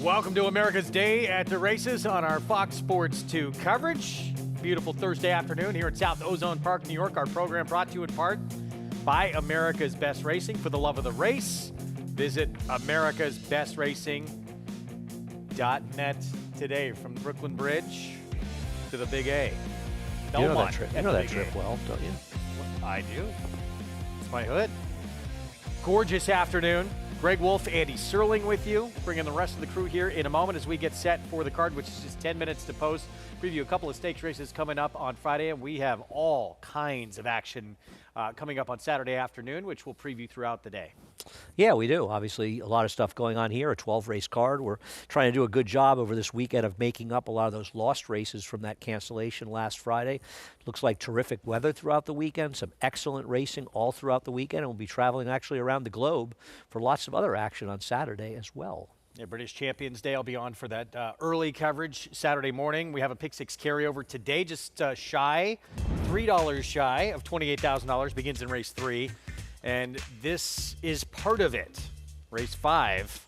Welcome to America's Day at the Races on our Fox Sports 2 coverage. Beautiful Thursday afternoon here at South Ozone Park, New York. Our program brought to you in part by America's Best Racing. For the love of the race, visit americasbestracing.net today. From Brooklyn Bridge to the Big A. You know that trip. You know that trip well, don't you? I do. It's my hood. Gorgeous afternoon. Greg Wolf, Andy Serling with you, bringing the rest of the crew here in a moment as we get set for the card, which is just 10 minutes to post. Preview a couple of stakes races coming up on Friday, and we have all kinds of action coming up on Saturday afternoon, which we'll preview throughout the day. Yeah, we do. Obviously, a lot of stuff going on here, a 12-race card. We're trying to do a good job over this weekend of making up a lot of those lost races from that cancellation last Friday. Looks like terrific weather throughout the weekend, some excellent racing all throughout the weekend, and we'll be traveling actually around the globe for lots of other action on Saturday as well. Yeah, British Champions Day, I'll be on for that early coverage Saturday morning. We have a Pick 6 carryover today, just $3 shy of $28,000, begins in race 3. And this is part of it. Race 5,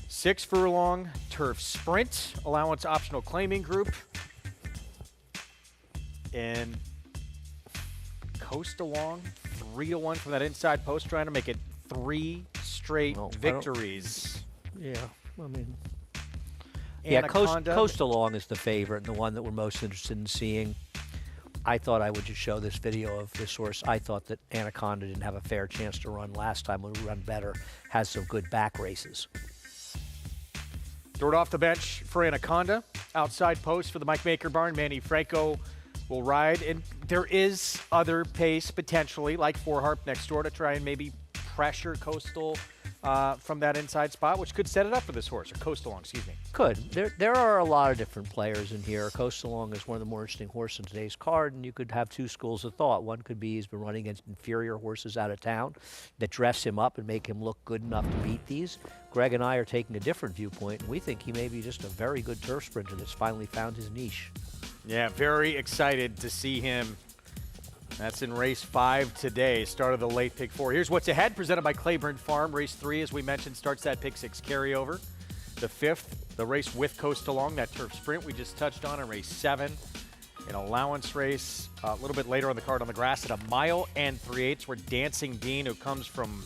6 furlong turf sprint, allowance optional claiming group. And coast along, 3-1 from that inside post, trying to make it 3 straight victories. Yeah, I mean, yeah, Coast Along is the favorite and the one that we're most interested in seeing. I thought I would just show this video of this horse. I thought that Anaconda didn't have a fair chance to run last time. Would run better, has some good back races. Throw it off the bench for Anaconda. Outside post for the Mike Maker barn. Manny Franco will ride. And there is other pace potentially, like Four Harp next door, to try and maybe pressure Coastal from that inside spot, which could set it up for this horse, or Coast Along, excuse me. Could. There are a lot of different players in here. Coast Along is one of the more interesting horses in today's card, and you could have two schools of thought. One could be he's been running against inferior horses out of town that dress him up and make him look good enough to beat these. Greg and I are taking a different viewpoint, and we think he may be just a very good turf sprinter that's finally found his niche. Yeah, very excited to see him. That's in race 5 today, start of the late pick 4. Here's what's ahead, presented by Claiborne Farm. Race 3, as we mentioned, starts that pick 6 carryover. The 5th, the race with Coast Along, that turf sprint we just touched on in race 7. An allowance race a little bit later on the card on the grass at 1 mile and 3/8, where Dancing Dean, who comes from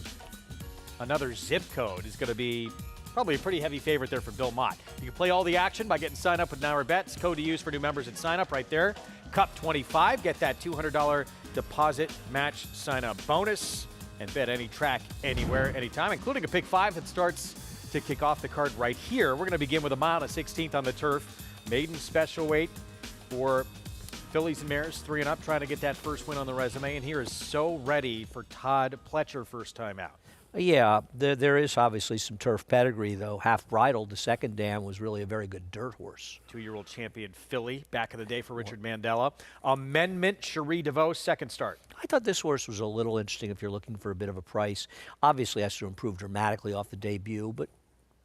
another zip code, is going to be probably a pretty heavy favorite there for Bill Mott. You can play all the action by getting signed up with Now or Bets. Code to use for new members at sign up right there. Cup 25, get that $200 deposit match sign-up bonus and bet any track, anywhere, anytime, including a pick 5 that starts to kick off the card right here. We're going to begin with 1 mile and 16th on the turf. Maiden special weight for fillies and mares, 3 and up, trying to get that first win on the resume. And here is So Ready for Todd Pletcher, first time out. Yeah, there is obviously some turf pedigree, though. Half Bridled, the second dam, was really a very good dirt horse. 2-year-old champion filly back in the day for Richard Mandela. Amendment, Cherie DeVos, second start. I thought this horse was a little interesting if you're looking for a bit of a price. Obviously has to improve dramatically off the debut, but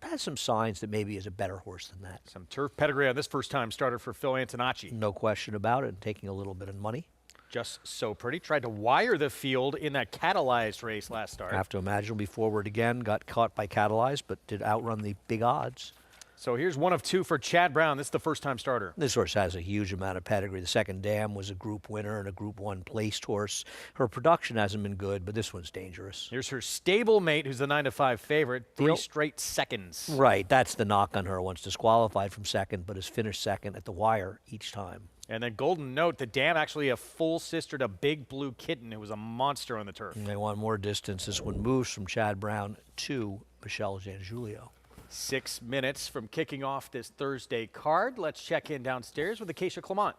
has some signs that maybe is a better horse than that. Some turf pedigree on this first-time starter for Phil Antonacci. No question about it, and taking a little bit of money. Just So Pretty. Tried to wire the field in that Catalyzed race last start. I have to imagine he'll be forward again. Got caught by Catalyzed, but did outrun the big odds. So here's 1 of 2 for Chad Brown. This is the first-time starter. This horse has a huge amount of pedigree. The second dam was a Group winner and a Group 1 placed horse. Her production hasn't been good, but this one's dangerous. Here's her stablemate, who's the 9-5 favorite. 3 straight seconds. Right, that's the knock on her. Once disqualified from second, but has finished second at the wire each time. And then Golden Note, the dam actually a full sister to Big Blue Kitten, who was a monster on the turf. And they want more distance. This one moves from Chad Brown to Michelle Gianggiulio. 6 minutes from kicking off this Thursday card. Let's check in downstairs with Acacia Clement.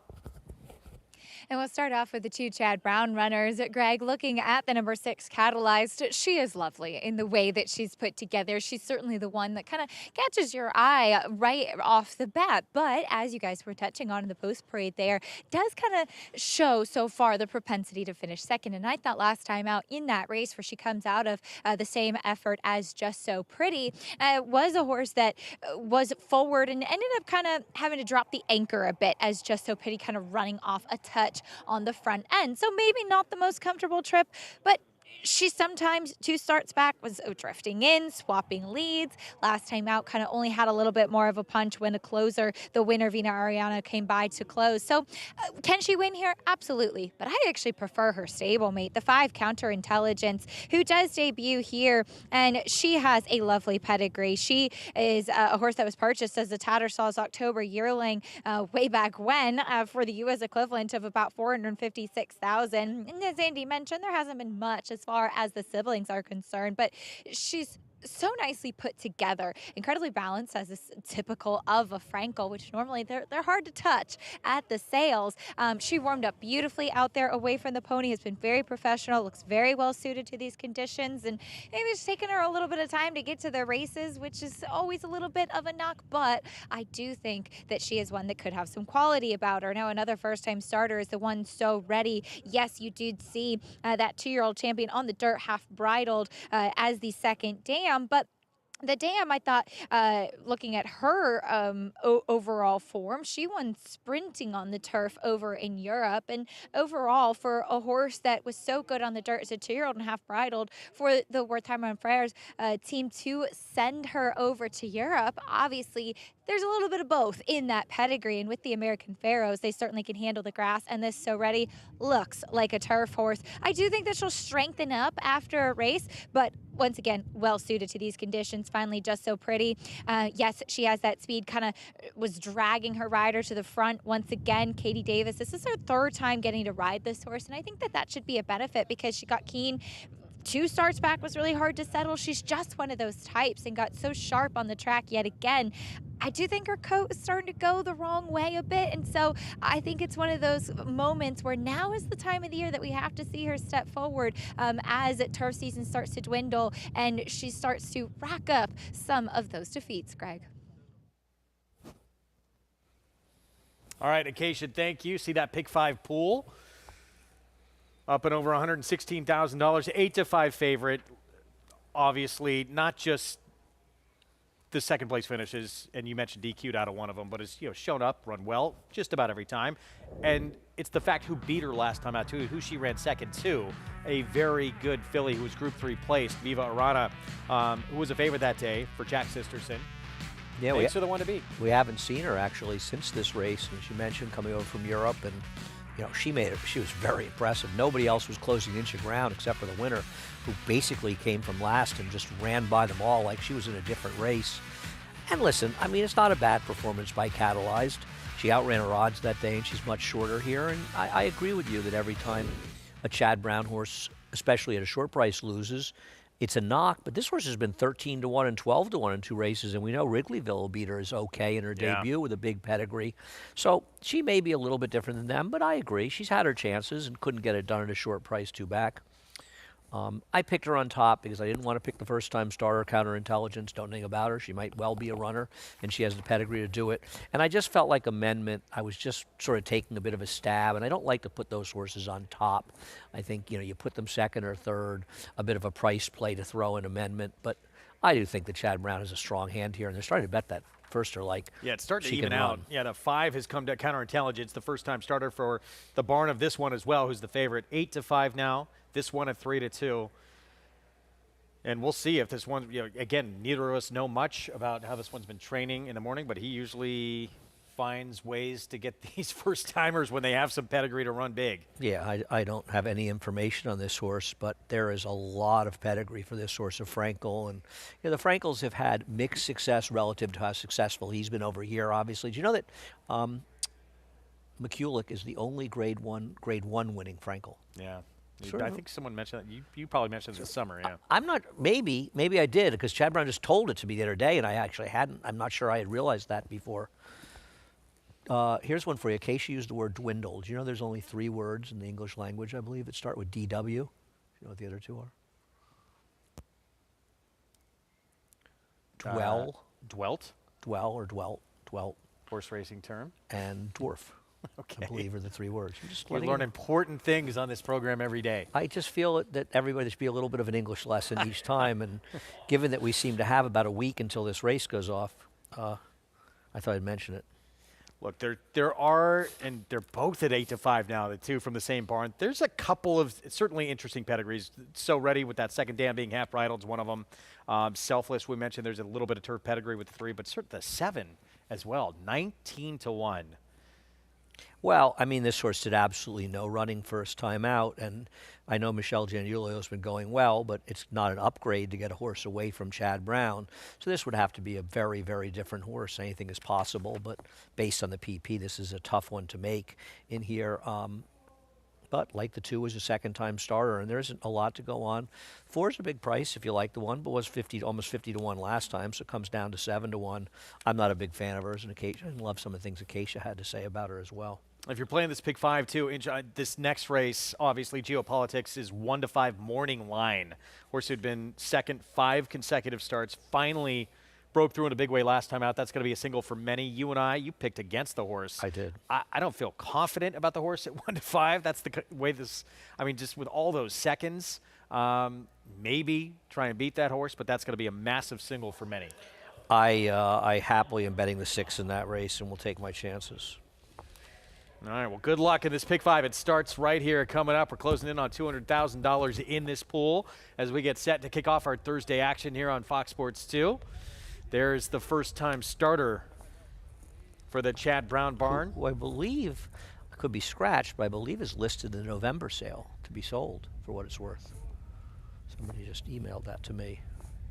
And we'll start off with the 2 Chad Brown runners. Greg, looking at the number 6 Catalyzed, she is lovely in the way that she's put together. She's certainly the one that kind of catches your eye right off the bat. But as you guys were touching on in the post parade there, does kind of show so far the propensity to finish second. And I thought last time out in that race where she comes out of the same effort as Just So Pretty, was a horse that was forward and ended up kind of having to drop the anchor a bit as Just So Pretty kind of running off a touch on the front end. So maybe not the most comfortable trip, but she sometimes, 2 starts back, was drifting in, swapping leads. Last time out, kind of only had a little bit more of a punch when a closer, the winner, Vina Ariana, came by to close. So can she win here? Absolutely. But I actually prefer her stablemate, the 5 Counterintelligence, who does debut here. And she has a lovely pedigree. She is a horse that was purchased as a Tattersall's October yearling way back when for the U.S. equivalent of about $456,000. And as Andy mentioned, there hasn't been much as far as the siblings are concerned, but she's so nicely put together, incredibly balanced, as is typical of a Frankel, which normally they're hard to touch at the sales. She warmed up beautifully out there away from the pony, has been very professional, looks very well suited to these conditions, and maybe it's taken her a little bit of time to get to the races, which is always a little bit of a knock, but I do think that she is one that could have some quality about her. Now, another first-time starter is the one So Ready. Yes, you did see that 2-year-old champion on the dirt, half bridled as the second dam, but the dam, I thought, looking at her overall form, she won sprinting on the turf over in Europe. And overall, for a horse that was so good on the dirt as a 2-year-old and half bridled, for the Wertheimer and Freres team to send her over to Europe, obviously there's a little bit of both in that pedigree. And with the American Pharaohs, they certainly can handle the grass. And this So Ready looks like a turf horse. I do think that she'll strengthen up after a race, but once again, well suited to these conditions. Finally, Just So Pretty. Yes, she has that speed, kind of was dragging her rider to the front once again. Katie Davis, this is her 3rd time getting to ride this horse, and I think that that should be a benefit because she got keen. 2 starts back was really hard to settle. She's just one of those types and got so sharp on the track yet again. I do think her coat is starting to go the wrong way a bit, and so I think it's one of those moments where now is the time of the year that we have to see her step forward as turf season starts to dwindle and she starts to rack up some of those defeats, Greg. All right, Acacia, thank you. See that pick 5 pool? Up and over $116,000, 8-5 favorite. Obviously, not just the second place finishes, and you mentioned DQ'd out of one of them, but has shown up, run well just about every time. And it's the fact who beat her last time out too, who she ran second to, a very good filly who was Group 3 placed, Viva Arana, who was a favorite that day for Jack Sisterson. Yeah, makes her the one to beat. We haven't seen her actually since this race, as you mentioned, coming over from Europe, and she made it. She was very impressive. Nobody else was closing an inch of ground except for the winner, who basically came from last and just ran by them all like she was in a different race. And listen, I mean, it's not a bad performance by Catalyzed. She outran her odds that day, and she's much shorter here. And I agree with you that every time a Chad Brown horse, especially at a short price, loses, it's a knock. But this horse has been 13-1 and 12-1 in 2 races, and we know Wrigleyville will beat her is okay in her debut with a big pedigree. So she may be a little bit different than them, but I agree. She's had her chances and couldn't get it done at a short price 2 back. I picked her on top because I didn't want to pick the first-time starter, Counterintelligence. Don't know anything about her. She might well be a runner, and she has the pedigree to do it. And I just felt like Amendment, I was just sort of taking a bit of a stab, and I don't like to put those horses on top. I think, you put them second or third, a bit of a price play to throw in Amendment. But I do think that Chad Brown has a strong hand here, and they're starting to bet that first are like, yeah, it's starting to even out. Yeah, the 5 has come to Counterintelligence, the first-time starter for the barn of this one as well, who's the favorite. 8-5 now. This one at 3-2. And we'll see if this one, again, neither of us know much about how this one's been training in the morning, but he usually finds ways to get these first-timers when they have some pedigree to run big. Yeah, I don't have any information on this horse, but there is a lot of pedigree for this horse of Frankel. And the Frankels have had mixed success relative to how successful he's been over here, obviously. Do you know that McCulloch is the only Grade 1 winning Frankel? Yeah. I think someone mentioned that. You probably mentioned it this summer, yeah. I'm not, maybe I did, because Chad Brown just told it to me the other day, and I actually hadn't. I'm not sure I had realized that before. Here's one for you. Acacia used the word dwindle. Do you know there's only 3 words in the English language, I believe, that start with DW? Do you know what the other 2 are? Dwell. Dwelt? Dwell or dwelt. Horse racing term. And dwarf. Okay. I believe are the 3 words. We learn important things on this program every day. I just feel that everybody should be a little bit of an English lesson each time, and given that we seem to have about a week until this race goes off, I thought I'd mention it. Look, there are, and they're both at 8-5 now, the two from the same barn. There's a couple of certainly interesting pedigrees. So Ready with that second dam being half bridled is one of them. Selfless, we mentioned there's a little bit of turf pedigree with the 3, but certainly the 7 as well, 19-1. Well, I mean, this horse did absolutely no running first time out, and I know Michelle Giannulio's been going well, but it's not an upgrade to get a horse away from Chad Brown. So this would have to be a very, very different horse. Anything is possible, but based on the PP, this is a tough one to make in here. But like the 2 was a second-time starter, and there isn't a lot to go on. 4 is a big price if you like the 1, but was almost 50-1 last time, so it comes down to 7-1. I'm not a big fan of hers, and Acacia, I love some of the things Acacia had to say about her as well. If you're playing this pick 5 too, this next race, obviously Geopolitics is 1-5 morning line. Horse who'd been second 5 consecutive starts, finally broke through in a big way last time out. That's going to be a single for many. You picked against the horse. I did. I don't feel confident about the horse at 1-5. That's the way this, I mean, just with all those seconds, maybe try and beat that horse, but that's going to be a massive single for many. I happily am betting the 6 in that race and will take my chances. All right, well, good luck in this pick 5. It starts right here coming up. We're closing in on $200,000 in this pool as we get set to kick off our Thursday action here on Fox Sports 2. There's the first-time starter for the Chad Brown barn. Who I believe, I could be scratched, but I believe is listed in the November sale to be sold for what it's worth. Somebody just emailed that to me.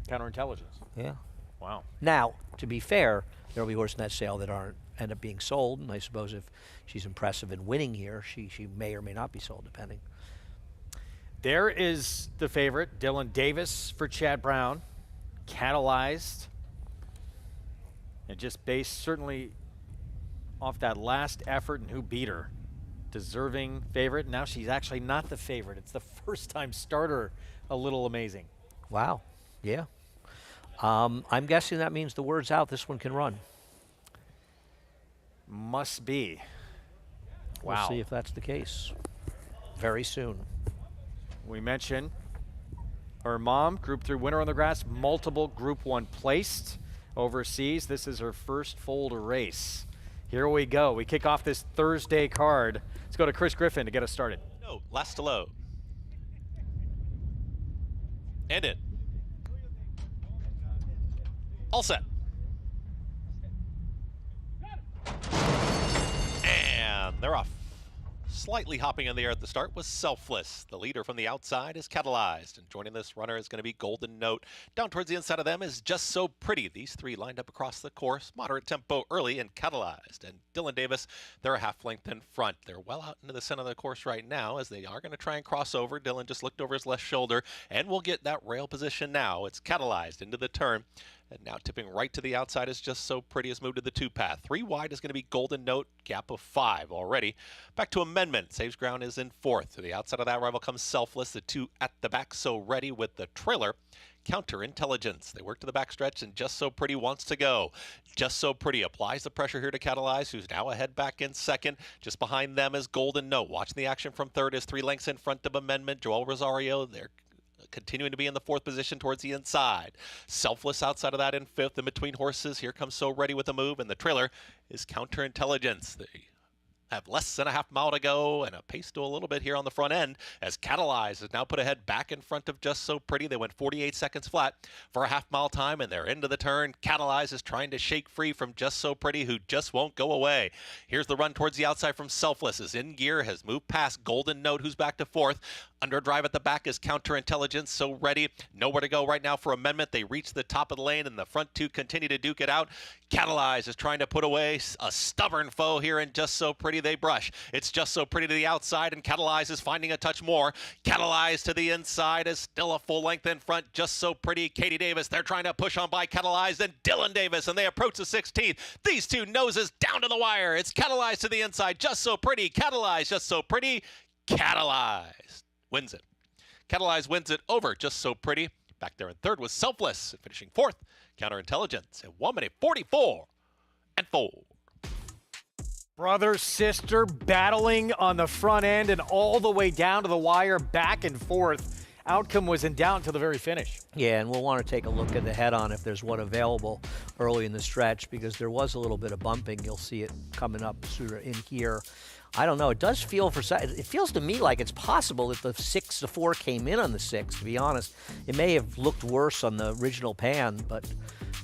Counterintelligence. Yeah. Wow. Now, to be fair, there will be horses in that sale that aren't end up being sold, and I suppose if she's impressive in winning here, she may or may not be sold, depending. There is the favorite, Dylan Davis for Chad Brown, catalyzed, and just based certainly off that last effort and who beat her. Deserving favorite. Now she's actually not the favorite. It's the first-time starter. A little amazing. Wow. Yeah. I'm guessing that means the word's out. This one can run. Must be. We'll Wow. see if that's the case very soon. We mentioned her mom, Group 3 winner on the grass, multiple Group 1 placed overseas. This is her first foal to race. Here we go. We kick off this Thursday card. Let's go to Chris Griffin to get us started. No, last to low. And in. All set. And they're off. Slightly hopping in the air at the start was Selfless. The leader from the outside is Catalyzed, and joining this runner is going to be Golden Note. Down towards the inside of them is Just So Pretty. These 3 lined up across the course. Moderate tempo early and Catalyzed. And Dylan Davis, they're a half length in front. They're well out into the center of the course right now as they are going to try and cross over. Dylan just looked over his left shoulder and will get that rail position now. It's Catalyzed into the turn. And now tipping right to the outside is Just So Pretty has moved to the 2 path. 3 wide is going to be Golden Note, gap of 5 already. Back to Amendment. Saves ground is in 4th. To the outside of that rival comes Selfless. The 2 at the back, So Ready with the trailer. Counterintelligence. They work to the backstretch, and Just So Pretty wants to go. Just So Pretty applies the pressure here to Catalyze, who's now ahead back in 2nd. Just behind them is Golden Note. Watching the action from 3rd is 3 lengths in front of Amendment. Joel Rosario, they're continuing to be in the 4th position towards the inside. Selfless outside of that in 5th. In between horses, here comes So Ready with a move, and the trailer is Counterintelligence. They have less than a half mile to go and a pace to a little bit here on the front end as Catalyze is now put ahead back in front of Just So Pretty. They went 48 seconds flat for a half mile time, and they're into the turn. Catalyze is trying to shake free from Just So Pretty, who just won't go away. Here's the run towards the outside from Selfless. Is in gear, has moved past Golden Note, who's back to 4th. Under drive at the back is Counterintelligence. So Ready, nowhere to go right now for Amendment. They reach the top of the lane, and the front 2 continue to duke it out. Catalyze is trying to put away a stubborn foe here, and Just So Pretty they brush. It's Just So Pretty to the outside, and Catalyze is finding a touch more. Catalyze to the inside is still a full length in front. Just So Pretty, Katie Davis, they're trying to push on by Catalyze, then Dylan Davis, and they approach the 16th. These 2 noses down to the wire. It's Catalyze to the inside, Just So Pretty, Catalyze, Just So Pretty, Catalyze wins it. Catalyze wins it over Just So Pretty. Back there in 3rd was Selfless, finishing 4th. Counterintelligence at 1:44 and 4. Brother, sister battling on the front end and all the way down to the wire, back and forth. Outcome was in doubt until the very finish. Yeah, and we'll want to take a look at the head-on if there's one available. early in the stretch because there was a little bit of bumping. You'll see it coming up sort of in here. I don't know. It does feel it feels to me like it's possible that the 4 came in on the 6, to be honest. It may have looked worse on the original pan, but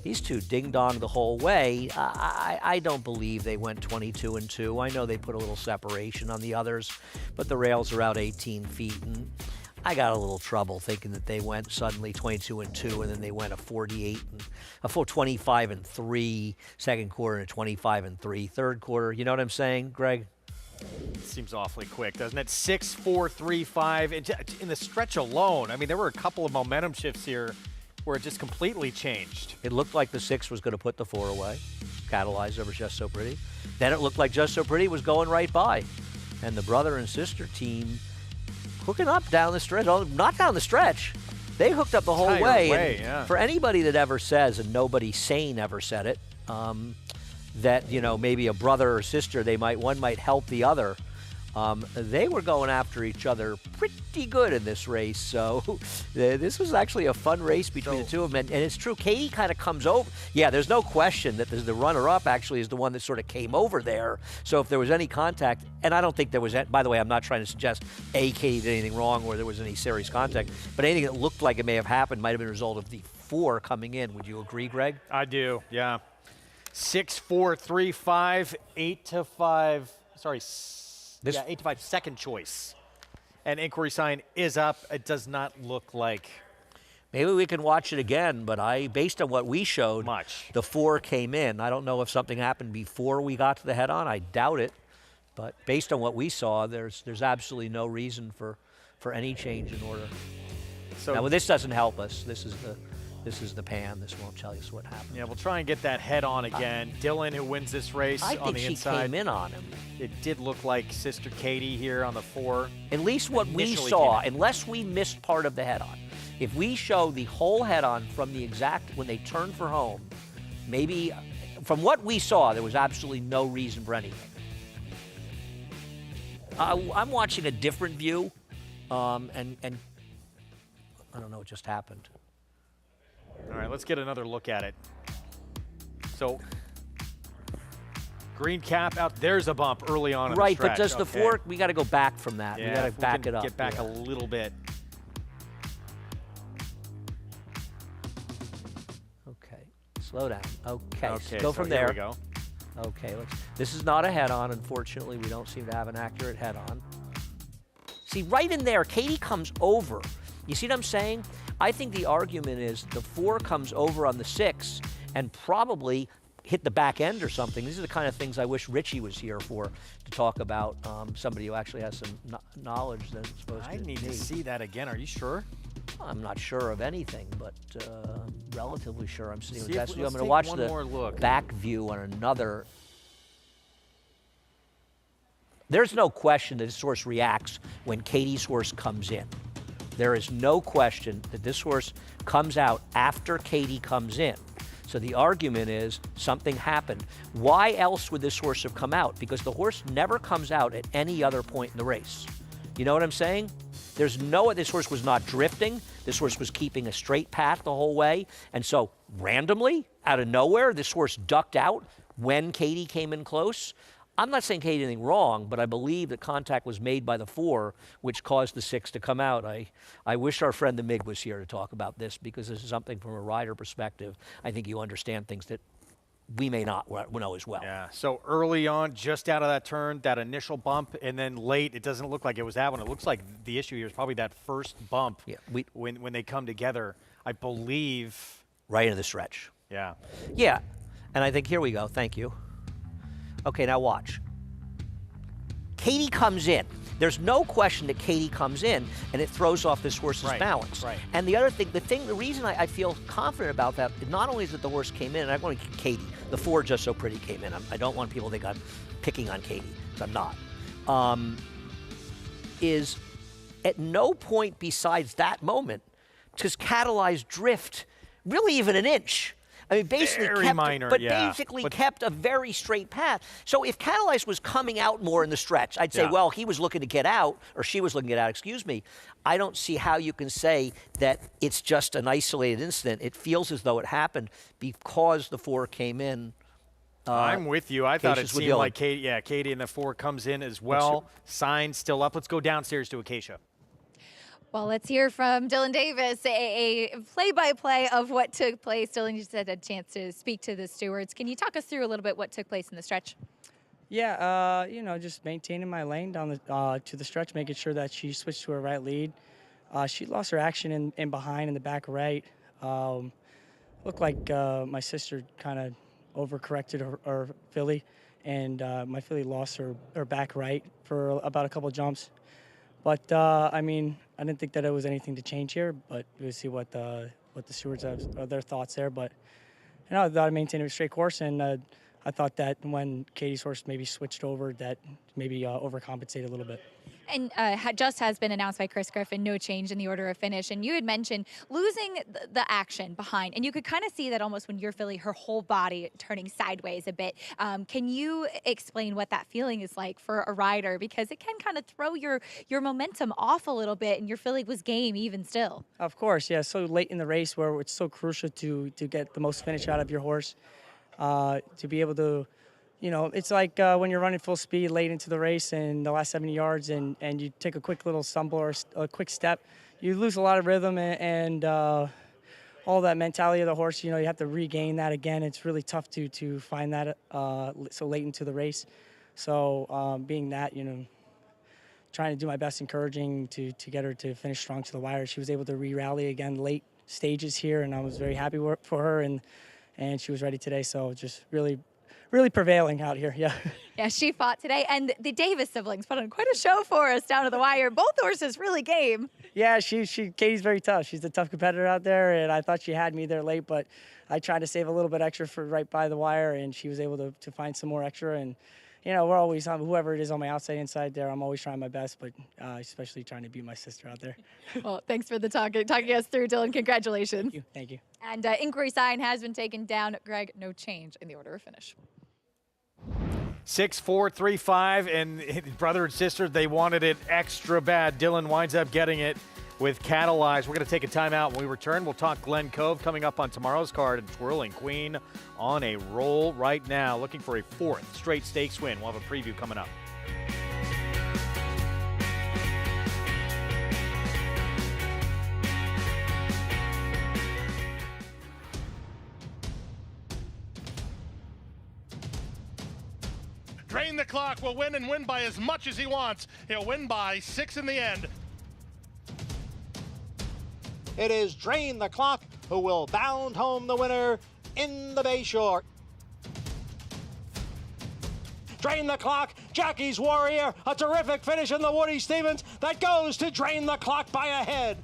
these two ding-dong the whole way. I don't believe they went 22-2. I know they put a little separation on the others, but the rails are out 18 feet, and I got a little trouble thinking that they went suddenly 22-2, and then they went a 25-3 second quarter and a 25-3 third quarter. You know what I'm saying, Greg? Seems awfully quick, doesn't it? 6, 4, 3, 5. In the stretch alone, I mean, there were a couple of momentum shifts here where it just completely changed. It looked like the 6 was going to put the 4 away, catalyzed over Just So Pretty. Then it looked like Just So Pretty was going right by. And the brother and sister team hooking up down the stretch. Oh, not down the stretch. They hooked up the whole way. Yeah. For anybody that ever says, and nobody sane ever said it, that, you know, maybe a brother or sister, one might help the other. They were going after each other pretty good in this race. So this was actually a fun race between the two of them. And it's true, Katie kind of comes over. Yeah, there's no question that the runner-up actually is the one that sort of came over there. So if there was any contact, and I don't think there was, by the way, I'm not trying to suggest Katie did anything wrong or there was any serious contact, but anything that looked like it may have happened might have been a result of the 4 coming in. Would you agree, Greg? I do, yeah. 6, 4, 3, 5, 8 to 5. Sorry, 8 to 5, second choice. And inquiry sign is up. It does not look like maybe we can watch it again, but based on what we showed, the 4 came in. I don't know if something happened before we got to the head-on. I doubt it. But based on what we saw, there's absolutely no reason for any change in order. So now, well, this doesn't help us. This is the pan. This won't tell us what happened. Yeah, we'll try and get that head on again. Dylan, who wins this race on the inside. I think she came in on him. It did look like Sister Katie here on the 4. At least what we saw, unless we missed part of the head on. If we show the whole head on from the exact, when they turned for home, maybe from what we saw, there was absolutely no reason for anything. I'm watching a different view, and I don't know what just happened. All right, let's get another look at it. So, green cap out. There's a bump early on in the stretch. Right, but does the 4, we got to go back from that. Yeah, we got to back it up. Get back a little bit. Okay, slow down. Okay, so go from there. Here we go. Okay, this is not a head-on. Unfortunately, we don't seem to have an accurate head-on. See, right in there, Katie comes over. You see what I'm saying? I think the argument is the 4 comes over on the 6 and probably hit the back end or something. These are the kind of things I wish Richie was here for, to talk about, somebody who actually has some knowledge than it's supposed to be. I need to see that again. Are you sure? I'm not sure of anything, but relatively sure. I'm sitting with Let's I'm going to take watch one the more look. back view on another. There's no question that this horse reacts when Katie's horse comes in. There is no question that this horse comes out after Katie comes in. So the argument is something happened. Why else would this horse have come out? Because the horse never comes out at any other point in the race. You know what I'm saying? This horse was not drifting. This horse was keeping a straight path the whole way. And so randomly, out of nowhere, this horse ducked out when Katie came in close. I'm not saying Katie did anything wrong, but I believe that contact was made by the 4, which caused the 6 to come out. I wish our friend the MIG was here to talk about this, because this is something from a rider perspective. I think you understand things that we may not know as well. Yeah, so early on, just out of that turn, that initial bump, and then late, it doesn't look like it was that one. It looks like the issue here is probably that first bump when they come together, I believe. Right into the stretch. Yeah. Yeah, and I think, here we go, thank you. Okay, now watch. Katie comes in. There's no question that Katie comes in, and it throws off this horse's balance. Right. And the other thing, the reason I feel confident about that, not only is that the horse came in, and I want to Katie, the 4 Just So Pretty came in. I don't want people to think I'm picking on Katie, because I'm not. Is at no point besides that moment does Catalyze drift really even an inch. I mean, basically Very kept, minor, but yeah. basically kept a very straight path. So if Catalyze was coming out more in the stretch, I'd say, Yeah. well, he was looking to get out, or she was looking to get out, excuse me. I don't see how you can say that it's just an isolated incident. It feels as though it happened because the 4 came in. I'm with you. I thought it Acacia's with seemed Dylan. like Katie in the 4 comes in as well. Sign still up. Let's go downstairs to Acacia. Well, let's hear from Dylan Davis, a play-by-play of what took place. Dylan, you just had a chance to speak to the stewards. Can you talk us through a little bit what took place in the stretch? Yeah, just maintaining my lane down the to the stretch, making sure that she switched to her right lead. She lost her action in behind in the back right. Looked like my sister kind of overcorrected her filly, and my filly lost her back right for about a couple jumps. But I mean, I didn't think that it was anything to change here, but we'll see what the stewards have their thoughts there. But I thought I maintained a straight course, and I thought that when Katie's horse maybe switched over, that maybe overcompensated a little bit. And just has been announced by Chris Griffin, no change in the order of finish. And you had mentioned losing the action behind, and you could kind of see that almost when you're filling her whole body turning sideways a bit. Can you explain what that feeling is like for a rider? Because it can kind of throw your momentum off a little bit, and your filly was game even still. Of course, yeah. So late in the race, where it's so crucial to get the most finish out of your horse, to be able to. It's like when you're running full speed late into the race and the last 70 yards and you take a quick little stumble or a quick step, you lose a lot of rhythm and all that mentality of the horse. You have to regain that again. It's really tough to find that so late into the race. So being that, trying to do my best encouraging to get her to finish strong to the wire. She was able to re-rally again late stages here, and I was very happy for her, and she was ready today. So just really prevailing out here, yeah. Yeah, she fought today, and the Davis siblings put on quite a show for us down to the wire. Both horses really game. Yeah, Katie's very tough. She's a tough competitor out there, and I thought she had me there late, but I tried to save a little bit extra for right by the wire, and she was able to find some more extra. And we're always whoever it is on my outside inside there. I'm always trying my best, but especially trying to beat my sister out there. Well, thanks for the talking us through, Dylan. Congratulations. Thank you. And inquiry sign has been taken down. Greg, no change in the order of finish. 6, 4, 3, 5, and his brother and sister, they wanted it extra bad. Dylan winds up getting it with Catalyze. We're going to take a timeout. When we return, we'll talk Glen Cove coming up on tomorrow's card, and Twirling Queen on a roll right now, looking for a 4th straight stakes win. We'll have a preview coming up. Drain the Clock will win and win by as much as he wants. He'll win by 6 in the end. It is Drain the Clock who will bound home the winner in the Bayshore. Drain the Clock, Jackie's Warrior, a terrific finish in the Woody Stevens that goes to Drain the Clock by a head.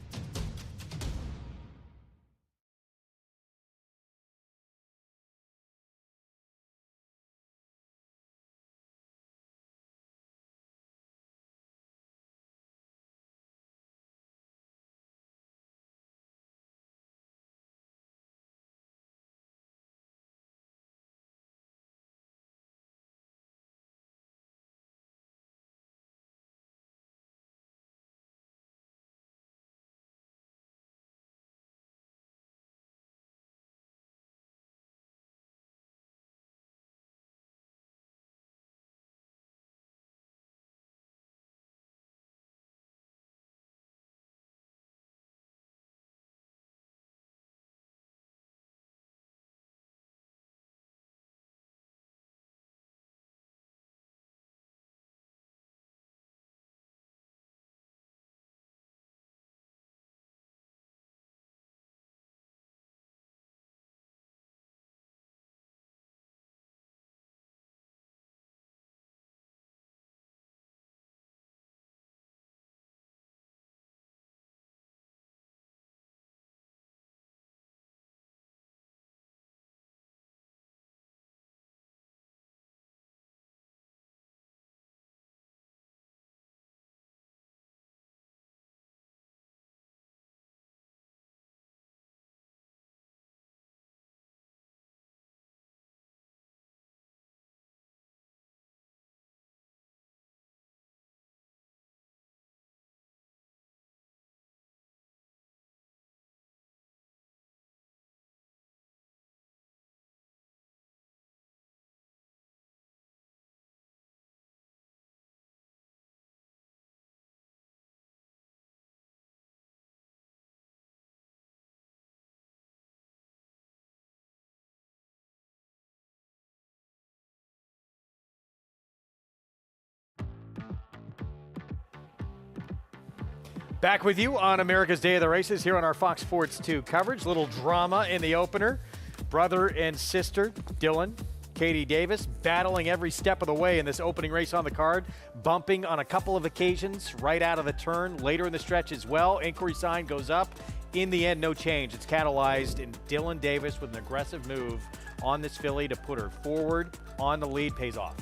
Back with you on America's Day of the Races here on our Fox Sports 2 coverage. Little drama in the opener. Brother and sister, Dylan, Katie Davis, battling every step of the way in this opening race on the card, bumping on a couple of occasions right out of the turn, later in the stretch as well. Inquiry sign goes up. In the end, no change. It's catalyzed, and Dylan Davis with an aggressive move on this filly to put her forward on the lead pays off.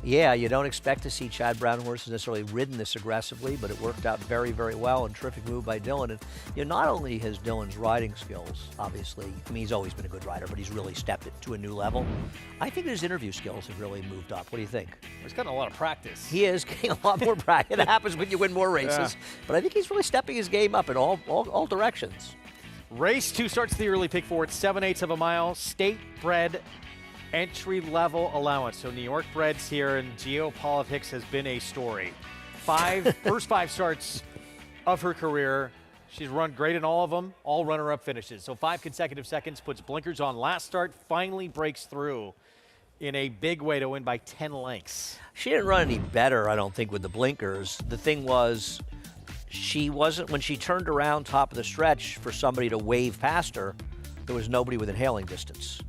Yeah, you don't expect to see Chad Brown horses necessarily ridden this aggressively, but it worked out very, very well, and terrific move by Dylan. And not only has Dylan's riding skills, obviously, I mean, he's always been a good rider, but he's really stepped it to a new level. I think his interview skills have really moved up. What do you think? He's gotten a lot of practice. He is getting a lot more practice. It happens when you win more races. Yeah. But I think he's really stepping his game up in all directions. Race 2 starts the early pick 4. It's 7/8 of a mile, state-bred entry-level allowance. So New York breds here, and geopolitics has been a story. First 5 starts of her career. She's run great in all of them, all runner-up finishes. So 5 consecutive seconds, puts blinkers on last start, finally breaks through in a big way to win by 10 lengths. She didn't run any better, I don't think, with the blinkers. The thing was, she wasn't, when she turned around top of the stretch for somebody to wave past her, there was nobody within hailing distance.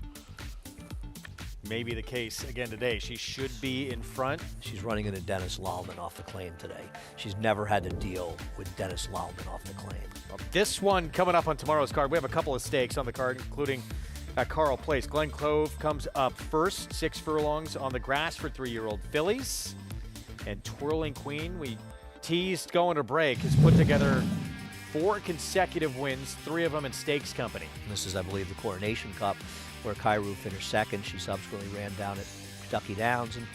Maybe the case again today. She should be in front. She's running into Dennis Lalman off the claim today. She's never had to deal with Dennis Lalman off the claim. Well, this one coming up on tomorrow's card. We have a couple of stakes on the card, including at Carl Place. Glen Clove comes up first, 6 furlongs on the grass for 3-year-old fillies. And Twirling Queen, we teased going to break, has put together 4 consecutive wins, 3 of them in stakes company. And this is, I believe, the Coronation Cup, where Cairo finished second. She subsequently ran down at Kentucky Downs. And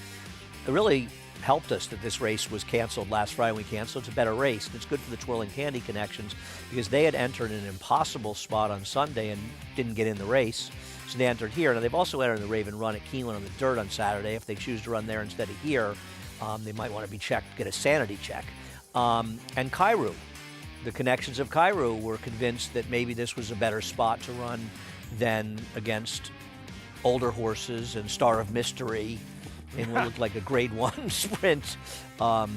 it really helped us that this race was canceled last Friday. We canceled. It's a better race. And it's good for the Twirling Candy connections because they had entered an impossible spot on Sunday and didn't get in the race. So they entered here. Now, they've also entered the Raven Run at Keeneland on the dirt on Saturday. If they choose to run there instead of here, they might want to be checked, get a sanity check. And Cairo, the connections of Cairo were convinced that maybe this was a better spot to run than against older horses and Star of Mystery in what looked like a grade 1 sprint on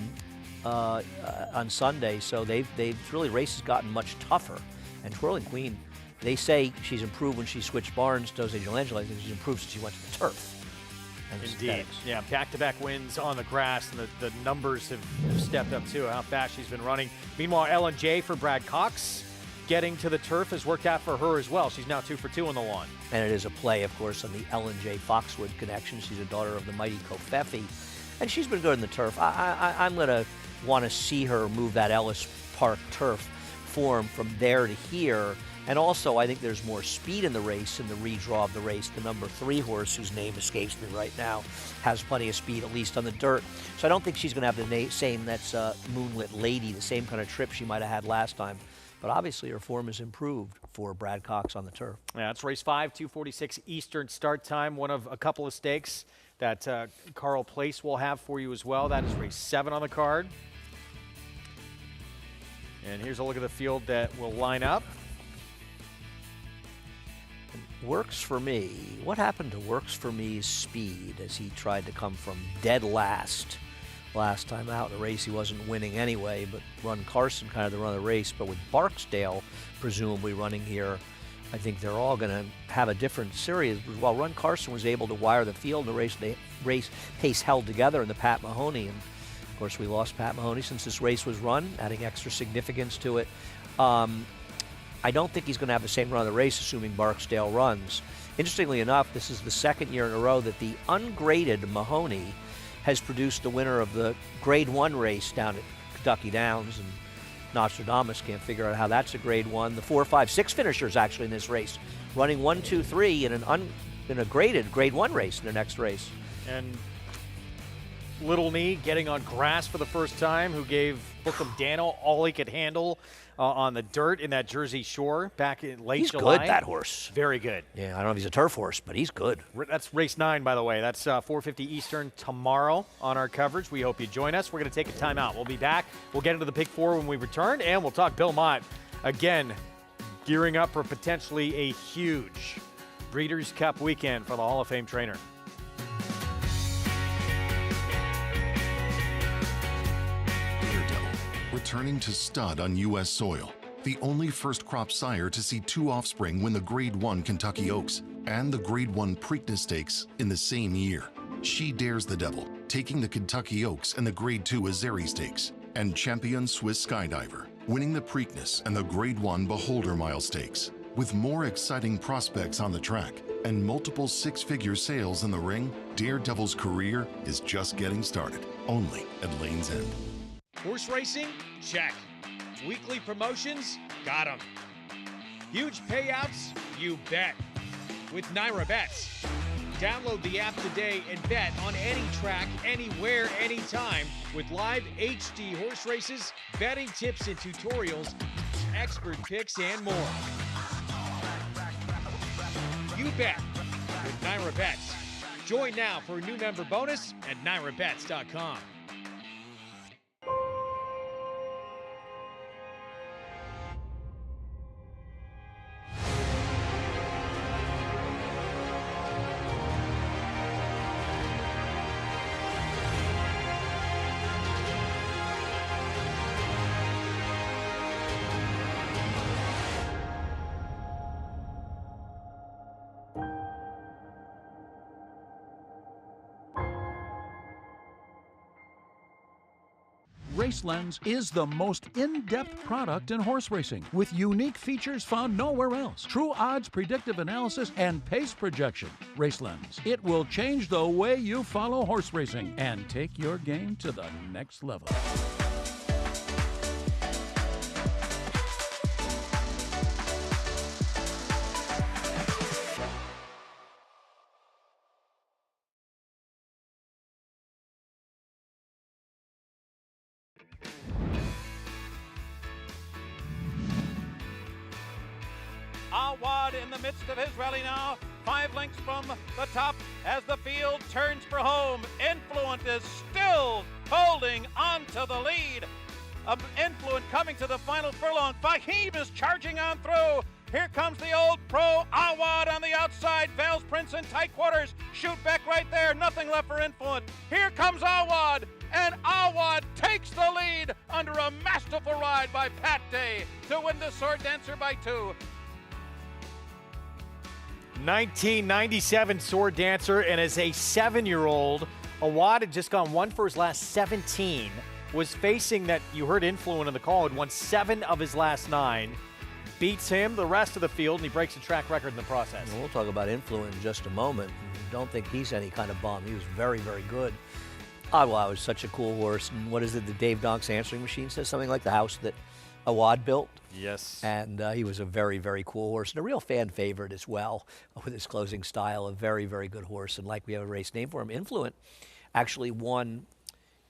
Sunday. So they've really, race has gotten much tougher. And Twirling Queen, they say she's improved when she switched barns to Jose Angelo. I think she's improved since she went to the turf. Indeed. Yeah, back-to-back wins on the grass, and the numbers have stepped up too, how fast she's been running. Meanwhile, L&J for Brad Cox, getting to the turf has worked out for her as well. She's now 2 for 2 on the lawn. And it is a play, of course, on the L&J Foxwood connection. She's a daughter of the mighty Kofefi, and she's been good in the turf. I'm going to want to see her move that Ellis Park turf form from there to here. And also, I think there's more speed in the race in the redraw of the race. The number 3 horse, whose name escapes me right now, has plenty of speed, at least on the dirt. So I don't think she's going to have the same, that's Moonlit Lady, the same kind of trip she might have had last time. But obviously, her form has improved for Brad Cox on the turf. Yeah, it's race 5, 2:46 Eastern start time. One of a couple of stakes that Carl Place will have for you as well. That is race 7 on the card. And here's a look at the field that will line up. Works for Me. What happened to Works for Me's speed as he tried to come from dead last time out in the race? He wasn't winning anyway, but Run Carson kind of the run of the race. But with Barksdale presumably running here, I think they're all going to have a different series. While Run Carson was able to wire the field, the race pace held together in the Pat Mahoney. And of course, we lost Pat Mahoney since this race was run, adding extra significance to it. I don't think he's going to have the same run of the race, assuming Barksdale runs. Interestingly enough, this is the second year in a row that the ungraded Mahoney has produced the winner of the Grade 1 race down at Kentucky Downs, and Nostradamus can't figure out how that's a Grade 1. The 4, 5, 6 finishers actually in this race, running 1, 2, 3 in a graded Grade 1 race in their next race. And Little Knee getting on grass for the first time, who gave Bookham Dano all he could handle on the dirt in that Jersey Shore back in late July. He's good, that horse. Very good. Yeah, I don't know if he's a turf horse, but he's good. That's race 9, by the way. That's 4:50 Eastern tomorrow on our coverage. We hope you join us. We're going to take a timeout. We'll be back. We'll get into the Pick 4 when we return, and we'll talk Bill Mott again, gearing up for potentially a huge Breeders' Cup weekend for the Hall of Fame trainer. With returning to stud on U.S. soil. The only first crop sire to see 2 offspring win the Grade 1 Kentucky Oaks and the Grade 1 Preakness Stakes in the same year. She dares the devil, taking the Kentucky Oaks and the Grade 2 Azeri Stakes, and champion Swiss Skydiver, winning the Preakness and the Grade 1 Beholder Mile Stakes. With more exciting prospects on the track and multiple 6-figure sales in the ring, Daredevil's career is just getting started, only at Lane's End. Horse racing? Check. Weekly promotions? Got 'em. Huge payouts? You bet. With Naira Bets. Download the app today and bet on any track, anywhere, anytime with live HD horse races, betting tips and tutorials, expert picks, and more. You bet with Naira Bets. Join now for a new member bonus at nairabets.com. RaceLens is the most in-depth product in horse racing, with unique features found nowhere else. True odds, predictive analysis, and pace projection. RaceLens. It will change the way you follow horse racing and take your game to the next level. Awad in the midst of his rally now, 5 lengths from the top as the field turns for home. Influent is still holding on to the lead. Influent coming to the final furlong. Fahim is charging on through. Here comes the old pro, Awad on the outside. Vales Prince in tight quarters. Shoot back right there. Nothing left for Influent. Here comes Awad, and Awad takes the lead under a masterful ride by Pat Day to win the Sword Dancer by 2. 1997 Sword Dancer, and as a 7-year-old, Awad had just gone 1 for his last 17, was facing that, you heard Influent in the call, had won 7 of his last 9, beats him, the rest of the field, and he breaks a track record in the process. We'll talk about Influent in just a moment. Don't think he's any kind of bum. He was very, very good. Awad was such a cool horse, and what is it, the Dave Donks answering machine says something like the house that Awad built? Yes. And he was a very, very cool horse and a real fan favorite as well with his closing style. A very, very good horse. And like we have a race name for him, Influent actually won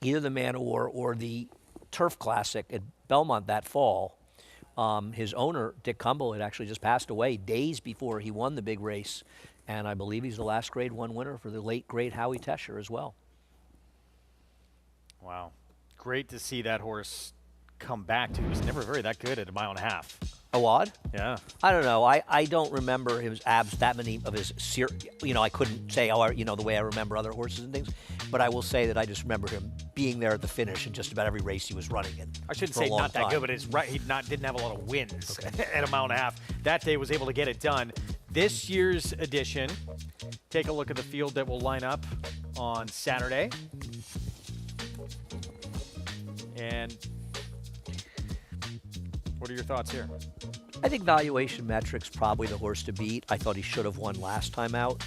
either the Man o' War or the Turf Classic at Belmont that fall. His owner, Dick Cumble, had actually just passed away days before he won the big race. And I believe he's the last Grade 1 winner for the late, great Howie Tesher as well. Wow. Great to see that horse come back to. He was never very that good at 1.5 miles. Awad? Yeah. I don't know. I don't remember his abs, that many of his, I couldn't say, the way I remember other horses and things, but I will say that I just remember him being there at the finish in just about every race he was running in. I shouldn't say not that good, but it's right. He didn't have a lot of wins at 1.5 miles. That day was able to get it done. This year's edition, take a look at the field that will line up on Saturday. And what are your thoughts here? I think Valuation Metrics probably the horse to beat. I thought he should have won last time out.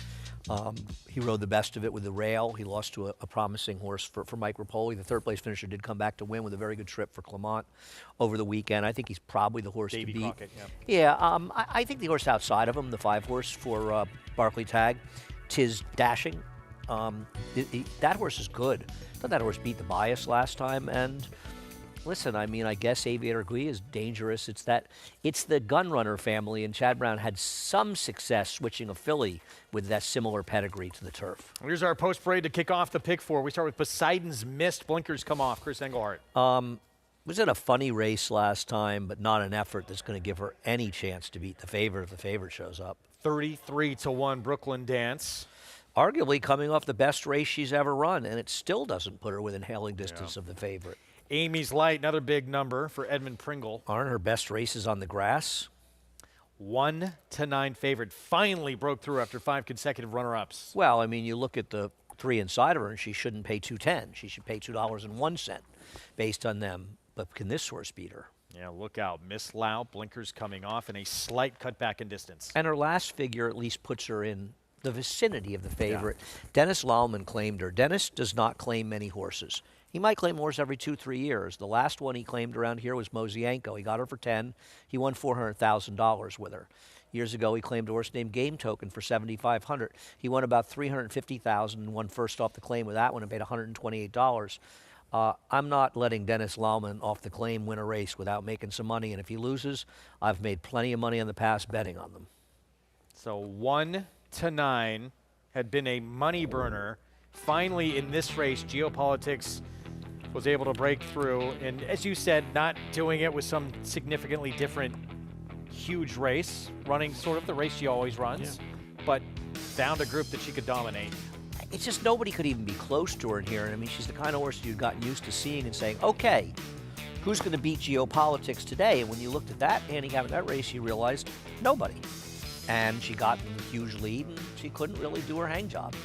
He rode the best of it with the rail. He lost to a promising horse for Mike Rapoli. The third-place finisher did come back to win with a very good trip for Clement over the weekend. I think he's probably the horse Davey to beat. Crockett, yeah. I think the horse outside of him, the 5-horse for Barclay Tag, Tiz Dashing, that horse is good. I thought that horse beat the bias last time, and listen, I mean, I guess Aviator Gui is dangerous. It's the Gunrunner family, and Chad Brown had some success switching a filly with that similar pedigree to the turf. Here's our post parade to kick off the pick 4. We start with Poseidon's Mist. Blinkers come off. Chris Engelhardt. Was it a funny race last time, but not an effort that's going to give her any chance to beat the favorite if the favorite shows up. 33-1 Brooklyn Dance. Arguably coming off the best race she's ever run, and it still doesn't put her within hailing distance of the favorite. Amy's Light, another big number for Edmund Pringle. Aren't her best races on the grass? 1-9 favorite. Finally broke through after 5 consecutive runner-ups. Well, I mean, you look at the 3 inside of her, and she shouldn't pay $2.10. She should pay $2.01 based on them. But can this horse beat her? Yeah, look out. Miss Lau, blinkers coming off, and a slight cutback in distance. And her last figure at least puts her in the vicinity of the favorite. Yeah. Dennis Laumann claimed her. Dennis does not claim many horses. He might claim a horse every 2-3 years. The last one he claimed around here was Mosienko. He got her for 10. He won $400,000 with her. Years ago, he claimed a horse named Game Token for $7,500. He won about $350,000 and won first off the claim with that one and paid $128. I'm not letting Dennis Laumann off the claim win a race without making some money. And if he loses, I've made plenty of money in the past betting on them. So 1-9 had been a money burner. Finally, in this race, Geopolitics was able to break through, and as you said, not doing it with some significantly different huge race, running sort of the race she always runs, but found a group that she could dominate. It's just nobody could even be close to her in here, and I mean, she's the kind of horse you've gotten used to seeing and saying, okay, who's going to beat Geopolitics today? And when you looked at that handicap in that race, you realized nobody. And she got in a huge lead, and she couldn't really do her hang job.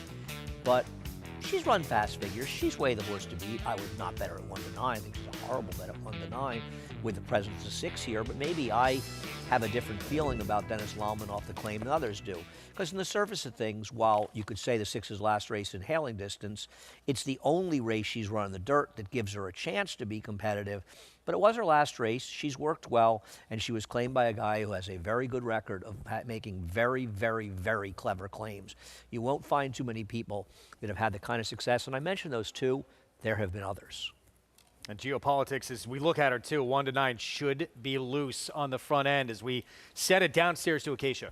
But she's run fast figures. She's way the horse to beat. I would not bet her at 1-9. I think she's a horrible bet at 1-9 with the presence of 6 here. But maybe I have a different feeling about Dennis Laumann off the claim than others do. Because in the surface of things, while you could say the 6's last race in hailing distance, it's the only race she's run in the dirt that gives her a chance to be competitive. But it was her last race. She's worked well, and she was claimed by a guy who has a very good record of making very, very, very clever claims. You won't find too many people that have had the kind of success. And I mentioned those two. There have been others. And Geopolitics, as we look at her too, 1-9 should be loose on the front end as we set it downstairs to Acacia.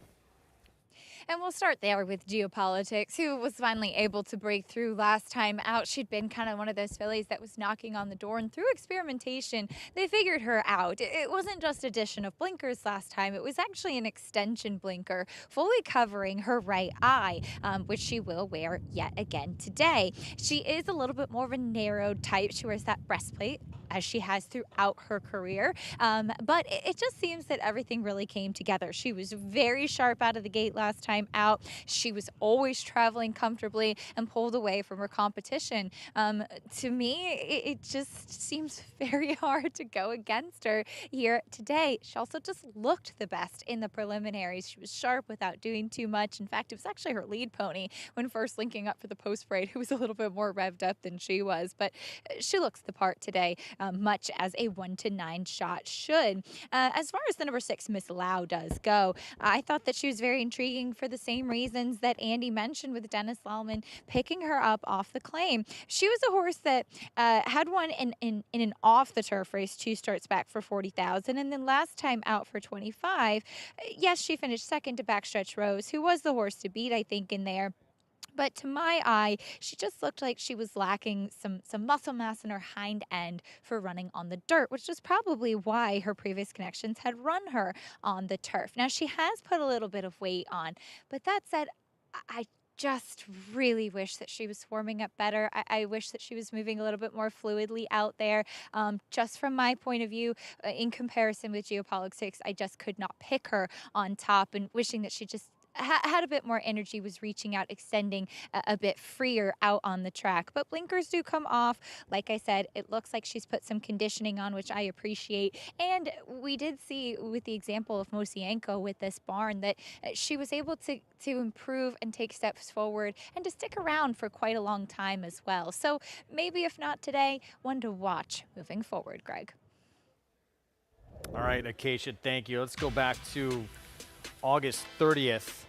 And we'll start there with Geopolitics, who was finally able to break through last time out. She'd been kind of one of those fillies that was knocking on the door, and through experimentation, they figured her out. It wasn't just addition of blinkers last time. It was actually an extension blinker, fully covering her right eye, which she will wear yet again today. She is a little bit more of a narrowed type. She wears that breastplate, as she has throughout her career. But it just seems that everything really came together. She was very sharp out of the gate last time out. She was always traveling comfortably and pulled away from her competition. To me, it just seems very hard to go against her here today. She also just looked the best in the preliminaries. She was sharp without doing too much. In fact, it was actually her lead pony when first linking up for the post parade who was a little bit more revved up than she was. But she looks the part today. Much as a 1-9 shot should. As far as the number 6, Miss Lau, does go, I thought that she was very intriguing for the same reasons that Andy mentioned with Dennis Laumann picking her up off the claim. She was a horse that had won in an off-the-turf race 2 starts back for $40,000, and then last time out for $25,000. Yes, she finished second to Backstretch Rose, who was the horse to beat, I think, in there. But to my eye, she just looked like she was lacking some muscle mass in her hind end for running on the dirt, which is probably why her previous connections had run her on the turf. Now, she has put a little bit of weight on, but that said, I just really wish that she was warming up better. I wish that she was moving a little bit more fluidly out there. Just from my point of view, in comparison with Geopolitics, I just could not pick her on top, and wishing that she just had a bit more energy, was reaching out, extending a bit freer out on the track. But blinkers do come off. Like I said, it looks like she's put some conditioning on, which I appreciate. And we did see with the example of Mosienko with this barn that she was able to improve and take steps forward and to stick around for quite a long time as well. So maybe if not today, one to watch moving forward, Greg. All right, Acacia, thank you. Let's go back to August 30th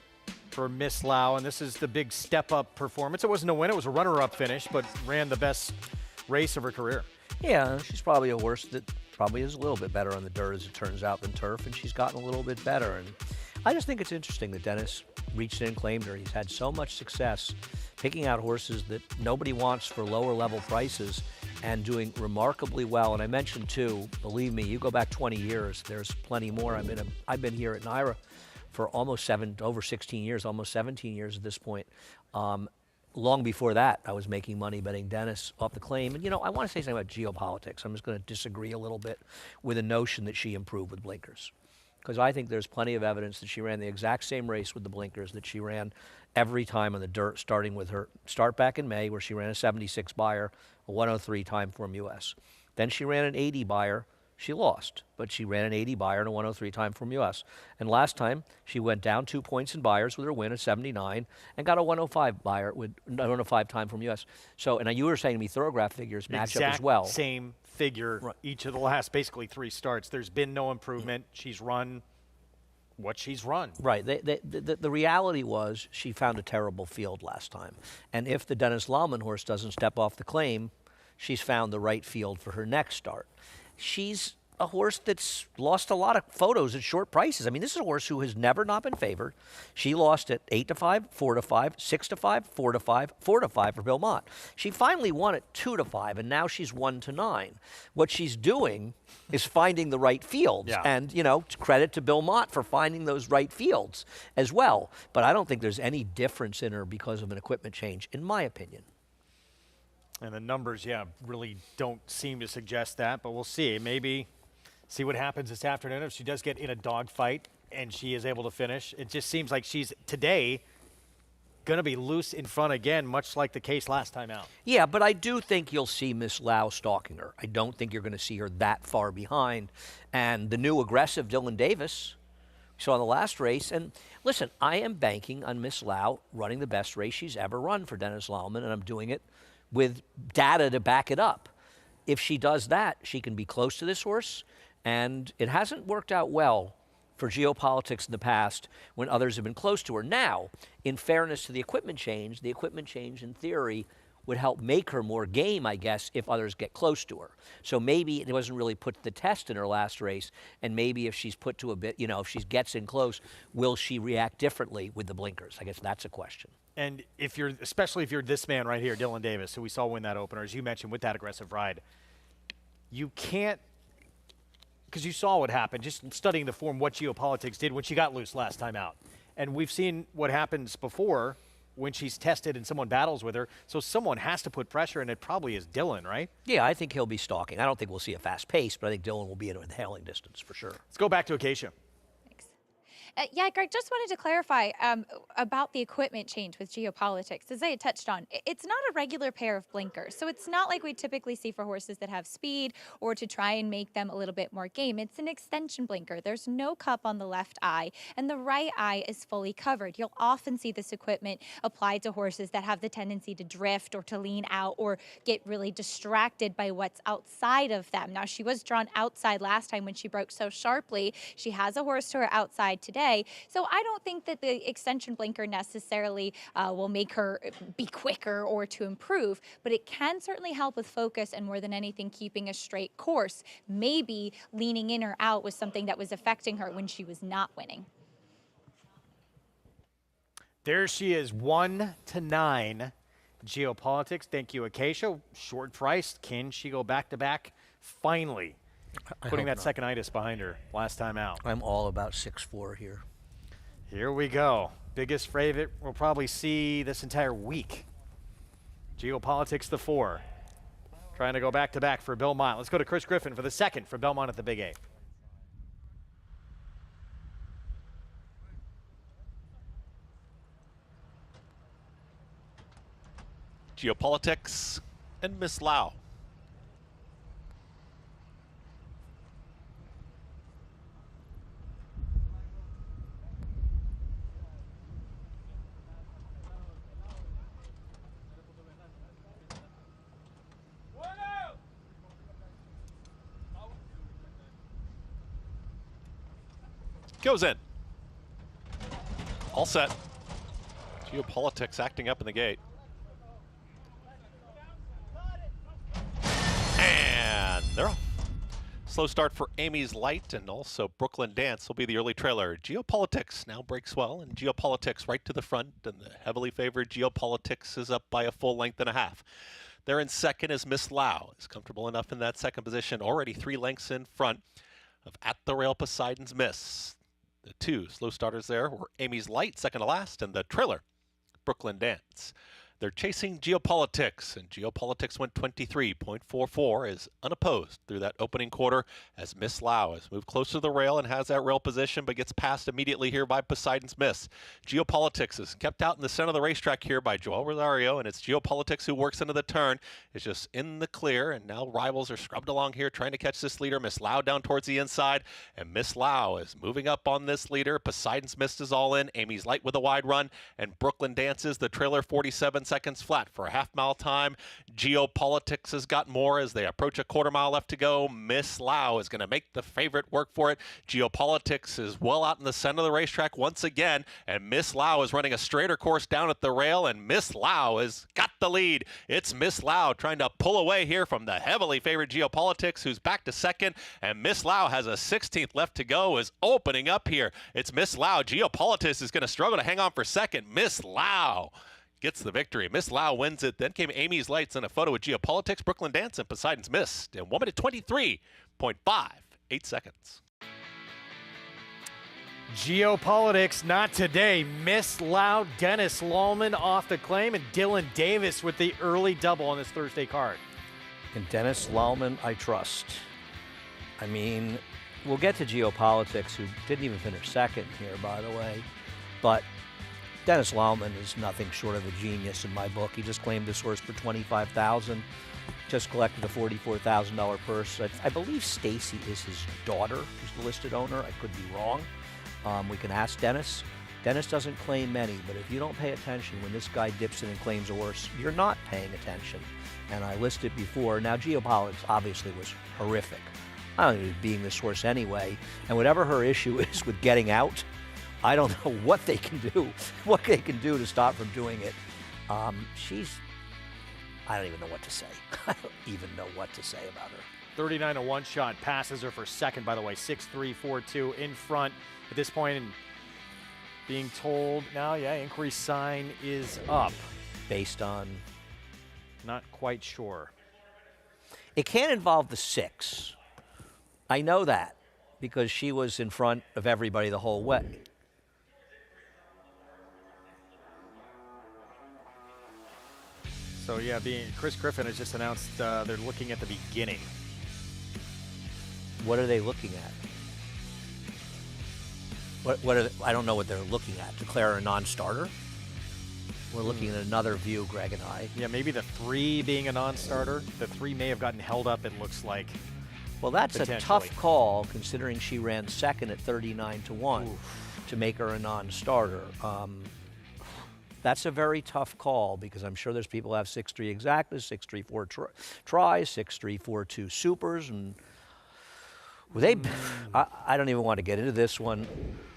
for Miss Lau, and this is the big step-up performance. It wasn't a win, it was a runner-up finish, but ran the best race of her career. Yeah, she's probably a horse that probably is a little bit better on the dirt, as it turns out, than turf, and she's gotten a little bit better. And I just think it's interesting that Dennis reached in and claimed her. He's had so much success picking out horses that nobody wants for lower-level prices and doing remarkably well. And I mentioned, too, believe me, you go back 20 years, there's plenty more. I've been here at NYRA for over 16 years, almost 17 years at this point. long before that, I was making money betting Dennis off the claim. And, I want to say something about geopolitics. I'm just going to disagree a little bit with the notion that she improved with blinkers. Because I think there's plenty of evidence that she ran the exact same race with the blinkers that she ran every time on the dirt, starting with her start back in May, where she ran a 76 buyer, a 103 time form US. Then she ran an 80 buyer. She lost, but she ran an 80 buyer and a 103 time from US. And last time, she went down 2 points in buyers with her win at 79 and got a 105 buyer with 105 time from US. So, and you were saying to me thoroughgraph figures match up as well. Same figure each of the last basically 3 starts. There's been no improvement. She's run what she's run. Right. The reality was she found a terrible field last time. And if the Dennis Laumann horse doesn't step off the claim, she's found the right field for her next start. She's a horse that's lost a lot of photos at short prices. I mean, this is a horse who has never not been favored. She lost at 8-5, 4-5, 6-5, 4-5, 4-5 for Bill Mott. She finally won at 2-5, and now she's 1-9. What she's doing is finding the right fields. Yeah. And, credit to Bill Mott for finding those right fields as well. But I don't think there's any difference in her because of an equipment change, in my opinion. And the numbers, really don't seem to suggest that, but we'll see. Maybe see what happens this afternoon if she does get in a dogfight and she is able to finish. It just seems like she's, today, going to be loose in front again, much like the case last time out. Yeah, but I do think you'll see Miss Lau stalking her. I don't think you're going to see her that far behind. And the new aggressive Dylan Davis, we saw in the last race. And listen, I am banking on Miss Lau running the best race she's ever run for Dennis Laumann, and I'm doing it with data to back it up. If she does that, she can be close to this horse, and it hasn't worked out well for geopolitics in the past when others have been close to her. Now, in fairness to the equipment change in theory would help make her more game, I guess, if others get close to her. So maybe it wasn't really put to the test in her last race, and maybe if she's put to a bit, if she gets in close, will she react differently with the blinkers? I guess that's a question. And especially if you're this man right here, Dylan Davis, who we saw win that opener, as you mentioned, with that aggressive ride, you can't, because you saw what happened, just studying the form, what geopolitics did when she got loose last time out. And we've seen what happens before when she's tested and someone battles with her. So someone has to put pressure, and it probably is Dylan, right? Yeah, I think he'll be stalking. I don't think we'll see a fast pace, but I think Dylan will be in a hailing distance for sure. Let's go back to Acacia. Yeah, Greg, just wanted to clarify about the equipment change with geopolitics. As I had touched on, it's not a regular pair of blinkers. So it's not like we typically see for horses that have speed or to try and make them a little bit more game. It's an extension blinker. There's no cup on the left eye, and the right eye is fully covered. You'll often see this equipment applied to horses that have the tendency to drift or to lean out or get really distracted by what's outside of them. Now, she was drawn outside last time when she broke so sharply. She has a horse to her outside today. So I don't think that the extension blinker necessarily will make her be quicker or to improve, but it can certainly help with focus and more than anything keeping a straight course. Maybe leaning in or out was something that was affecting her when she was not winning. There she is, 1-9. Geopolitics. Thank you, Acacia. Short priced. Can she go back-to-back? Finally. Putting that second-itis behind her last time out. I'm all about 6-4 here. Here we go. Biggest favorite we'll probably see this entire week. Geopolitics, the 4. Trying to go back-to-back for Belmont. Let's go to Chris Griffin for the second for Belmont at the Big 8. Geopolitics and Miss Lau. Goes in. All set. Geopolitics acting up in the gate. And they're off. Slow start for Amy's Light, and also Brooklyn Dance will be the early trailer. Geopolitics now breaks well, and Geopolitics right to the front, and the heavily favored Geopolitics is up by a full length and a half. There in second is Miss Lau. Is comfortable enough in that second position, already 3 lengths in front of At the Rail Poseidon's Miss. The 2 slow starters there were Amy's Light, second to last, and the trailer, Brooklyn Dance. They're chasing Geopolitics, and Geopolitics went 23.44 is unopposed through that opening quarter as Miss Lau has moved close to the rail and has that rail position, but gets passed immediately here by Poseidon's Miss. Geopolitics is kept out in the center of the racetrack here by Joel Rosario, and it's Geopolitics who works into the turn. It's just in the clear, and now rivals are scrubbed along here trying to catch this leader. Miss Lau down towards the inside, and Miss Lau is moving up on this leader. Poseidon's Mist is all in. Amy's Light with a wide run, and Brooklyn Dances the trailer 47 seconds flat for a half-mile time. Geopolitics has got more as they approach a quarter mile left to go. Miss Lau is going to make the favorite work for it. Geopolitics is well out in the center of the racetrack once again, and Miss Lau is running a straighter course down at the rail, and Miss Lau has got the lead. It's Miss Lau trying to pull away here from the heavily favored Geopolitics, who's back to second, and Miss Lau has a 16th left to go, is opening up here. It's Miss Lau. Geopolitics is going to struggle to hang on for second. Miss Lau gets the victory. Miss Lau wins it. Then came Amy's Lights and a photo with Geopolitics, Brooklyn Dance, and Poseidon's Mist in 1 minute 23.58 seconds. Geopolitics, not today. Miss Lau, Dennis Lallman off the claim, and Dylan Davis with the early double on this Thursday card. And Dennis Lallman, I trust. I mean, we'll get to Geopolitics, who didn't even finish second here, by the way. But Dennis Lallman is nothing short of a genius in my book. He just claimed this horse for $25,000, just collected a $44,000 purse. I believe Stacy is his daughter, who's the listed owner. I could be wrong. We can ask Dennis. Dennis doesn't claim many, but if you don't pay attention when this guy dips in and claims a horse, you're not paying attention. And I listed before. Now, Geopolitics obviously was horrific. I don't know, being this horse anyway. And whatever her issue is with getting out, I don't know what they can do, to stop from doing it. I don't even know what to say. I don't even know what to say about her. 39 to 1 shot, passes her for second, by the way. 6-3-4-2 in front at this point, and being told now, inquiry sign is up. Based on? Not quite sure. It can't involve the 6. I know that because she was in front of everybody the whole way. So Chris Griffin has just announced they're looking at the beginning. What are they looking at? I don't know what they're looking at. Declare a non-starter? We're looking at another view, Greg and I. Yeah, maybe the 3 being a non-starter. The 3 may have gotten held up, it looks like. Well, that's a tough call, considering she ran second at 39 to 1 to make her a non-starter. That's a very tough call because I'm sure there's people who have 6-3 exactas, 6-3-4 tries, 6-3-4-2 supers, and I don't even want to get into this one.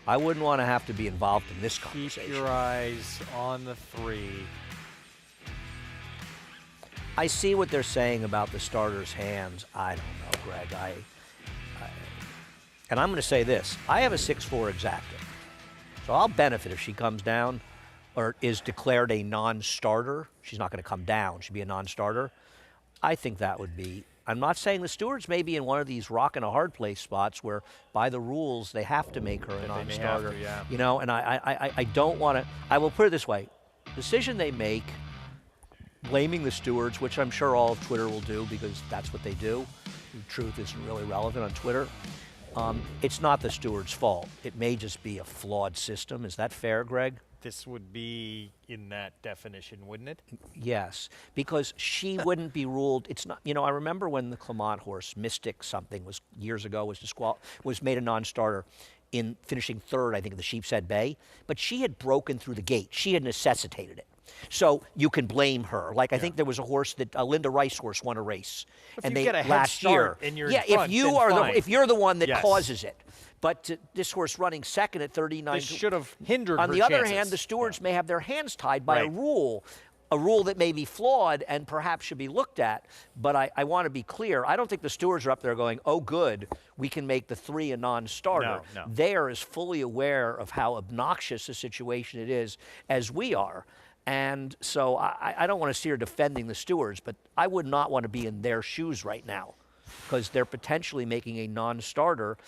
I wouldn't want to have to be involved in this conversation. Keep your eyes on the 3. I see what they're saying about the starter's hands. I don't know, Greg. And I'm going to say this. I have a 6-4 exacta, so I'll benefit if she comes down or is declared a non-starter. She's not going to come down. She'd be a non-starter. I think that would be. I'm not saying the stewards may be in one of these rock and a hard place spots where, by the rules, they have to make her a non-starter. You know, and I don't want to. I will put it this way: decision they make, blaming the stewards, which I'm sure all of Twitter will do because that's what they do. The truth isn't really relevant on Twitter. It's not the stewards' fault. It may just be a flawed system. Is that fair, Greg? This would be in that definition, wouldn't it? Yes, because she wouldn't be ruled. It's not. You know, I remember when the Clement horse, Mystic something, was years ago, was made a non-starter in finishing third, I think, of the Sheep's Head Bay. But she had broken through the gate. She had necessitated it. So you can blame her. Like I think there was a horse that a Linda Rice horse won a race, and they last year. And you're if you're the one that causes it. But this horse running second at 39. This should have hindered her On the chances. other hand, the stewards may have their hands tied by a rule that may be flawed and perhaps should be looked at. But I want to be clear. I don't think the stewards are up there going, oh, good, we can make the 3 a non-starter. No. They are as fully aware of how obnoxious a situation it is as we are. And so I don't want to see her defending the stewards, but I would not want to be in their shoes right now because they're potentially making a non-starter.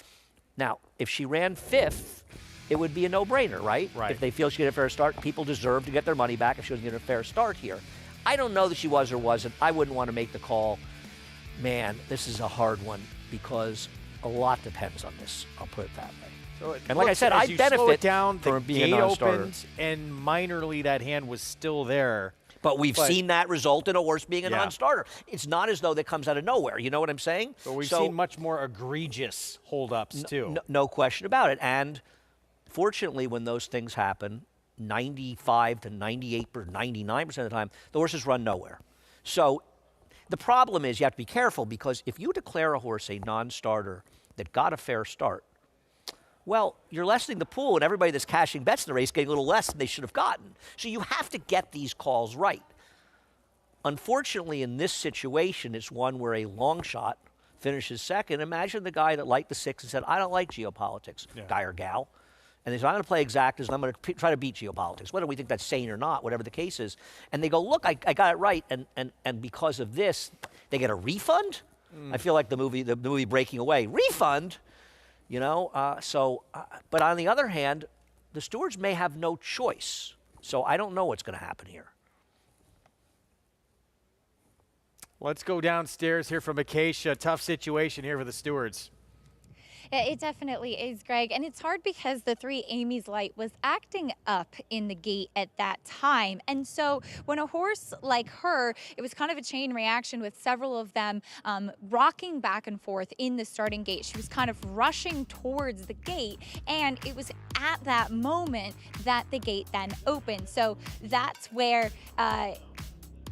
Now, if she ran 5th, it would be a no-brainer, right? Right. If they feel she get a fair start, people deserve to get their money back if she doesn't get a fair start here. I don't know that she was or wasn't. I wouldn't want to make the call. Man, this is a hard one because a lot depends on this. I'll put it that way. So and like I said, I benefit down, from the being a gate non-starter. opened, and minorly that hand was still there. But we've seen that result in a horse being a Yeah. non-starter. It's not as though that comes out of nowhere. You know what I'm saying? But we've seen much more egregious holdups too. No question about it. And fortunately, when those things happen, 95 to 98 or 99% of the time, the horses run nowhere. So the problem is you have to be careful because if you declare a horse a non-starter that got a fair start, well, you're lessening the pool, and everybody that's cashing bets in the race getting a little less than they should have gotten. So you have to get these calls right. Unfortunately, in this situation, it's one where a long shot finishes second. Imagine the guy that liked the 6 and said, I don't like geopolitics, guy or gal. And they said, I'm going to play exactas, and I'm going to try to beat geopolitics, whether we think that's sane or not, whatever the case is. And they go, look, I got it right, and because of this, they get a refund? I feel like the movie Breaking Away. Refund? You know, but on the other hand, the stewards may have no choice. So I don't know what's going to happen here. Let's go downstairs here from Acacia. Tough situation here for the stewards. Yeah, it definitely is, Greg. And it's hard because the 3 Amy's Light was acting up in the gate at that time. And so when a horse like her, it was kind of a chain reaction with several of them rocking back and forth in the starting gate. She was kind of rushing towards the gate. And it was at that moment that the gate then opened. So that's where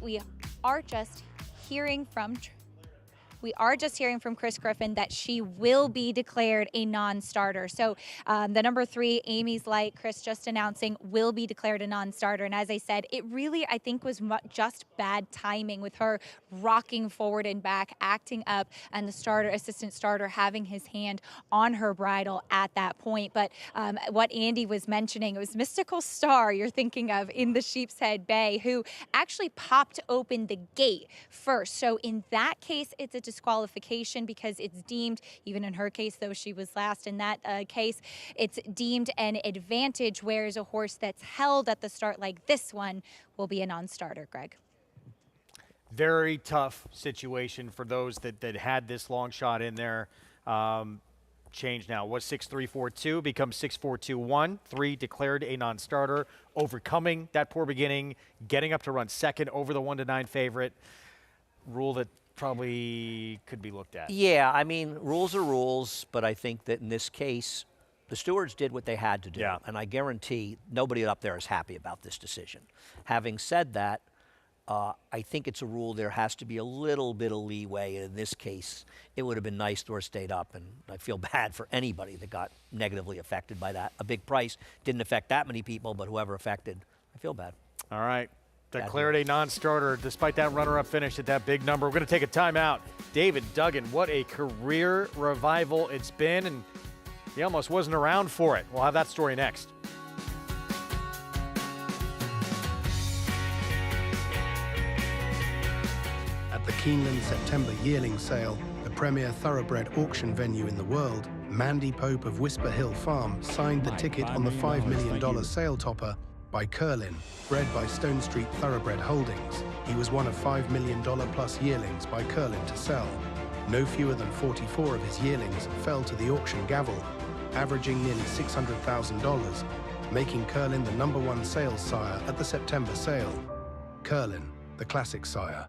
we are just hearing from Chris Griffin that she will be declared a non-starter. So the number 3, Amy's Light, Chris just announcing, will be declared a non-starter. And as I said, it really, I think, was just bad timing with her rocking forward and back, acting up, and the assistant starter having his hand on her bridle at that point. But what Andy was mentioning, it was Mystical Star you're thinking of in the Sheep's Head Bay, who actually popped open the gate first. So in that case, it's a disqualification because it's deemed, even in her case, though she was last in that case, it's deemed an advantage, whereas a horse that's held at the start like this one will be a non-starter, Greg. Very tough situation for those that had this long shot in there. Change now. Was 6-3-4-2 becomes 6-4-2-1. 3 declared a non-starter, overcoming that poor beginning, getting up to run second over the 1-9 favorite. Rule that probably could be looked at. Yeah, I mean, rules are rules, but I think that in this case, the stewards did what they had to do. Yeah. And I guarantee nobody up there is happy about this decision. Having said that, I think it's a rule there has to be a little bit of leeway. In this case, it would have been nice the horse stayed up, and I feel bad for anybody that got negatively affected by that. A big price didn't affect that many people, but whoever affected, I feel bad. All right. Declared a non-starter despite that runner-up finish at that big number. We're going to take a timeout. David Duggan, what a career revival it's been, and he almost wasn't around for it. We'll have that story next. At the Keeneland September yearling sale, the premier thoroughbred auction venue in the world, Mandy Pope of Whisper Hill Farm signed the ticket on the $5 million sale topper by Curlin, bred by Stone Street Thoroughbred Holdings. He was one of $5 million plus yearlings by Curlin to sell. No fewer than 44 of his yearlings fell to the auction gavel, averaging nearly $600,000, making Curlin the #1 sales sire at the September sale. Curlin, the classic sire.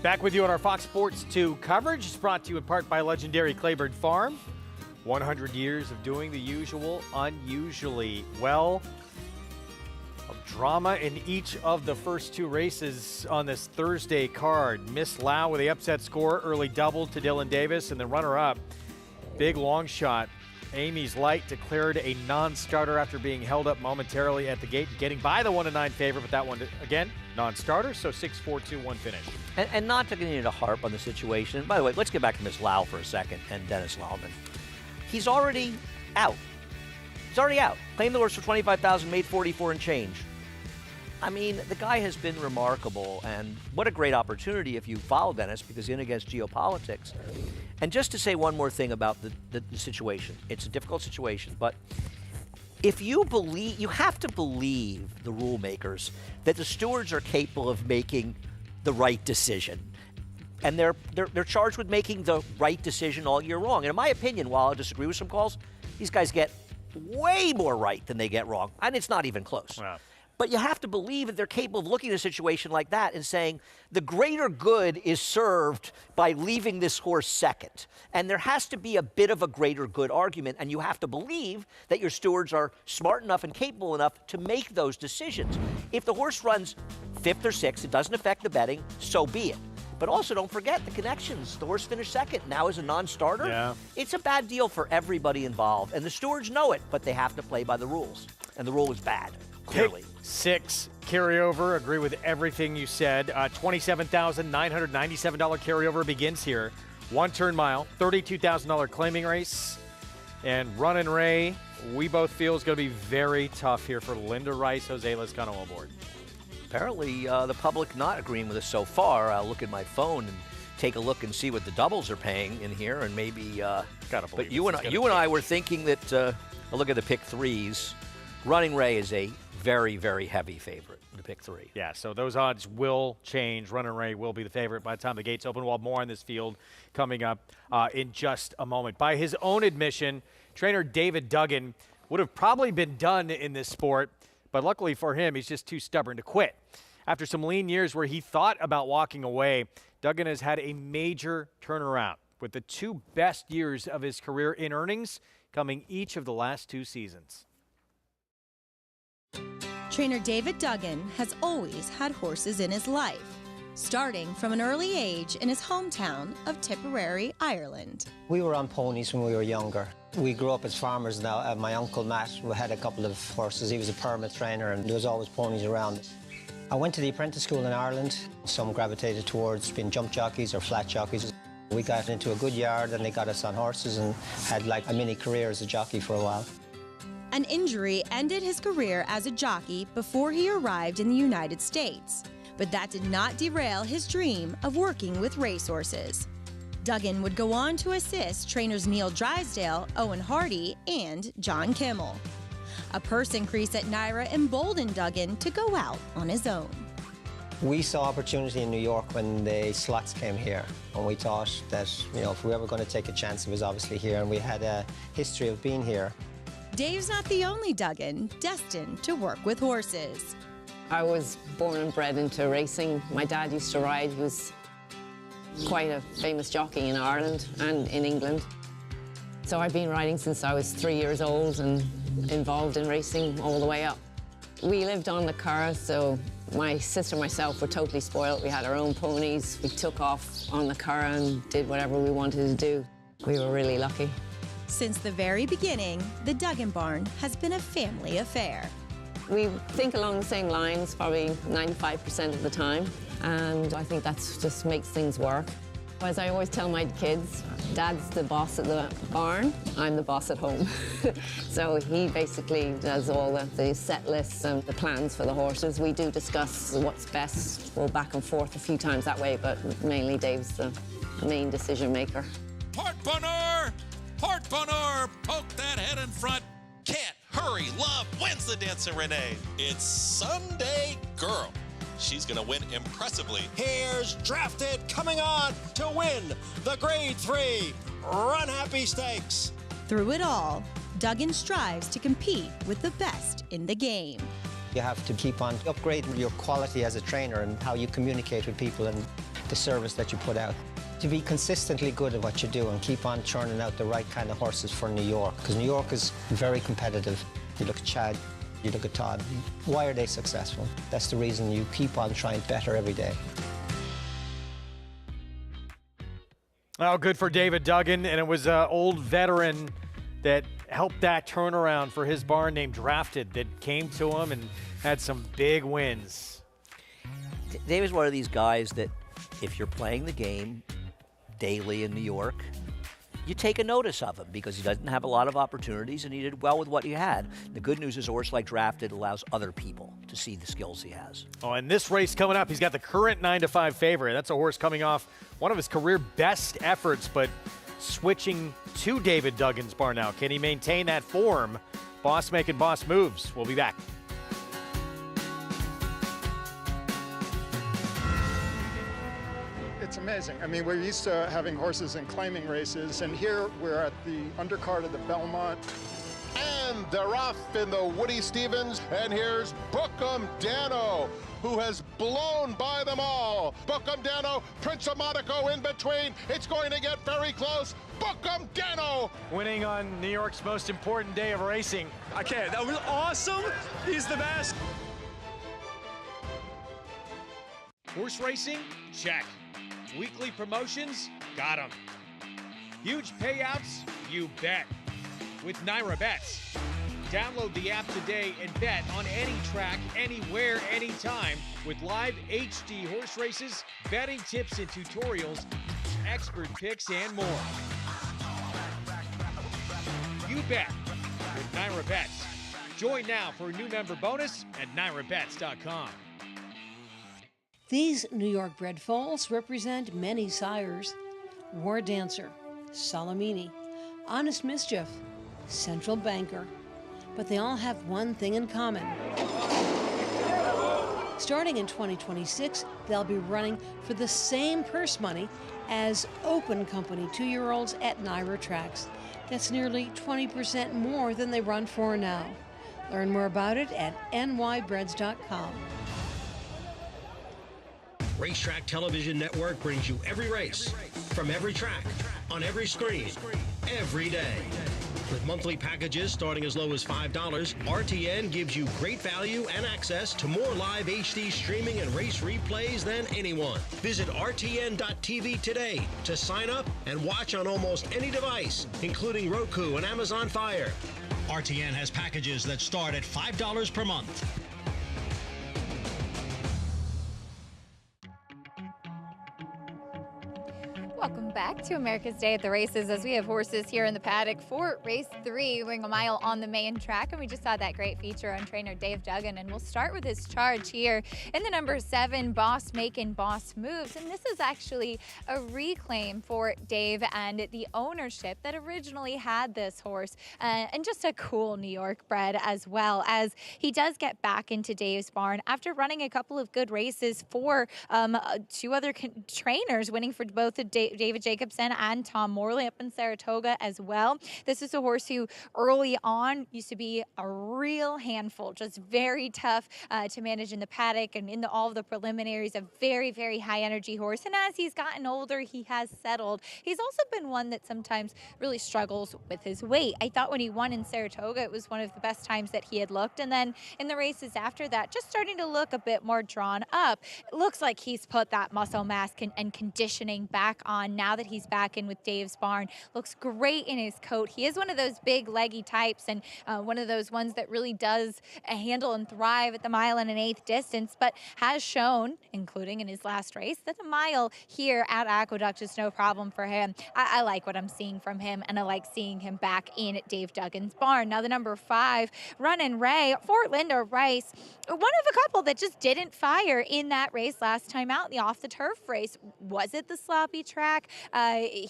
Back with you on our Fox Sports 2 coverage. It's brought to you in part by legendary Claiborne Farm. 100 years of doing the usual unusually well. Of drama in each of the first 2 races on this Thursday card. Miss Lau with the upset score, early double to Dylan Davis, and the runner-up, big long shot. Amy's Light declared a non-starter after being held up momentarily at the gate, getting by the 1-9 favorite, but that one, again, non-starter, so 6-4-2-1 finish. And not to continue to harp on the situation. By the way, let's get back to Miss Lau for a second and Dennis Lauman. He's already out. He's already out. Claimed the horse for $25,000, made 44 and change. I mean, the guy has been remarkable, and what a great opportunity if you follow Dennis, because in against geopolitics. And just to say one more thing about the situation. It's a difficult situation, but if you believe, you have to believe the rule makers that the stewards are capable of making the right decision. And they're charged with making the right decision all year long. And in my opinion, while I disagree with some calls, these guys get way more right than they get wrong. And it's not even close. Wow. But you have to believe that they're capable of looking at a situation like that and saying the greater good is served by leaving this horse second. And there has to be a bit of a greater good argument, and you have to believe that your stewards are smart enough and capable enough to make those decisions. If the horse runs 5th or 6th, it doesn't affect the betting, so be it. But also don't forget the connections. The horse finished second, now is a non-starter. Yeah. It's a bad deal for everybody involved, and the stewards know it, but they have to play by the rules. And the rule is bad, clearly. Pick 6 carryover. Agree with everything you said. $27,997 carryover begins here. 1-turn mile, $32,000 claiming race. And Run and Ray, we both feel is going to be very tough here for Linda Rice, Jose Lezcano aboard. Apparently, the public not agreeing with us so far. I'll look at my phone and take a look and see what the doubles are paying in here, and maybe. But you and I were thinking that. I'll look at the pick 3s. Running Ray is a very, very heavy favorite in the pick 3. Yeah, so those odds will change. Run and Ray will be the favorite by the time the gates open. We'll have more on this field coming up in just a moment. By his own admission, trainer David Duggan would have probably been done in this sport, but luckily for him, he's just too stubborn to quit. After some lean years where he thought about walking away, Duggan has had a major turnaround, with the 2 best years of his career in earnings coming each of the last 2 seasons. Trainer David Duggan has always had horses in his life, starting from an early age in his hometown of Tipperary, Ireland. We were on ponies when we were younger. We grew up as farmers now. My uncle Matt had a couple of horses. He was a permit trainer, and there was always ponies around. I went to the apprentice school in Ireland. Some gravitated towards being jump jockeys or flat jockeys. We got into a good yard, and they got us on horses and had like a mini career as a jockey for a while. An injury ended his career as a jockey before he arrived in the United States, but that did not derail his dream of working with racehorses. Duggan would go on to assist trainers Neil Drysdale, Owen Hardy, and John Kimmel. A purse increase at Naira emboldened Duggan to go out on his own. We saw opportunity in New York when the slots came here, and we thought that, if we were ever going to take a chance, it was obviously here, and we had a history of being here. Dave's not the only Duggan destined to work with horses. I was born and bred into racing. My dad used to ride. He was quite a famous jockey in Ireland and in England. So I've been riding since I was 3 years old and involved in racing all the way up. We lived on the Curragh, so my sister and myself were totally spoiled. We had our own ponies. We took off on the Curragh and did whatever we wanted to do. We were really lucky. Since the very beginning, the Duggan barn has been a family affair. We think along the same lines probably 95% of the time, and I think that just makes things work. As I always tell my kids, Dad's the boss at the barn, I'm the boss at home. So he basically does all the set lists and the plans for the horses. We do discuss what's best, go back and forth a few times that way, but mainly Dave's the main decision maker. Port Bonheur! Port Bonheur! Poke that head in front. Can't hurry, love wins the Dancing Renee. It's Sunday Girl. She's going to win impressively. Here's Drafted coming on to win the Grade 3 Run Happy Stakes. Through it all, Duggan strives to compete with the best in the game. You have to keep on upgrading your quality as a trainer and how you communicate with people, and the the service that you put out. To be consistently good at what you do and keep on churning out the right kind of horses for New York, because New York is very competitive. You look at Chad, you look at Todd. Why are they successful? That's the reason you keep on trying better every day. Oh, good for David Duggan, and it was an old veteran that helped that turnaround for his barn named Drafted that came to him and had some big wins. David's one of these guys that if you're playing the game daily in New York, you take a notice of him because he doesn't have a lot of opportunities and he did well with what he had. The good news is a horse like Drafted allows other people to see the skills he has. Oh, and this race coming up, he's got the current 9-5 favorite. That's a horse coming off one of his career best efforts, but switching to David Duggan's barn now. Can he maintain that form? Boss making boss moves. We'll be back. It's amazing. I mean, we're used to having horses in claiming races, and here we're at the undercard of the Belmont. And they're off in the Woody Stevens, and here's Bookham Dano, who has blown by them all. Bookham Dano, Prince of Monaco in between. It's going to get very close. Bookham Dano! Winning on New York's most important day of racing. I can't. That was awesome. He's the best. Horse racing? Check. Weekly promotions? Got 'em. Huge payouts? You bet. With Naira Bets. Download the app today and bet on any track, anywhere, anytime with live HD horse races, betting tips and tutorials, expert picks, and more. You bet with Naira Bets. Join now for a new member bonus at NairaBets.com. These New York bred foals represent many sires: War Dancer, Salamini, Honest Mischief, Central Banker. But they all have one thing in common. Starting in 2026, they'll be running for the same purse money as Open Company 2-year-olds at Naira tracks. That's nearly 20% more than they run for now. Learn more about it at nybreds.com. Racetrack Television Network brings you every race, from every track, on every screen, every day. With monthly packages starting as low as $5, RTN gives you great value and access to more live HD streaming and race replays than anyone. Visit RTN.tv today to sign up and watch on almost any device, including Roku and Amazon Fire. RTN has packages that start at $5 per month. Welcome back to America's Day at the Races as we have horses here in the paddock for race 3, going a mile on the main track. And we just saw that great feature on trainer Dave Duggan. And we'll start with his charge here in the number 7, Boss Makin' Boss Moves. And this is actually a reclaim for Dave and the ownership that originally had this horse. And just a cool New York bred as well, as he does get back into Dave's barn after running a couple of good races for 2 other trainers, winning for both David Jacobson and Tom Morley up in Saratoga as well. This is a horse who early on used to be a real handful, just very tough to manage in the paddock and in all of the preliminaries. A very, very high energy horse. And as he's gotten older, he has settled. He's also been one that sometimes really struggles with his weight. I thought when he won in Saratoga, it was one of the best times that he had looked. And then in the races after that, just starting to look a bit more drawn up. It looks like he's put that muscle mass and conditioning back on now that he's back in with Dave's barn. Looks great in his coat. He is one of those big leggy types and one of those ones that really does handle and thrive at the 1 1/8 distance, but has shown, including in his last race, that a mile here at Aqueduct is no problem for him. I like what I'm seeing from him, and I like seeing him back in Dave Duggan's barn. Now the number 5, Runnin' Ray for Linda Rice. One of a couple that just didn't fire in that race last time out, the off the turf race. Was it the sloppy track? track.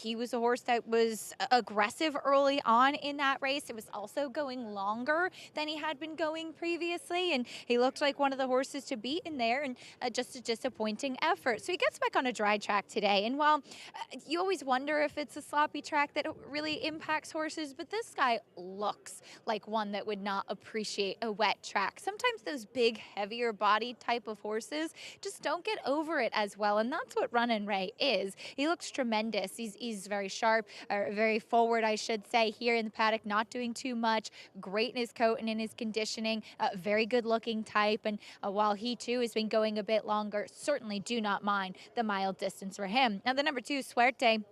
He was a horse that was aggressive early on in that race. It was also going longer than he had been going previously, and he looked like one of the horses to beat in there, and just a disappointing effort. So he gets back on a dry track today, and while you always wonder if it's a sloppy track that really impacts horses, but this guy looks like one that would not appreciate a wet track. Sometimes those big, heavier body type of horses just don't get over it as well, and that's what Runnin' Ray is. He looks tremendous. He's very sharp, or very forward, I should say, here in the paddock, not doing too much, great in his coat and in his conditioning, very good looking type, and while he too has been going a bit longer, certainly do not mind the mile distance for him. Now the number 2, Suerte,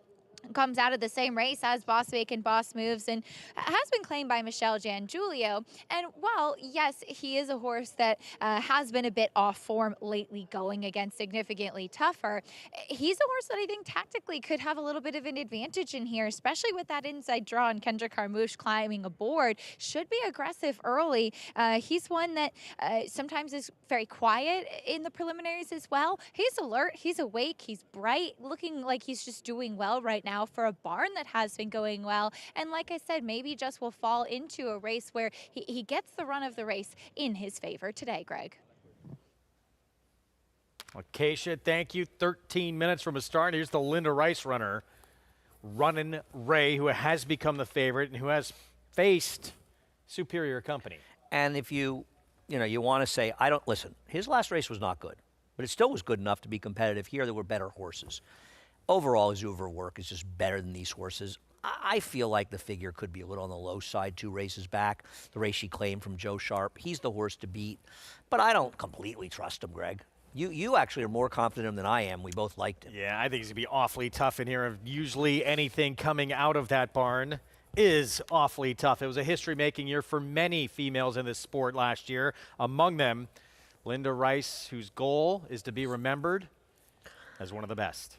comes out of the same race as Boss Bacon Boss Moves and has been claimed by Michelle Giangulio. And while, yes, he is a horse that has been a bit off form lately going against significantly tougher, he's a horse that I think tactically could have a little bit of an advantage in here, especially with that inside draw and Kendrick Harmouche climbing aboard. Should be aggressive early. He's one that sometimes is very quiet in the preliminaries as well. He's alert, he's awake, he's bright, looking like he's just doing well right now for a barn that has been going well. And like I said, maybe just will fall into a race where he gets the run of the race in his favor today, Greg. Acacia, thank you. 13 minutes from a start. Here's the Linda Rice runner, Runnin' Ray, who has become the favorite and who has faced superior company. And if you want to say, listen, his last race was not good, but it still was good enough to be competitive. Here, there were better horses. Overall, his overwork is just better than these horses. I feel like the figure could be a little on the low side 2 races back. The race she claimed from Joe Sharp, he's the horse to beat. But I don't completely trust him, Greg. You actually are more confident in him than I am. We both liked him. Yeah, I think he's going to be awfully tough in here. Usually anything coming out of that barn is awfully tough. It was a history-making year for many females in this sport last year. Among them, Linda Rice, whose goal is to be remembered as one of the best.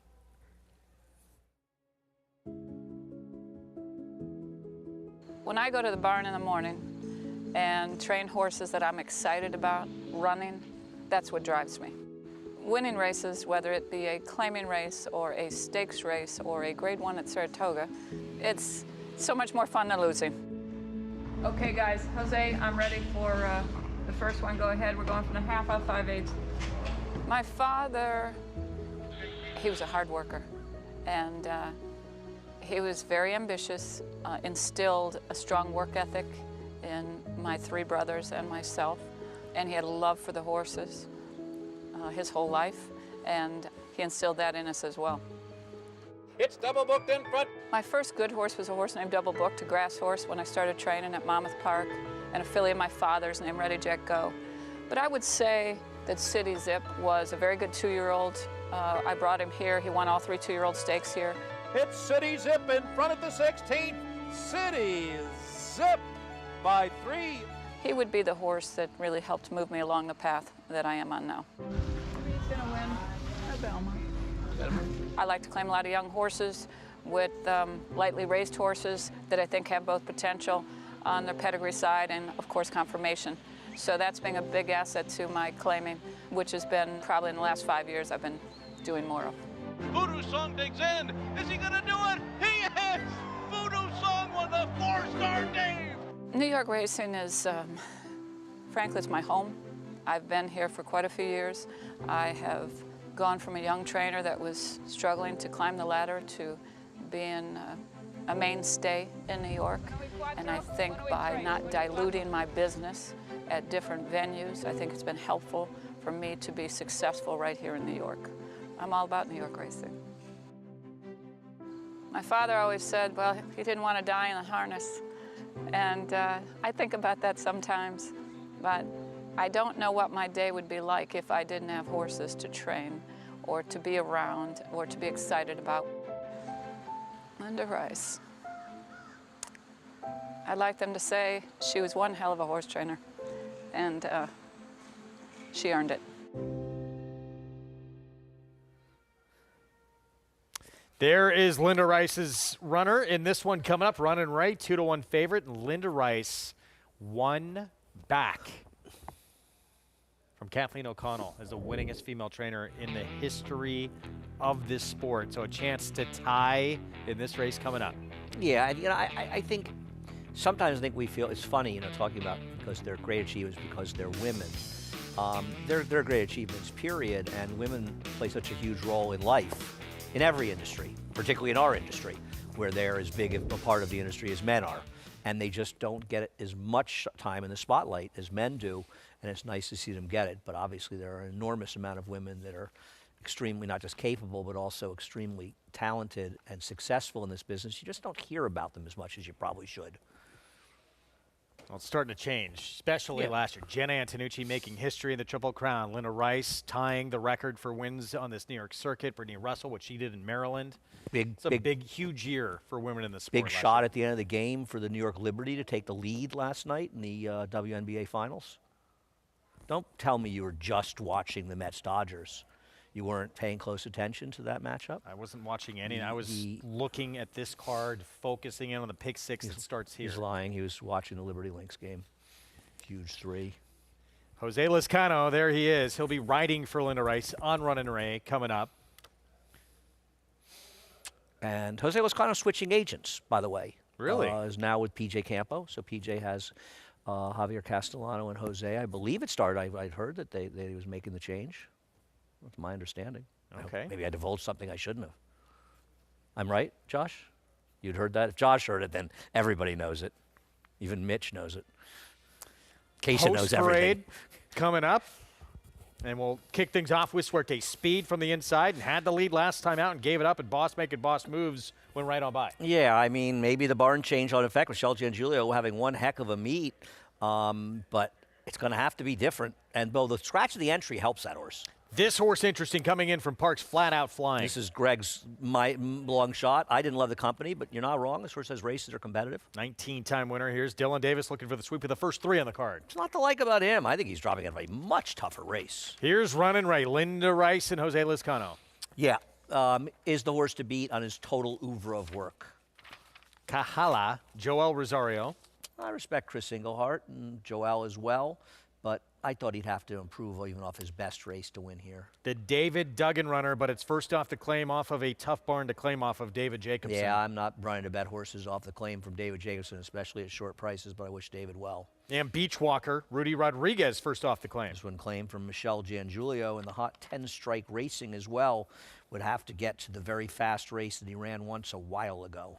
When I go to the barn in the morning and train horses that I'm excited about running, that's what drives me. Winning races, whether it be a claiming race or a stakes race or a grade 1 at Saratoga, it's so much more fun than losing. Okay guys, Jose, I'm ready for the first one. Go ahead, we're going from the half out 5/8. My father, he was a hard worker, and he was very ambitious, instilled a strong work ethic in my 3 brothers and myself, and he had a love for the horses his whole life, and he instilled that in us as well. It's double booked in front. My first good horse was a horse named Double Booked, a grass horse, when I started training at Monmouth Park, and a filly of my father's named Ready Jack Go. But I would say that City Zip was a very good 2-year-old. I brought him here. He won all 3 2-year-old stakes here. It's City Zip in front at the 16th. City Zip by 3. He would be the horse that really helped move me along the path that I am on now. He's gonna win at Belmont. I like to claim a lot of young horses with lightly raised horses that I think have both potential on their pedigree side and, of course, conformation. So that's been a big asset to my claiming, which has been probably in the last 5 years I've been doing more of. Voodoo Song digs in. Is he gonna do it? He is! Voodoo Song with a 4-star Dave! New York racing is, frankly, it's my home. I've been here for quite a few years. I have gone from a young trainer that was struggling to climb the ladder to being a mainstay in New York. And I think by not diluting my business at different venues, I think it's been helpful for me to be successful right here in New York. I'm all about New York racing. My father always said, well, he didn't want to die in a harness. And I think about that sometimes, but I don't know what my day would be like if I didn't have horses to train or to be around or to be excited about. Linda Rice. I'd like them to say she was one hell of a horse trainer, and she earned it. There is Linda Rice's runner in this one coming up. Runnin' Ray, 2-1 favorite, and Linda Rice 1 back from Kathleen O'Connell as the winningest female trainer in the history of this sport. So a chance to tie in this race coming up. Yeah, and I think sometimes we feel it's funny, talking about because they're great achievements because they're women. They're great achievements, period, and women play such a huge role in life, in every industry, particularly in our industry, where they're as big a part of the industry as men are. And they just don't get as much time in the spotlight as men do, and it's nice to see them get it. But obviously there are an enormous amount of women that are extremely, not just capable, but also extremely talented and successful in this business. You just don't hear about them as much as you probably should. Well, it's starting to change, especially last year. Jenna Antonucci making history in the Triple Crown. Linda Rice tying the record for wins on this New York circuit. Brittany Russell, what she did in Maryland. It's a big, huge year for women in the sport. Big shot at the end of the game for the New York Liberty to take the lead last night in the WNBA Finals. Don't tell me you were just watching the Mets-Dodgers. You weren't paying close attention to that matchup? I wasn't watching any. I was looking at this card, focusing in on the pick six that starts here. He's lying. He was watching the Liberty Lynx game. Huge three. Jose Lezcano, there he is. He'll be riding for Linda Rice on Running Ray coming up. And Jose Lezcano switching agents, by the way. Really? Is now with PJ Campo. So PJ has Javier Castellano and Jose. I believe it started. I'd heard that he was making the change. That's my understanding. Okay. Maybe I divulged something I shouldn't have. I'm right, Josh? You'd heard that? If Josh heard it, then everybody knows it. Even Mitch knows it. Kaysen knows everything. Post-parade coming up. And we'll kick things off with Suerte. Speed from the inside and had the lead last time out and gave it up, and Boss making boss moves went right on by. Yeah, I mean, maybe the barn change on effect with Michelle Giangulio having one heck of a meet, but it's going to have to be different. And the scratch of the entry helps that horse. This horse interesting coming in from Parks, flat out flying. This is Greg's long shot. I didn't love the company, but you're not wrong. This horse says races are competitive. 19-time winner. Here's Dylan Davis looking for the sweep of the first three on the card. There's a lot to like about him. I think he's dropping out of a much tougher race. Here's Runnin' Ray, Linda Rice and Jose Lezcano. Yeah. Is the horse to beat on his total oeuvre of work? Kahala, Joel Rosario. I respect Chris Englehart and Joel as well, but I thought he'd have to improve even off his best race to win here. The David Duggan runner, but it's first off the claim off of a tough barn to claim off of David Jacobson. Yeah, I'm not running to bet horses off the claim from David Jacobson, especially at short prices, but I wish David well. And Beachwalker, Rudy Rodriguez, first off the claim. This one claim from Michelle Giangulio, and the hot 10-strike racing as well would have to get to the very fast race that he ran once a while ago.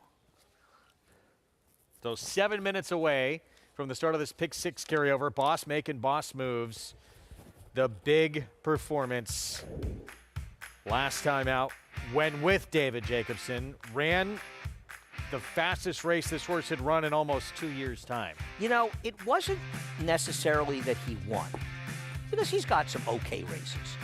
So 7 minutes away from the start of this pick six carryover. Boss making boss moves. The big performance last time out when with David Jacobson. Ran the fastest race this horse had run in almost 2 years' time. You know, it wasn't necessarily that he won, because he's got some okay races.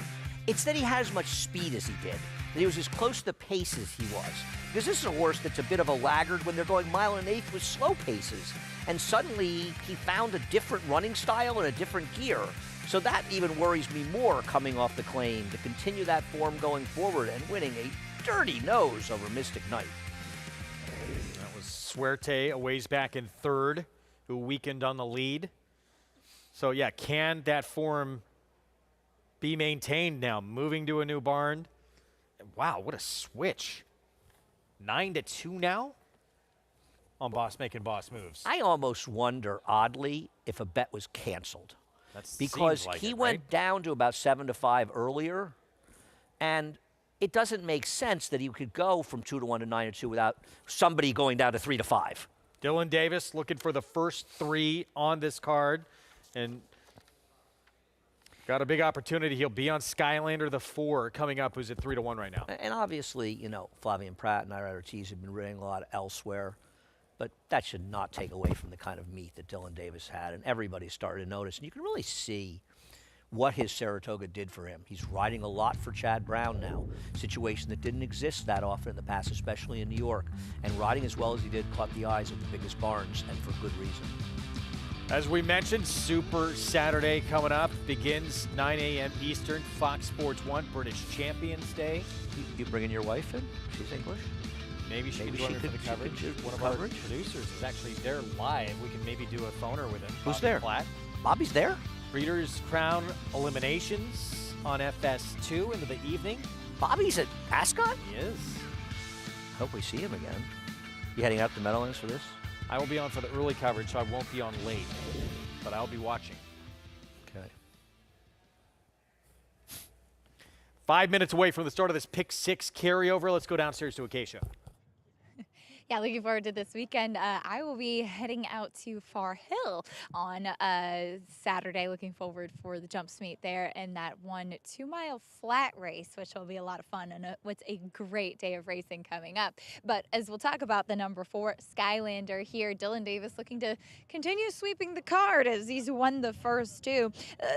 It's that he had as much speed as he did, that he was as close to the pace as he was. Because this is a horse that's a bit of a laggard when they're going mile and an eighth with slow paces. And suddenly he found a different running style and a different gear. So that even worries me more coming off the claim, to continue that form going forward and winning a dirty nose over Mystic Knight. That was Suerte a ways back in third, who weakened on the lead. So yeah, can that form be maintained now? Moving to a new barn. Wow, what a switch. 9-2 now on Boss making boss moves. I almost wonder, oddly, if a bet was canceled. Because like he it, went right? down to about 7-5 earlier, and it doesn't make sense that he could go from 2-1 to 9-2 without somebody going down to 3-5. Dylan Davis looking for the first three on this card, and got a big opportunity. He'll be on Skylander, the 4 coming up, who's at 3-1 right now. And obviously, you know, Flavian Pratt and Ira Ortiz have been running a lot elsewhere, but that should not take away from the kind of meet that Dylan Davis had, and everybody started to notice. And you can really see what his Saratoga did for him. He's riding a lot for Chad Brown now, a situation that didn't exist that often in the past, especially in New York. And riding as well as he did caught the eyes of the biggest barns, and for good reason. As we mentioned, Super Saturday coming up. Begins 9 a.m. Eastern, Fox Sports 1, British Champions Day. You bringing your wife in? She's English? Maybe she can join me for the coverage. One of our producers is actually there live. We can maybe do a phoner with him. Who's Bobby there? Platt. Bobby's there? Breeders' Crown eliminations on FS2 into the evening. Bobby's at Ascot? He is. Hope we see him again. You heading out to Meadowlands for this? I will be on for the early coverage, so I won't be on late, but I'll be watching. Okay. 5 minutes away from the start of this Pick 6 carryover. Let's go downstairs to Acacia. Yeah, looking forward to this weekend. I will be heading out to Far Hill on Saturday. Looking forward for the jumps meet there and that 1 2-mile flat race, which will be a lot of fun and what's a great day of racing coming up. But as we'll talk about the number 4 Skylander here, Dylan Davis looking to continue sweeping the card as he's won the first 2.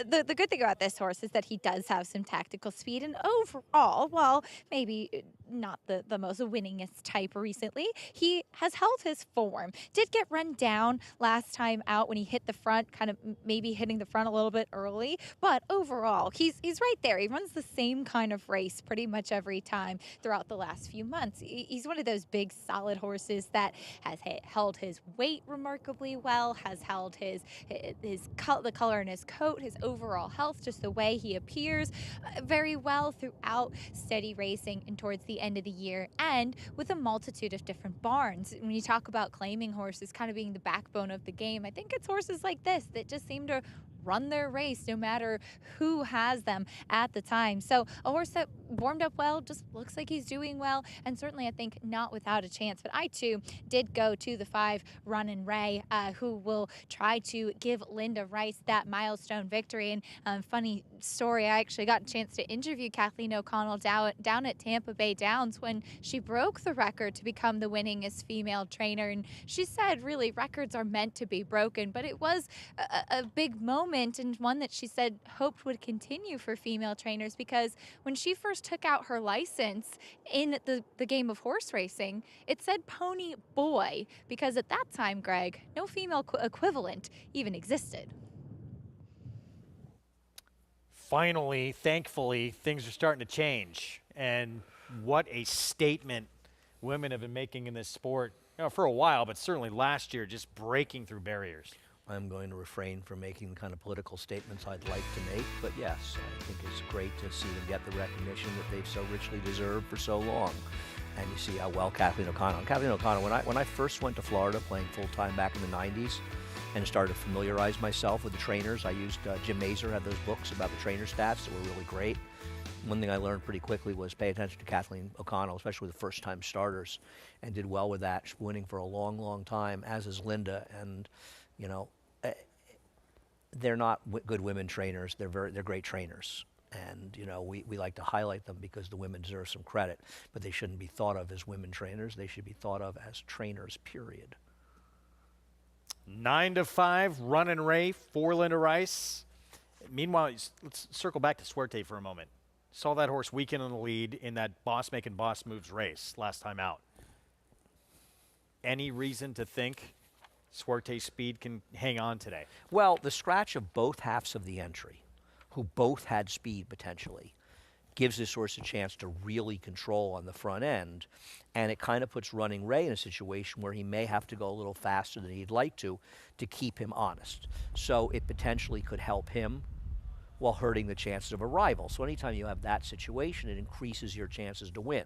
The good thing about this horse is that he does have some tactical speed, and overall, while maybe not the most winningest type recently, he has held his form. Did get run down last time out when he hit the front, kind of maybe hitting the front a little bit early, but overall, he's right there. He runs the same kind of race pretty much every time throughout the last few months. He's one of those big, solid horses that has held his weight remarkably well, has held the color in his coat, his overall health, just the way he appears very well throughout steady racing and towards the end of the year, and with a multitude of different barns. When you talk about claiming horses kind of being the backbone of the game, I think it's horses like this that just seem to run their race no matter who has them at the time. So a horse that warmed up well, just looks like he's doing well, and certainly I think not without a chance. But I too did go to the 5 Runnin' Ray, who will try to give Linda Rice that milestone victory. And funny story, I actually got a chance to interview Kathleen O'Connell down at Tampa Bay Downs when she broke the record to become the winningest female trainer, and she said really records are meant to be broken, but it was a big moment, and one that she said hoped would continue for female trainers, because when she first took out her license in the game of horse racing, it said Pony Boy, because at that time, Greg, no female equivalent even existed. Finally, thankfully, things are starting to change, and what a statement women have been making in this sport, for a while, but certainly last year, just breaking through barriers. I'm going to refrain from making the kind of political statements I'd like to make, but yes, I think it's great to see them get the recognition that they've so richly deserved for so long. And you see how well Kathleen O'Connell, when I first went to Florida playing full-time back in the 90s and started to familiarize myself with the trainers, I used Jim Mazur had those books about the trainer stats that were really great. One thing I learned pretty quickly was pay attention to Kathleen O'Connell, especially with the first-time starters, and did well with that. She's winning for a long, long time, as is Linda. And you know, they're not good women trainers. They're great trainers, and you know, we like to highlight them because the women deserve some credit. But they shouldn't be thought of as women trainers. They should be thought of as trainers. Period. 9 to 5, Runnin' Ray for Linda Rice. Meanwhile, let's circle back to Suerte for a moment. Saw that horse weaken in the lead in that boss making boss moves race last time out. Any reason to think Suerte's speed can hang on today? Well, the scratch of both halves of the entry, who both had speed potentially, gives this horse a chance to really control on the front end, and it kind of puts Running Ray in a situation where he may have to go a little faster than he'd like to keep him honest. So it potentially could help him while hurting the chances of a rival. So anytime you have that situation, it increases your chances to win.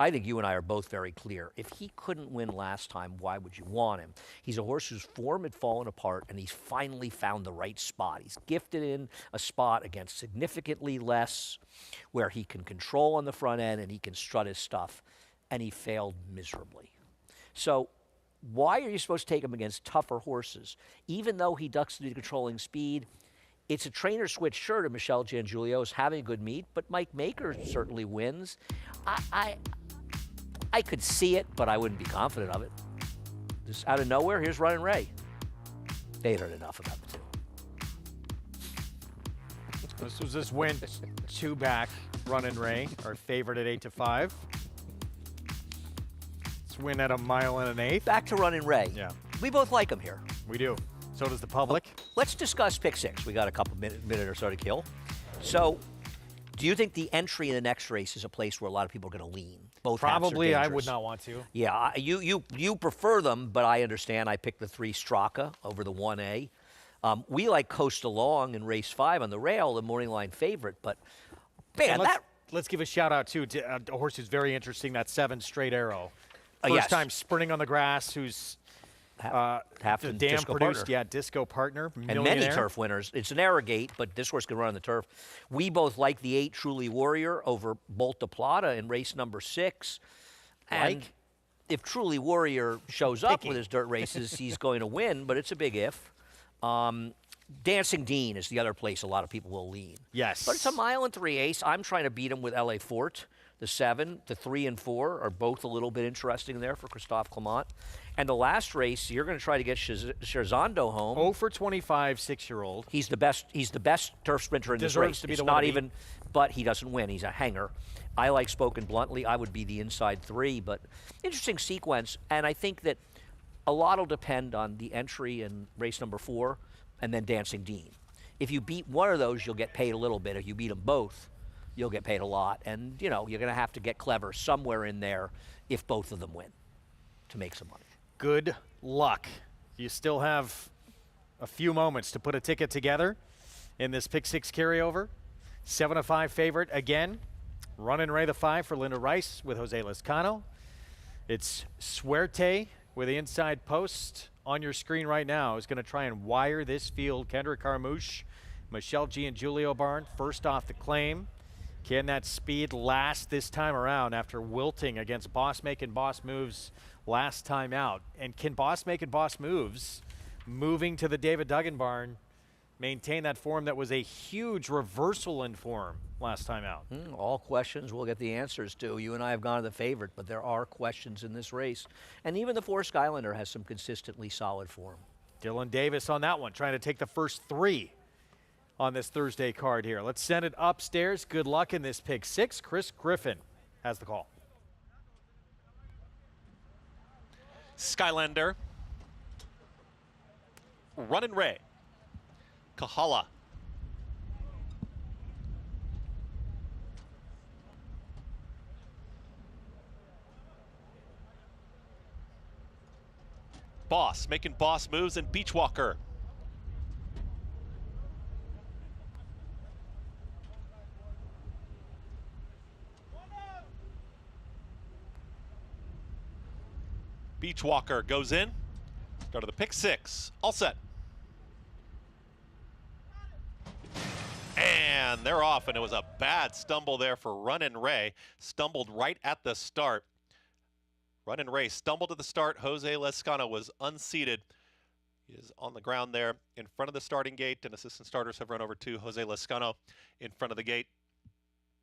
I think you and I are both very clear. If he couldn't win last time, why would you want him? He's a horse whose form had fallen apart, and he's finally found the right spot. He's gifted in a spot against significantly less, where he can control on the front end and he can strut his stuff, and he failed miserably. So why are you supposed to take him against tougher horses? Even though he ducks to the controlling speed, it's a trainer switch, sure, to Michelle Giangiulio's having a good meet, but Mike Maker certainly wins. I could see it, but I wouldn't be confident of it. Just out of nowhere, here's Runnin' Ray. They'd heard enough about the two. This was this win 2 back, Runnin' Ray, our favorite at 8 to 5. Let's win at 1 1/8 miles. Back to Runnin' Ray. Yeah. We both like him here. We do. So does the public. Let's discuss pick 6. We got a couple minute or so to kill. So, do you think the entry in the next race is a place where a lot of people are going to lean? Both probably. I would not want to. Yeah, you prefer them, but I understand. I picked the 3 Straka over the 1A. We like Coast Along in race 5 on the rail, the morning line favorite, but man, let's give a shout out too to a horse who's very interesting. That 7 Straight Arrow, first yes. time sprinting on the grass. Who's the Halfton dam Disco produced, partner. Disco partner, and many turf winners. It's an Arrogate, but this horse can run on the turf. We both like the 8 Truly Warrior over Bolt de Plata in race number 6. And if Truly Warrior shows up with his dirt races, he's going to win, but it's a big if. Dancing Dean is the other place a lot of people will lean. Yes. But it's a 1 3 ace. I'm trying to beat him with LA Fort. The 7, the 3 and 4 are both a little bit interesting there for Christophe Clement. And the last race, you're going to try to get Scherzando home. 0 for 25, 6-year-old. He's the best. He's the best turf sprinter in this race. To be it's the not one even, but he doesn't win. He's a hanger. I like Spoken Bluntly. I would be the inside 3, but interesting sequence. And I think that a lot will depend on the entry in race number 4, and then Dancing Dean. If you beat one of those, you'll get paid a little bit. If you beat them both, you'll get paid a lot. And, you know, you're going to have to get clever somewhere in there if both of them win to make some money. Good luck. You still have a few moments to put a ticket together in this Pick 6 carryover. 7-5 favorite again. Running Ray the 5 for Linda Rice with Jose Lezcano. It's Suerte with the inside post on your screen right now. Is going to try and wire this field. Kendrick Carmouche, Michelle G. and Julio Barn first off the claim. Can that speed last this time around after wilting against Boss Making Boss Moves last time out? And can Boss Making Boss Moves, moving to the David Duggan barn, maintain that form that was a huge reversal in form last time out? All questions we'll get the answers to. You and I have gone to the favorite, but there are questions in this race. And even the 4 Skylander has some consistently solid form. Dylan Davis on that one, trying to take the first 3 on this Thursday card here. Let's send it upstairs. Good luck in this Pick 6. Chris Griffin has the call. Skylander, Runnin' Ray, Kahala, Boss Making Boss Moves, and Beachwalker. Beachwalker goes in. Start of the Pick 6. All set. And they're off, and it was a bad stumble there for Runnin' Ray. Stumbled right at the start. Runnin' Ray stumbled at the start. Jose Lezcano was unseated. He is on the ground there in front of the starting gate, and assistant starters have run over to Jose Lezcano in front of the gate.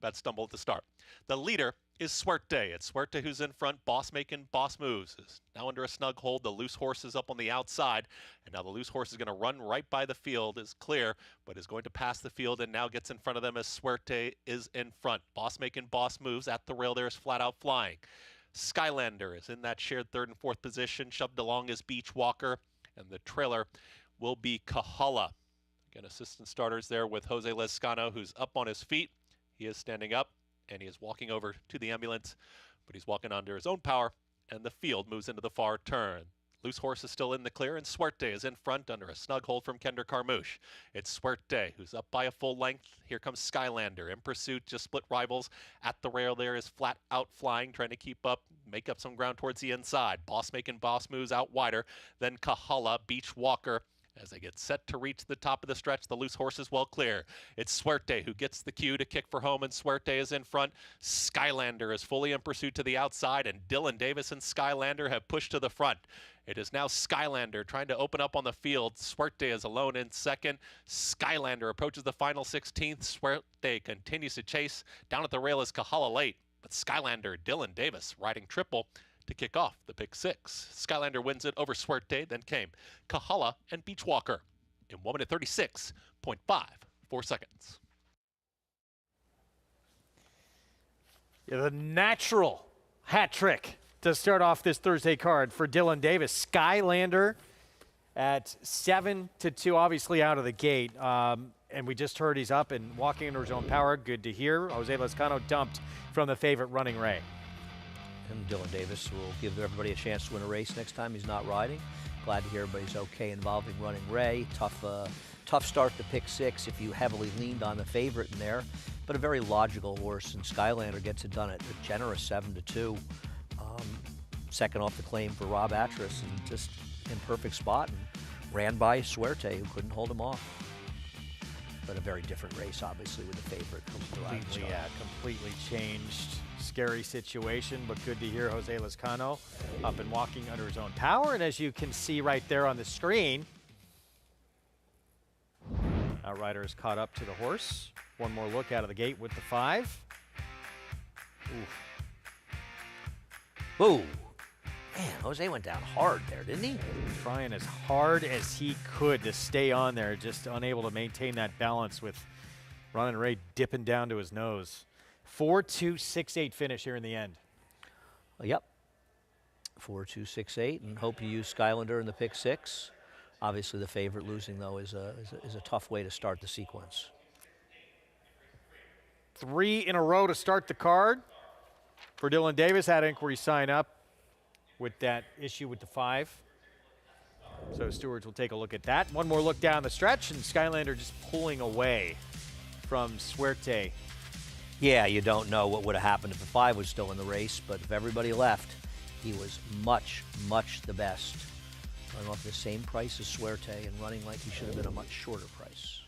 Bad stumble at the start. The leader is Suerte. It's Suerte who's in front. Boss Making Boss Moves is now under a snug hold. The loose horse is up on the outside, and now the loose horse is going to run right by the field. Is clear, but is going to pass the field and now gets in front of them as Suerte is in front. Boss Making Boss Moves at the rail there is flat out flying. Skylander is in that shared 3rd and 4th position. Shoved along is Beachwalker, and the trailer will be Kahala. Again, assistant starters there with Jose Lezcano, who's up on his feet. He is standing up, and he is walking over to the ambulance, but he's walking under his own power, and the field moves into the far turn. Loose horse is still in the clear, and Suerte is in front under a snug hold from Kendrick Carmouche. It's Suerte who's up by a full length. Here comes Skylander in pursuit, just split rivals. At the rail there is flat out flying, trying to keep up, make up some ground towards the inside. Boss Making Boss Moves out wider. Then Kahala, Beachwalker. As they get set to reach the top of the stretch, the loose horse is well clear. It's Suerte who gets the cue to kick for home, and Suerte is in front. Skylander is fully in pursuit to the outside, and Dylan Davis and Skylander have pushed to the front. It is now Skylander trying to open up on the field. Suerte is alone in second. Skylander approaches the final 16th. Suerte continues to chase. Down at the rail is Kahala late, but Skylander, Dylan Davis riding triple to kick off the Pick 6. Skylander wins it over Suerte, then came Kahala and Beachwalker in 1 minute 36.54 seconds. Yeah, the natural hat trick to start off this Thursday card for Dylan Davis. Skylander at 7-2, obviously out of the gate. And we just heard he's up and walking into his own power. Good to hear. Jose Lezcano dumped from the favorite Running Ray. And Dylan Davis will give everybody a chance to win a race next time he's not riding. Glad to hear everybody's okay involving Running Ray. Tough start to pick 6 if you heavily leaned on the favorite in there, but a very logical horse, and Skylander gets it done at a generous 7-2. Second off the claim for Rob Atras, and just in perfect spot, and ran by Suerte, who couldn't hold him off. But a very different race, obviously, with the favorite. Completely changed. Scary situation, but good to hear Jose Lezcano up and walking under his own power. And as you can see right there on the screen, Outrider is caught up to the horse. One more look out of the gate with the 5. Ooh. Man, Jose went down hard there, didn't he? Trying as hard as he could to stay on there, just unable to maintain that balance with Running Ray dipping down to his nose. 4-2-6-8 finish here in the end. Yep. 4-2-6-8, and hope you use Skylander in the pick 6. Obviously, the favorite losing, though, is a tough way to start the sequence. 3 in a row to start the card for Dylan Davis. Had inquiry sign up with that issue with the 5. So stewards will take a look at that. One more look down the stretch, and Skylander just pulling away from Suerte. Yeah, you don't know what would have happened if the 5 was still in the race, but if everybody left, he was much, much the best. Running off the same price as Suerte and running like he should have been a much shorter price.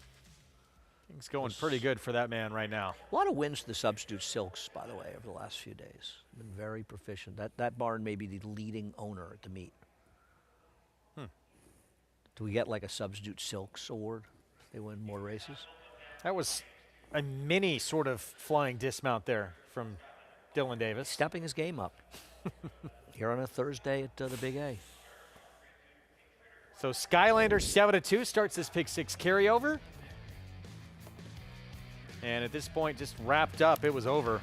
Things going pretty good for that man right now. A lot of wins to the substitute Silks, by the way, over the last few days. Been very proficient. That barn may be the leading owner at the meet. Do we get like a substitute Silks award if they win more races? That was a mini sort of flying dismount there from Dylan Davis. Stepping his game up here on a Thursday at the Big A. So Skylander 7-2 starts this pick 6 carryover. And at this point, just wrapped up. It was over.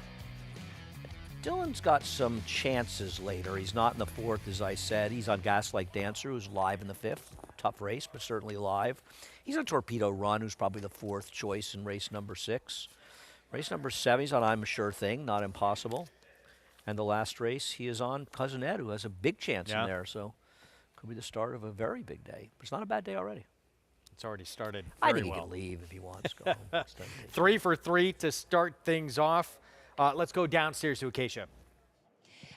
Dylan's got some chances later. He's not in the 4th, as I said. He's on Gaslight Dancer, who's live in the 5th. Tough race, but certainly live. He's on Torpedo Run, who's probably the 4th choice in race number 6. Race number 7, he's on I'm a Sure Thing, Not Impossible. And the last race, he is on Cousin Ed, who has a big chance in there. So could be the start of a very big day. But it's not a bad day already. It's already started very I think well. he can leave if he wants. Go home. 3 for 3 to start things off. Let's go downstairs to Acacia.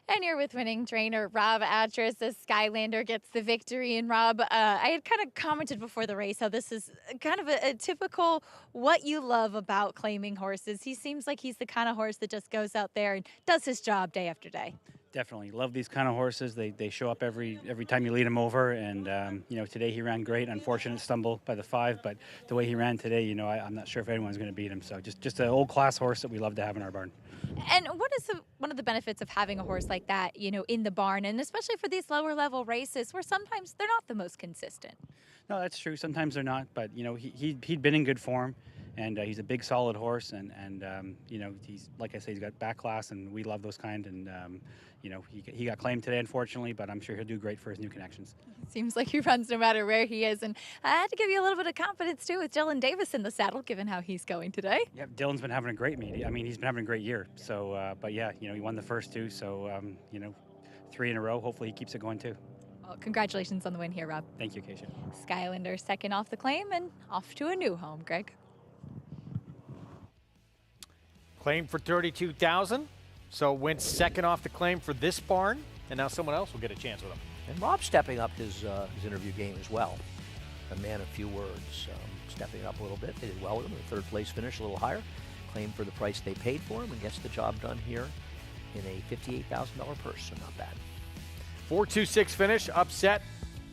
And you're with winning trainer Rob Atras as Skylander gets the victory. And Rob, I had kind of commented before the race how this is kind of a typical what you love about claiming horses. He seems like he's the kind of horse that just goes out there and does his job day after day. Definitely love these kind of horses. They show up every time you lead them over, and you know, today he ran great. Unfortunate stumble by the 5, but the way he ran today, you know, I'm not sure if anyone's going to beat him. So just an old class horse that we love to have in our barn. And what is one of the benefits of having a horse like that, you know, in the barn, and especially for these lower level races where sometimes they're not the most consistent? No, that's true. Sometimes they're not, but you know, he'd been in good form. And he's a big, solid horse, and you know, he's, like I say, he's got back class, and we love those kind. And you know, he got claimed today, unfortunately, but I'm sure he'll do great for his new connections. Seems like he runs no matter where he is, and I had to give you a little bit of confidence too with Dylan Davis in the saddle, given how he's going today. Yeah, Dylan's been having a great meet. I mean, he's been having a great year. So, but yeah, you know, he won the first 2, so you know, 3 in a row. Hopefully, he keeps it going too. Well, congratulations on the win here, Rob. Thank you, Acacia. Skylander second off the claim and off to a new home, Greg. Claim for $32,000. So went second off the claim for this barn, and now someone else will get a chance with him. And Rob's stepping up his interview game as well. A man of few words, stepping it up a little bit. They did well with him. The 3rd place finish, a little higher. Claim for the price they paid for him and gets the job done here in a $58,000 purse, so not bad. 4-2-6 finish, upset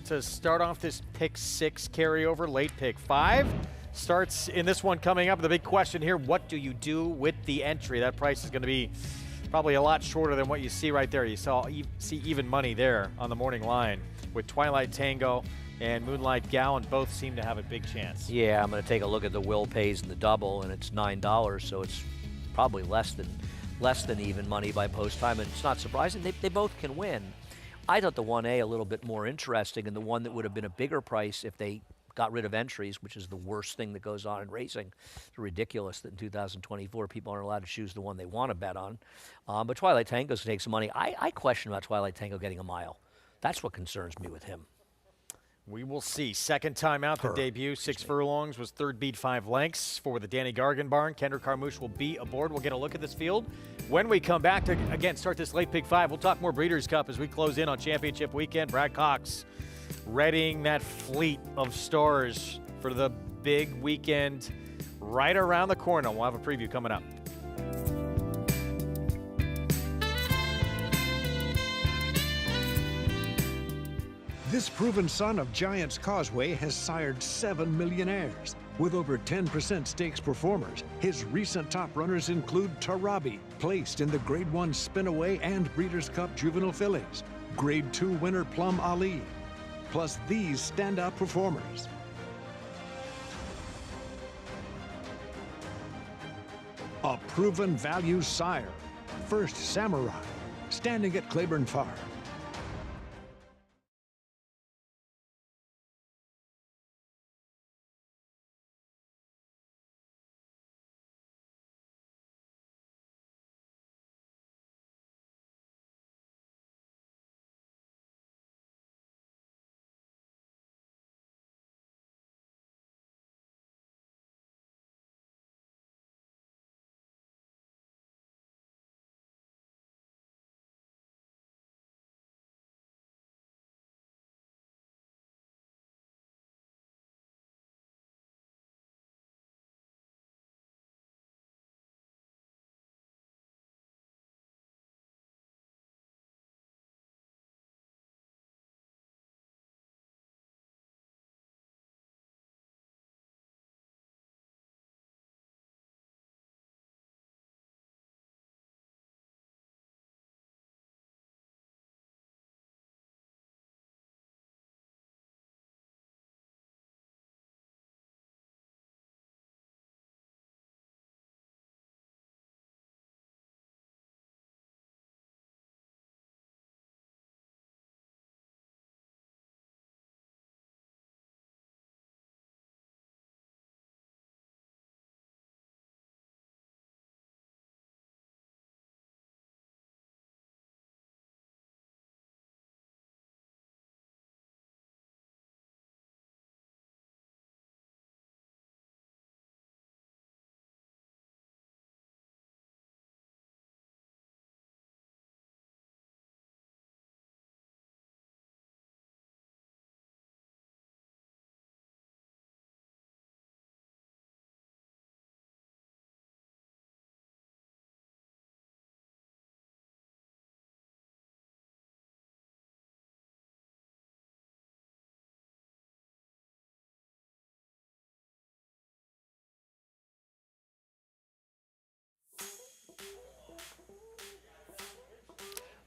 to start off this pick 6 carryover. Late pick 5 starts in this one coming up. The big question here, what do you do with the entry? That price is going to be probably a lot shorter than what you see right there. You see even money there on the morning line with Twilight Tango and Moonlight Gowan. Both seem to have a big chance. Yeah, I'm going to take a look at the Will Pays and the double, and it's $9, so it's probably less than even money by post time, and it's not surprising. They both can win. I thought the 1A a little bit more interesting, and the one that would have been a bigger price if they got rid of entries, which is the worst thing that goes on in racing. It's ridiculous that in 2024 people aren't allowed to choose the one they want to bet on. But Twilight Tango's going to take some money. I question about Twilight Tango getting a mile. That's what concerns me with him. We will see. Second time out, the debut, 6 furlongs, was third beat 5 lengths for the Danny Gargan barn. Kendra Carmouche will be aboard. We'll get a look at this field. When we come back to, again, start this late pick 5, we'll talk more Breeders' Cup as we close in on championship weekend. Brad Cox readying that fleet of stars for the big weekend right around the corner. We'll have a preview coming up. This proven son of Giants Causeway has sired 7 millionaires. With over 10% stakes performers, his recent top runners include Tarabi, placed in the Grade 1 Spinaway and Breeders' Cup Juvenile Fillies, Grade 2 winner Plum Ali, plus these standout performers. A proven value sire, First Samurai, standing at Claiborne Farm.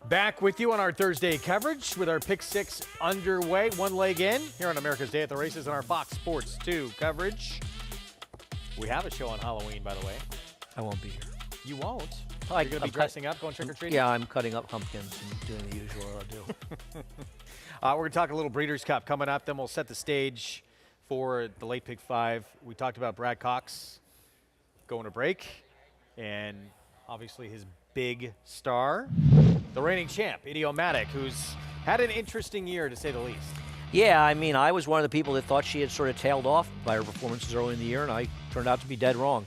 Back with you on our Thursday coverage with our Pick 6 underway. One leg in here on America's Day at the Races and our Fox Sports 2 coverage. We have a show on Halloween, by the way. I won't be here. You won't? You're going to be dressing up, going trick-or-treating? Yeah, I'm cutting up pumpkins and doing the usual I do. We're going to talk a little Breeders' Cup coming up. Then we'll set the stage for the late pick 5. We talked about Brad Cox going to break and obviously his big star, the reigning champ, Idiomatic, who's had an interesting year to say the least. Yeah, I mean, I was one of the people that thought she had sort of tailed off by her performances early in the year, and I turned out to be dead wrong.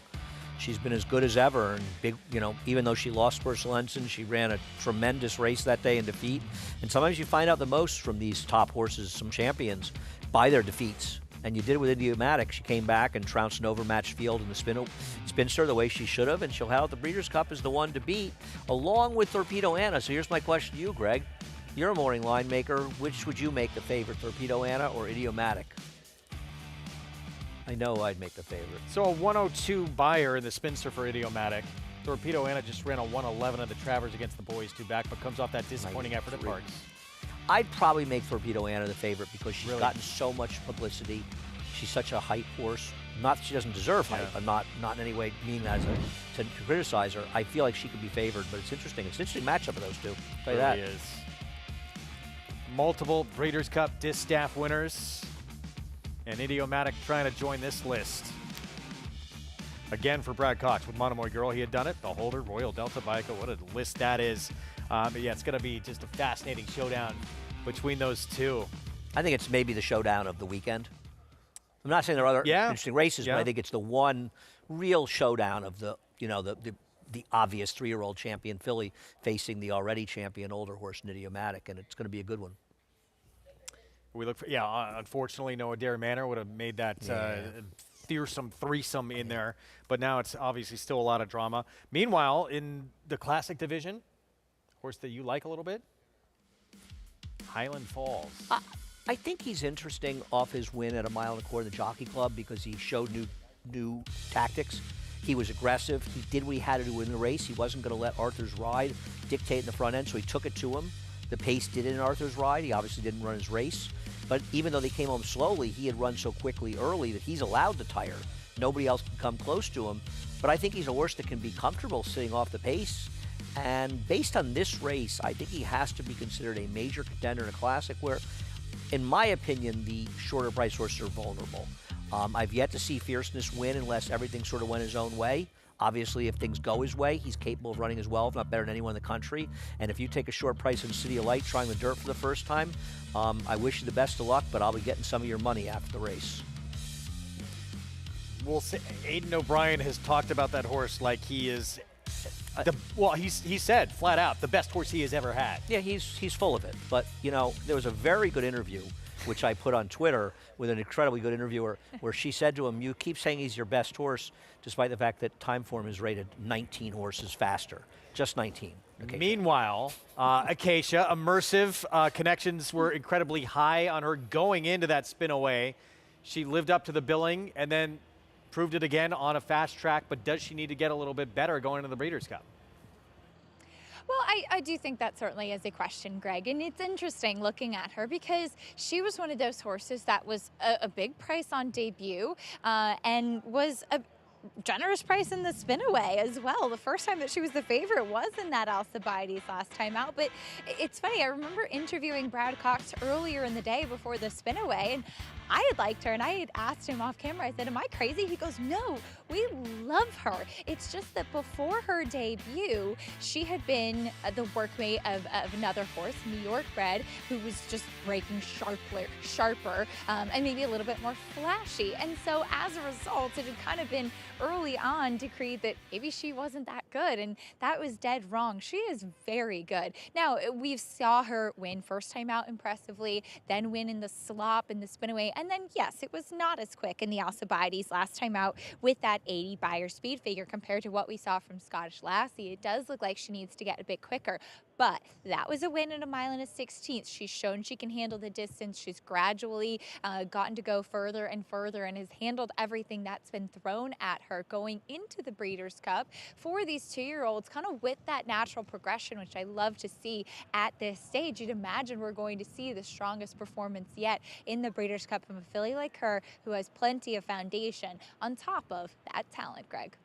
She's been as good as ever, and big, you know, even though she lost Ursula Ensign, she ran a tremendous race that day in defeat. And sometimes you find out the most from these top horses, some champions, by their defeats. And you did it with Idiomatic. She came back and trounced an overmatched field in the Spinster the way she should have, and she'll have the Breeders' Cup as the one to beat, along with Torpedo Anna. So here's my question to you, Greg. You're a morning line maker. Which would you make the favorite, Torpedo Anna or Idiomatic? I know I'd make the favorite. So a 102 buyer in the Spinster for Idiomatic. Torpedo Anna just ran a 111 at the Travers against the boys 2 back, but comes off that disappointing effort at Parks. I'd probably make Torpedo Anna the favorite because she's gotten so much publicity. She's such a hype horse. Not that she doesn't deserve hype. I'm not in any way meaning that as to criticize her. I feel like she could be favored, but it's interesting. It's an interesting matchup of those two. I'll tell you that. It is. Multiple Breeders' Cup Distaff winners. And Idiomatic trying to join this list. Again for Brad Cox with Monomoy Girl. He had done it. The Holder, Royal Delta Vico. What a list that is. But yeah, it's going to be just a fascinating showdown between those two. I think it's maybe the showdown of the weekend. I'm not saying there are other interesting races, but I think it's the one real showdown of the, you know, the obvious 3-year-old champion filly facing the already champion older horse Nidiomatic, and it's going to be a good one. We look for, unfortunately, Noah Dairy Manor would have made that fearsome threesome in there, but now it's obviously still a lot of drama. Meanwhile, in the Classic division, horse that you like a little bit, Highland Falls. I think he's interesting off his win at a mile and a quarter in the Jockey Club because he showed new tactics. He was aggressive. He did what he had to do in the race. He wasn't going to let Arthur's ride dictate in the front end, so he took it to him. The pace did in Arthur's ride. He obviously didn't run his race. But even though they came home slowly, he had run so quickly early that he's allowed to tire. Nobody else can come close to him. But I think he's a horse that can be comfortable sitting off the pace. And based on this race, I think he has to be considered a major contender in a Classic where, in my opinion, the shorter price horses are vulnerable. I've yet to see Fierceness win unless everything sort of went his own way. Obviously, if things go his way, he's capable of running as well, if not better than anyone in the country. And if you take a short price in City of Light trying the dirt for the first time, I wish you the best of luck, but I'll be getting some of your money after the race. We'll say Aidan O'Brien has talked about that horse like he is he said flat out the best horse he has ever had. Yeah, he's full of it. But, you know, there was a very good interview, which I put on Twitter with an incredibly good interviewer, where she said to him, you keep saying he's your best horse, despite the fact that Timeform is rated 19 horses faster. Just 19. Okay. Meanwhile, Acacia, immersive connections were incredibly high on her going into that spin away. She lived up to the billing and then proved it again on a fast track, but does she need to get a little bit better going into the Breeders' Cup? Well, I do think that certainly is a question, Greg, and it's interesting looking at her because she was one of those horses that was a big price on debut and was a generous price in the spin away as well. The first time that she was the favorite was in that Alcibiades last time out. But it's funny, I remember interviewing Brad Cox earlier in the day before the spin away, and I had liked her, and I had asked him off camera, I said, am I crazy? He goes, no, we love her. It's just that before her debut, she had been the workmate of another horse, New York bred, who was just breaking sharper, and maybe a little bit more flashy. And so as a result, it had kind of been early on decreed that maybe she wasn't that good, and that was dead wrong. She is very good. Now, we saw her win first time out impressively, then win in the slop, in the spin away, and then, yes, it was not as quick in the Alcibiades last time out with that 80 buyer speed figure compared to what we saw from Scottish Lassie. It does look like she needs to get a bit quicker. But that was a win in a mile and a 16th. She's shown she can handle the distance. She's gradually gotten to go further and further and has handled everything that's been thrown at her going into the Breeders' Cup for these 2-year-olds, kind of with that natural progression, which I love to see at this stage. You'd imagine we're going to see the strongest performance yet in the Breeders' Cup from a filly like her who has plenty of foundation on top of that talent, Greg.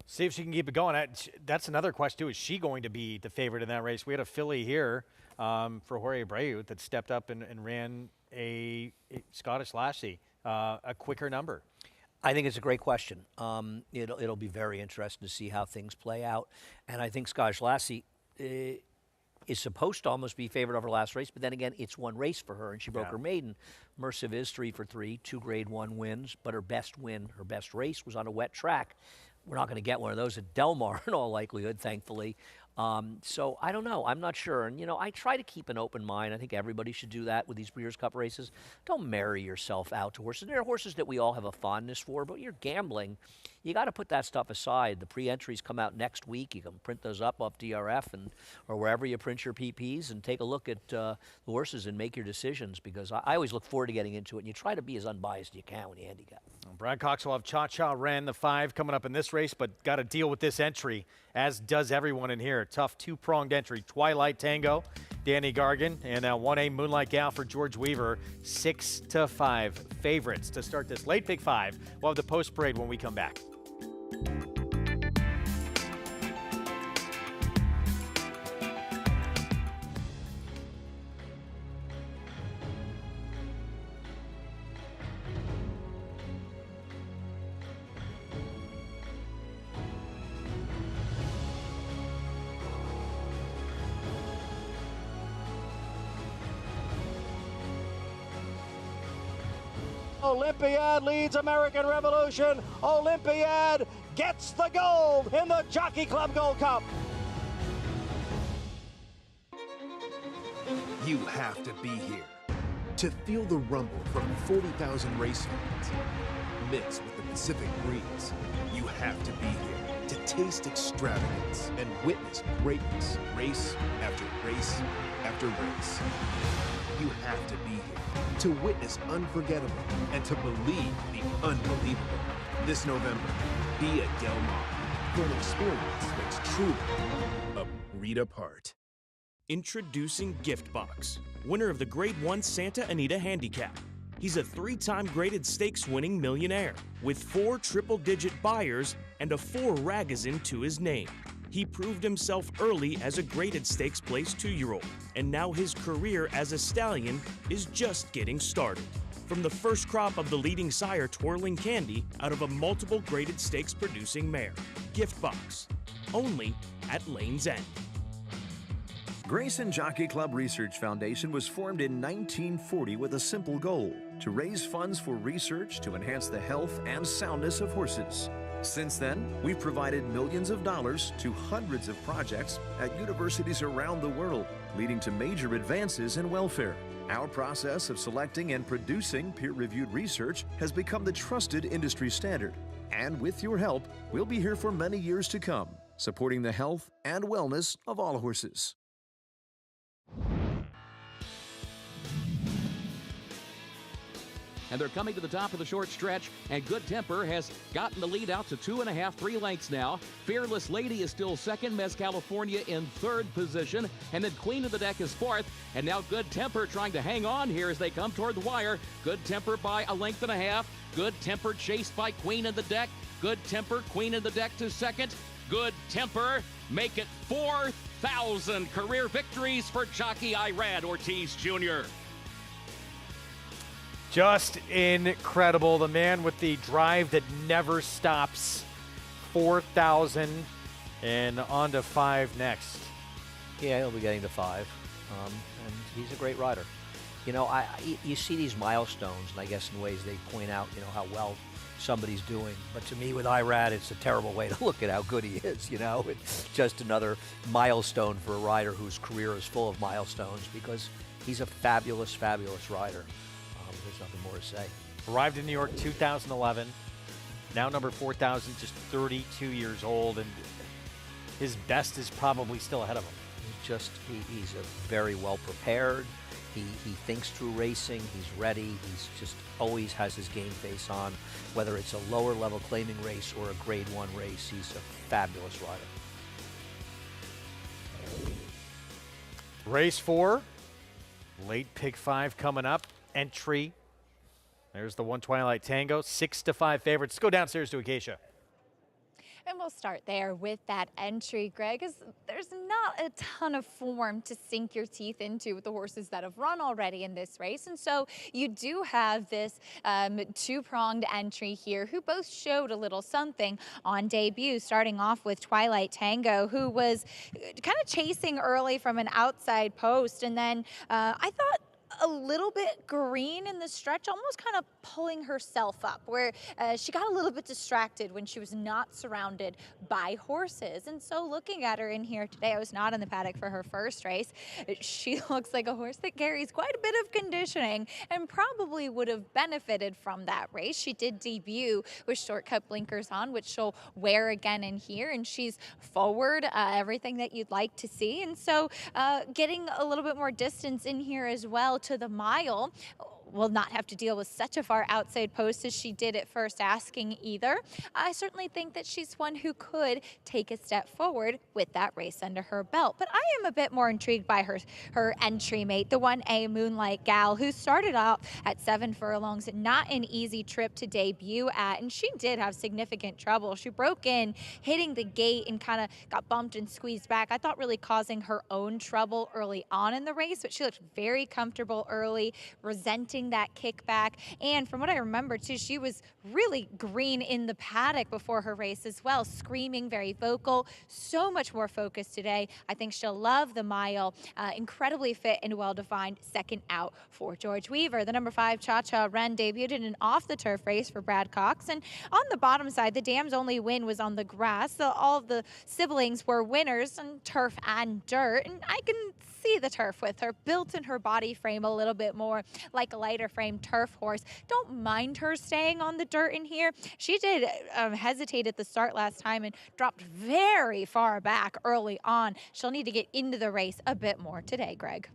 See if she can keep it going. That's another question, too. Is she going to be the favorite in that race? We had a filly here for Jorge Abreu that stepped up and ran a Scottish Lassie, a quicker number. I think it's a great question. It'll be very interesting to see how things play out. And I think Scottish Lassie is supposed to almost be favored over last race, but then again, it's one race for her, and she broke her maiden. Mercive is 3 for 3, 2 Grade 1 wins, but her best race was on a wet track. We're not going to get one of those at Del Mar in all likelihood, thankfully. So I don't know. I'm not sure. And, you know, I try to keep an open mind. I think everybody should do that with these Breeders' Cup races. Don't marry yourself out to horses. There are horses that we all have a fondness for, but you're gambling. You got to put that stuff aside. The pre-entries come out next week. You can print those up off DRF or wherever you print your PPs and take a look at the horses and make your decisions, because I always look forward to getting into it. And you try to be as unbiased as you can when you handicap. Brad Cox will have Cha-Cha Ren, the 5, coming up in this race, but got to deal with this entry, as does everyone in here. Tough 2-pronged entry. Twilight Tango, Danny Gargan, and 1A Moonlight Gal for George Weaver. 6-5 favorites to start this late Pick 5. We'll have the post parade when we come back. Olympiad leads American Revolution. Olympiad gets the gold in the Jockey Club Gold Cup. You have to be here to feel the rumble from 40,000 race fans. Mixed with the Pacific breeze, you have to be here to taste extravagance and witness greatness race after race after race. You have to be here to witness unforgettable and to believe the unbelievable. This November, be at Del Mar for an experience that's truly a breed apart. Introducing Giftbox, winner of the Grade 1 Santa Anita Handicap. He's a 3-time graded stakes-winning millionaire with 4 triple-digit buyers and a 4 Ragazin to his name. He proved himself early as a graded stakes place 2-year-old, and now his career as a stallion is just getting started. From the first crop of the leading sire Twirling Candy out of a multiple graded stakes producing mare. Giftbox, only at Lane's End. Grayson Jockey Club Research Foundation was formed in 1940 with a simple goal: to raise funds for research to enhance the health and soundness of horses. Since then, we've provided millions of dollars to hundreds of projects at universities around the world, leading to major advances in welfare. Our process of selecting and producing peer-reviewed research has become the trusted industry standard. And with your help, we'll be here for many years to come, supporting the health and wellness of all horses. And they're coming to the top of the short stretch, and Good Temper has gotten the lead out to 2.5, 3 lengths now. Fearless Lady is still second, Mez California in third position, and then Queen of the Deck is fourth, and now Good Temper trying to hang on here as they come toward the wire. Good Temper by 1.5 lengths. Good Temper chased by Queen of the Deck. Good Temper, Queen of the Deck to second. Good Temper make it 4,000 career victories for jockey Irad Ortiz Jr. Just incredible. The man with the drive that never stops. 4,000 and on to 5 next. Yeah, he'll be getting to 5. And he's a great rider. You know, you see these milestones, and I guess in ways they point out, you know, how well somebody's doing. But to me, with Irad, it's a terrible way to look at how good he is, you know. It's just another milestone for a rider whose career is full of milestones, because he's a fabulous, fabulous rider. There's nothing more to say. Arrived in New York 2011. Now number 4,000, just 32 years old, and his best is probably still ahead of him. He's a very well prepared. He thinks through racing. He's ready. He's just always has his game face on, whether it's a lower level claiming race or a grade 1 race. He's a fabulous rider. Race 4, late pick 5 coming up. Entry. There's the One Twilight Tango, 6-5 favorites. Let's go downstairs to Acacia. And we'll start there with that entry, Greg, as there's not a ton of form to sink your teeth into with the horses that have run already in this race. And so you do have this 2-pronged entry here, who both showed a little something on debut, starting off with Twilight Tango, who was kind of chasing early from an outside post. And then I thought a little bit green in the stretch, almost kind of pulling herself up, where she got a little bit distracted when she was not surrounded by horses. And so looking at her in here today, I was not in the paddock for her first race. She looks like a horse that carries quite a bit of conditioning and probably would have benefited from that race. She did debut with short cut blinkers on, which she'll wear again in here, and she's forward, everything that you'd like to see. And so getting a little bit more distance in here as well to the mile. Will not have to deal with such a far outside post as she did at first asking either. I certainly think that she's one who could take a step forward with that race under her belt. But I am a bit more intrigued by her entry mate, the 1A Moonlight Gal, who started out at 7 furlongs, not an easy trip to debut at, and she did have significant trouble. She broke in, hitting the gate, and kind of got bumped and squeezed back. I thought really causing her own trouble early on in the race, but she looked very comfortable early, resenting wanting that kickback. And from what I remember too, she was really green in the paddock before her race as well, screaming, very vocal, so much more focused today. I think she'll love the mile. Incredibly fit and well-defined. Second out for George Weaver. The number 5 Cha-Cha Ren debuted in an off-the-turf race for Brad Cox. And on the bottom side, the dam's only win was on the grass. So all of the siblings were winners on turf and dirt. And I can see the turf with her, built in her body frame a little bit more like a lighter frame turf horse. Don't mind her staying on the dirt in here. She did hesitate at the start last time and dropped very far back early on. She'll need to get into the race a bit more today, Greg.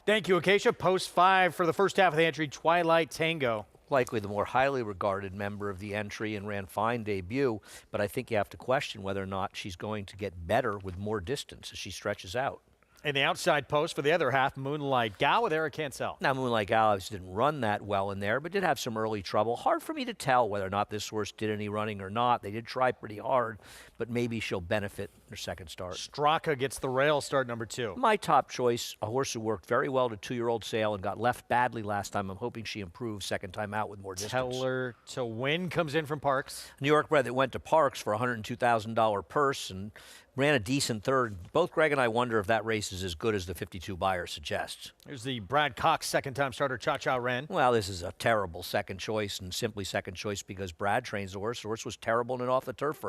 Thank you, Acacia. Post 5 for the first half of the entry, Twilight Tango. Likely the more highly regarded member of the entry and ran fine debut, but I think you have to question whether or not she's going to get better with more distance as she stretches out. And the outside post for the other half, Moonlight Gal with Eric Cancel. Now, Moonlight Gal obviously didn't run that well in there, but did have some early trouble. Hard for me to tell whether or not this horse did any running or not. They did try pretty hard, but maybe she'll benefit in her second start. Straka gets the rail, start number 2. My top choice, a horse who worked very well to 2-year-old Sale and got left badly last time. I'm hoping she improves second time out with more distance. Teller to Win comes in from Parks. New York bred that went to Parks for a $102,000 purse and ran a decent third. Both Greg and I wonder if that race is as good as the 52 buyer suggests. There's the Brad Cox second-time starter, Cha-Cha Ren. Well, this is a terrible second choice, and simply second choice because Brad trains the horse. The horse was terrible in an off-the-turf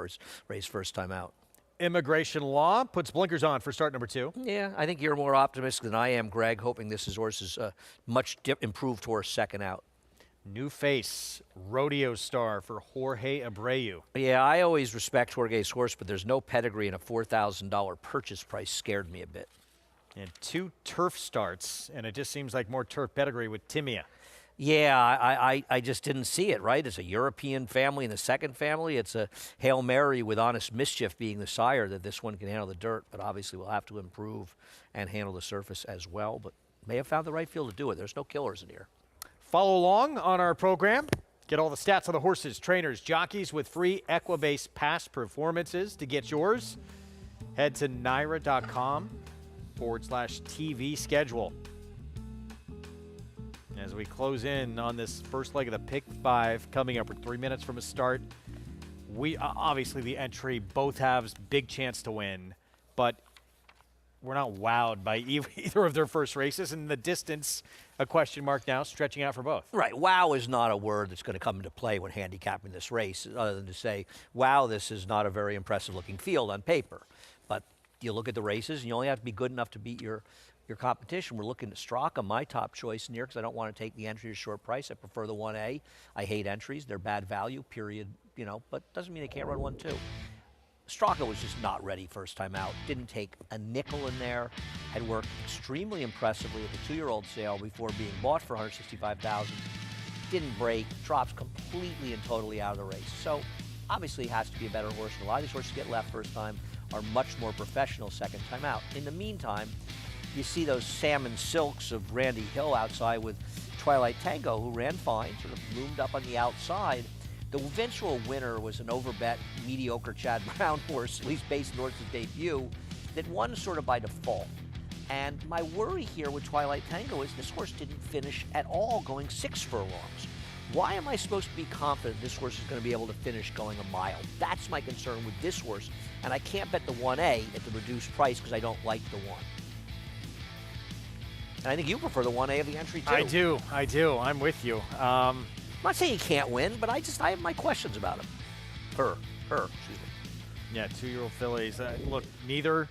race first time out. Immigration Law puts blinkers on for start number 2. Yeah, I think you're more optimistic than I am, Greg, hoping this horse is a much improved horse second out. New face, Rodeo Star for Jorge Abreu. Yeah, I always respect Jorge's horse, but there's no pedigree, and a $4,000 purchase price scared me a bit. And 2 turf starts, and it just seems like more turf pedigree with Timia. Yeah, I just didn't see it, right? It's a European family and the second family. It's a Hail Mary with Honest Mischief being the sire that this one can handle the dirt, but obviously will have to improve and handle the surface as well, but may have found the right field to do it. There's no killers in here. Follow along on our program. Get all the stats on the horses, trainers, jockeys with free Equibase past performances. To get yours, head to NYRA.com/TV schedule. As we close in on this first leg of the Pick 5, coming up, we're 3 minutes from a start. We obviously the entry, both halves, big chance to win, but we're not wowed by either of their first races, and the distance, a question mark now, stretching out for both. Right. Wow is not a word that's going to come into play when handicapping this race, other than to say, wow, this is not a very impressive-looking field on paper. But you look at the races, and you only have to be good enough to beat your competition. We're looking at Straka, my top choice in here, because I don't want to take the entry at a short price. I prefer the 1A. I hate entries. They're bad value, period, but doesn't mean they can't run 1-2. Straka was just not ready first time out. Didn't take a nickel in there. Had worked extremely impressively at the 2-year-old sale before being bought for $165,000. Didn't break. Drops completely and totally out of the race. So obviously it has to be a better horse. And a lot of these horses get left first time are much more professional second time out. In the meantime, you see those salmon silks of Randy Hill outside with Twilight Tango, who ran fine, sort of loomed up on the outside. The eventual winner was an overbet, mediocre Chad Brown horse, at least based on horse's debut, that won sort of by default. And my worry here with Twilight Tango is this horse didn't finish at all going 6 furlongs. Why am I supposed to be confident this horse is going to be able to finish going a mile? That's my concern with this horse, and I can't bet the 1A at the reduced price because I don't like the 1. And I think you prefer the 1A of the entry, too. I do. I'm with you. I'm not saying he can't win, but I have my questions about him. Her, excuse me. Yeah, 2-year-old fillies. Look, neither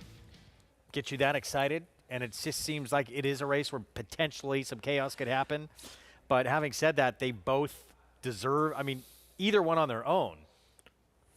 get you that excited, and it just seems like it is a race where potentially some chaos could happen. But having said that, they both deserve, either one on their own.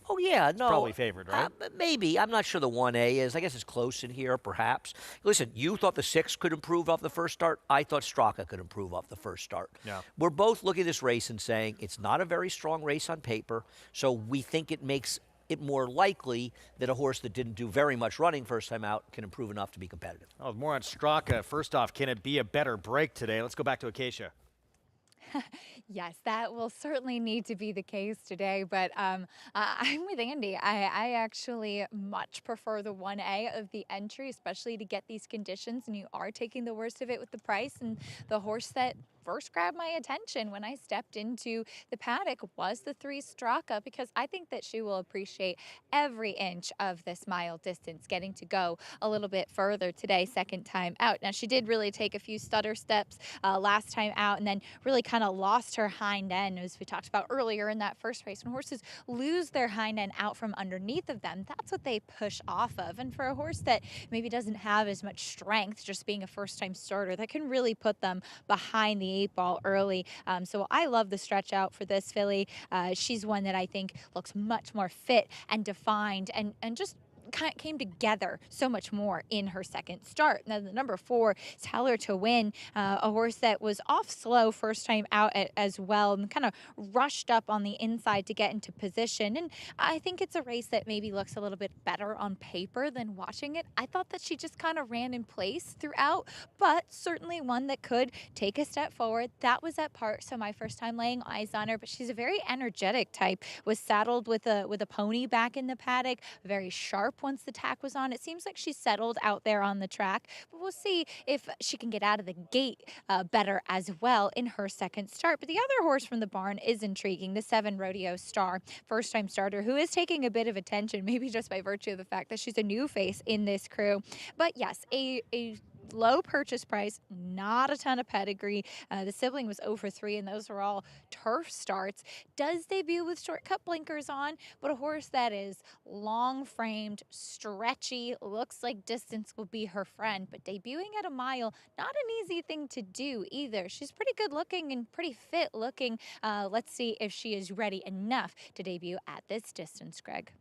Oh, yeah, no. Probably favored, right? Maybe. I'm not sure the 1A is. I guess it's close in here, perhaps. Listen, you thought the 6 could improve off the first start. I thought Straka could improve off the first start. Yeah. We're both looking at this race and saying it's not a very strong race on paper, so we think it makes it more likely that a horse that didn't do very much running first time out can improve enough to be competitive. Oh, more on Straka. First off, can it be a better break today? Let's go back to Acacia. Yes, that will certainly need to be the case today, but I'm with Andy. I actually much prefer the 1A of the entry, especially to get these conditions, and you are taking the worst of it with the price and the horse that first grabbed my attention when I stepped into the paddock was the 3 Straka, because I think that she will appreciate every inch of this mile distance, getting to go a little bit further today, second time out. Now, she did really take a few stutter steps last time out, and then really kind of lost her hind end, as we talked about earlier in that first race. When horses lose their hind end out from underneath of them, that's what they push off of. And for a horse that maybe doesn't have as much strength, just being a first-time starter, that can really put them behind the 8-ball early. So I love the stretch out for this filly. She's one that I think looks much more fit and defined and just came together so much more in her second start. Now, the number 4, Tell Her to Win, a horse that was off slow first time out as well, and kind of rushed up on the inside to get into position. And I think it's a race that maybe looks a little bit better on paper than watching it. I thought that she just kind of ran in place throughout, but certainly one that could take a step forward. That was at part, so my first time laying eyes on her, but she's a very energetic type. Was saddled with a pony back in the paddock, very sharp once the tack was on. It seems like she's settled out there on the track, but we'll see if she can get out of the gate better as well in her second start. But the other horse from the barn is intriguing, the 7 Rodeo Star, first-time starter, who is taking a bit of attention, maybe just by virtue of the fact that she's a new face in this crew. But yes, a low purchase price, not a ton of pedigree. The sibling was over 3, and those were all turf starts. Does debut with shortcut blinkers on, but a horse that is long-framed, stretchy, looks like distance will be her friend. But debuting at a mile, not an easy thing to do either. She's pretty good looking and pretty fit looking. Let's see if she is ready enough to debut at this distance, Greg.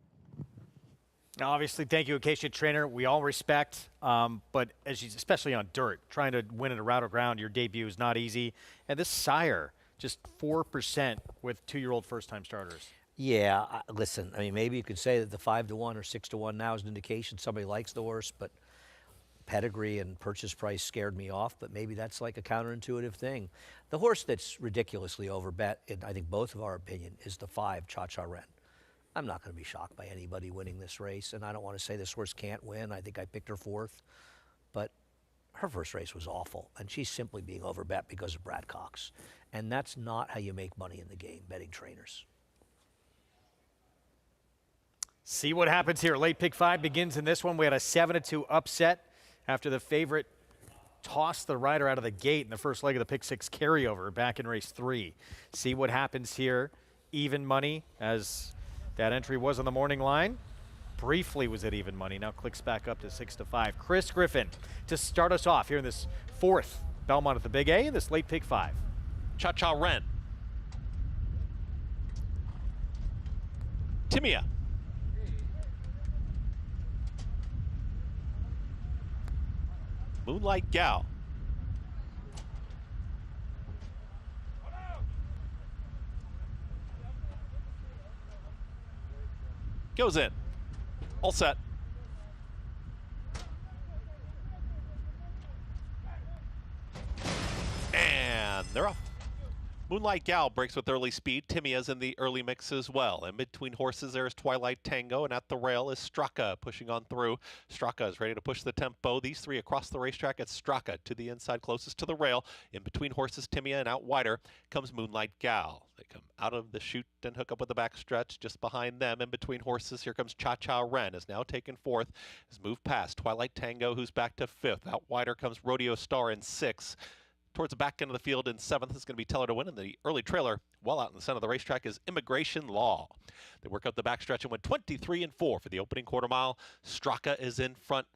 Now, obviously, thank you, Acacia Trainer. We all respect, but as she's especially on dirt, trying to win at a route or ground, your debut is not easy. And this sire, just 4% with 2-year-old first-time starters. Yeah, listen, I mean, maybe you could say that the 5-1 or 6-1 now is an indication somebody likes the horse, but pedigree and purchase price scared me off, but maybe that's like a counterintuitive thing. The horse that's ridiculously overbet, in I think both of our opinion, is the 5, Cha Cha Ren. I'm not going to be shocked by anybody winning this race, and I don't want to say this horse can't win. I think I picked her 4th, but her first race was awful, and she's simply being overbet because of Brad Cox. And that's not how you make money in the game, betting trainers. See what happens here. Late pick 5 begins in this one. We had a 7-2 upset after the favorite tossed the rider out of the gate in the first leg of the pick 6 carryover back in race 3. See what happens here. Even money, as that entry was on the morning line. Briefly was at even money. Now clicks back up to 6-5. Chris Griffin to start us off here in this 4th Belmont at the Big A, this late pick 5. Cha Cha Ren. Timia. Moonlight Gal. Goes in. All set. And they're off. Moonlight Gal breaks with early speed. Timia's in the early mix as well. In between horses, there's Twilight Tango, and at the rail is Straka pushing on through. Straka is ready to push the tempo. These 3 across the racetrack. It's Straka to the inside, closest to the rail. In between horses, Timia, and out wider comes Moonlight Gal. They come out of the chute and hook up with the backstretch just behind them. In between horses, here comes Cha Cha Ren, is now taken 4th. Has moved past Twilight Tango, who's back to 5th. Out wider comes Rodeo Star in 6th. Towards the back end of the field in 7th is going to be Tell Her to Win, and the early trailer, well out in the center of the racetrack, is Immigration Law. They work up the backstretch and went 23-4 for the opening quarter mile. Straka is in front.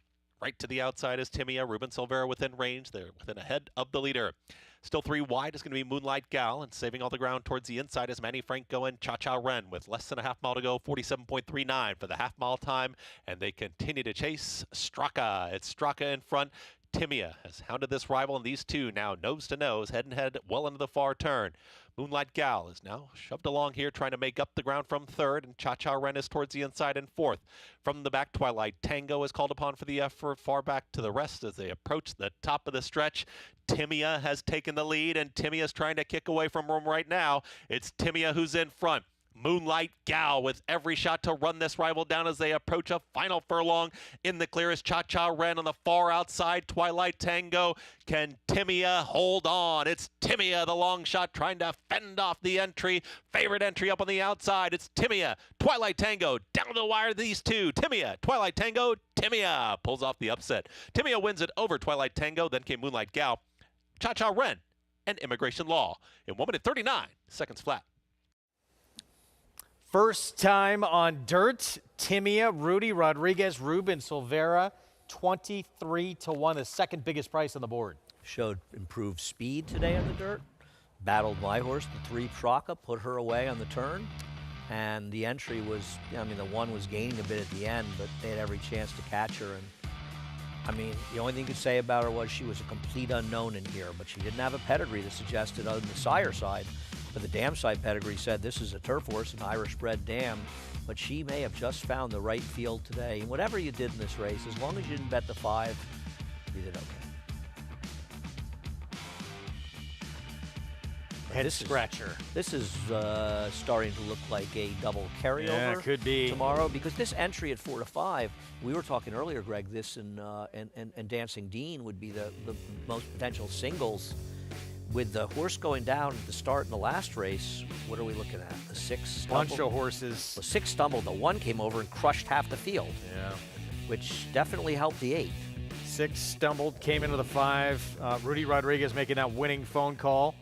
Right to the outside is Timia. Ruben Silvera within range. They're within ahead of the leader. Still 3 wide is going to be Moonlight Gal, and saving all the ground towards the inside is Manny Franco and Cha Cha Ren with less than a half mile to go, 47.39 for the half mile time, and they continue to chase Straka. It's Straka in front. Timia has hounded this rival, and these two now nose to nose, head and head well into the far turn. Moonlight Gal is now shoved along here, trying to make up the ground from 3rd, and Cha Cha Ren is towards the inside in 4th. From the back, Twilight Tango is called upon for the effort, far back to the rest as they approach the top of the stretch. Timia has taken the lead, and Timia is trying to kick away from room right now. It's Timia who's in front. Moonlight Gal with every shot to run this rival down as they approach a final furlong. In the clear is Cha-Cha Ren on the far outside. Twilight Tango. Can Timia hold on? It's Timia, the long shot, trying to fend off the entry. Favorite entry up on the outside. It's Timia. Twilight Tango down the wire, these two. Timia, Twilight Tango, Timia pulls off the upset. Timia wins it over Twilight Tango. Then came Moonlight Gal, Cha-Cha Ren, and Immigration Law in 1 minute 39 seconds flat. First time on dirt, Timia, Rudy Rodriguez, Ruben Silvera, 23-1, the second biggest price on the board. Showed improved speed today on the dirt. Battled my horse, the 3 Praka, put her away on the turn. And the entry was, I mean, the 1 was gaining a bit at the end, but they had every chance to catch her. And I mean, the only thing you could say about her was she was a complete unknown in here, but she didn't have a pedigree that suggested other than the sire side. But the dam side pedigree said this is a turf horse, an Irish bred dam, but she may have just found the right field today. And whatever you did in this race, as long as you didn't bet the 5, you did okay. Head scratcher. This is starting to look like a double carryover. Yeah, could be tomorrow, because this entry at 4 to 5. We were talking earlier, Greg. This and Dancing Dean would be the most potential singles. With the horse going down at the start in the last race, what are we looking at? The 6 stumbled. Bunch of horses. The 6 stumbled. The 1 came over and crushed half the field. Yeah. Which definitely helped the 8. 6 stumbled, came into the 5. Rudy Rodriguez making that winning phone call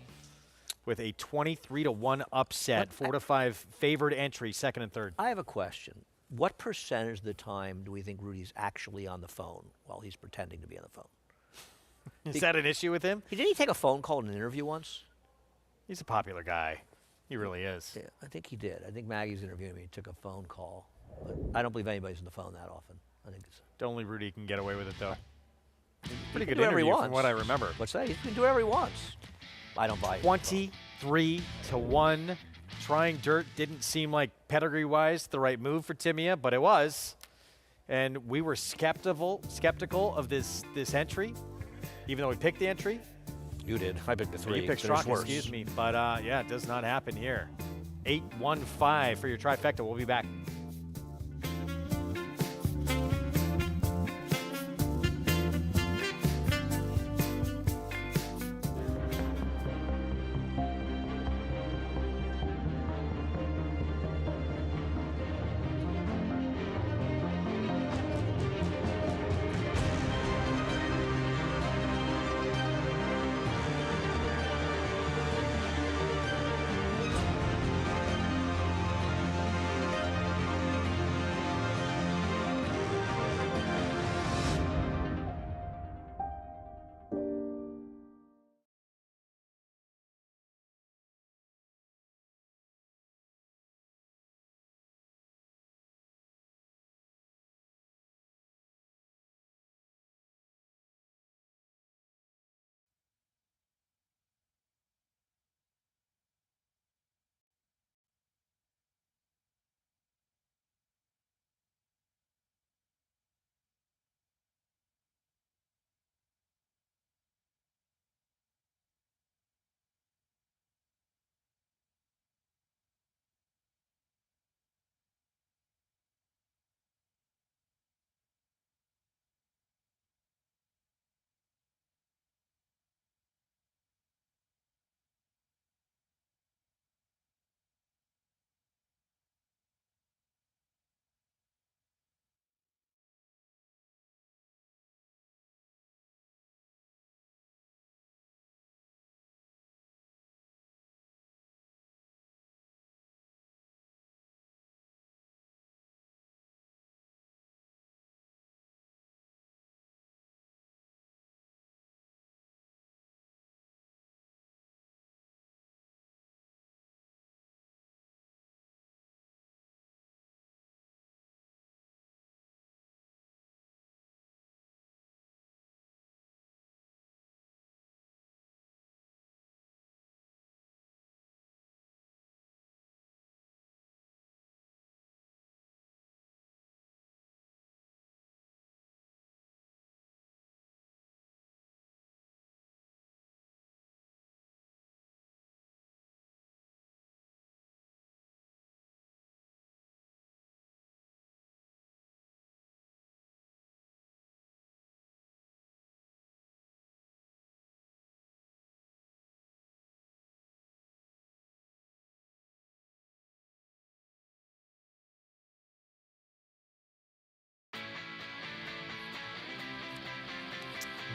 with a 23-1 upset. 4 to 5 favored entry, 2nd and 3rd. I have a question. What percentage of the time do we think Rudy's actually on the phone while he's pretending to be on the phone? Is that an issue with him? Didn't he take a phone call in an interview once? He's a popular guy. He really is. Yeah, I think he did. I think Maggie's interviewing me. He took a phone call. But I don't believe anybody's on the phone that often. I think it's only Rudy can get away with it, though. Pretty can good do whatever he interview wants. from what I remember. What's that? He can do whatever he wants. I don't buy it. 23-1. Trying dirt didn't seem like pedigree-wise the right move for Timia, but it was. And we were skeptical of this entry, even though we picked the entry. You did. I picked the 3. You picked Strong, excuse me. But, yeah, it does not happen here. 8-1-5 for your trifecta. We'll be back.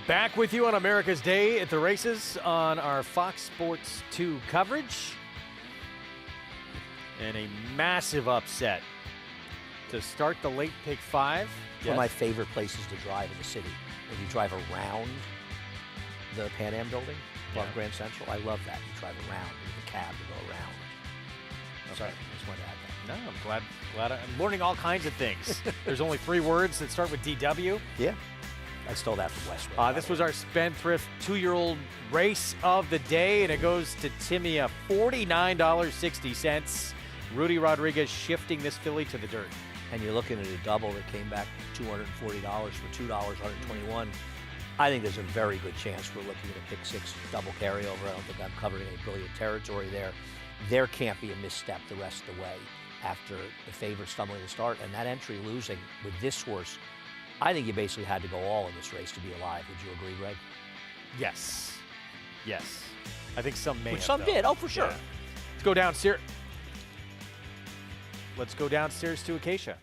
Back with you on America's Day at the Races on our Fox Sports 2 coverage. And a massive upset to start the late pick 5. One of my favorite places to drive in the city. When you drive around the Pan Am building along Grand Central, I love that. You drive around with a cab to go around. Sorry, I just wanted to add that. No, I'm glad I'm learning all kinds of things. There's only 3 words that start with DW. Yeah. I stole that from Westwood. This was our Spendthrift 2-year-old race of the day, and it goes to Timea, $49.60. Rudy Rodriguez shifting this filly to the dirt. And you're looking at a double that came back $240 for $2, $121. I think there's a very good chance we're looking at a pick 6 double carryover. I don't think I'm covering any brilliant territory there. There can't be a misstep the rest of the way after the favorite stumbling to start. And that entry losing with this horse, I think you basically had to go all in this race to be alive. Would you agree, Greg? Yes. Yes. I think some may. Which some did. Oh, for sure. Yeah. Let's go downstairs. Let's go downstairs to Acacia.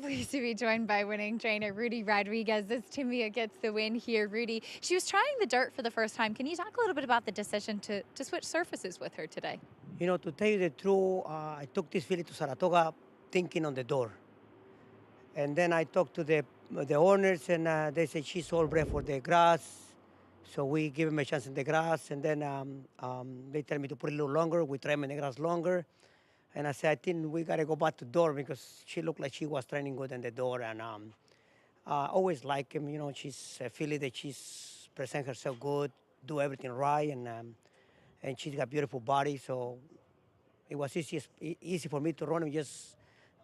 Pleased to be joined by winning trainer Rudy Rodriguez as Timea gets the win here. Rudy, she was trying the dirt for the first time. Can you talk a little bit about the decision to switch surfaces with her today? You know, to tell you the truth, I took this filly to Saratoga thinking on the door. And then I talked to the owners, and they said she's all bred for the grass. So we give him a chance in the grass, and then they tell me to put it a little longer. We try him in the grass longer. And I said, I think we got to go back to door because she looked like she was training good in the door. And I always like him. You know, she's a filly that she's present herself good, do everything right, and she's got beautiful body. So it was easy for me to run him, just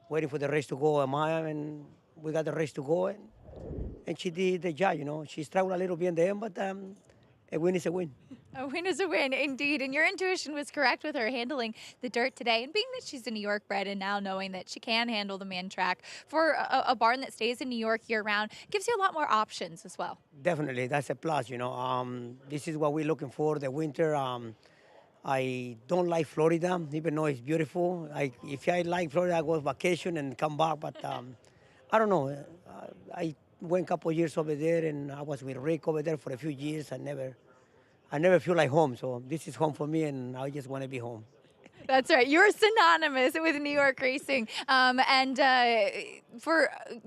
waiting for the race to go a mile, and we got the race to go, and she did the job. You know, she struggled a little bit in the end, but a win is a win. A win is a win, indeed. And your intuition was correct with her handling the dirt today. And being that she's a New York bred and now knowing that she can handle the man track for a barn that stays in New York year-round gives you a lot more options as well. Definitely, that's a plus, you know. This is what we're looking for, the winter. I don't like Florida, even though it's beautiful. If I like Florida, I go on vacation and come back. But I don't know. I went a couple of years over there, and I was with Rick over there for a few years. I never feel like home. So this is home for me, and I just want to be home. That's right. You're synonymous with New York racing.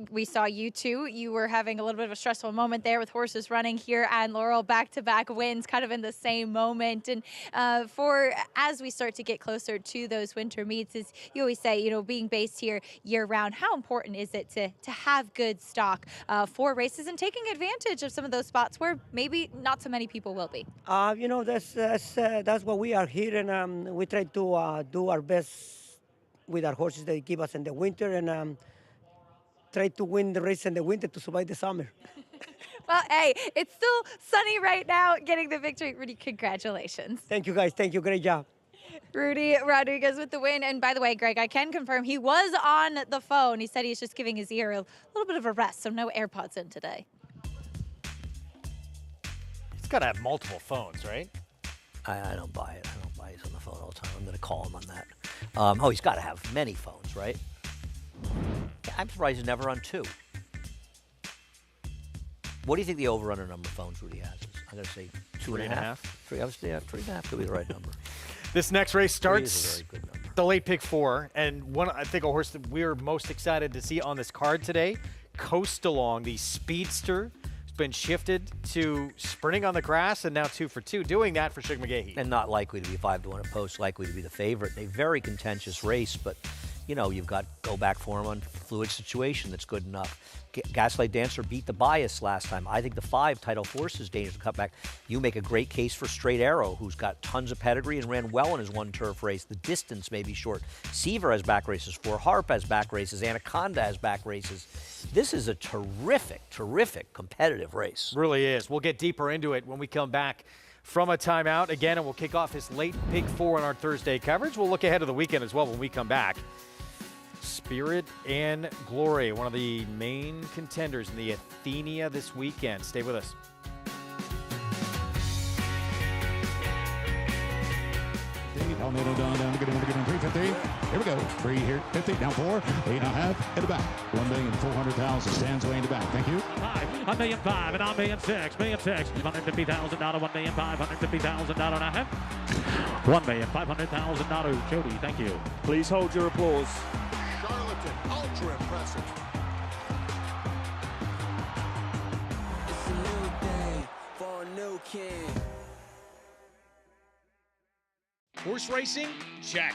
We saw you too. You were having a little bit of a stressful moment there with horses running here and Laurel, back-to-back wins kind of in the same moment. And as we start to get closer to those winter meets, as you always say, you know, being based here year-round, how important is it to have good stock for races and taking advantage of some of those spots where maybe not so many people will be? You know, that's what we are here, and we try to do our best with our horses that they give us in the winter, and try to win the race in the winter to survive the summer. Well, hey, it's still sunny right now, getting the victory. Rudy, congratulations. Thank you, guys. Thank you. Great job. Rudy Rodriguez with the win. And by the way, Greg, I can confirm he was on the phone. He said he's just giving his ear a little bit of a rest, so no AirPods in today. He's got to have multiple phones, right? I don't buy it. I don't buy it on the phone all the time. I'm going to call him on that. He's got to have many phones, right? I'm surprised he's never on 2. What do you think the over-under number of phones Rudy has? I'm going to say 2.5. 3. I was 3.5 could be the right number. This next race starts is a very good number. the late pick 4, and I think a horse that we're most excited to see on this card today, Coast Along, the speedster. Been shifted to sprinting on the grass and now 2 for 2, doing that for Shug McGahee. And not likely to be 5-1 at post, likely to be the favorite. A very contentious race, but you know, you've got go back for him on fluid situation that's good enough. Gaslight Dancer beat the bias last time. I think the 5 Title Force is dangerous to cut back. You make a great case for Straight Arrow, who's got tons of pedigree and ran well in his 1 turf race. The distance may be short. Seaver has back races. 4 Harp has back races. Anaconda has back races. This is a terrific, terrific competitive race. Really is. We'll get deeper into it when we come back from a timeout again, and we'll kick off this late pick 4 in our Thursday coverage. We'll look ahead to the weekend as well when we come back. Spirit and Glory, one of the main contenders in the Athenia this weekend. Stay with us. Palmetto down to get him 350. Here we go. 3 here, 50, down 4, 8.5 in the back. 1,400,000 stands way in the back. Thank you. 5 $1,005,000 and $1,006,000, $1,006,000, $1,550,000 and a half. $1,500,000. Jody, thank you. Please hold your applause. Charlatan, ultra impressive. It's a new day for a new king. Horse racing? Check.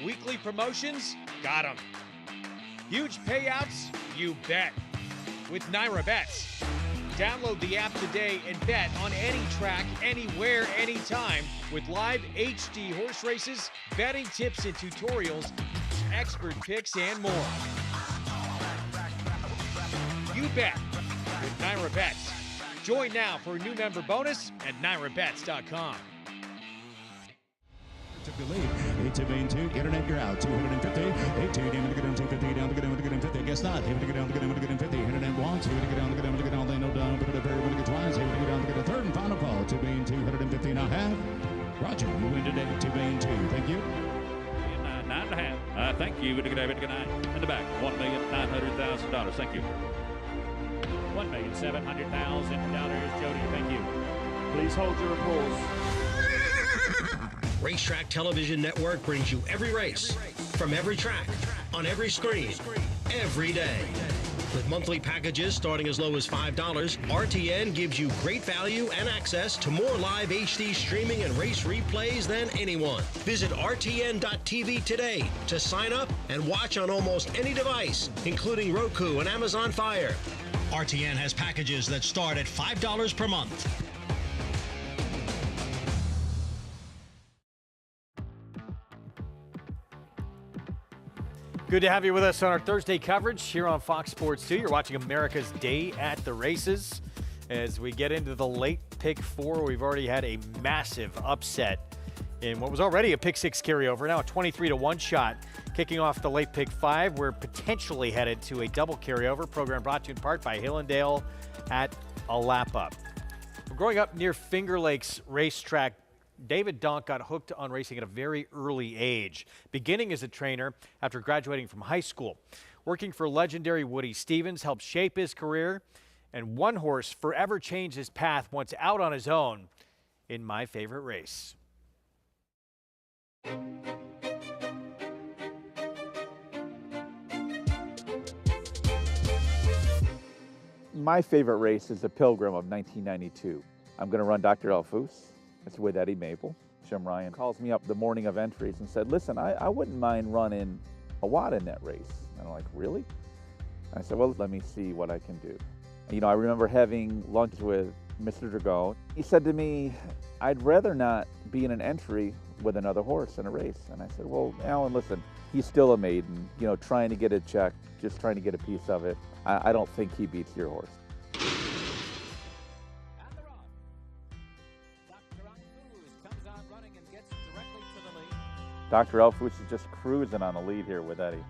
Weekly promotions? Got 'em. Huge payouts? You bet. With Naira Bets. Download the app today and bet on any track, anywhere, anytime with live HD horse races, betting tips and tutorials, expert picks, and more. You bet with Naira Bets. Join now for a new member bonus at NairaBets.com. Took the lead. 8-2, internet crowd, 250. 8-2, down to get down 250, down to get down to get down 50. Guess not. Here to get down to get down to get down 50. Internet once, here to get down to get down to get down. They know down, put it up here, to get twice. Here to get down to get a third and final call. 250 and a half. Roger, you win today. 2. Thank you. 9.5. Thank you. In the back, $1,900,000. Thank you. $1,700,000. Jody, thank you. Please hold your applause. Racetrack Television Network brings you every race, from every track, on every screen, every day. With monthly packages starting as low as $5, RTN gives you great value and access to more live HD streaming and race replays than anyone. Visit RTN.tv today to sign up and watch on almost any device, including Roku and Amazon Fire. RTN has packages that start at $5 per month. Good to have you with us on our Thursday coverage here on Fox Sports 2. You're watching America's Day at the Races. As we get into the late pick 4, we've already had a massive upset in what was already a pick 6 carryover. Now a 23-1 shot. Kicking off the late pick 5, we're potentially headed to a double carryover. Program brought to you in part by Hillendale at a lap up. Growing up near Finger Lakes Racetrack, David Donk got hooked on racing at a very early age, beginning as a trainer after graduating from high school. Working for legendary Woody Stevens helped shape his career, and one horse forever changed his path once out on his own in My Favorite Race. My favorite race is the Pilgrim of 1992. I'm going to run Dr. Elfus. It's with Eddie Maple. Jim Ryan calls me up the morning of entries and said, listen, I wouldn't mind running a wad in that race. And I'm like, really? And I said, well, let me see what I can do. You know, I remember having lunch with Mr. Drago. He said to me, I'd rather not be in an entry with another horse in a race. And I said, well, Alan, listen, he's still a maiden, you know, trying to get a check, just trying to get a piece of it. I don't think he beats your horse. Dr. Elfus is just cruising on the lead here with Eddie.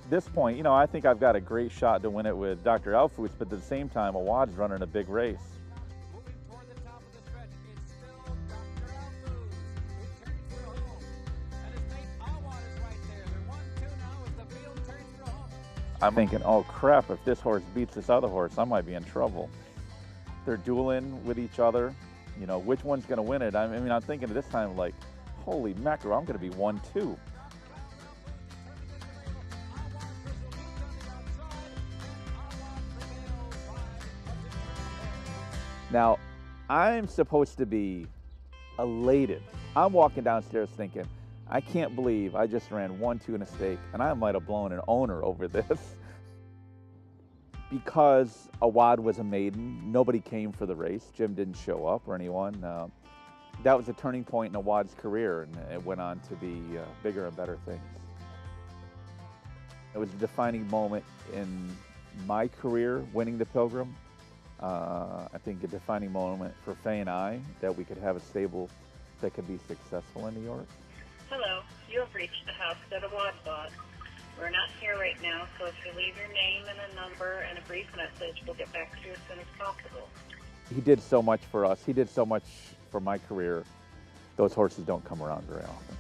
At this point, you know, I think I've got a great shot to win it with Dr. Elfus, but at the same time, Awad's running a big race. I'm thinking, oh crap, if this horse beats this other horse, I might be in trouble. They're dueling with each other. You know, which one's going to win it? I mean, I'm thinking at this time, like, holy mackerel, I'm going to be 1-2. Now, I'm supposed to be elated. I'm walking downstairs thinking, I can't believe I just ran 1-2 in a stake, and I might have blown an owner over this. Because Awad was a maiden, nobody came for the race. Jim didn't show up or anyone. That was a turning point in Awad's career, and it went on to be bigger and better things. It was a defining moment in my career, winning the Pilgrim. I think a defining moment for Faye and I, that we could have a stable that could be successful in New York. Hello, you have reached the house that Awad bought. We're not here right now, so if you leave your name and a number and a brief message, we'll get back to you as soon as possible. He did so much for us. He did so much for my career. Those horses don't come around very often.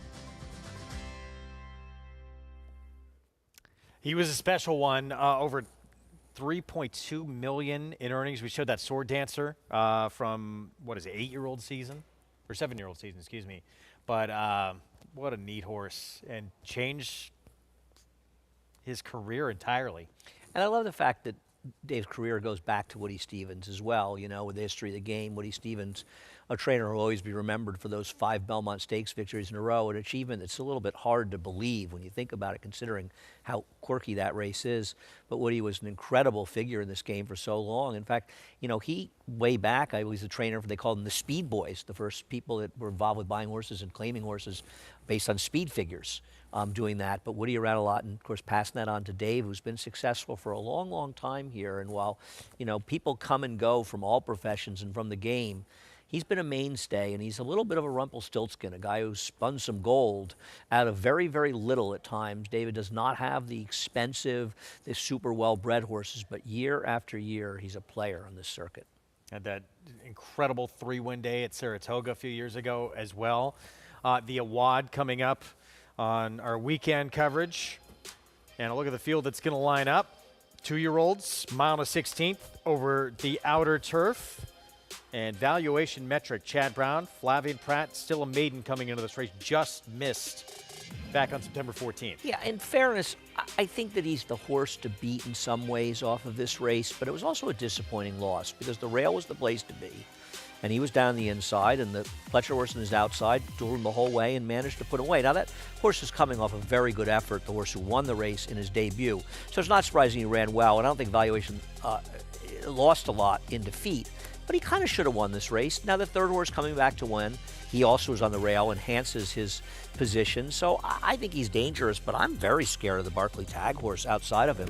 He was a special one. Over $3.2 million in earnings. We showed that sword dancer from, what is it, 8-year-old season? Or 7-year-old season, excuse me. But what a neat horse, and changed his career entirely. And I love the fact that Dave's career goes back to Woody Stevens as well, you know, with the history of the game. Woody Stevens, a trainer who will always be remembered for those 5 Belmont Stakes victories in a row, an achievement that's a little bit hard to believe when you think about it, considering how quirky that race is. But Woody was an incredible figure in this game for so long. In fact, you know, he, way back, I was a trainer for, they called them the Speed Boys, the first people that were involved with buying horses and claiming horses based on speed figures. Doing that, but Woody around a lot, and of course passing that on to Dave, who's been successful for a long, long time here. And while, you know, people come and go from all professions and from the game, he's been a mainstay, and he's a little bit of a Rumpelstiltskin, a guy who's spun some gold out of very, very little at times. David does not have the expensive, the super well-bred horses, but year after year, he's a player on this circuit. Had that incredible 3-win day at Saratoga a few years ago as well. The Awad coming up on our weekend coverage. And a look at the field that's going to line up. 2-year-olds, mile and a 16th over the outer turf. And valuation metric, Chad Brown, Flavian Pratt, still a maiden coming into this race, just missed back on September 14th. Yeah, in fairness, I think that he's the horse to beat in some ways off of this race, but it was also a disappointing loss because the rail was the place to be. And he was down the inside, and the Fletcher horse on his outside drew him the whole way and managed to put him away. Now, that horse is coming off a very good effort, the horse who won the race in his debut. So it's not surprising he ran well, and I don't think valuation lost a lot in defeat. But he kind of should have won this race. Now, the third horse coming back to win, he also is on the rail, enhances his position. So I think he's dangerous, but I'm very scared of the Barkley Tag horse outside of him.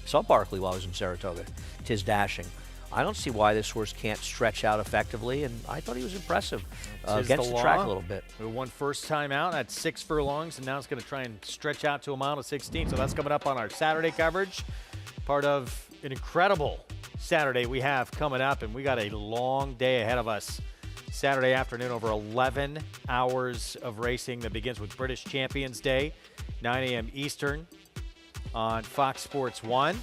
Saw Barkley while I was in Saratoga. Tis Dashing. I don't see why this horse can't stretch out effectively, and I thought he was impressive against the track a little bit. We won first time out at 6 furlongs, and now it's going to try and stretch out to a mile and 16. So that's coming up on our Saturday coverage. Part of an incredible Saturday we have coming up, and we got a long day ahead of us. Saturday afternoon, over 11 hours of racing that begins with British Champions Day, 9 a.m. Eastern on Fox Sports 1.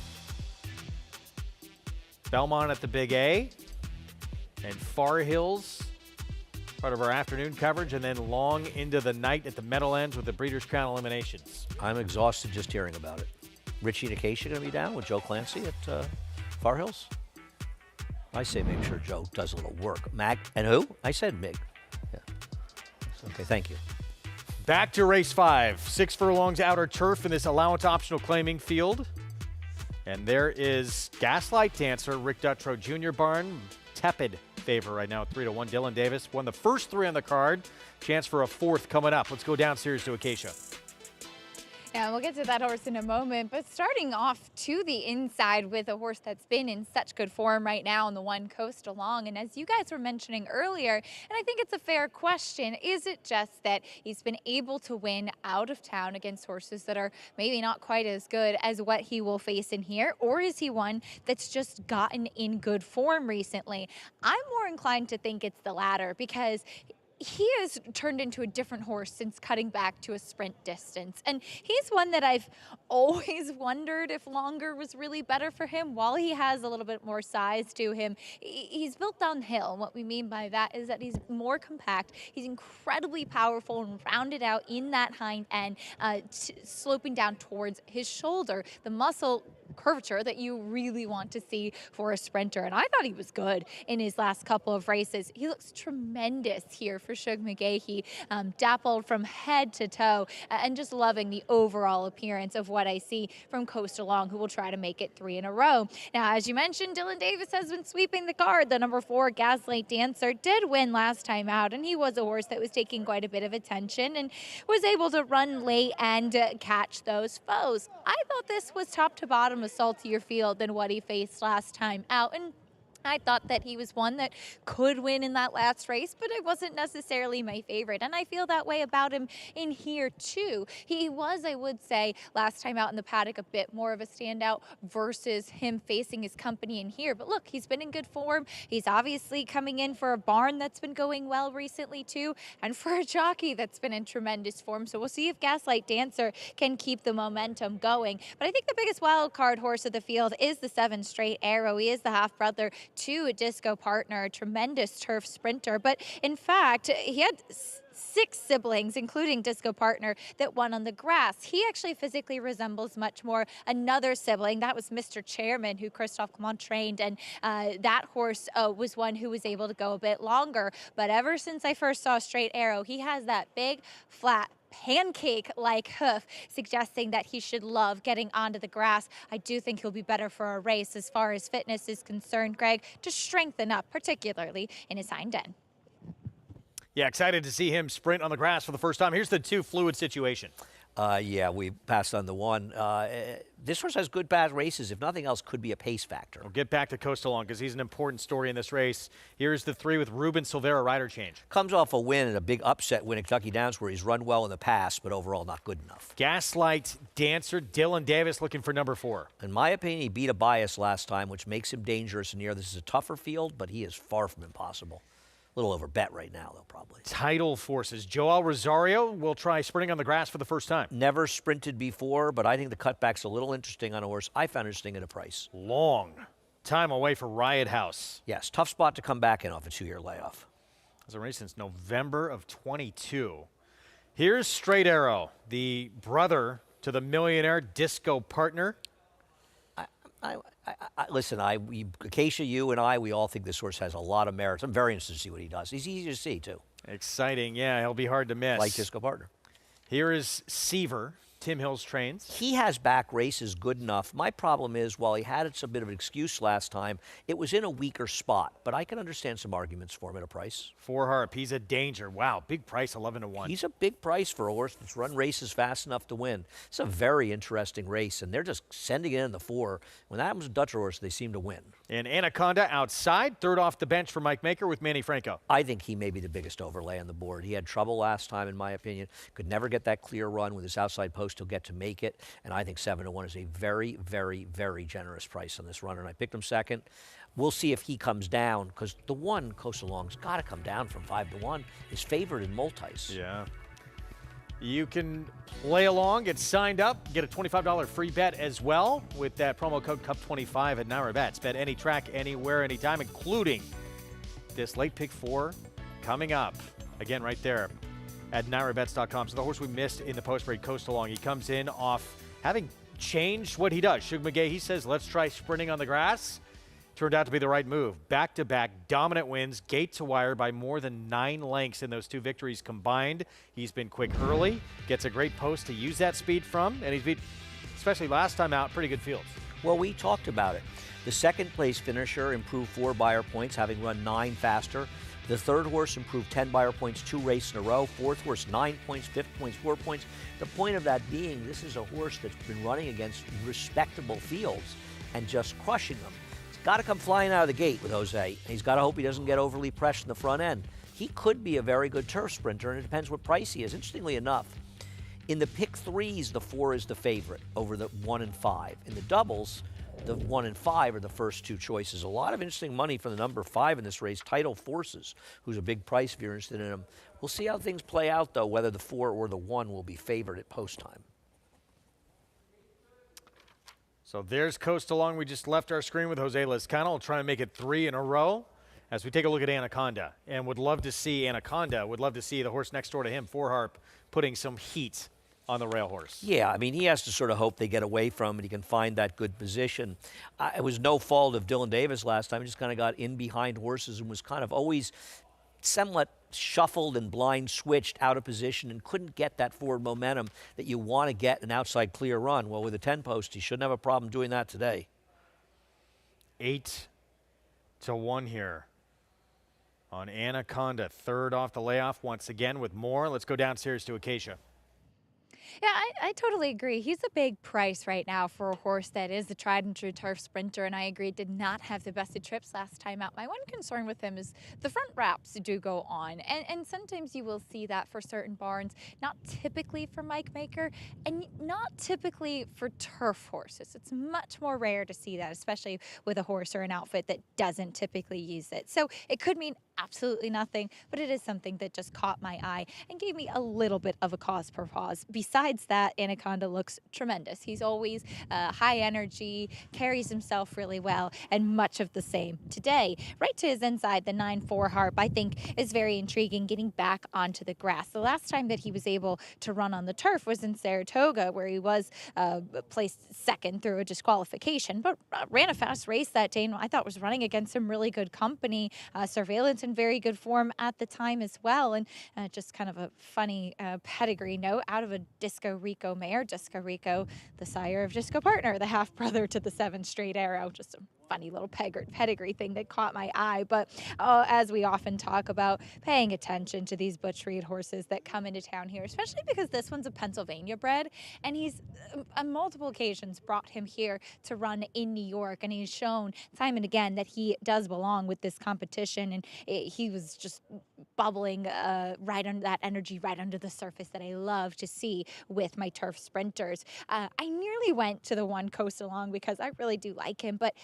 Belmont at the Big A, and Far Hills, part of our afternoon coverage, and then long into the night at the Meadowlands with the Breeders' Crown eliminations. I'm exhausted just hearing about it. Richie and Acacia going to be down with Joe Clancy at Far Hills? I say make sure Joe does a little work. Mag, and who? I said Mig. Yeah. Okay, thank you. Back to race 5. 6 furlongs outer turf in this allowance optional claiming field. And there is Gaslight Dancer, Rick Dutrow Jr. barn. Tepid favor right now at 3-1. Dylan Davis won the first 3 on the card. Chance for a 4th coming up. Let's go downstairs to Acacia. Yeah, we'll get to that horse in a moment, but starting off to the inside with a horse that's been in such good form right now on the One Coast Along. And as you guys were mentioning earlier, and I think it's a fair question, is it just that he's been able to win out of town against horses that are maybe not quite as good as what he will face in here? Or is he one that's just gotten in good form recently? I'm more inclined to think it's the latter, because he has turned into a different horse since cutting back to a sprint distance. And he's one that I've always wondered if longer was really better for him. While he has a little bit more size to him, he's built downhill. And what we mean by that is that he's more compact. He's incredibly powerful and rounded out in that hind end, sloping down towards his shoulder. The muscle curvature that you really want to see for a sprinter. And I thought he was good in his last couple of races. He looks tremendous here for Shug McGahee, dappled from head to toe, and just loving the overall appearance of what I see from Coast Along, who will try to make it 3 in a row. Now, as you mentioned, Dylan Davis has been sweeping the card. The number 4 Gaslight Dancer did win last time out, and he was a horse that was taking quite a bit of attention and was able to run late and catch those foes. I thought this was top to bottom a saltier field than what he faced last time out, and I thought that he was one that could win in that last race, but it wasn't necessarily my favorite. And I feel that way about him in here too. He was, I would say, last time out in the paddock, a bit more of a standout versus him facing his company in here. But look, he's been in good form. He's obviously coming in for a barn that's been going well recently too, and for a jockey that's been in tremendous form. So we'll see if Gaslight Dancer can keep the momentum going. But I think the biggest wild card horse of the field is the 7 Straight Arrow. He is the half brother to a Disco Partner, a tremendous turf sprinter. But in fact, he had 6 siblings, including Disco Partner, that won on the grass. He actually physically resembles much more another sibling. That was Mr. Chairman, who Christophe Clement trained, and that horse was one who was able to go a bit longer. But ever since I first saw Straight Arrow, he has that big, flat, pancake-like hoof, suggesting that he should love getting onto the grass. I do think he'll be better for a race as far as fitness is concerned, Greg, to strengthen up, particularly in his hind end. Yeah, excited to see him sprint on the grass for the first time. Here's the 2 fluid situation. Yeah, we passed on the 1. This horse has good bad races. If nothing else, could be a pace factor. We'll get back to Costalon because he's an important story in this race. Here's the 3 with Ruben Silvera rider change. Comes off a win and a big upset win at Kentucky Downs where he's run well in the past, but overall not good enough. Gaslight Dancer, Dylan Davis looking for number 4. In my opinion, he beat a bias last time, which makes him dangerous in here. This is a tougher field, but he is far from impossible. A little over bet right now, though, probably. Title Forces. Joel Rosario will try sprinting on the grass for the first time. Never sprinted before, but I think the cutback's a little interesting on a horse I found interesting at a price. Long time away for Riot House. Yes, tough spot to come back in off a 2-year layoff. It's a race since November of 22. Here's Straight Arrow, the brother to the millionaire Disco Partner. Listen, Acacia, you and I, we all think this horse has a lot of merits. I'm very interested to see what he does. He's easy to see, too. Exciting. Yeah, he'll be hard to miss. Like Disco Partner. Here is Seaver, Tim Hill's trains. He has back races good enough. My problem is, while he had a bit of an excuse last time, it was in a weaker spot. But I can understand some arguments for him at a price. 4 Harp, he's a danger. Wow, big price, 11-1. He's a big price for a horse that's run races fast enough to win. It's a very interesting race, and they're just sending it in the 4. When that happens to Dutcher horse, they seem to win. And Anaconda outside, 3rd off the bench for Mike Maker with Manny Franco. I think he may be the biggest overlay on the board. He had trouble last time, in my opinion. Could never get that clear run with his outside post. He'll get to make it. And I think 7-1 is a very, very, very generous price on this runner. And I picked him 2nd. We'll see if he comes down, because the 1, Coastalong's got to come down from 5-1. Is favored in multis. Yeah. You can play along, get signed up, get a $25 free bet as well with that promo code CUP25 at Naira Bets. Bet any track, anywhere, anytime, including this late pick 4 coming up. Again, right there at NairaBets.com. So the horse we missed in the post-break, Coastalong, he comes in off having changed what he does. Shug McGay, he says, let's try sprinting on the grass. Turned out to be the right move. Back-to-back dominant wins, gate to wire by more than 9 lengths in those 2 victories combined. He's been quick early, gets a great post to use that speed from, and he's beat, especially last time out, pretty good fields. Well, we talked about it. The 2nd place finisher improved 4 buyer points, having run 9 faster. The 3rd horse improved 10 buyer points 2 races in a row. 4th horse 9 points, 5th points 4 points. The point of that being, this is a horse that's been running against respectable fields and just crushing them. Got to come flying out of the gate with Jose. He's got to hope he doesn't get overly pressed in the front end. He could be a very good turf sprinter, and it depends what price he is. Interestingly enough, in the pick 3s, the 4 is the favorite over the 1 and 5. In the doubles, the 1 and 5 are the first 2 choices. A lot of interesting money for the number 5 in this race, Title Forces, who's a big price if you're interested in him. We'll see how things play out, though, whether the 4 or the 1 will be favored at post time. So there's Coastalong. We just left our screen with Jose Lezcano. We'll try and make it 3 in a row as we take a look at Anaconda. And would love to see Anaconda, would love to see the horse next door to him, 4 Harp, putting some heat on the rail horse. Yeah, I mean, he has to sort of hope they get away from it. He can find that good position. It was no fault of Dylan Davis last time. He just kind of got in behind horses and was kind of always somewhat shuffled and blind switched out of position and couldn't get that forward momentum that you want to get an outside clear run. Well, with a 10 post, he shouldn't have a problem doing that today. 8-1 here on Anaconda. 3rd off the layoff once again with more. Let's go downstairs to Acacia. Yeah, I totally agree. He's a big price right now for a horse that is a tried and true turf sprinter, and I agree did not have the best of trips last time out. My one concern with him is the front wraps do go on, and sometimes you will see that for certain barns, not typically for Mike Maker, and not typically for turf horses. It's much more rare to see that, especially with a horse or an outfit that doesn't typically use it. So it could mean absolutely nothing, but it is something that just caught my eye and gave me a little bit of a cause for pause. Besides that, Anaconda looks tremendous. He's always high energy, carries himself really well, and much of the same today. Right to his inside, the 9-4 Harp, I think, is very intriguing, getting back onto the grass. The last time that he was able to run on the turf was in Saratoga, where he was placed second through a disqualification, but ran a fast race that day, and I thought was running against some really good company. Surveillance in very good form at the time as well, and just kind of a funny pedigree note out of a Disco Rico mare. Disco Rico, the sire of Disco Partner, the half-brother to the 7 Straight Arrow. Just a funny little pedigree thing that caught my eye. But as we often talk about, paying attention to these Butch Reed horses that come into town here, especially because this one's a Pennsylvania bred, and he's on multiple occasions brought him here to run in New York, and he's shown time and again that he does belong with this competition, and he was just bubbling right under that energy, right under the surface that I love to see with my turf sprinters. I nearly went to the one Coast Along because I really do like him, but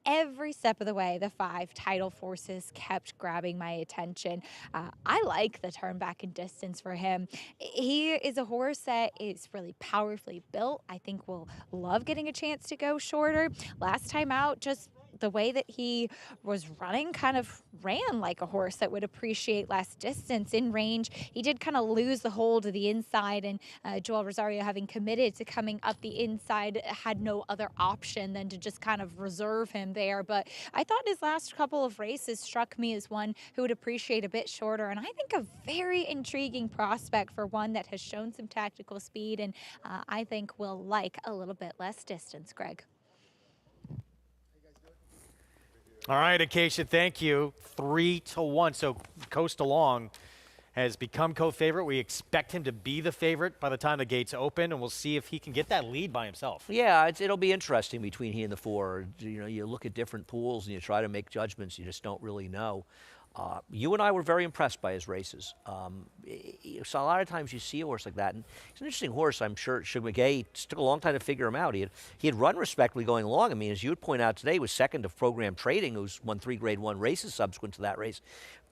every step of the way, the 5 Tidal Forces kept grabbing my attention. I like the turn back in distance for him. He is a horse that is really powerfully built. I think will love getting a chance to go shorter. Last time out, just the way that he was running kind of ran like a horse that would appreciate less distance in range. He did kind of lose the hold of the inside, and Joel Rosario, having committed to coming up the inside, had no other option than to just kind of reserve him there. But I thought his last couple of races struck me as one who would appreciate a bit shorter, and I think a very intriguing prospect for one that has shown some tactical speed, and I think will like a little bit less distance, Greg. All right, Acacia, thank you. 3-1. So Coast Along has become co-favorite. We expect him to be the favorite by the time the gates open, and we'll see if he can get that lead by himself. Yeah, it'll be interesting between he and the 4. You know, you look at different pools and you try to make judgments. You just don't really know. You and I were very impressed by his races. So a lot of times you see a horse like that, and he's an interesting horse. I'm sure Shug McGay took a long time to figure him out. He had run respectably going along. I mean, as you would point out today, he was second to Program Trading, who's won 3 Grade 1 races subsequent to that race.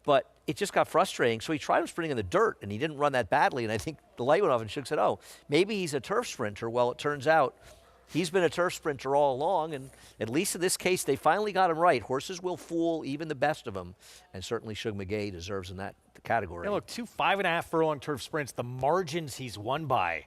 But it just got frustrating, so he tried him sprinting in the dirt, and he didn't run that badly. And I think the light went off, and Shug said, oh, maybe he's a turf sprinter. Well, it turns out he's been a turf sprinter all along, and at least in this case, they finally got him right. Horses will fool even the best of them, and certainly Shug McGay deserves in that category. Yeah, look, 2 5.5 furlong turf sprints, the margins he's won by,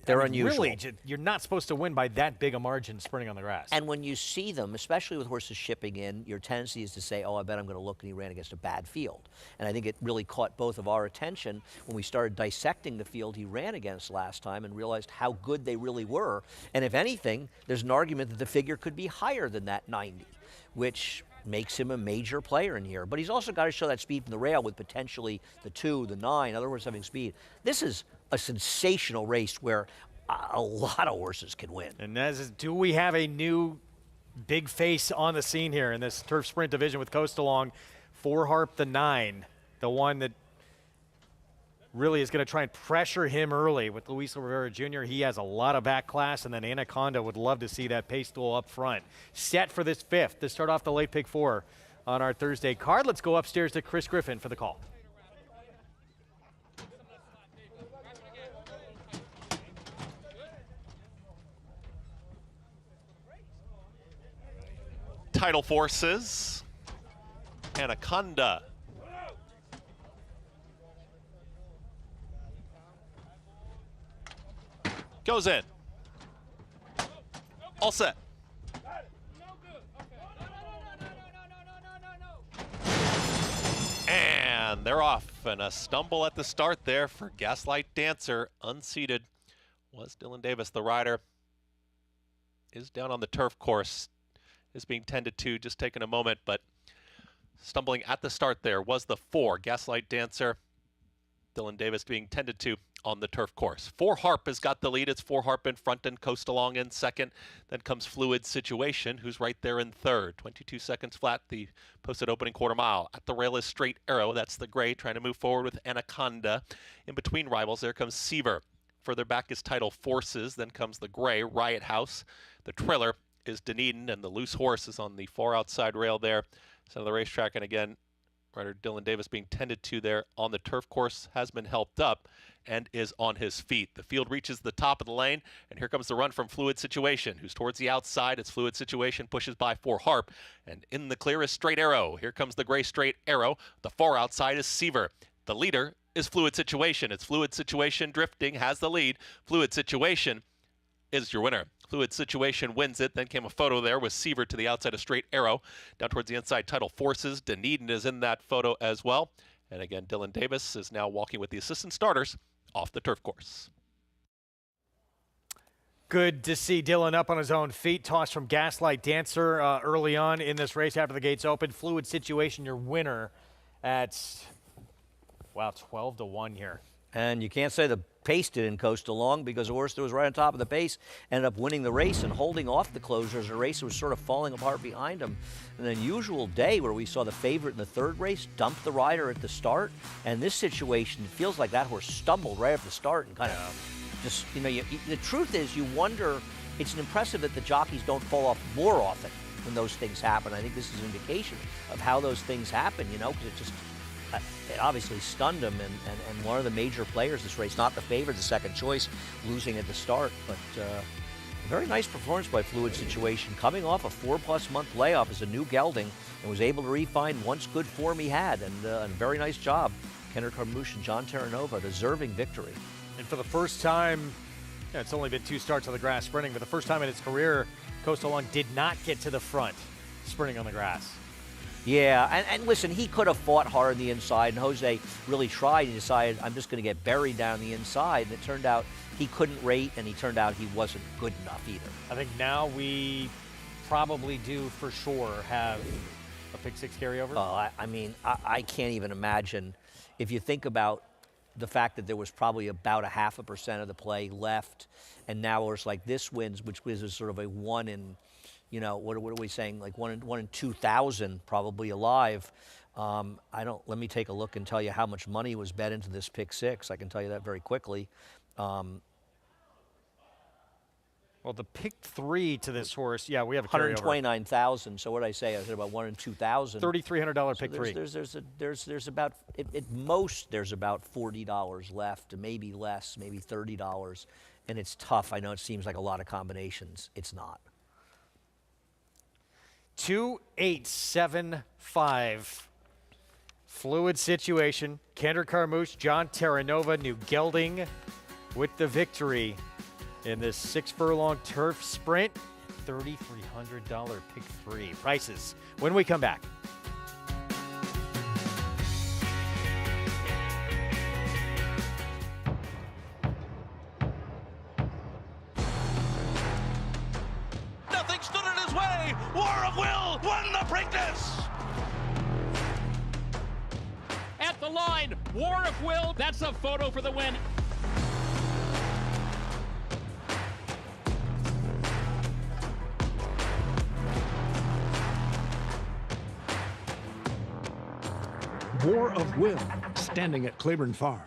they're unusual. Really, you're not supposed to win by that big a margin sprinting on the grass. And when you see them, especially with horses shipping in, your tendency is to say, oh, I bet I'm going to look, and he ran against a bad field. And I think it really caught both of our attention when we started dissecting the field he ran against last time and realized how good they really were. And if anything, there's an argument that the figure could be higher than that 90, which makes him a major player in here. But he's also got to show that speed from the rail with potentially the 2, the 9, other horses having speed. This is a sensational race where a lot of horses can win. And do we have a new big face on the scene here in this turf sprint division with Coast Along? 4 Harp, the 9, the one that really is going to try and pressure him early with Luis Rivera Jr. He has a lot of back class, and then Anaconda would love to see that pace duel up front. Set for this 5th to start off the late pick 4 on our Thursday card. Let's go upstairs to Chris Griffin for the call. Tidal Forces, Anaconda. Goes in. All set. And they're off. And a stumble at the start there for Gaslight Dancer. Unseated was Dylan Davis. The rider is down on the turf course. Is being tended to, just taking a moment, but stumbling at the start there was the 4, Gaslight Dancer. Dylan Davis being tended to on the turf course. 4 Harp has got the lead. It's 4 Harp in front and Coast Along in second. Then comes Fluid Situation, who's right there in third. 22 seconds flat, the posted opening quarter mile. At the rail is Straight Arrow. That's the gray trying to move forward with Anaconda. In between rivals, there comes Seaver. Further back is Tidal Forces. Then comes the gray, Riot House. The trailer is Dunedin, and the loose horse is on the far outside rail there. Center of the racetrack, and again, rider Dylan Davis being tended to there on the turf course, has been helped up and is on his feet. The field reaches the top of the lane, and here comes the run from Fluid Situation, who's towards the outside. It's Fluid Situation, pushes by 4 Harp, and in the clear is Straight Arrow. Here comes the gray Straight Arrow. The far outside is Seaver. The leader is Fluid Situation. It's Fluid Situation drifting, has the lead. Fluid Situation is your winner. Fluid Situation wins it. Then came a photo there with Seaver to the outside of Straight Arrow. Down towards the inside, Tidal Forces. Dunedin is in that photo as well. And again, Dylan Davis is now walking with the assistant starters off the turf course. Good to see Dylan up on his own feet. Toss from Gaslight Dancer early on in this race after the gates open. Fluid Situation, your winner at, wow, 12-1 here. And you can't say the pace didn't coast along, because the horse that was right on top of the pace ended up winning the race and holding off the closers. The race was sort of falling apart behind him. An unusual day where we saw the favorite in the third race dump the rider at the start. And this situation, it feels like that horse stumbled right at the start and kind of just, you know, the truth is you wonder, it's impressive that the jockeys don't fall off more often when those things happen. I think this is an indication of how those things happen, you know, because it obviously stunned him, and one of the major players this race, not the favorite, the second choice, losing at the start. But a very nice performance by Fluid Situation, coming off a 4+ month layoff as a new gelding, and was able to refine once good form he had, and a very nice job. Kendrick Carmouche and John Terranova, deserving victory. And for the first time, it's only been 2 starts on the grass sprinting, but the first time in its career, Coastal Long did not get to the front sprinting on the grass. Yeah, and listen, he could have fought hard on the inside, and Jose really tried. He decided, I'm just going to get buried down the inside, and it turned out he couldn't rate, and he turned out he wasn't good enough either. I think now we probably do for sure have a pick 6 carryover. I mean, I can't even imagine, if you think about the fact that there was probably about 0.5% of the play left, and now it's like this wins, which was sort of a 1 in, you know, what are we saying? Like 1 in 2,000 probably alive. Let me take a look and tell you how much money was bet into this pick 6. I can tell you that very quickly. Well, the pick 3 to this horse, yeah, we have a carryover. 129,000. So what did I say? I said about 1 in 2,000. $3,300 pick 3. There's about at most there's about $40 left, maybe less, maybe $30, and it's tough. I know it seems like a lot of combinations. It's not. 2875. Fluid Situation. Kendrick Carmouche, John Terranova, new gelding with the victory in this 6-furlong turf sprint. $3,300 pick 3. Prices when we come back. Nothing stood in his way. War of Will won the Preakness. At the line, War of Will. That's a photo for the win. War of Will, standing at Claiborne Farm.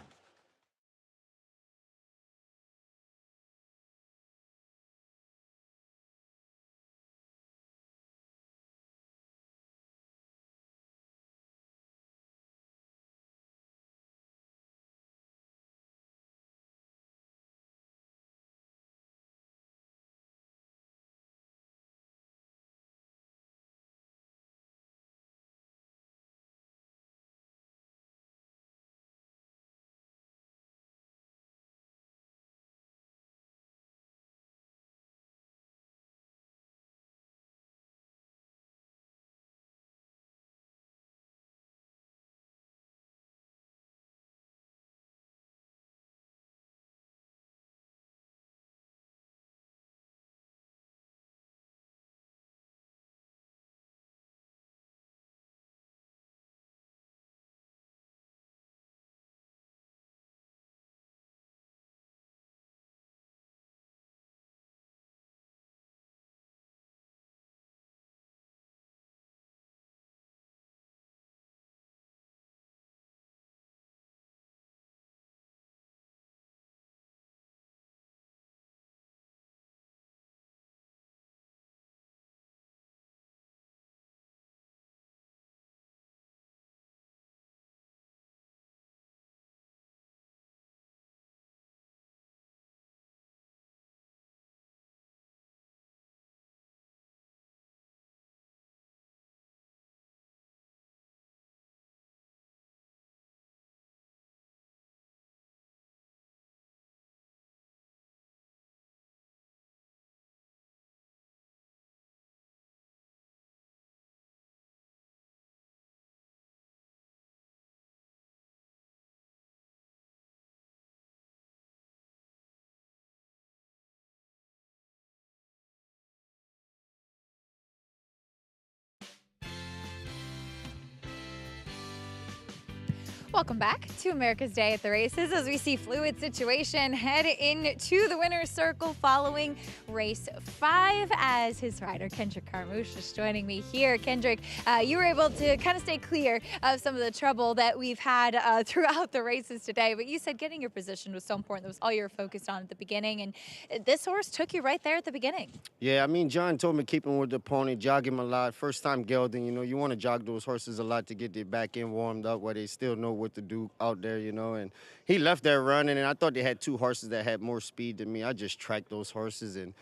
Welcome back to America's Day at the Races as we see fluid situation head into the winner's circle following race 5 as his rider Kendrick Carmouche is joining me here. Kendrick, you were able to kind of stay clear of some of the trouble that we've had throughout the races today, but you said getting your position was so important. That was all you were focused on at the beginning, and this horse took you right there at the beginning. Yeah, I mean, John told me keep him with the pony, jog him a lot. First time gelding, you know, you want to jog those horses a lot to get their back end warmed up where they still know what to do out there, you know. And he left there running, and I thought they had 2 horses that had more speed than me. I just tracked those horses, and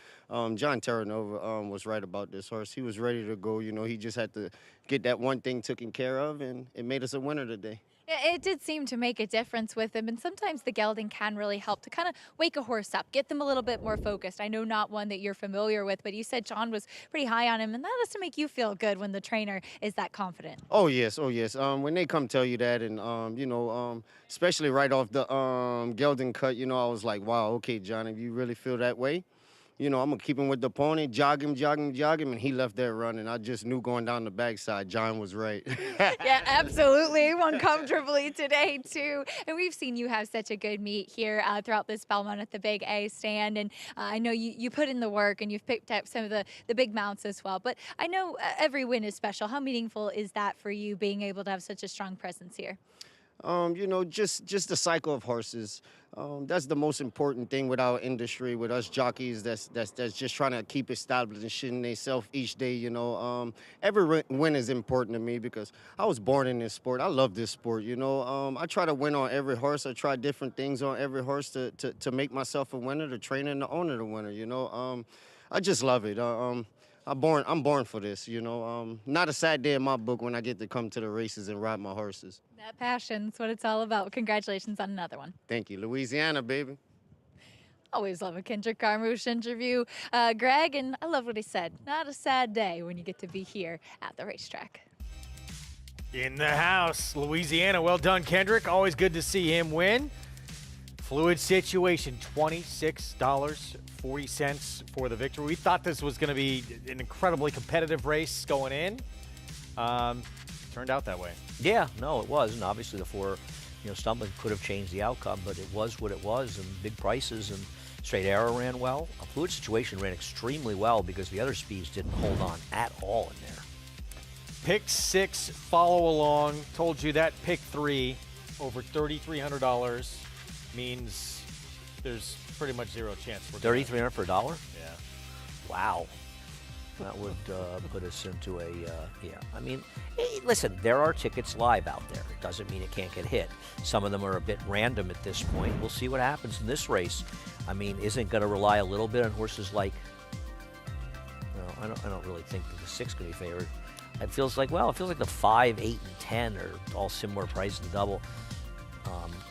John Terranova was right about this horse. He was ready to go, you know. He just had to get that one thing taken care of, and it made us a winner today. It did seem to make a difference with him, and sometimes the gelding can really help to kind of wake a horse up, get them a little bit more focused. I know not one that you're familiar with, but you said John was pretty high on him, and that has to make you feel good when the trainer is that confident. Oh, yes, oh, yes. When they come tell you that, and, you know, especially right off the gelding cut, you know, I was like, wow, okay, John, if you really feel that way, you know, I'm going to keep him with the pony, jog him, and he left there running. I just knew going down the backside, John was right. Yeah, absolutely. Won comfortably today, too. And we've seen you have such a good meet here throughout this Belmont at the Big A stand. And I know you put in the work and you've picked up some of the big mounts as well. But I know every win is special. How meaningful is that for you, being able to have such a strong presence here? You know, just the cycle of horses. That's the most important thing with our industry, with us jockeys that's just trying to keep establishing themselves each day, you know. Every win is important to me because I was born in this sport. I love this sport, you know. I try to win on every horse. I try different things on every horse to make myself a winner, the trainer and the owner the winner, you know. I just love it. I'm born for this, you know. Not a sad day in my book when I get to come to the races and ride my horses. That passion's what it's all about. Congratulations on another one. Thank you. Louisiana, baby. Always love a Kendrick Carmouche interview, Greg, and I love what he said. Not a sad day when you get to be here at the racetrack. In the house, Louisiana. Well done, Kendrick. Always good to see him win. Fluid situation, $26.40 for the victory. We thought this was going to be an incredibly competitive race going in. Turned out that way. Yeah, no, it was. And obviously the 4, stumbling could have changed the outcome, but it was what it was, and big prices, and Straight Arrow ran well. A Fluid Situation ran extremely well because the other speeds didn't hold on at all in there. Pick 6, follow along. Told you that pick 3, over $3,300, means there's pretty much zero chance we're $3,300 for $1? Yeah. Wow. That would put us into a, I mean, listen, there are tickets live out there. It doesn't mean it can't get hit. Some of them are a bit random at this point. We'll see what happens in this race. I mean, isn't going to rely a little bit on horses like, I don't really think that the 6 could be favored. It feels like the 5, 8, and 10 are all similar price to the double.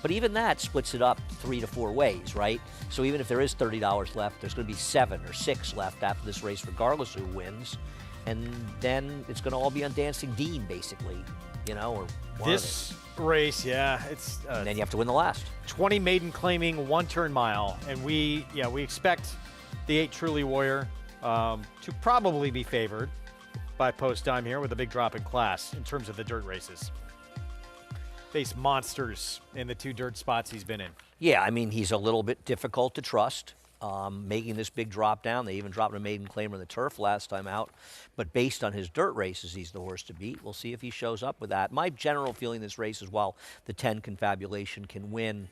But even that splits it up 3 to 4 ways, right? So even if there is $30 left, there's going to be 7 or 6 left after this race, regardless of who wins. And then it's going to all be on Dancing Dean, basically, or this race, yeah. It's and then you have to win the last. 20 maiden claiming 1 turn mile, and we expect the 8 Truly Warrior to probably be favored by post time here with a big drop in class in terms of the dirt races. Face monsters in the 2 dirt spots he's been in. Yeah, I mean, he's a little bit difficult to trust, making this big drop down. They even dropped a maiden claimer in the turf last time out. But based on his dirt races, he's the horse to beat. We'll see if he shows up with that. My general feeling this race is while the 10 confabulation can win,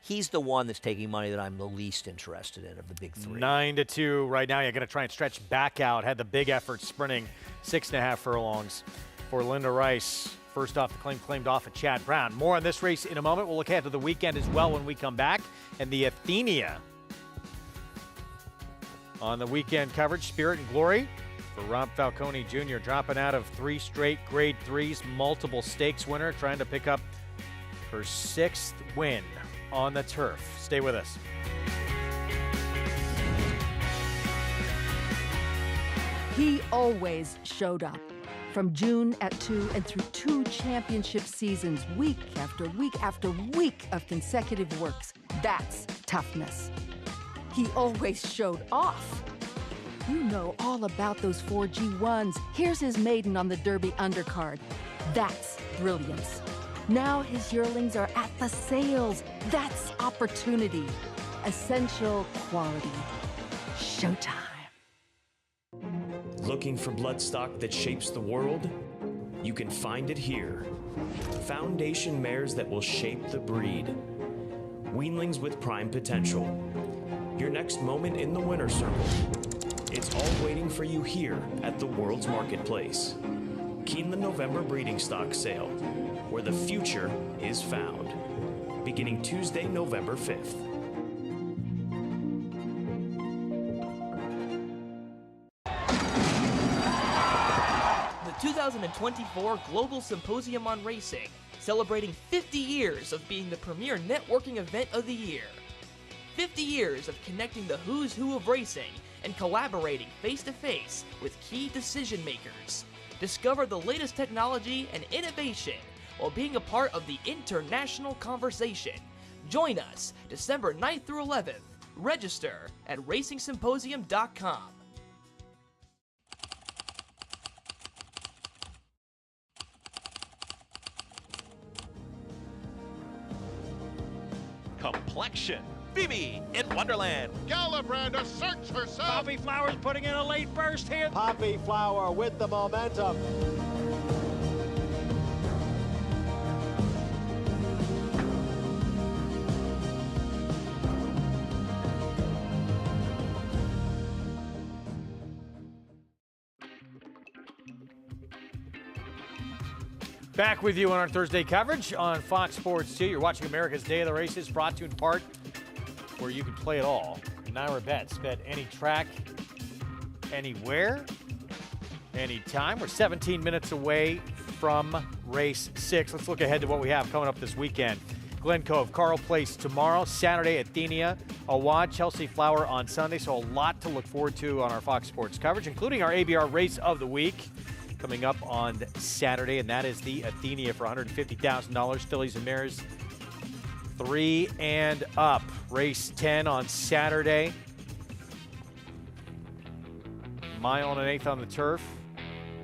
he's the one that's taking money that I'm the least interested in of the big 3. 9-2 right now. You're going to try and stretch back out. Had the big effort sprinting 6.5 furlongs for Linda Rice. First off, the claimed off of Chad Brown. More on this race in a moment. We'll look ahead to the weekend as well when we come back. And the Athenia on the weekend coverage. Spirit and Glory for Rob Falcone Jr. dropping out of 3 straight grade 3s. Multiple stakes winner trying to pick up her 6th win on the turf. Stay with us. He always showed up. From June at 2 and through 2 championship seasons, week after week after week of consecutive works. That's toughness. He always showed off. You know all about those 4 G1s. Here's his maiden on the Derby undercard. That's brilliance. Now his yearlings are at the sales. That's opportunity. Essential quality. Showtime. Looking for bloodstock that shapes the world? You can find it here. Foundation mares that will shape the breed. Weanlings with prime potential. Your next moment in the winner's circle. It's all waiting for you here at the world's marketplace. Keeneland November Breeding Stock Sale, where the future is found. Beginning Tuesday, November 5th. The 2024 Global Symposium on Racing, celebrating 50 years of being the premier networking event of the year. 50 years of connecting the who's who of racing and collaborating face-to-face with key decision makers. Discover the latest technology and innovation while being a part of the international conversation. Join us December 9th through 11th. Register at racingsymposium.com. Complexion. Phoebe in Wonderland. Galibrand asserts herself. Poppy Flowers putting in a late burst here. Poppy Flower with the momentum. Back with you on our Thursday coverage on Fox Sports 2. You're watching America's Day of the Races, brought to you in part where you can play it all. Naira Bets. Bet any track, anywhere, anytime. We're 17 minutes away from race 6. Let's look ahead to what we have coming up this weekend. Glen Cove, Carl Place tomorrow, Saturday, Athenia, Awad, Chelsea Flower on Sunday. So a lot to look forward to on our Fox Sports coverage, including our ABR Race of the Week coming up on Saturday, and that is the Athenia for $150,000. Fillies and Mares 3 and up. Race 10 on Saturday. Mile and an eighth on the turf.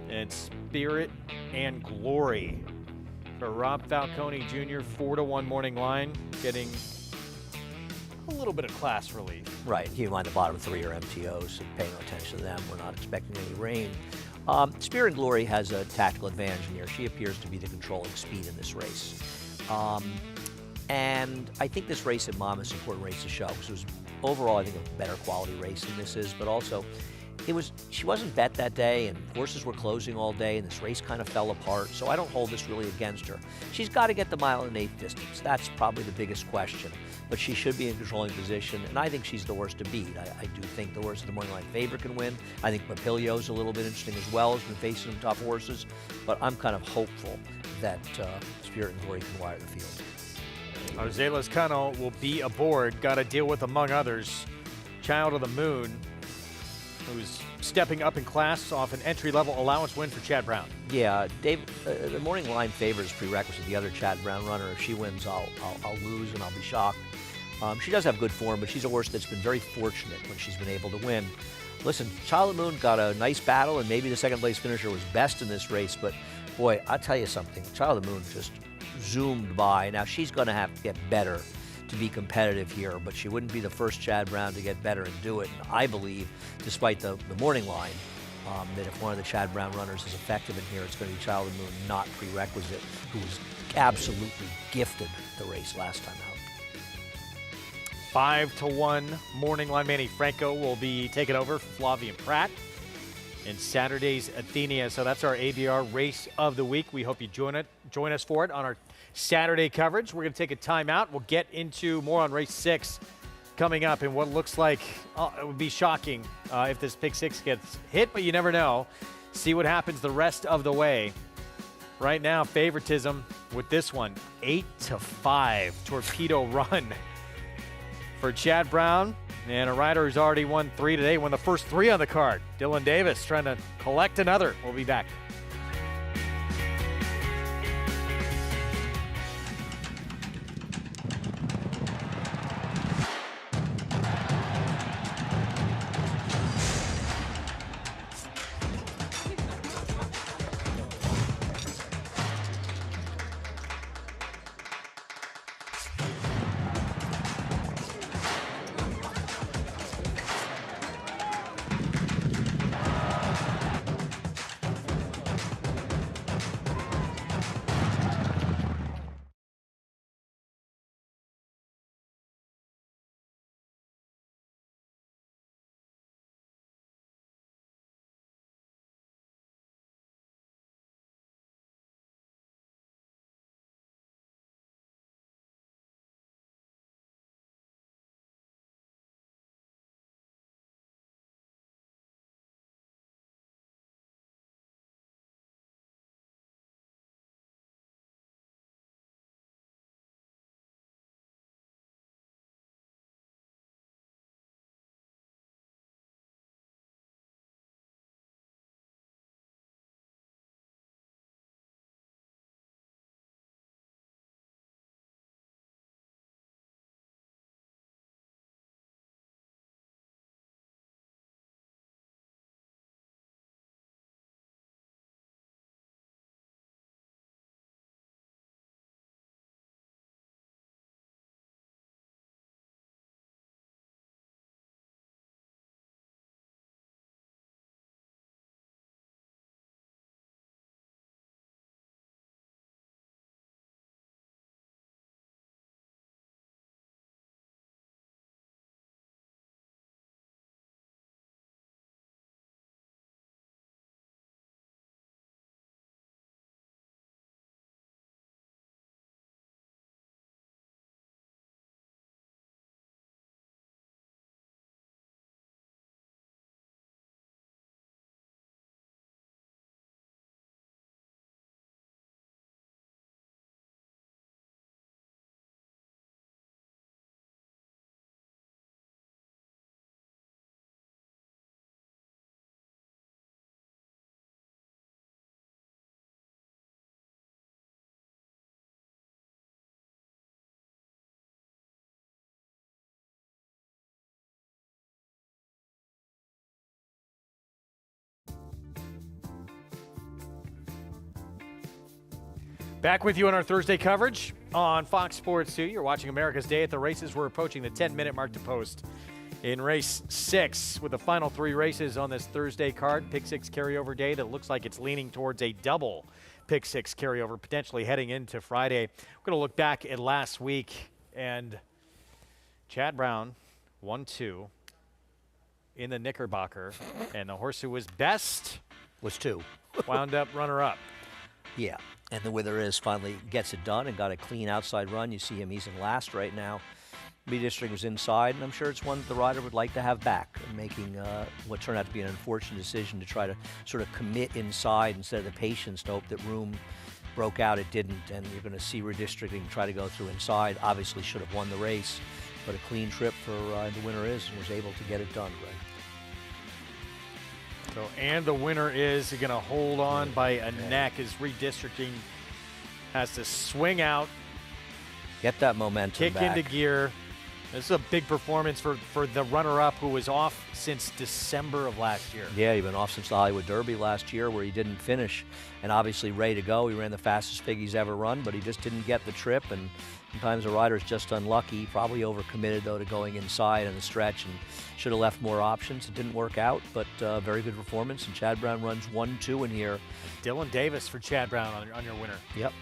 And Spirit and Glory for Rob Falcone Jr. 4-1 morning line, getting a little bit of class relief. Right. Keep in mind the bottom 3 are MTOs, and paying no attention to them. We're not expecting any rain. Spirit and Glory has a tactical advantage in here. She appears to be the controlling speed in this race. And I think this race at Monmouth's an important race to show, because it was overall, I think, a better quality race than this is, but also she wasn't bet that day, and horses were closing all day, and this race kind of fell apart, so I don't hold this really against her. She's got to get the mile and an eighth distance. That's probably the biggest question, but she should be in controlling position, and I think she's the horse to beat. I do think the horse of the morning line favorite can win. I think Papilio's a little bit interesting as well, has been facing some tough horses, but I'm kind of hopeful that Spirit and Glory can wire the field. Jose Lezcano will be aboard. Got to deal with, among others, Child of the Moon, who's stepping up in class off an entry-level allowance win for Chad Brown. Yeah, Dave, the morning line favors prerequisite. The other Chad Brown runner, if she wins, I'll lose and I'll be shocked. She does have good form, but she's a horse that's been very fortunate when she's been able to win. Listen, Child of the Moon got a nice battle, and maybe the second-place finisher was best in this race, but boy, I'll tell you something. Child of the Moon just zoomed by. Now, she's going to have to get better to be competitive here, but she wouldn't be the first Chad Brown to get better and do it. And I believe, despite the morning line, that if one of the Chad Brown runners is effective in here, it's going to be Child of the Moon, not prerequisite, who was absolutely gifted the race last time out. 5-1 morning line. Manny Franco will be taking over for Flavien Prat in Saturday's Athenia. So that's our ABR Race of the Week. We hope you join us for it on our Saturday coverage. We're going to take a timeout. We'll get into more on Race 6 coming up, and what looks like it would be shocking if this pick 6 gets hit, but you never know. See what happens the rest of the way. Right now, favoritism with this one, 8-5 torpedo run for Chad Brown, and a rider who's already won 3 today, won the first 3 on the card. Dylan Davis trying to collect another. We'll be back. Back with you on our Thursday coverage on Fox Sports 2. You're watching America's Day at the Races. We're approaching the 10-minute mark to post in race 6 with the final 3 races on this Thursday card. Pick 6 carryover day that looks like it's leaning towards a double Pick 6 carryover, potentially heading into Friday. We're going to look back at last week, and Chad Brown, 1-2 in the Knickerbocker, and the horse who was best was 2. Wound up runner-up. Yeah, and the winner is finally gets it done and got a clean outside run. You see him, he's in last right now. Redistricting was inside, and I'm sure it's one that the rider would like to have back, making what turned out to be an unfortunate decision to try to sort of commit inside instead of the patience to hope that room broke out. It didn't, and you're going to see redistricting try to go through inside. Obviously should have won the race, but a clean trip for the winner is, and was able to get it done, Greg. So, and the winner is going to hold on by a neck as redistricting has to swing out. Get that momentum kick back. Into gear. This is a big performance for the runner-up who was off since December of last year. Yeah, he'd been off since the Hollywood Derby last year where he didn't finish. And obviously ready to go. He ran the fastest fig he's ever run, but he just didn't get the trip. And sometimes a rider's just unlucky. Probably overcommitted, though, to going inside on the stretch and should have left more options. It didn't work out, but very good performance. And Chad Brown runs 1-2 in here. Dylan Davis for Chad Brown on your winner. Yep.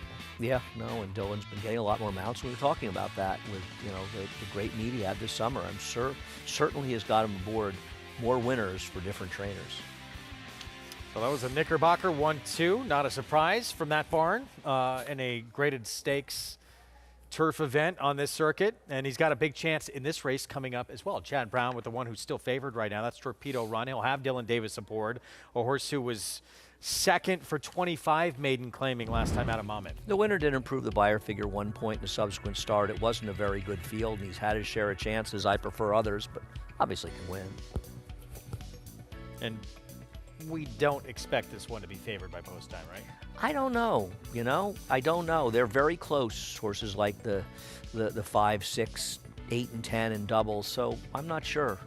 Yeah, no, and Dylan's been getting a lot more mounts. We were talking about that with, you know, the great meet he had this summer. I'm sure, certainly has got him aboard more winners for different trainers. So that was a Knickerbocker 1-2. Not a surprise from that barn in a graded stakes turf event on this circuit. And he's got a big chance in this race coming up as well. Chad Brown with the one who's still favored right now. That's Torpedo Run. He'll have Dylan Davis aboard, a horse who was second for 25 maiden claiming last time out of Monmouth. The winner did improve the buyer figure 1 point in the subsequent start. It wasn't a very good field, and he's had his share of chances. I prefer others, but obviously can win. And we don't expect this one to be favored by post time, right? I don't know, you know? I don't know. They're very close, horses like the 5, 6, 8, and 10 in doubles, so I'm not sure.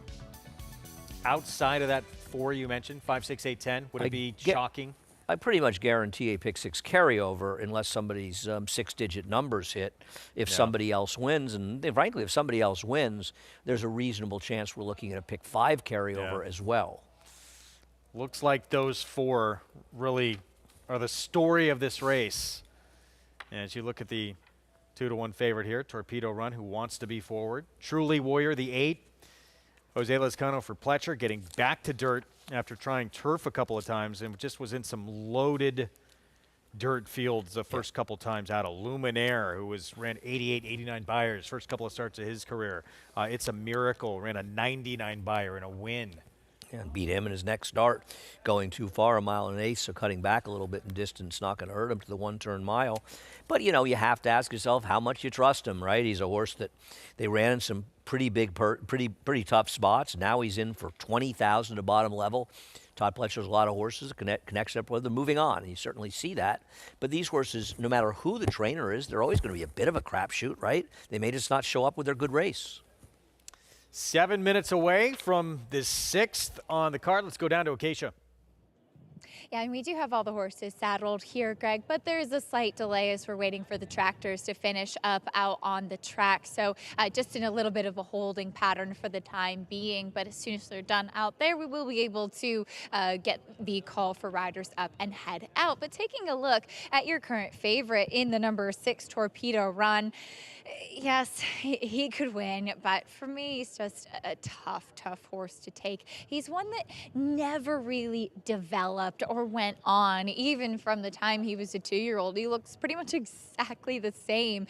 Outside of that 4 you mentioned, 5, 6, 8, 10, would it be shocking? I pretty much guarantee a pick 6 carryover unless somebody's 6-digit numbers hit. If somebody else wins, and frankly, if somebody else wins, there's a reasonable chance we're looking at a pick 5 carryover as well. Looks like those 4 really are the story of this race. And as you look at the 2-1 favorite here, Torpedo Run, who wants to be forward. Truly Warrior, the 8. Jose Lezcano for Pletcher, getting back to dirt after trying turf a couple of times and just was in some loaded dirt fields the first couple times out. Of Luminaire, who ran 88, 89 buyers first couple of starts of his career. It's a Miracle, ran a 99 buyer in a win. And beat him in his next start, going too far, 1 mile and 1/8, so cutting back a little bit in distance, not going to hurt him to the 1-turn mile. But, you know, you have to ask yourself how much you trust him, right? He's a horse that they ran in some pretty big, pretty tough spots. Now he's in for 20,000 to bottom level. Todd Pletcher's a lot of horses, connects up with them, moving on. You certainly see that. But these horses, no matter who the trainer is, they're always going to be a bit of a crapshoot, right? They may just not show up with their good race. 7 minutes away from the 6th on the card. Let's go down to Acacia. Yeah, and we do have all the horses saddled here, Greg, but there is a slight delay as we're waiting for the tractors to finish up out on the track. So just in a little bit of a holding pattern for the time being, but as soon as they're done out there, we will be able to get the call for riders up and head out. But taking a look at your current favorite in the number 6 Torpedo Run, yes, he could win, but for me, he's just a tough horse to take. He's one that never really developed or went on, even from the time he was a 2-year-old. He looks pretty much exactly the same.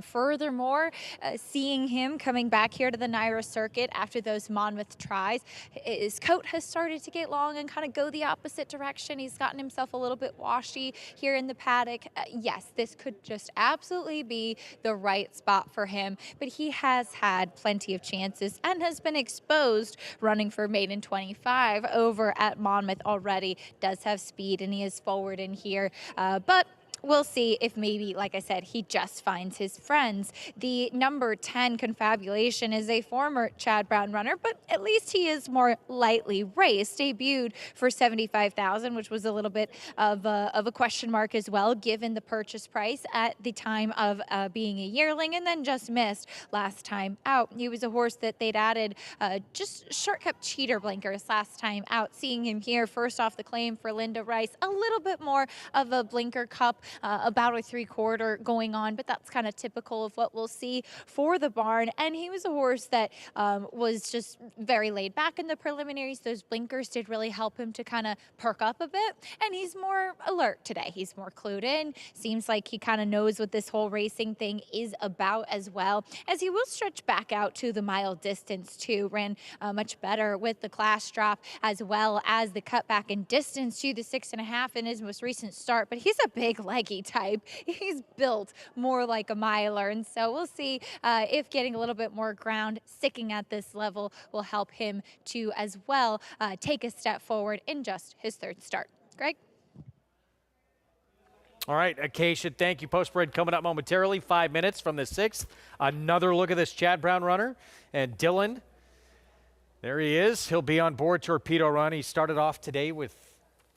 Furthermore, seeing him coming back here to the NYRA circuit after those Monmouth tries, his coat has started to get long and kind of go the opposite direction. He's gotten himself a little bit washy here in the paddock. Yes, this could just absolutely be the right spot for him, but he has had plenty of chances and has been exposed running for maiden 25 over at Monmouth already. Does have speed and he is forward in here, but we'll see if maybe, like I said, he just finds his friends. The number 10 Confabulation is a former Chad Brown runner, but at least he is more lightly raced. Debuted for $75,000, which was a little bit of a question mark as well, given the purchase price at the time of being a yearling, and then just missed last time out. He was a horse that they'd added just short cup cheater blinkers last time out. Seeing him here first off the claim for Linda Rice, a little bit more of a blinker cup, about a 3/4 going on, but that's kind of typical of what we'll see for the barn. And he was a horse that was just very laid back in the preliminaries. Those blinkers did really help him to kind of perk up a bit, and he's more alert today. He's more clued in. Seems like he kind of knows what this whole racing thing is about, as well as he will stretch back out to the mile distance too. Ran much better with the class drop, as well as the cutback in distance to the 6.5 in his most recent start. But he's a big leggy type. He's built more like a miler, and so we'll see if getting a little bit more ground, sticking at this level, will help him to as well take a step forward in just his third start. Greg? All right, Acacia, thank you. Post parade coming up momentarily, 5 minutes from the 6th. Another look at this Chad Brown runner. And Dylan, there he is. He'll be on board Torpedo Run. He started off today with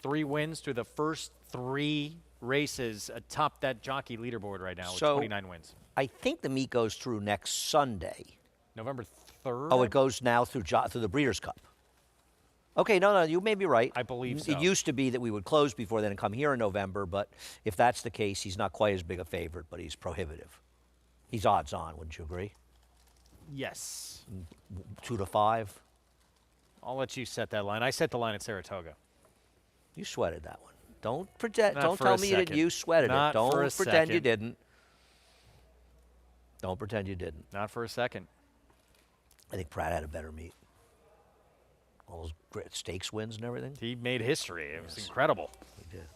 3 wins through the first 3 races atop that jockey leaderboard right now with 29 wins. I think the meet goes through next Sunday. November 3rd? Oh, it goes now through the Breeders' Cup. Okay, no, you may be right. I believe so. It used to be that we would close before then and come here in November, but if that's the case, he's not quite as big a favorite, but he's prohibitive. He's odds on, wouldn't you agree? Yes. 2 to 5. I'll let you set that line. I set the line at Saratoga. You sweated that one. Don't pretend. Not Don't for tell a me second. you sweated Not it. Don't for a pretend you second. didn't. Don't pretend you didn't. Not for a second. I think Pratt had a better meet. All those great stakes wins and everything. He made history. It was incredible. He did.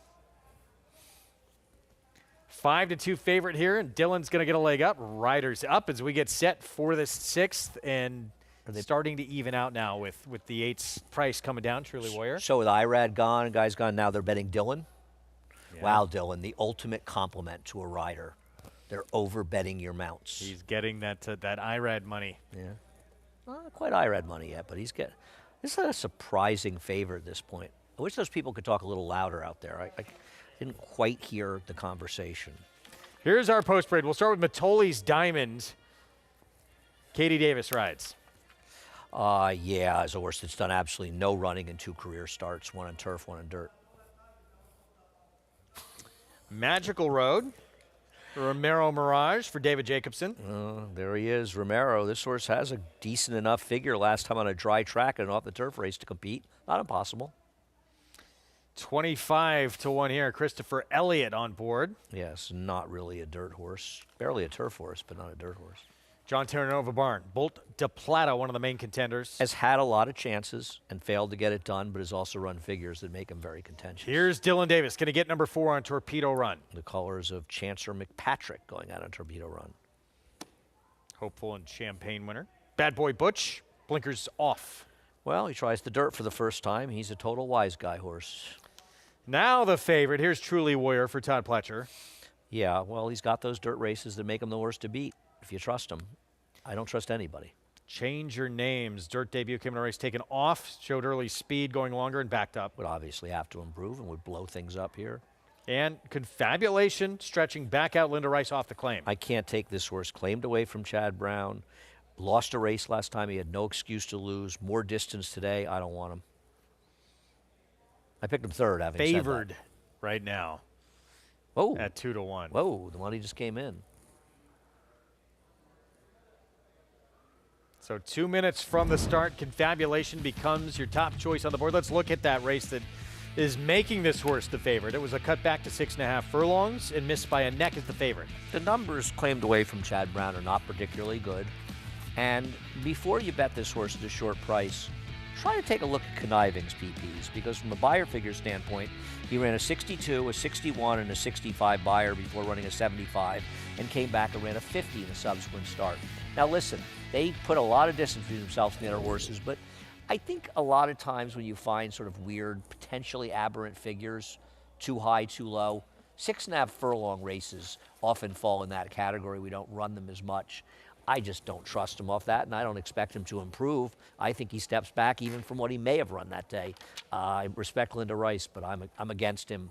5-2 favorite here, and Dylan's going to get a leg up. Riders up as we get set for the 6th, and starting to even out now with the 8's price coming down, Truly Warrior. So with Irad gone, guys gone, now they're betting Dylan. Yeah. Wow, Dylan, the ultimate compliment to a rider. They're over betting your mounts. He's getting that Irad money. Yeah. Not quite Irad money yet, but he's getting. This is a surprising favor at this point. I wish those people could talk a little louder out there. I didn't quite hear the conversation. Here's our post parade. We'll start with Matoli's Diamond. Katie Davis rides. Yeah, as a horse that's done absolutely no running in 2 career starts, 1 on turf, 1 on dirt. Magical Road. Romero Mirage for David Jacobson. There he is, Romero. This horse has a decent enough figure last time on a dry track and off the turf race to compete. Not impossible. 25-1 here. Christopher Elliott on board. Yes, not really a dirt horse. Barely a turf horse, but not a dirt horse. John Terranova Barn. Bolt de Plata, one of the main contenders. Has had a lot of chances and failed to get it done, but has also run figures that make him very contentious. Here's Dylan Davis, going to get number 4 on Torpedo Run. The colors of Chancer McPatrick going out on Torpedo Run. Hopeful and Champagne winner. Bad Boy Butch, blinkers off. Well, he tries the dirt for the first time. He's a total wise guy horse. Now the favorite. Here's Truly Warrior for Todd Pletcher. Yeah, well, he's got those dirt races that make him the horse to beat, if you trust him. I don't trust anybody. Change your names. Dirt debut came in a race taken off, showed early speed, going longer, and backed up. Would obviously have to improve and would blow things up here. And Confabulation stretching back out Linda Rice off the claim. I can't take this horse claimed away from Chad Brown. Lost a race last time. He had no excuse to lose. More distance today. I don't want him. I picked him third, having said that. Favored right now. Whoa. At 2-1. Whoa, the money just came in. So 2 minutes from the start, Confabulation becomes your top choice on the board. Let's look at that race that is making this horse the favorite. It was a cut back to 6.5 furlongs and missed by a neck as the favorite. The numbers claimed away from Chad Brown are not particularly good. And before you bet this horse at a short price, try to take a look at Conniving's PPs, because from a buyer figure standpoint, he ran a 62, a 61, and a 65 buyer before running a 75, and came back and ran a 50 in the subsequent start. Now listen, they put a lot of distance between themselves and the other horses, but I think a lot of times when you find sort of weird, potentially aberrant figures, too high, too low, 6.5 furlong races often fall in that category. We don't run them as much. I just don't trust him off that, and I don't expect him to improve. I think he steps back even from what he may have run that day. I respect Linda Rice, but I'm against him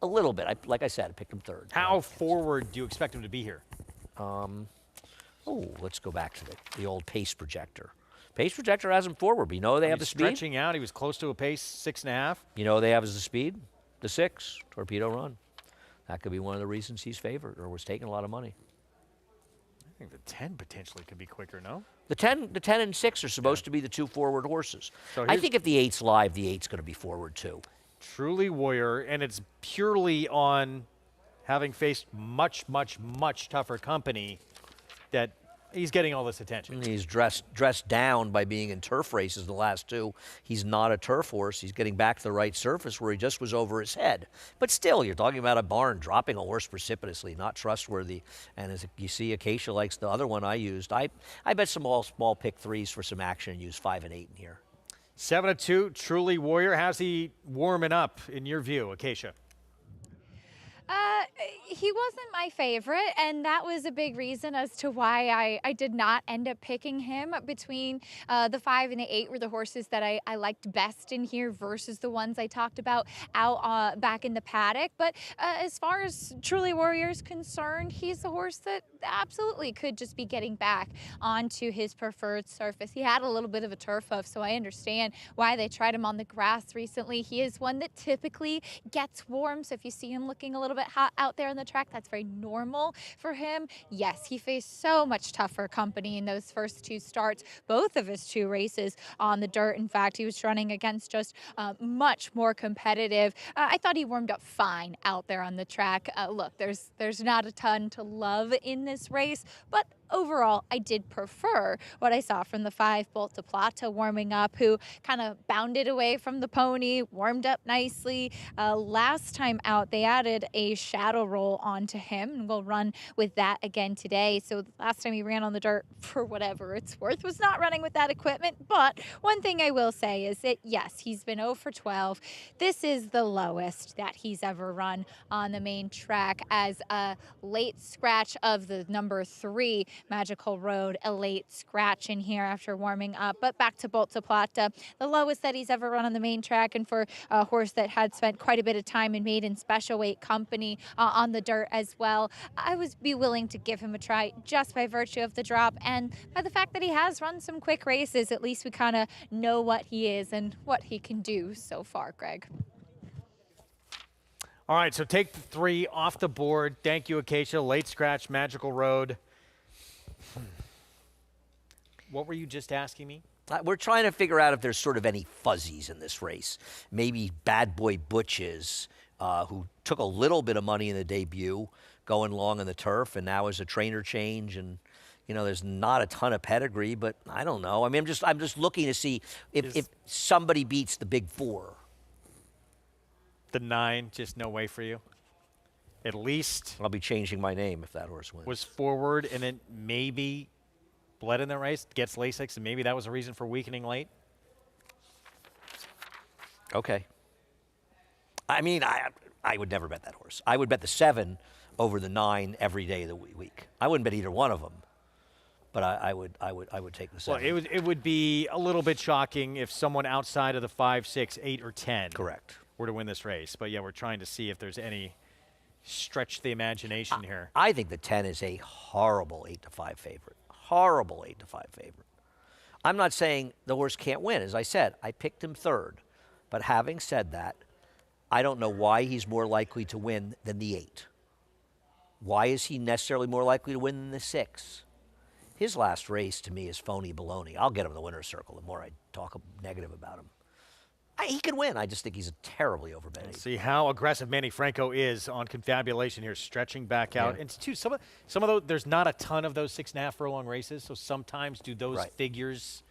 a little bit. Like I said, I picked him third. How forward do you expect him to be here? Let's go back to the old pace projector. Pace projector has him forward, but you know they have the speed? Stretching out, he was close to a pace, 6.5. You know they have is the speed? The 6, Torpedo Run. That could be one of the reasons he's favored or was taking a lot of money. I think the 10 potentially could be quicker, no? The 10 and 6 are supposed to be the 2 forward horses. So I think if the 8's live, the 8's going to be forward too. Truly Warrior, and it's purely on having faced much, much, much tougher company that he's getting all this attention. And he's dressed down by being in turf races the last 2. He's not a turf horse. He's getting back to the right surface where he just was over his head. But still, you're talking about a barn dropping a horse precipitously, not trustworthy. And as you see, Acacia likes the other one I used. I bet some small pick 3s for some action and use 5 and 8 in here. 7-2, Truly Warrior. How's he warming up in your view, Acacia? He wasn't my favorite, and that was a big reason as to why I did not end up picking him. Between the 5 and the 8 were the horses that I liked best in here versus the ones I talked about out back in the paddock. But as far as Truly Warrior is concerned, he's a horse that absolutely could just be getting back onto his preferred surface. He had a little bit of a turf hoof, so I understand why they tried him on the grass recently. He is one that typically gets warm, so if you see him looking a little bit hot out there on the track, that's very normal for him. Yes, he faced so much tougher company in those first 2 starts, both of his 2 races on the dirt. In fact, he was running against just much more competitive. I thought he warmed up fine out there on the track. Look, there's not a ton to love in this race, but overall, I did prefer what I saw from the 5 Bolt de Plata warming up, who kind of bounded away from the pony, warmed up nicely. Last time out, they added a shadow roll onto him, and we'll run with that again today. So the last time he ran on the dirt, for whatever it's worth, was not running with that equipment. But one thing I will say is that, yes, he's been 0 for 12. This is the lowest that he's ever run on the main track as a late scratch of the number 3 Magical Road, a late scratch in here after warming up. But back to Bolt de Plata, the lowest that he's ever run on the main track, and for a horse that had spent quite a bit of time in maiden special weight company on the dirt as well, I would be willing to give him a try just by virtue of the drop and by the fact that he has run some quick races. At least we kind of know what he is and what he can do so far, Greg. All right, so take the 3 off the board. Thank you, Acacia. Late scratch, Magical Road. What were you just asking me? We're trying to figure out if there's sort of any fuzzies in this race. Maybe Bad Boy Butches, who took a little bit of money in the debut, going long in the turf, and now is a trainer change. And you know, there's not a ton of pedigree, but I don't know. I mean, I'm just looking to see if somebody beats the big 4. The 9, just no way for you. At least I'll be changing my name if that horse wins. Was forward and then maybe bled in the race, gets Lasix, and maybe that was a reason for weakening late. Okay. I mean, I would never bet that horse. I would bet the 7 over the 9 every day of the week. I wouldn't bet either one of them, but I would take the 7. Well, it would be a little bit shocking if someone outside of the 5, 6, 8, or 10 correct were to win this race. But yeah, we're trying to see if there's any stretch the imagination here. I think the 10 is a horrible 8-5 favorite. Horrible 8-5 favorite. I'm not saying the horse can't win. As I said, I picked him third. But having said that, I don't know why he's more likely to win than the 8. Why is he necessarily more likely to win than the 6? His last race, to me, is phony baloney. I'll get him in the winner's circle the more I talk negative about him. He can win. I just think he's terribly overbetting. Let's see how aggressive Manny Franco is on confabulation here, stretching back out. And two, some of those, there's not a ton of those 6.5 furlong races, so sometimes do those figures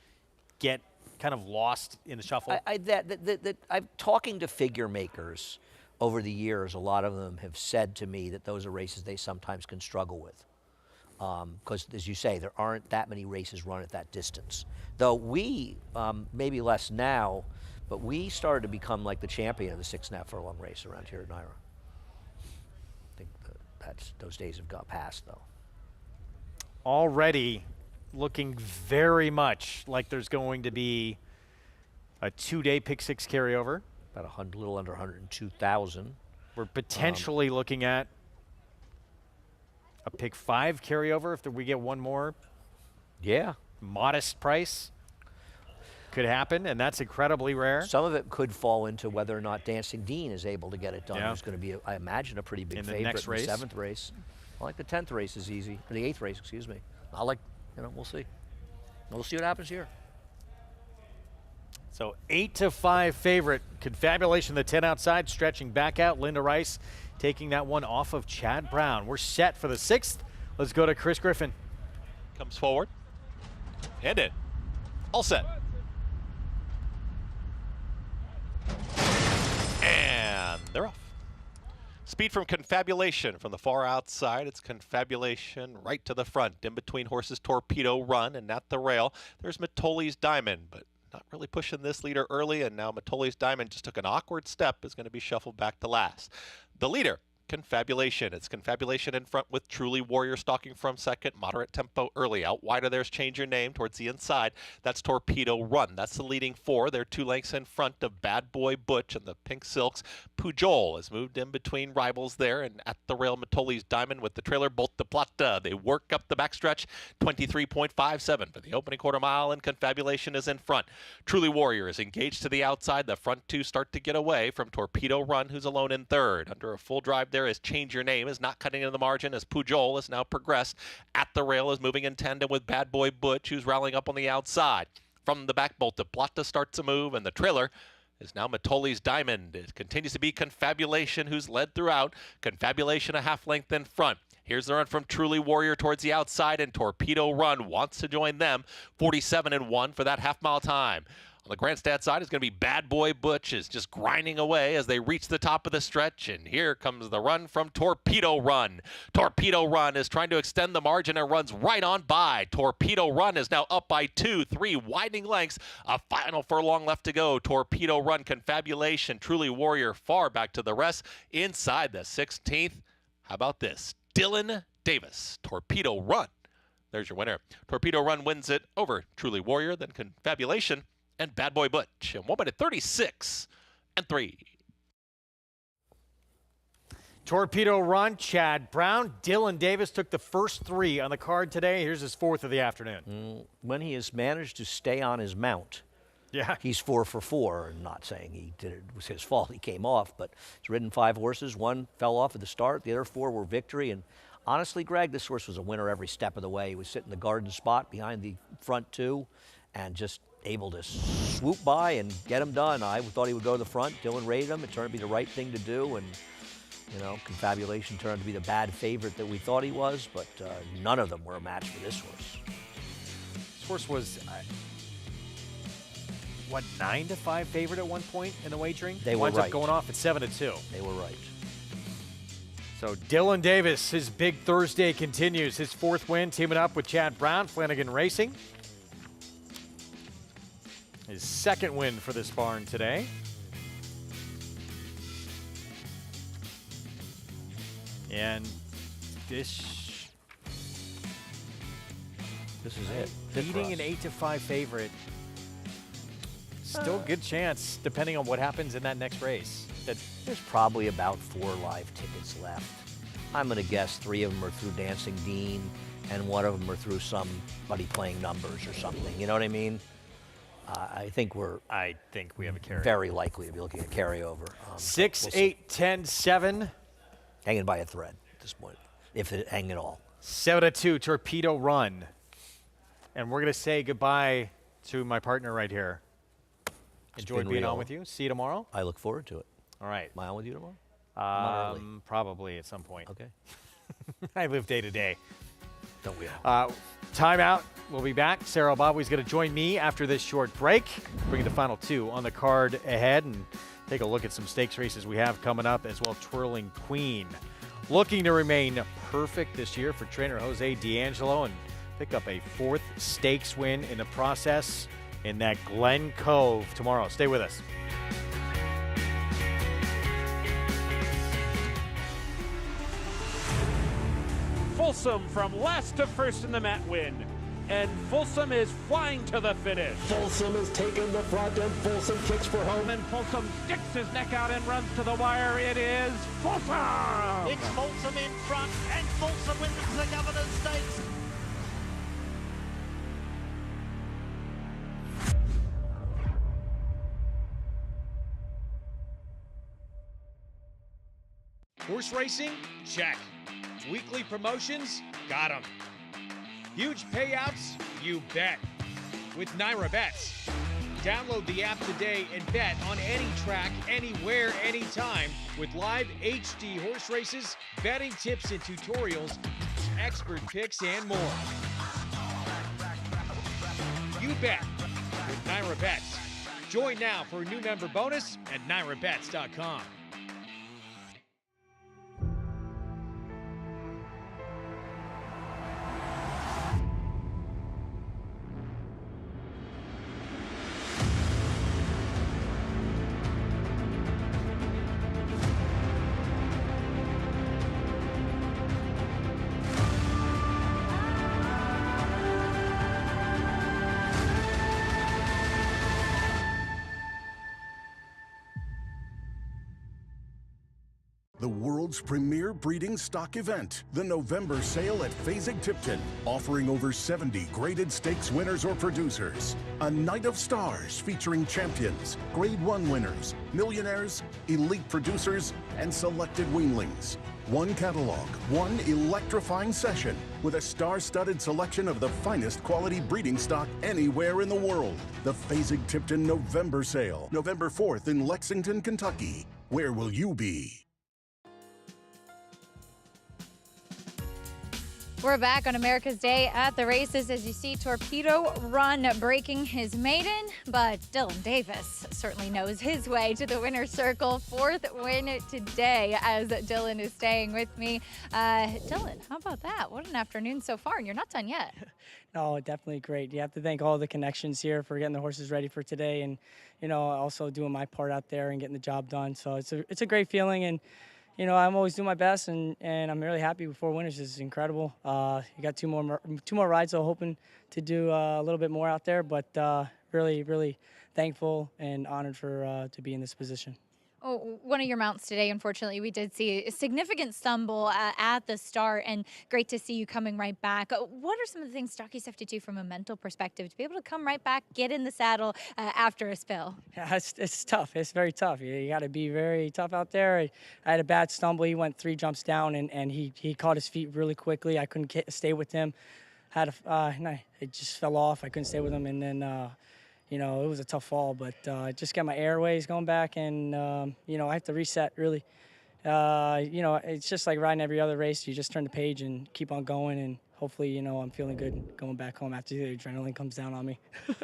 get kind of lost in the shuffle? I'm talking to figure makers over the years. A lot of them have said to me that those are races they sometimes can struggle with. Because, as you say, there aren't that many races run at that distance. Though we, maybe less now, but we started to become like the champion of the 6.5 furlong race around here at Naira. those days have got past, though. Already looking very much like there's going to be a 2-day pick 6 carryover. About a little under 102,000. We're potentially looking at a pick 5 carryover if we get one more. Yeah. Modest price could happen, and that's incredibly rare. Some of it could fall into whether or not Dancing Dean is able to get it done. Yeah. Who's going to be, I imagine, a pretty big In the favorite next in race. the 7th race. I like the 10th race is easy, or the 8th race, excuse me. I like, we'll see. We'll see what happens here. So 8-5 favorite. Confabulation, the 10 outside, stretching back out. Linda Rice taking that one off of Chad Brown. We're set for the 6th. Let's go to Chris Griffin. Comes forward. And in. All set. And they're off. Speed from Confabulation from the far outside. It's Confabulation right to the front. In between horses Torpedo Run and at the rail, there's Matoli's Diamond, but not really pushing this leader early, and now Matoli's Diamond just took an awkward step, is going to be shuffled back to last. The leader, Confabulation. It's Confabulation in front with Truly Warrior stalking from second. Moderate tempo early. Out wider, there's Change Your Name towards the inside. That's Torpedo Run. That's the leading 4. They're 2 lengths in front of Bad Boy Butch and the Pink Silks. Pujol has moved in between rivals there, and at the rail, Matoli's Diamond with the trailer Bolt de Plata. They work up the backstretch, 23.57 for the opening quarter mile, and Confabulation is in front. Truly Warrior is engaged to the outside. The front 2 start to get away from Torpedo Run, who's alone in third. Under a full drive there is Change Your Name, is not cutting into the margin as Pujol has now progressed. At the rail is moving in tandem with Bad Boy Butch, who's rallying up on the outside. From the back, Bolt de Plata starts to move, and the trailer is now Matoli's Diamond. It continues to be Confabulation, who's led throughout. Confabulation a half length in front. Here's the run from Truly Warrior towards the outside, and Torpedo Run wants to join them. 47-1 for that half-mile time. On the grandstand side is going to be Bad Boy Butch, is just grinding away as they reach the top of the stretch. And here comes the run from Torpedo Run. Torpedo Run is trying to extend the margin and runs right on by. Torpedo Run is now up by 2-3 widening lengths. A final furlong left to go. Torpedo Run, Confabulation, Truly Warrior far back to the rest. Inside the 16th. How about this? Dylan Davis, Torpedo Run. There's your winner. Torpedo Run wins it over Truly Warrior, then Confabulation, and Bad Boy Butch in 1:36 and 3. Torpedo Run, Chad Brown. Dylan Davis took the first 3 on the card today. Here's his 4th of the afternoon. When he has managed to stay on his mount, he's 4 for 4. I'm not saying it was his fault he came off, but he's ridden 5 horses. 1 fell off at the start. The other 4 were victory. And honestly, Greg, this horse was a winner every step of the way. He was sitting in the garden spot behind the front 2 and just able to swoop by and get him done. I thought he would go to the front. Dylan rated him. It turned to be the right thing to do, and Confabulation turned to be the bad favorite that we thought he was, but none of them were a match for this horse. This horse was, 9-5 favorite at one point in the wagering? They were Winds right. up going off at 7-2. They were right. So Dylan Davis, his big Thursday continues. His 4th win, teaming up with Chad Brown, Flanagan Racing. His 2nd win for this barn today. And this is it. Beating an 8-5 favorite. Still good chance, depending on what happens in that next race. There's probably about 4 live tickets left. I'm going to guess 3 of them are through Dancing Dean, and 1 of them are through somebody playing numbers or something. You know what I mean? I think we have a carryover. Very likely to be looking at carryover. 6, 8, 10, 7. Hanging by a thread at this point, if it hang at all. 7-2, Torpedo Run. And we're going to say goodbye to my partner right here. Enjoyed being on with you. See you tomorrow. I look forward to it. All right. Am I on with you tomorrow? Probably at some point. Okay. I live day to day. Don't we all? Timeout. We'll be back. Sarah Bobby's going to join me after this short break. Bring the final 2 on the card ahead and take a look at some stakes races we have coming up, as well Twirling Queen. Looking to remain perfect this year for trainer Jose D'Angelo and pick up a 4th stakes win in the process in that Glen Cove tomorrow. Stay with us. Folsom from last to first in the mat win. And Folsom is flying to the finish. Folsom is taking the front, and Folsom kicks for home. And Folsom sticks his neck out and runs to the wire. It is Folsom! It's Folsom in front, and Folsom wins the Governor's Stakes. Horse racing? Check. Weekly promotions? Got 'em. Huge payouts? You bet. With Naira Bets. Download the app today and bet on any track, anywhere, anytime with live HD horse races, betting tips and tutorials, expert picks, and more. You bet with Naira Bets. Join now for a new member bonus at NairaBets.com. The world's premier breeding stock event, the November sale at Fasig-Tipton, offering over 70 graded stakes winners or producers. A night of stars featuring champions, Grade 1 winners, millionaires, elite producers, and selected weanlings. One catalog, one electrifying session with a star-studded selection of the finest quality breeding stock anywhere in the world. The Fasig-Tipton November sale, November 4th in Lexington, Kentucky. Where will you be? We're back on America's Day at the races as you see Torpedo Run breaking his maiden, but Dylan Davis certainly knows his way to the winner's circle. Fourth win today as Dylan is staying with me. Dylan, how about that? What an afternoon so far, and you're not done yet. No, definitely great. You have to thank all the connections here for getting the horses ready for today, and also doing my part out there and getting the job done. So it's a great feeling, and I'm always doing my best, and I'm really happy with 4 winners. This is incredible. You got two more rides, so hoping to do a little bit more out there, but really, really thankful and honored to be in this position. Oh, one of your mounts today, unfortunately, we did see a significant stumble at the start, and great to see you coming right back. What are some of the things jockeys have to do from a mental perspective to be able to come right back, get in the saddle after a spill? Yeah, it's tough. It's very tough. You got to be very tough out there. I had a bad stumble. He went 3 jumps down, and he caught his feet really quickly. I couldn't stay with him. It just fell off. I couldn't stay with him, and then it was a tough fall, but just got my airways going back, and I have to reset really. It's just like riding every other race. You just turn the page and keep on going, and hopefully, I'm feeling good going back home after the adrenaline comes down on me.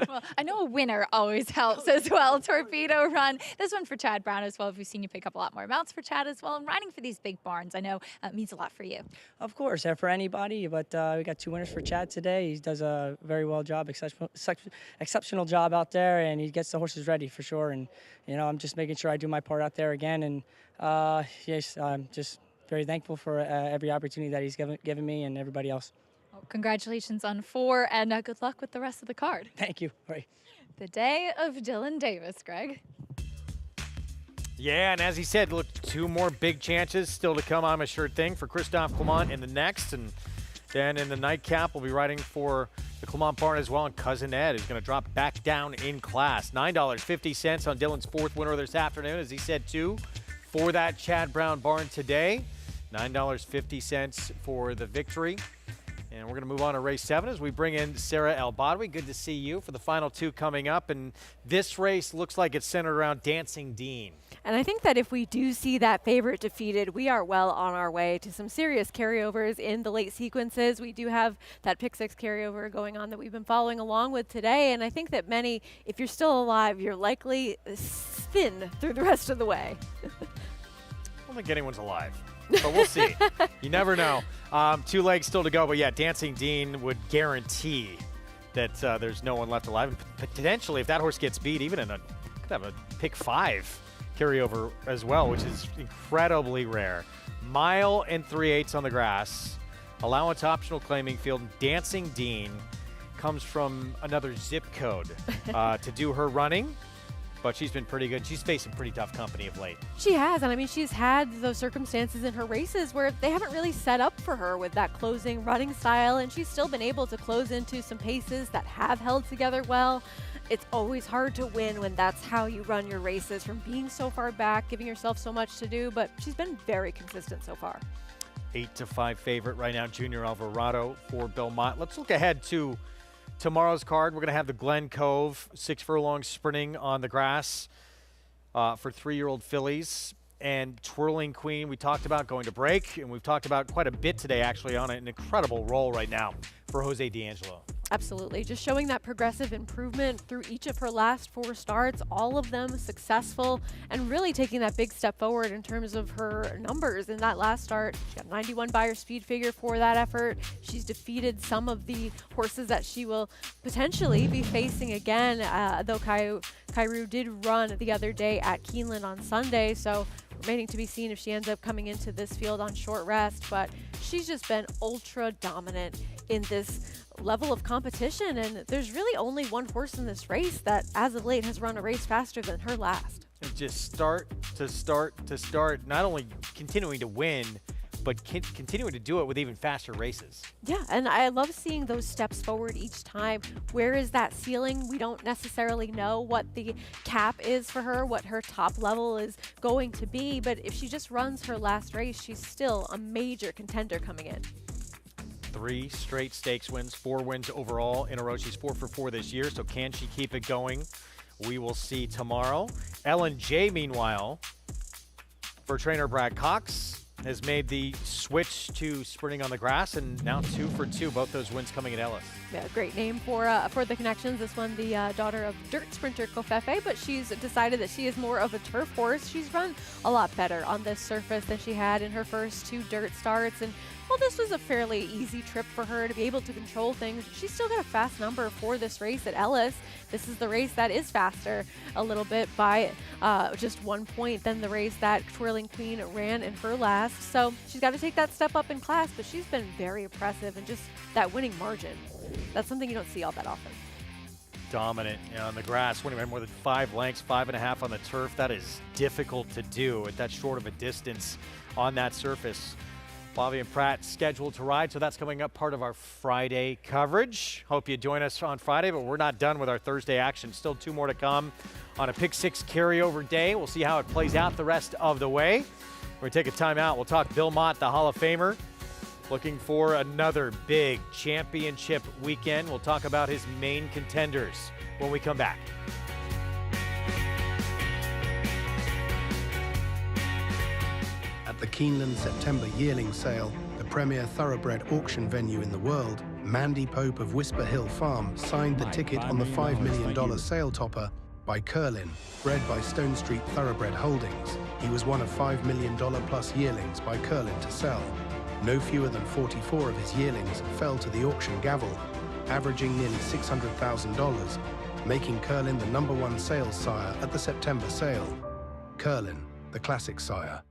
Well, I know a winner always helps as well. Torpedo Run. This one for Chad Brown as well. We've seen you pick up a lot more mounts for Chad as well. And riding for these big barns, I know means a lot for you. Of course, for anybody. But we got 2 winners for Chad today. He does a very well job, exceptional job out there, and he gets the horses ready for sure. And I'm just making sure I do my part out there again. And yes, I'm just very thankful for every opportunity that he's given me and everybody else. Well, congratulations on 4, and good luck with the rest of the card. Thank you. Right. The day of Dylan Davis, Greg. Yeah, and as he said, look, 2 more big chances still to come, I'm a sure thing, for Christophe Clement in the next. And then in the nightcap, we'll be riding for the Clement barn as well. And Cousin Ed is going to drop back down in class. $9.50 on Dylan's 4th winner this afternoon. As he said, 2 for that Chad Brown barn today. $9.50 for the victory. And we're going to move on to race 7 as we bring in Sarah El-Badwi. Good to see you for the final 2 coming up. And this race looks like it's centered around Dancing Dean. And I think that if we do see that favorite defeated, we are well on our way to some serious carryovers in the late sequences. We do have that pick 6 carryover going on that we've been following along with today. And I think that many, if you're still alive, you're likely thin through the rest of the way. I don't think anyone's alive, but we'll see. You never know. 2 legs still to go, but yeah, Dancing Dean would guarantee that there's no one left alive. And potentially, if that horse gets beat, even could have a pick 5 carryover as well, which is incredibly rare. 1 3/8 on the grass. Allowance optional claiming field. Dancing Dean comes from another zip code to do her running, but she's been pretty good. She's facing pretty tough company of late. She has, and I mean, she's had those circumstances in her races where they haven't really set up for her with that closing running style, and she's still been able to close into some paces that have held together well. It's always hard to win when that's how you run your races, from being so far back, giving yourself so much to do, but she's been very consistent so far. 8-5 favorite right now, Junior Alvarado for Belmont. Let's look ahead to tomorrow's card. We're going to have the Glen Cove 6 furlong sprinting on the grass for 3-year-old fillies. And Twirling Queen, we talked about going to break, and we've talked about quite a bit today, actually, on an incredible roll right now for Jose D'Angelo. Absolutely. Just showing that progressive improvement through each of her last 4 starts, all of them successful, and really taking that big step forward in terms of her numbers in that last start. She got 91 by her speed figure for that effort. She's defeated some of the horses that she will potentially be facing again, though Kairu did run the other day at Keeneland on Sunday, so remaining to be seen if she ends up coming into this field on short rest, but she's just been ultra dominant in this level of competition, and there's really only one horse in this race that as of late has run a race faster than her last. And just start to start, not only continuing to win, but continuing to do it with even faster races. Yeah, and I love seeing those steps forward each time. Where is that ceiling? We don't necessarily know what the cap is for her, what her top level is going to be, but if she just runs her last race, she's still a major contender coming in. 3 straight stakes wins, 4 wins overall in a row. She's 4 for 4 this year, so can she keep it going? We will see tomorrow. Ellen J, meanwhile, for trainer Brad Cox, has made the switch to sprinting on the grass, and now 2 for 2, both those wins coming at Ellis. Yeah, great name for the connections. This one, the daughter of dirt sprinter Kofefe, but she's decided that she is more of a turf horse. She's run a lot better on this surface than she had in her first 2 dirt starts, and well, this was a fairly easy trip for her to be able to control things. She's still got a fast number for this race at Ellis. This is the race that is faster a little bit by just 1 point than the race that Twirling Queen ran in her last. So she's got to take that step up in class, but she's been very impressive, and just that winning margin. That's something you don't see all that often. Dominant on the grass, winning by more than 5 lengths, 5.5 on the turf. That is difficult to do at that short of a distance on that surface. Flavia Pratt scheduled to ride, so that's coming up, part of our Friday coverage. Hope you join us on Friday, but we're not done with our Thursday action. Still 2 more to come on a Pick 6 carryover day. We'll see how it plays out the rest of the way. We're going to take a timeout. We'll talk Bill Mott, the Hall of Famer, looking for another big championship weekend. We'll talk about his main contenders when we come back. At the Keeneland September yearling sale, the premier thoroughbred auction venue in the world, Mandy Pope of Whisper Hill Farm signed the ticket on the $5 million sale topper by Curlin, bred by Stone Street Thoroughbred Holdings. He was one of $5 million plus yearlings by Curlin to sell. No fewer than 44 of his yearlings fell to the auction gavel, averaging nearly $600,000, making Curlin the #1 sales sire at the September sale. Curlin, the classic sire.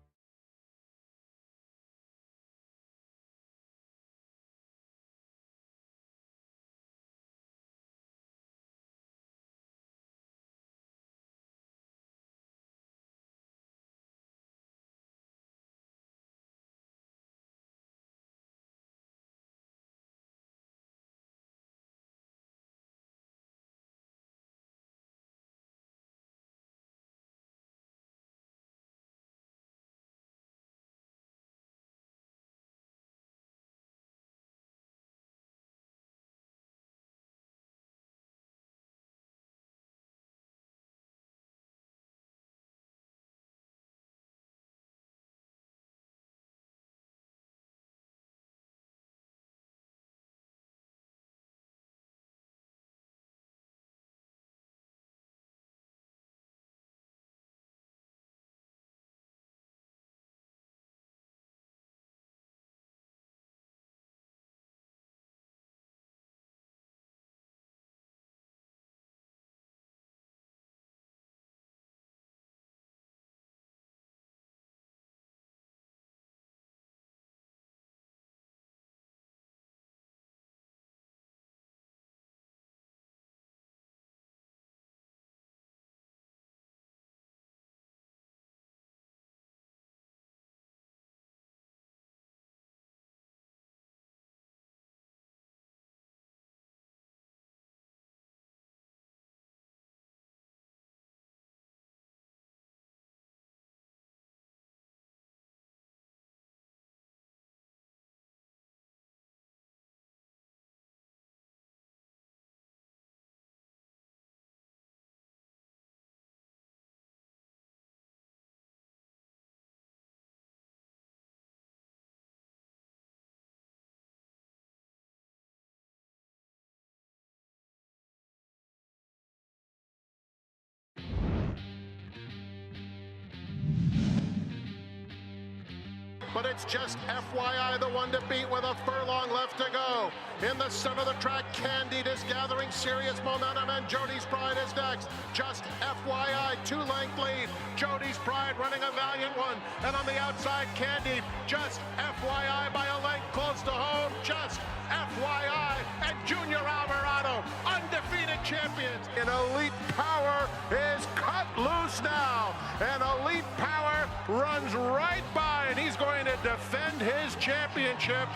but it's just FYI the one to beat with a furlong left to go. In the center of the track, Candide is gathering serious momentum, and Jody's Pride is next. Just FYI, 2-length lead. Jody's Pride running a valiant one, and on the outside, Candide, just FYI by a length close to home. Just FYI, and Junior Alvarado, undefeated champions. And Elite Power is cut loose now. And Elite Power runs right by, and he's going to defend his championship.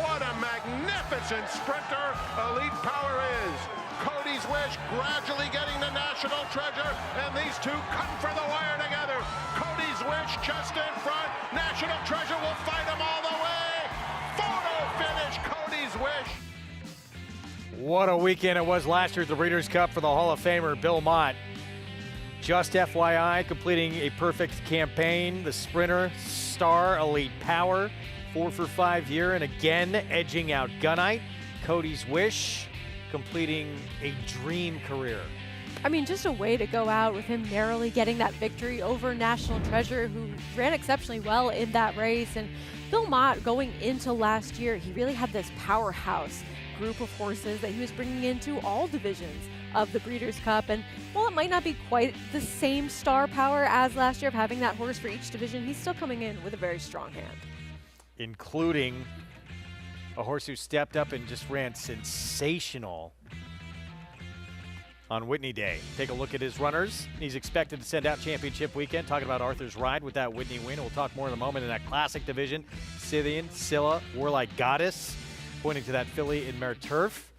What a magnificent sprinter Elite Power is. Cody's Wish gradually getting the National Treasure, and these two come for the wire together. Cody's Wish just in front. National Treasure will fight him all the way. Photo finish, Cody's Wish. What a weekend it was last year at the Breeders' Cup for the Hall of Famer Bill Mott. Just FYI, completing a perfect campaign. The sprinter, star, Elite Power, 4 for 5 year, and again edging out Gunite. Cody's Wish, completing a dream career. I mean, just a way to go out with him narrowly getting that victory over National Treasure, who ran exceptionally well in that race. And Bill Mott, going into last year, he really had this powerhouse group of horses that he was bringing into all divisions of the Breeders' Cup. And while it might not be quite the same star power as last year of having that horse for each division, he's still coming in with a very strong hand. Including a horse who stepped up and just ran sensational on Whitney Day. Take a look at his runners. He's expected to send out championship weekend. Talking about Arthur's Ride with that Whitney win. We'll talk more in a moment in that classic division. Scythian, Scylla, Warlike Goddess, pointing to that filly in Mare Turf.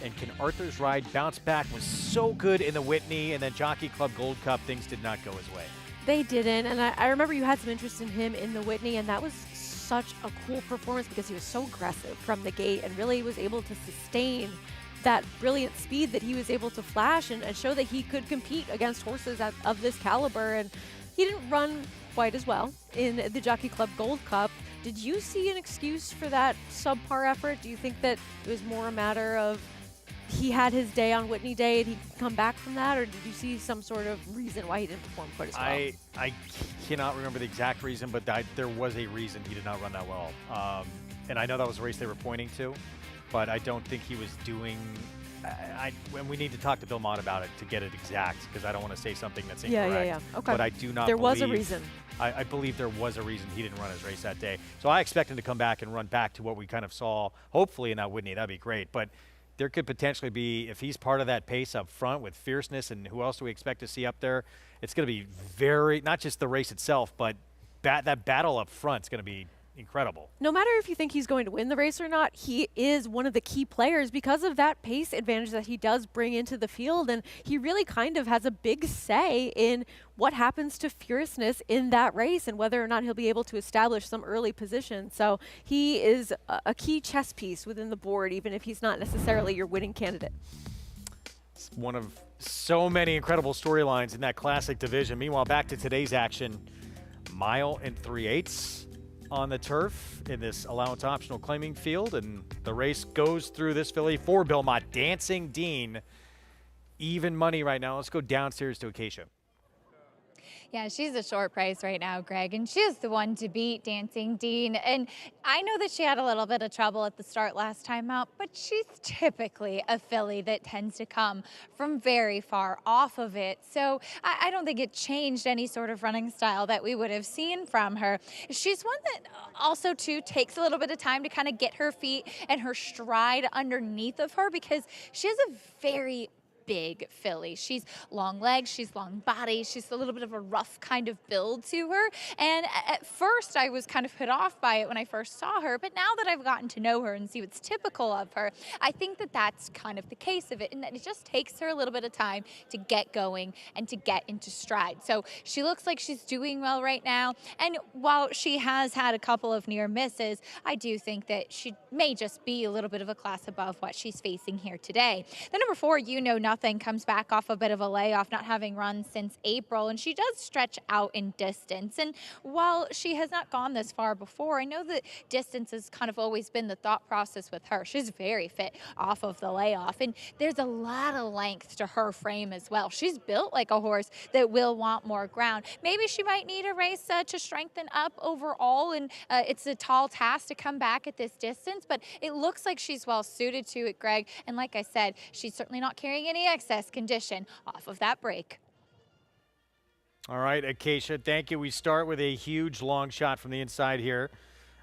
And can Arthur's Ride bounce back? Was so good in the Whitney, and then Jockey Club Gold Cup, things did not go his way. They didn't, and I remember you had some interest in him in the Whitney, and that was such a cool performance because he was so aggressive from the gate and really was able to sustain that brilliant speed that he was able to flash and show that he could compete against horses of this caliber. And he didn't run quite as well in the Jockey Club Gold Cup. Did you see an excuse for that subpar effort? Do you think that it was more a matter of he had his day on Whitney Day and he could come back from that, or did you see some sort of reason why he didn't perform quite as well? I cannot remember the exact reason, but there was a reason he did not run that well. And I know that was a race they were pointing to, but I don't think he was doing and we need to talk to Bill Mott about it to get it exact, because I don't want to say something that's incorrect. Yeah. Okay. But I do not There believe, was a reason. I believe there was a reason he didn't run his race that day. So I expect him to come back and run back to what we kind of saw, hopefully, in that Whitney. That'd be great. But there could potentially be, if he's part of that pace up front with fierceness, and who else do we expect to see up there, it's going to be very, not just the race itself, but that battle up front is going to be incredible. No matter if you think he's going to win the race or not, he is one of the key players because of that pace advantage that he does bring into the field. And he really kind of has a big say in what happens to fierceness in that race and whether or not he'll be able to establish some early position. So he is a key chess piece within the board, even if he's not necessarily your winning candidate. It's one of so many incredible storylines in that classic division. Meanwhile, back to today's action. 1 3/8 on the turf in this allowance optional claiming field, and the race goes through this filly for Bill Mott. Dancing Dean, even money right now. Let's go downstairs to Acacia. Yeah, she's a short price right now, Greg, and she is the one to beat, Dancing Dean. And I know that she had a little bit of trouble at the start last time out, but she's typically a filly that tends to come from very far off of it. So I don't think it changed any sort of running style that we would have seen from her. She's one that also, too, takes a little bit of time to kind of get her feet and her stride underneath of her, because she has a very big filly. She's long legs, she's long body, she's a little bit of a rough kind of build to her. And at first I was kind of put off by it when I first saw her, but now that I've gotten to know her and see what's typical of her, I think that that's kind of the case of it, and that it just takes her a little bit of time to get going and to get into stride. So she looks like she's doing well right now, and while she has had a couple of near misses, I do think that she may just be a little bit of a class above what she's facing here today. The number 4, You Know Nothing, 0-0, comes back off a bit of a layoff, not having run since April, and she does stretch out in distance. And while she has not gone this far before, I know that distance has kind of always been the thought process with her. She's very fit off of the layoff, and there's a lot of length to her frame as well. She's built like a horse that will want more ground. Maybe she might need a race to strengthen up overall, and it's a tall task to come back at this distance, but it looks like she's well suited to it, Greg. And like I said, she's certainly not carrying any excess condition off of that break. All right, Acacia, thank you. We start with a huge long shot from the inside here.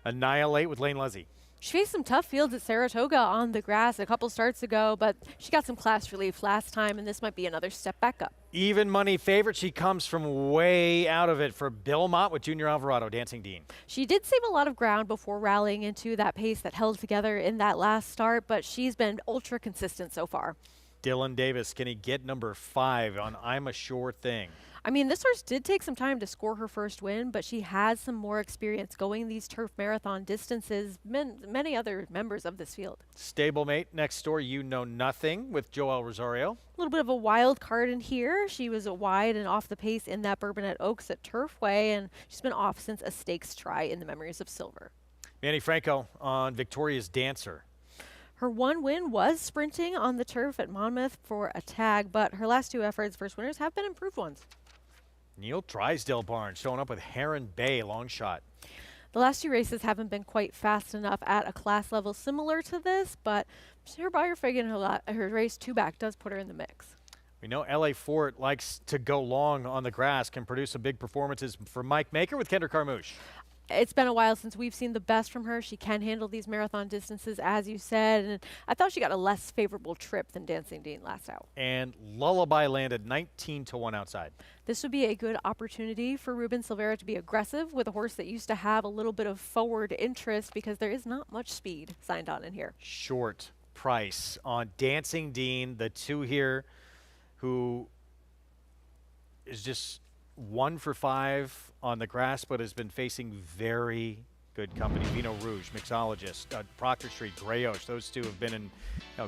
Annihilate with Lane Lezzy. She faced some tough fields at Saratoga on the grass a couple starts ago, but she got some class relief last time, and this might be another step back up. Even money favorite. She comes from way out of it for Belmont with Junior Alvarado, Dancing Dean. She did save a lot of ground before rallying into that pace that held together in that last start, but she's been ultra consistent so far. Dylan Davis, can he get number 5 on I'm a Sure Thing? I mean, this horse did take some time to score her first win, but she has some more experience going these turf marathon distances than many other members of this field. Stablemate next door, You Know Nothing with Joel Rosario. A little bit of a wild card in here. She was wide and off the pace in that Bourbonnette Oaks at Turfway, and she's been off since a stakes try in the Memories of Silver. Manny Franco on Victoria's Dancer. Her one win was sprinting on the turf at Monmouth for a tag, but her last 2 efforts, first winners, have been improved ones. Neil Drysdale Barnes showing up with Heron Bay, long shot. The last 2 races haven't been quite fast enough at a class level similar to this, but her Buyer Fig in her race 2 back does put her in the mix. We know LA Fort likes to go long on the grass, can produce some big performances for Mike Maker with Kendra Carmouche. It's been a while since we've seen the best from her. She can handle these marathon distances, as you said, and I thought she got a less favorable trip than Dancing Dean last out. And Lullaby landed 19-1 outside. This would be a good opportunity for Ruben Silvera to be aggressive with a horse that used to have a little bit of forward interest because there is not much speed signed on in here. Short price on Dancing Dean, the 2 here, who is just 1 for 5 on the grass, but has been facing very good company. Vino Rouge, Mixologist, Proctor Street, Grayosh. Those 2 have been in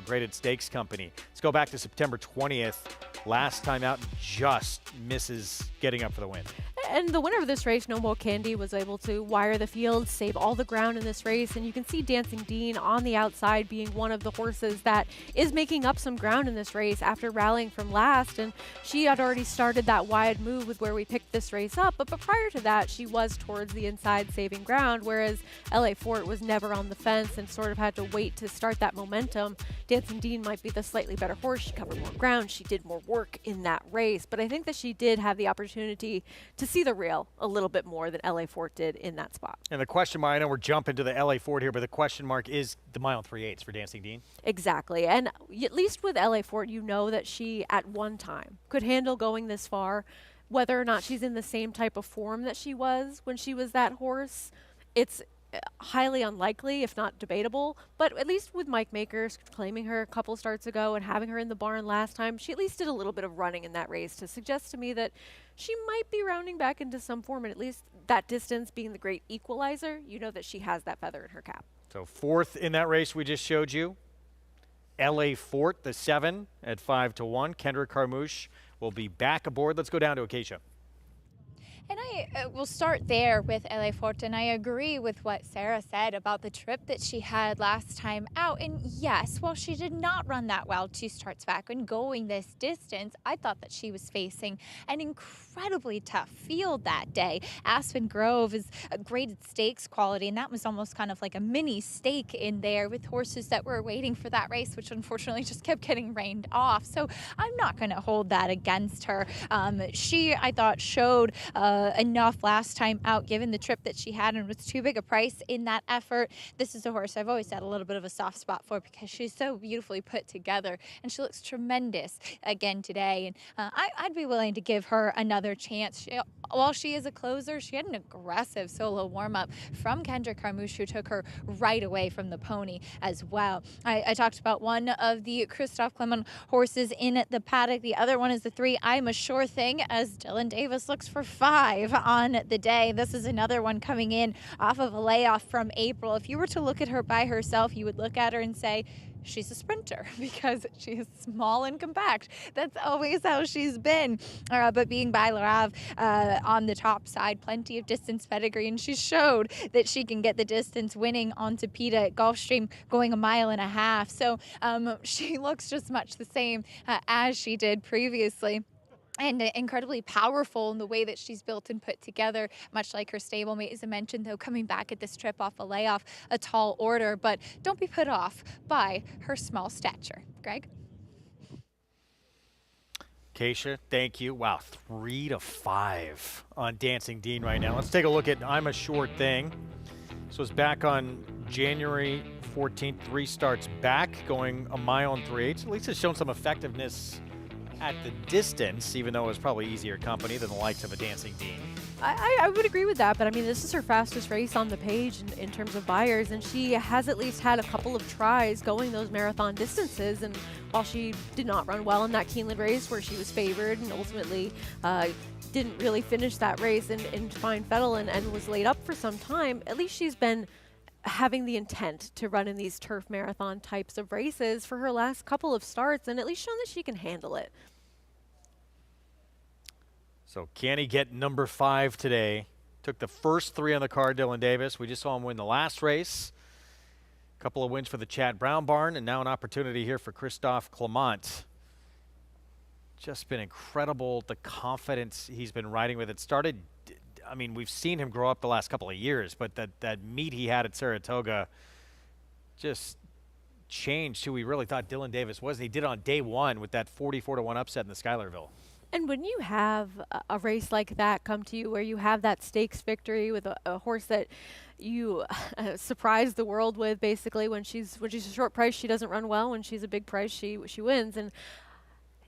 graded stakes company. Let's go back to September 20th. Last time out, just misses getting up for the win. And the winner of this race, No More Candy, was able to wire the field, save all the ground in this race. And you can see Dancing Dean on the outside being one of the horses that is making up some ground in this race after rallying from last. And she had already started that wide move with where we picked this race up. But prior to that, she was towards the inside saving ground, whereas LA Fort was never on the fence and sort of had to wait to start that momentum. Dancing Dean might be the slightly better horse. She covered more ground. She did more work in that race. But I think that she did have the opportunity to see the rail a little bit more than LA Fort did in that spot. And the question mark, I know we're jumping to the LA Fort here, but the question mark is the mile 3/8 for Dancing Dean. Exactly. And at least with LA Fort, you know that she at one time could handle going this far. Whether or not she's in the same type of form that she was when she was that horse, it's highly unlikely, if not debatable, but at least with Mike Makers claiming her a couple starts ago and having her in the barn last time, she at least did a little bit of running in that race to suggest to me that she might be rounding back into some form, and at least that distance being the great equalizer, you know that she has that feather in her cap. So 4th in that race we just showed you, LA Fort, the 7 at 5-1. Kendra Carmouche will be back aboard. Let's go down to Acacia. And I will start there with LA Fort, and I agree with what Sarah said about the trip that she had last time out. And yes, while she did not run that well 2 starts back when going this distance, I thought that she was facing an incredibly tough field that day. Aspen Grove is a graded stakes quality, and that was almost kind of like a mini stake in there with horses that were waiting for that race, which unfortunately just kept getting rained off. So I'm not going to hold that against her. She, I thought, showed enough last time out given the trip that she had and was too big a price in that effort. This is a horse I've always had a little bit of a soft spot for because she's so beautifully put together and she looks tremendous again today. And I'd be willing to give her another chance. While she is a closer, she had an aggressive solo warm-up from Kendra Carmouche, who took her right away from the pony as well. I talked about one of the Christophe Clement horses in the paddock. The other one is the 3 I'm a Sure Thing, as Dylan Davis looks for 5. 5 on the day. This is another one coming in off of a layoff from April. If you were to look at her by herself, you would look at her and say, she's a sprinter because she is small and compact. That's always how she's been. But being by Larav on the top side, plenty of distance pedigree, and she showed that she can get the distance, winning onto PETA at Gulfstream, going 1.5 miles. So she looks just much the same as she did previously. And incredibly powerful in the way that she's built and put together, much like her stablemate, as I mentioned, though, coming back at this trip off a layoff, a tall order. But don't be put off by her small stature. Greg? Keisha, thank you. Wow, 3-5 on Dancing Dean right now. Let's take a look at I'm a Sure Thing. So it's back on January 14th, 3 starts back, going 1 mile and 3/8. At least it's shown some effectiveness at the distance, even though it was probably easier company than the likes of a Dancing Dean. I would agree with that, but I mean, this is her fastest race on the page in terms of buyers, and she has at least had a couple of tries going those marathon distances. And while she did not run well in that Keeneland race where she was favored and ultimately didn't really finish that race and find Fettel and was laid up for some time, at least she's been having the intent to run in these turf marathon types of races for her last couple of starts, and at least shown that she can handle it. So can he get number 5 today? Took the first 3 on the card, Dylan Davis. We just saw him win the last race. A couple of wins for the Chad Brown barn, and now an opportunity here for Christophe Clement. Just been incredible, the confidence he's been riding with. It started, I mean, we've seen him grow up the last couple of years, but that meet he had at Saratoga just changed who we really thought Dylan Davis was. And he did it on day 1 with that 44-1 upset in the Schuylerville. And when you have a race like that come to you where you have that stakes victory with a horse that you surprise the world with, basically, when she's a short price, she doesn't run well. When she's a big price, she wins. And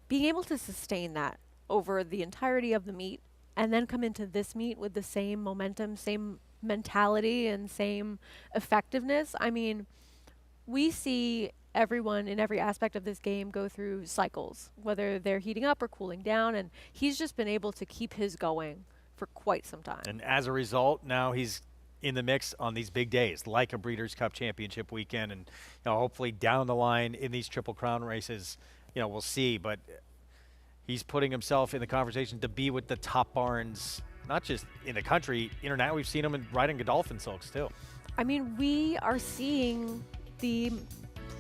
being able to sustain that over the entirety of the meet and then come into this meet with the same momentum, same mentality, and same effectiveness. I mean, we see everyone in every aspect of this game go through cycles, whether they're heating up or cooling down, and he's just been able to keep his going for quite some time. And as a result, now he's in the mix on these big days, like a Breeders' Cup Championship weekend, and hopefully down the line in these Triple Crown races, we'll see. But he's putting himself in the conversation to be with the top barns, not just in the country, internet. We've seen him riding Godolphin Silks too. I mean, we are seeing the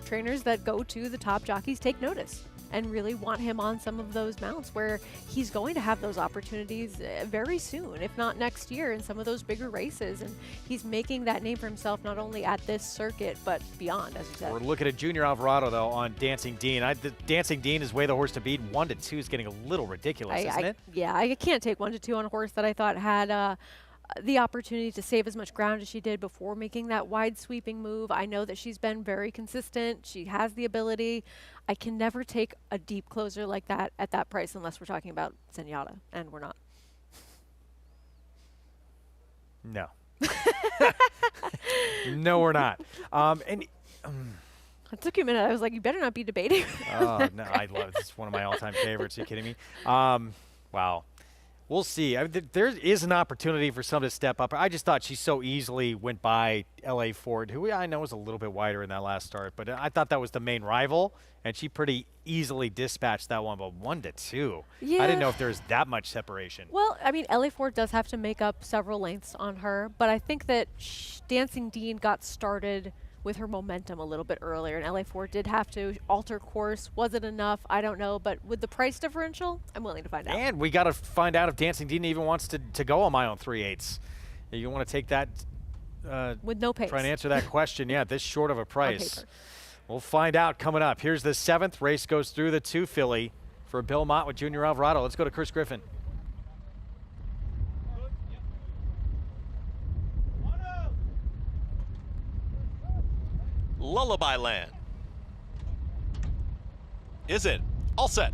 trainers that go to the top jockeys take notice and really want him on some of those mounts where he's going to have those opportunities very soon, if not next year, in some of those bigger races. And he's making that name for himself not only at this circuit, but beyond, as you said. We're looking at Junior Alvarado, though, on Dancing Dean. The Dancing Dean is way the horse to beat. 1-2 is getting a little ridiculous, isn't it? Yeah, I can't take 1-2 on a horse that I thought had the opportunity to save as much ground as she did before making that wide sweeping move. I know that she's been very consistent. She has the ability. I can never take a deep closer like that at that price unless we're talking about Zenyatta, and we're not. No. No, we're not. It took you a minute. I was like, you better not be debating. Oh, no, I love it. It's one of my all-time favorites. Are you kidding me? Wow. We'll see. There is an opportunity for some to step up. I just thought she so easily went by LA Ford, who I know was a little bit wider in that last start, but I thought that was the main rival, and she pretty easily dispatched that one. But 1-2, yeah. I didn't know if there was that much separation. Well, I mean, LA Ford does have to make up several lengths on her, but I think that Dancing Dean got started with her momentum a little bit earlier, and LA Ford did have to alter course. Was it enough? I don't know, but with the price differential, I'm willing to find out. And we got to find out if Dancing Dean even wants to go 1 mile and 3/8. You want to take that with no pace. Try and answer that question. Yeah, this short of a price. We'll find out coming up. Here's the 7th race, goes through the 2 filly for Bill Mott with Junior Alvarado. Let's go to Chris Griffin. Lullaby Land. Is it all set?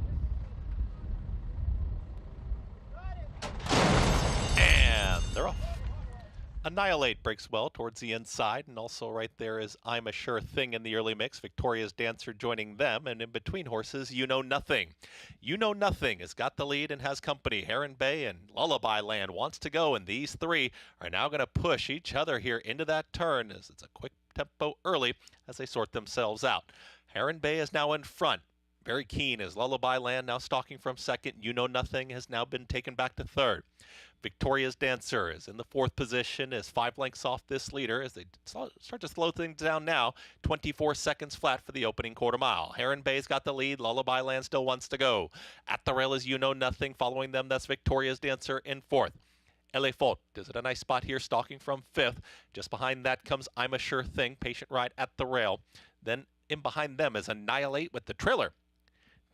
And they're off. Annihilate breaks well towards the inside, and also right there is I'm a Sure Thing in the early mix. Victoria's Dancer joining them, and in between horses, You Know Nothing. You Know Nothing has got the lead and has company. Heron Bay and Lullaby Land wants to go, and these three are now going to push each other here into that turn as it's a quick tempo early as they sort themselves out. Heron Bay is now in front. Very keen is Lullaby Land now stalking from second. You Know Nothing has now been taken back to third. Victoria's Dancer is in the fourth position, is 5 lengths off this leader as they start to slow things down now. 24 seconds flat for the opening quarter mile. Heron Bay's got the lead. Lullaby Land still wants to go. At the rail is You Know Nothing. Following them, that's Victoria's Dancer in fourth. LA Fault is at a nice spot here, stalking from fifth. Just behind that comes I'm a Sure Thing. Patient Ride at the rail. Then in behind them is Annihilate with the trailer.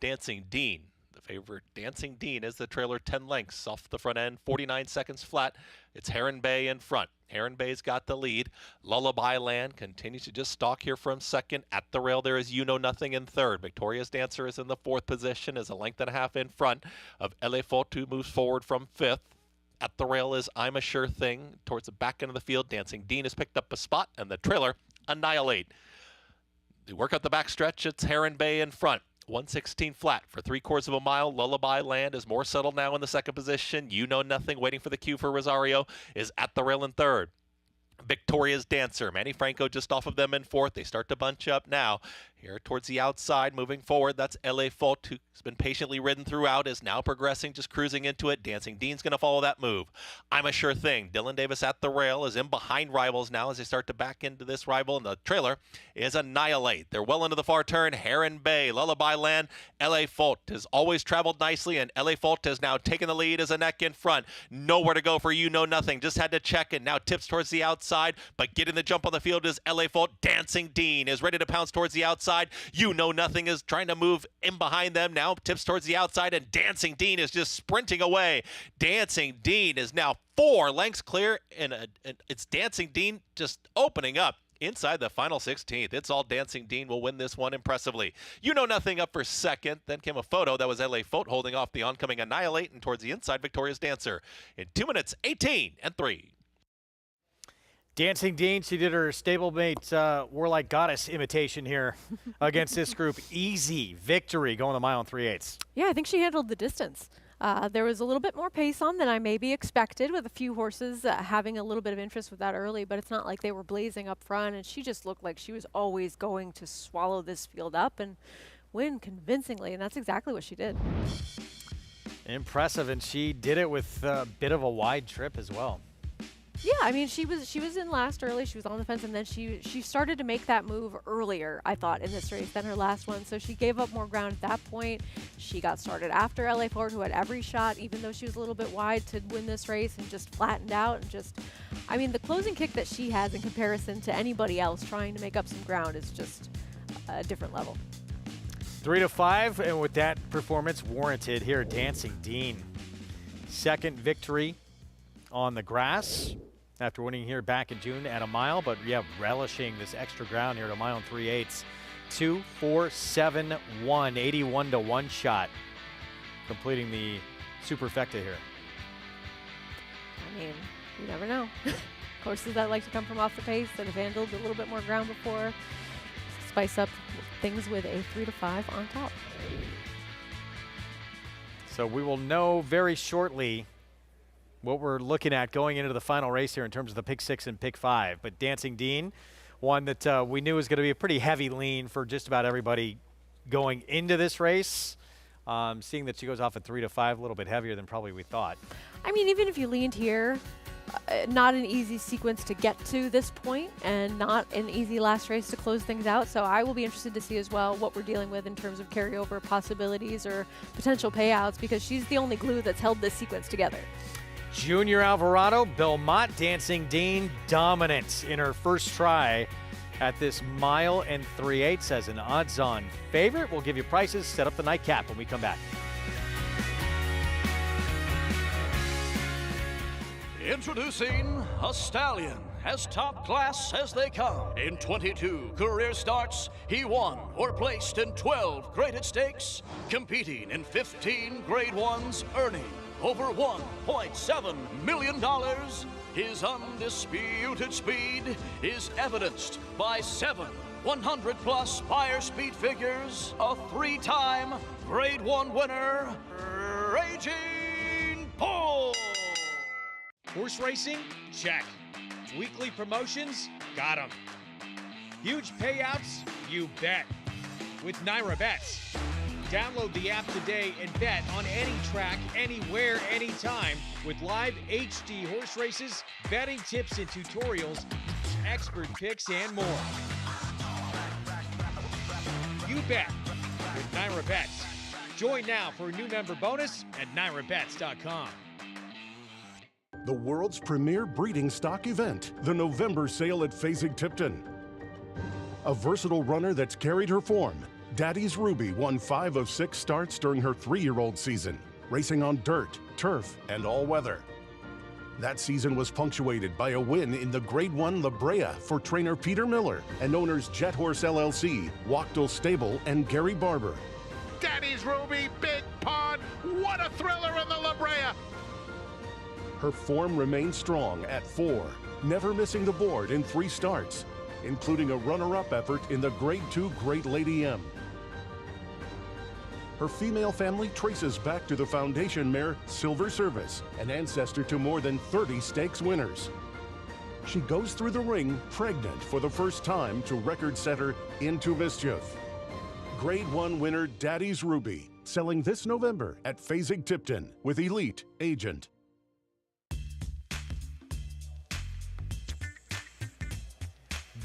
Dancing Dean. The favorite Dancing Dean is the trailer 10 lengths off the front end, 49 seconds flat. It's Heron Bay in front. Heron Bay's got the lead. Lullaby Land continues to just stalk here from second. At the rail there is You Know Nothing in third. Victoria's Dancer is in the fourth position, is a length and a half in front of LA Fault, who moves forward from fifth. At the rail is I'm a Sure Thing. Towards the back end of the field, Dancing Dean has picked up a spot, and the trailer Annihilate. They work out the backstretch. It's Heron Bay in front. 116 flat for 3/4 of a mile. Lullaby Land is more settled now in the second position. You Know Nothing, waiting for the cue for Rosario, is at the rail in third. Victoria's Dancer. Manny Franco just off of them in fourth. They start to bunch up now. Here towards the outside, moving forward, that's LA Fault, who's been patiently ridden throughout, is now progressing, just cruising into it. Dancing Dean's going to follow that move. I'm a Sure Thing. Dylan Davis at the rail is in behind rivals now as they start to back into this rival, and the trailer is Annihilate. They're well into the far turn. Heron Bay, Lullaby Land, LA Fault has always traveled nicely, and LA Fault has now taken the lead as a neck in front. Nowhere to go for You Know Nothing. Just had to check and now tips towards the outside, but getting the jump on the field is LA Fault. Dancing Dean is ready to pounce towards the outside. You Know Nothing is trying to move in behind them now, tips towards the outside, and Dancing Dean is just sprinting away. Dancing Dean is now 4 lengths clear, and it's Dancing Dean just opening up inside the final 16th. It's all Dancing Dean will win this one impressively. You Know Nothing up for second. Then came a photo that was LA Fault holding off the oncoming Annihilate, and towards the inside, Victoria's Dancer in 2 minutes, 18 and 3. Dancing Dean, she did her stablemate Warlike Goddess imitation here against this group. Easy victory going the mile and 3/8. Yeah, I think she handled the distance. There was a little bit more pace on than I maybe expected, with a few horses having a little bit of interest with that early, but it's not like they were blazing up front, and she just looked like she was always going to swallow this field up and win convincingly, and that's exactly what she did. Impressive, and she did it with a bit of a wide trip as well. Yeah, I mean, she was in last early. She was on the fence, and then she started to make that move earlier, I thought, in this race than her last one. So she gave up more ground at that point. She got started after LA Ford, who had every shot, even though she was a little bit wide, to win this race, and just flattened out. And just, I mean, the closing kick that she has in comparison to anybody else trying to make up some ground is just a different level. 3-5, and with that performance warranted here, Dancing Dean. Second victory on the grass after winning here back in June at a mile, but yeah, relishing this extra ground here at a mile and 3/8. 2, 4, 7, 1, 81 to 1 shot, completing the superfecta here. I mean, you never know. Horses that like to come from off the pace, that have handled a little bit more ground before, spice up things with a 3-5 on top. So we will know very shortly what we're looking at going into the final race here in terms of the pick 6 and pick 5. But Dancing Dean, one that we knew was going to be a pretty heavy lean for just about everybody going into this race. Seeing that she goes off at 3-5, a little bit heavier than probably we thought. I mean, even if you leaned here, not an easy sequence to get to this point, and not an easy last race to close things out. So I will be interested to see as well what we're dealing with in terms of carryover possibilities or potential payouts, because she's the only glue that's held this sequence together. Junior Alvarado, Belmont, Dancing Dean, dominant in her first try at this mile and 3/8 as an odds-on favorite. We'll give you prices, set up the nightcap when we come back. Introducing a stallion, as top class as they come. In 22 career starts, he won or placed in 12 graded stakes, competing in 15 grade ones, earning over $1.7 million His undisputed speed is evidenced by 7 100-plus Spire speed figures, a 3-time Grade 1 winner, Raging Bull. Horse racing? Check. Weekly promotions? Got 'em. Huge payouts? You bet. With Naira Bets. Download the app today and bet on any track, anywhere, anytime with live HD horse races, betting tips and tutorials, expert picks, and more. You bet with Naira Bets. Join now for a new member bonus at NairaBets.com. The world's premier breeding stock event, the November sale at Fasig-Tipton. A versatile runner that's carried her form, Daddy's Ruby won 5 of 6 starts during her 3-year-old season, racing on dirt, turf, and all weather. That season was punctuated by a win in the Grade 1 La Brea for trainer Peter Miller and owners Jet Horse LLC, Wachtel Stable, and Gary Barber. Daddy's Ruby, Big Pond, what a thriller in the La Brea! Her form remained strong at 4, never missing the board in 3 starts, including a runner-up effort in the Grade 2 Great Lady M. Her female family traces back to the foundation mare Silver Service, an ancestor to more than 30 stakes winners. She goes through the ring pregnant for the first time to record setter Into Mischief. Grade 1 winner Daddy's Ruby, selling this November at Fasig-Tipton with Elite Agent.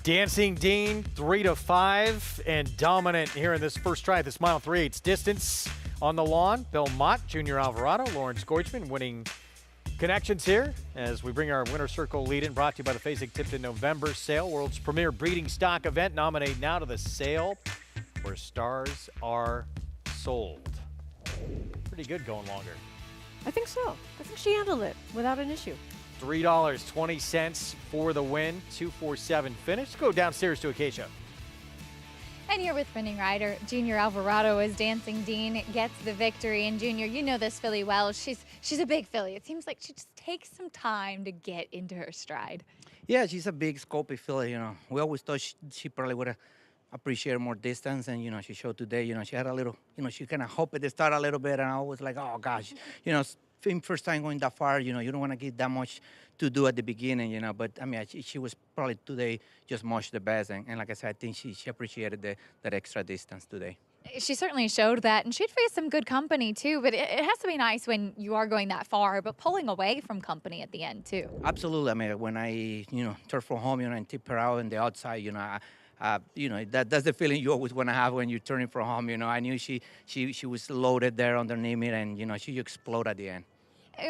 Dancing Dean, 3-5, and dominant here in this first try at this mile 3/8 distance on the lawn. Bill Mott, Junior Alvarado, Lawrence Goichman winning connections here as we bring our winner circle lead in, brought to you by the Fasig-Tipton November sale, world's premier breeding stock event. Nominate now to the sale where stars are sold. Pretty good going longer. I think so. I think she handled it without an issue. $3.20 for the win, 247 finish. Let's go downstairs to Acacia. And here with winning rider Junior Alvarado as Dancing Dean gets the victory. And Junior, you know this filly well. She's a big filly. It seems like she just takes some time to get into her stride. Yeah, she's a big, scopy filly. You know, we always thought she probably would have appreciated more distance, and she showed today. She had a little, she kind of hoped at the start a little bit, and I was like, oh gosh, first time going that far, you don't want to get that much to do at the beginning, but I mean, she was probably today just much the best, and like I said, I think she appreciated that extra distance today. She certainly showed that, and she'd face some good company too, but it has to be nice when you are going that far, but pulling away from company at the end too. Absolutely. I mean, when I, turn from home, and tip her out on the outside, that's the feeling you always want to have when you're turning from home. I knew she was loaded there underneath me, and she exploded at the end.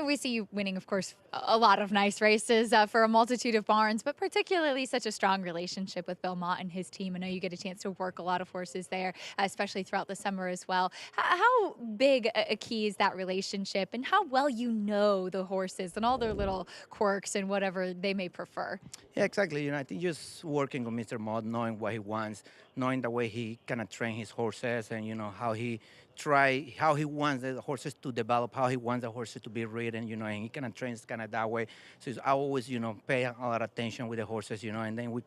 We see you winning, of course, a lot of nice races for a multitude of barns, but particularly such a strong relationship with Bill Mott and his team. I know you get a chance to work a lot of horses there, especially throughout the summer as well. How big a key is that relationship, and how well you know the horses and all their little quirks and whatever they may prefer? Yeah, exactly. I think just working with Mr. Mott, knowing what he wants, knowing the way he kind of train his horses, and how he wants the horses to develop, how he wants the horses to be ridden, and he kind of trains kind of that way. So I always, pay a lot of attention with the horses, and then we,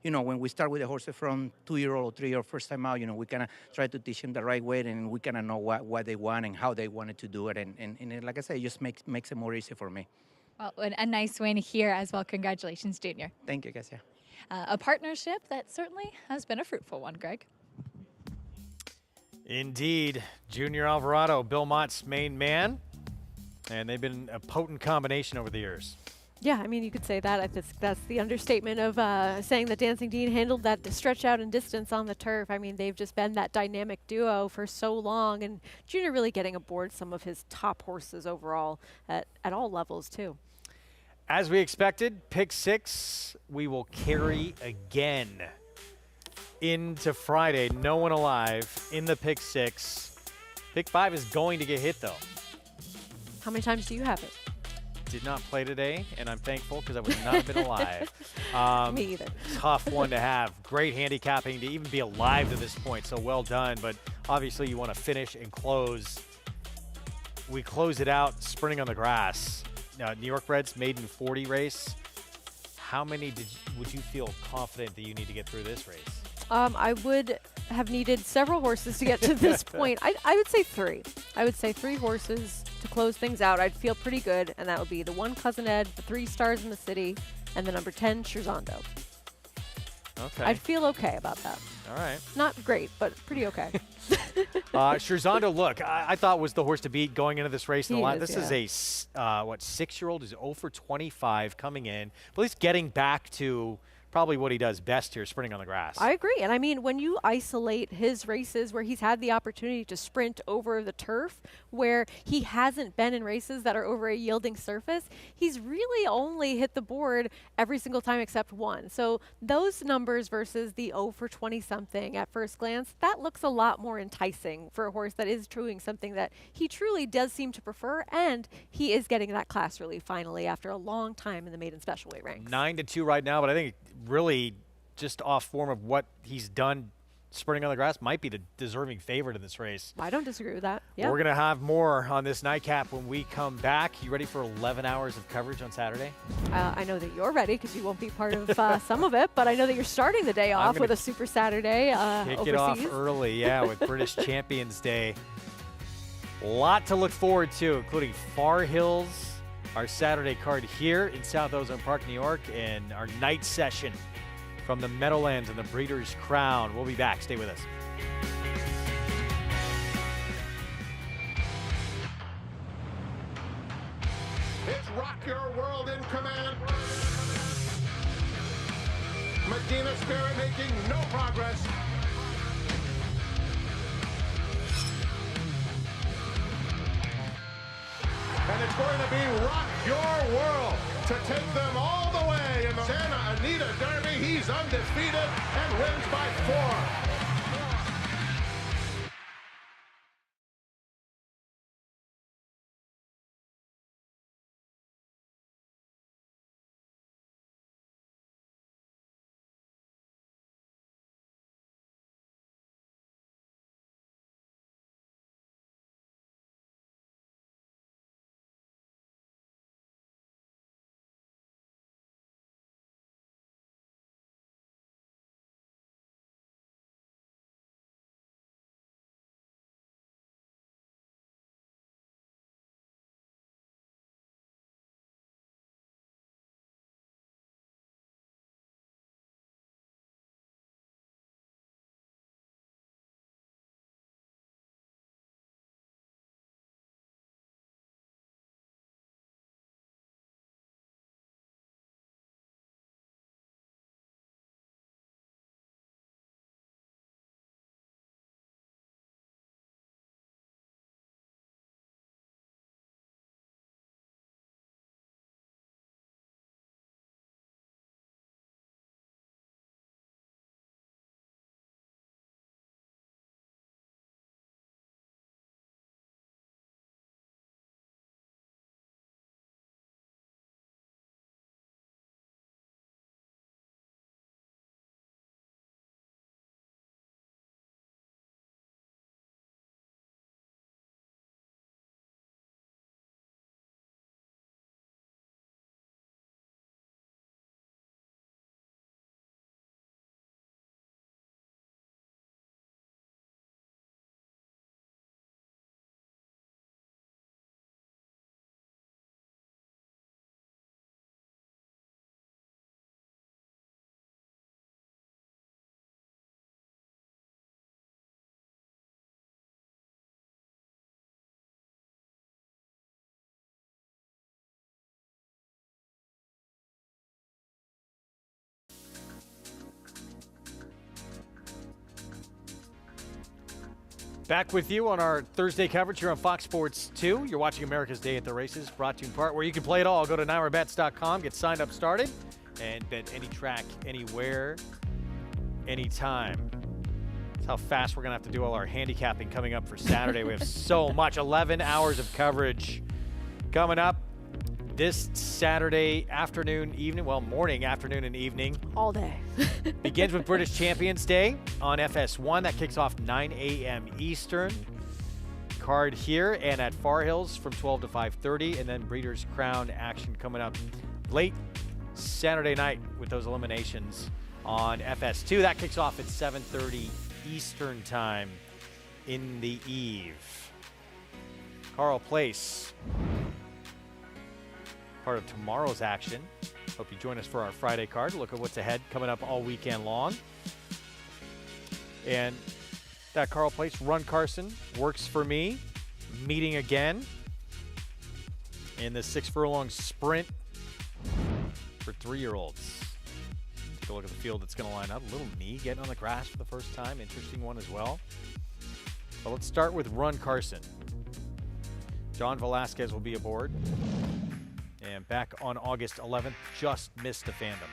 when we start with the horses from 2-year-old or 3-year-old first time out, we kind of try to teach them the right way, and we kind of know what they want and how they wanted to do it, and like I say, it just makes it more easy for me. Well, a nice win here as well. Congratulations, Junior. Thank you, guys. Yeah. A partnership that certainly has been a fruitful one, Greg. Indeed. Junior Alvarado, Bill Mott's main man, and they've been a potent combination over the years. Yeah, I mean, you could say that. I think that's the understatement of saying that Dancing Dean handled that stretch out and distance on the turf. I mean, they've just been that dynamic duo for so long, and Junior really getting aboard some of his top horses overall at all levels, too. As we expected, pick 6, we will carry again into Friday. No one alive in the pick 6. Pick 5 is going to get hit, though. How many times do you have it? Did not play today, and I'm thankful because I would not have been alive. Me either. Tough one to have. Great handicapping to even be alive to this point, so well done. But obviously you want to finish and close. We close it out sprinting on the grass. New York Breds maiden 40 race. How many would you feel confident that you need to get through this race? I would have needed several horses to get to this point. I would say 3. I would say 3 horses to close things out. I'd feel pretty good, and that would be the 1 Cousin Ed, the 3 Stars in the City, and the number 10 Scherzando. Okay. I'd feel okay about that. All right. Not great, but pretty okay. Scherzando, look, I thought was the horse to beat going into this race. This is a 6-year-old who's 0 for 25 coming in, but at least getting back to probably what he does best here, sprinting on the grass. I agree. And I mean, when you isolate his races where he's had the opportunity to sprint over the turf, where he hasn't been in races that are over a yielding surface, he's really only hit the board every single time except one. So those numbers versus the 0 for 20-something at first glance, that looks a lot more enticing for a horse that is doing something that he truly does seem to prefer, and he is getting that class relief finally after a long time in the maiden special weight ranks. 9-2 right now, but I think really just off form of what he's done sprinting on the grass might be the deserving favorite in this race. I don't disagree with that. Yeah. We're going to have more on this nightcap when we come back. You ready for 11 hours of coverage on Saturday? I know that you're ready because you won't be part of some of it, but I know that you're starting the day off with a Super Saturday kick overseas. It off early, yeah, with British Champions Day. A lot to look forward to, including Far Hills, our Saturday card here in South Ozone Park, New York, and our night session from the Meadowlands and the Breeders' Crown. We'll be back. Stay with us. It's Rock Your World in command. Medina Spirit making no progress. And it's going to be Rock Your World to take them all the way in the Santa Anita Derby. He's undefeated and wins by 4. Back with you on our Thursday coverage here on Fox Sports 2. You're watching America's Day at the Races, brought to you in part where you can play it all. Go to NyraBets.com, get signed up, started, and bet any track, anywhere, anytime. That's how fast we're going to have to do all our handicapping coming up for Saturday. We have so much. 11 hours of coverage coming up this Saturday afternoon, evening, well, morning, afternoon, and evening. All day. Begins with British Champions Day on FS1. That kicks off 9 a.m. Eastern. card here and at Far Hills from 12 to 5:30, and then Breeders' Crown action coming up late Saturday night with those eliminations on FS2. That kicks off at 7:30 Eastern time in the eve. Carl Place, part of tomorrow's action. Hope you join us for our Friday card. Look at what's ahead coming up all weekend long. And that Carl Place Run Carson works for me. Meeting again in the 6 furlong sprint for 3-year-olds. Take a look at the field that's going to line up. Little Knee getting on the grass for the first time. Interesting one as well. But let's start with Run Carson. John Velasquez will be aboard. And back on August 11th, just missed a fandom.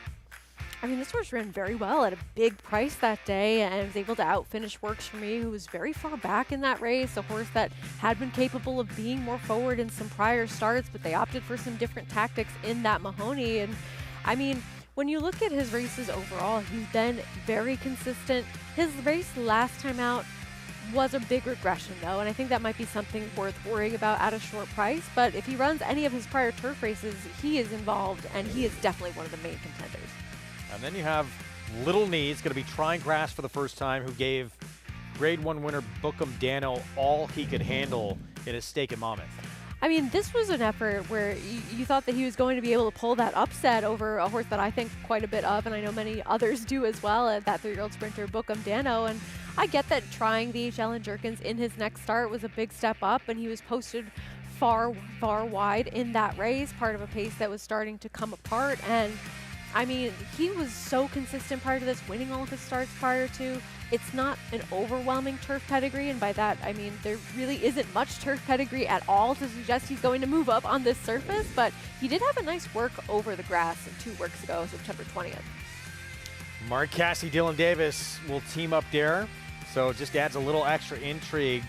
I mean, this horse ran very well at a big price that day and was able to outfinish Works for Me, who was very far back in that race, a horse that had been capable of being more forward in some prior starts, but they opted for some different tactics in that Mahoney. And I mean, when you look at his races overall, he's been very consistent. His race last time out was a big regression, though, and I think that might be something worth worrying about at a short price. But if he runs any of his prior turf races, he is involved, and he is definitely one of the main contenders. And then you have Little Knee. He's going to be trying grass for the first time, who gave Grade 1 winner Bookham Dano all he could handle in his stake at Monmouth. I mean, this was an effort where you thought that he was going to be able to pull that upset over a horse that I think quite a bit of, and I know many others do as well, that 3-year-old sprinter Bookham Dano. And I get that trying the HL and Jerkins in his next start was a big step up, and he was posted far wide in that race, part of a pace that was starting to come apart. And I mean, he was so consistent prior to this, winning all of his starts prior to. It's not an overwhelming turf pedigree, and by that I mean there really isn't much turf pedigree at all to suggest he's going to move up on this surface, but he did have a nice work over the grass 2 works ago, September 20th. Mark Casse, Dylan Davis will team up there, so it just adds a little extra intrigue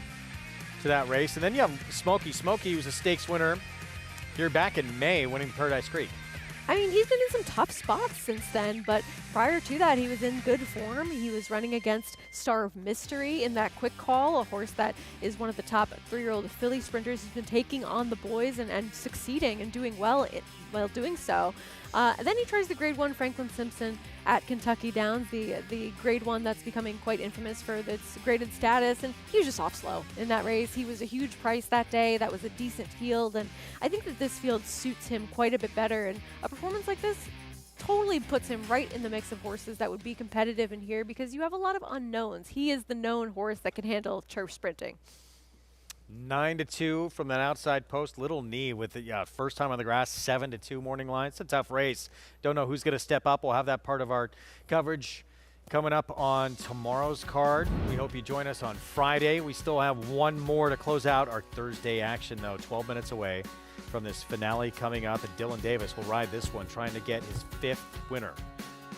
to that race. And then you have Smokey. Smokey was a stakes winner here back in May, winning Paradise Creek. I mean, he's been in some tough spots since then, but prior to that, he was in good form. He was running against Star of Mystery in that quick call, a horse that is one of the top 3-year-old filly sprinters. He's been taking on the boys and succeeding and doing well while doing so. And then he tries the Grade 1 Franklin Simpson at Kentucky Downs, the Grade 1 that's becoming quite infamous for its graded status, and he was just off slow in that race. He was a huge price that day. That was a decent field, and I think that this field suits him quite a bit better, and a performance like this totally puts him right in the mix of horses that would be competitive in here because you have a lot of unknowns. He is the known horse that can handle turf sprinting. 9-2 from that outside post. Little Knee with the first time on the grass, 7-2 morning line. It's a tough race. Don't know who's going to step up. We'll have that part of our coverage coming up on tomorrow's card. We hope you join us on Friday. We still have one more to close out our Thursday action, though. 12 minutes away from this finale coming up, and Dylan Davis will ride this one, trying to get his 5th winner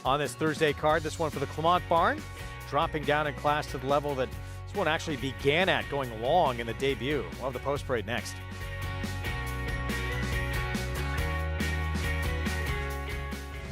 on this Thursday card. This one for the Clermont Barn, dropping down in class to the level that this one actually began at, going long in the debut. We'll have the post parade next.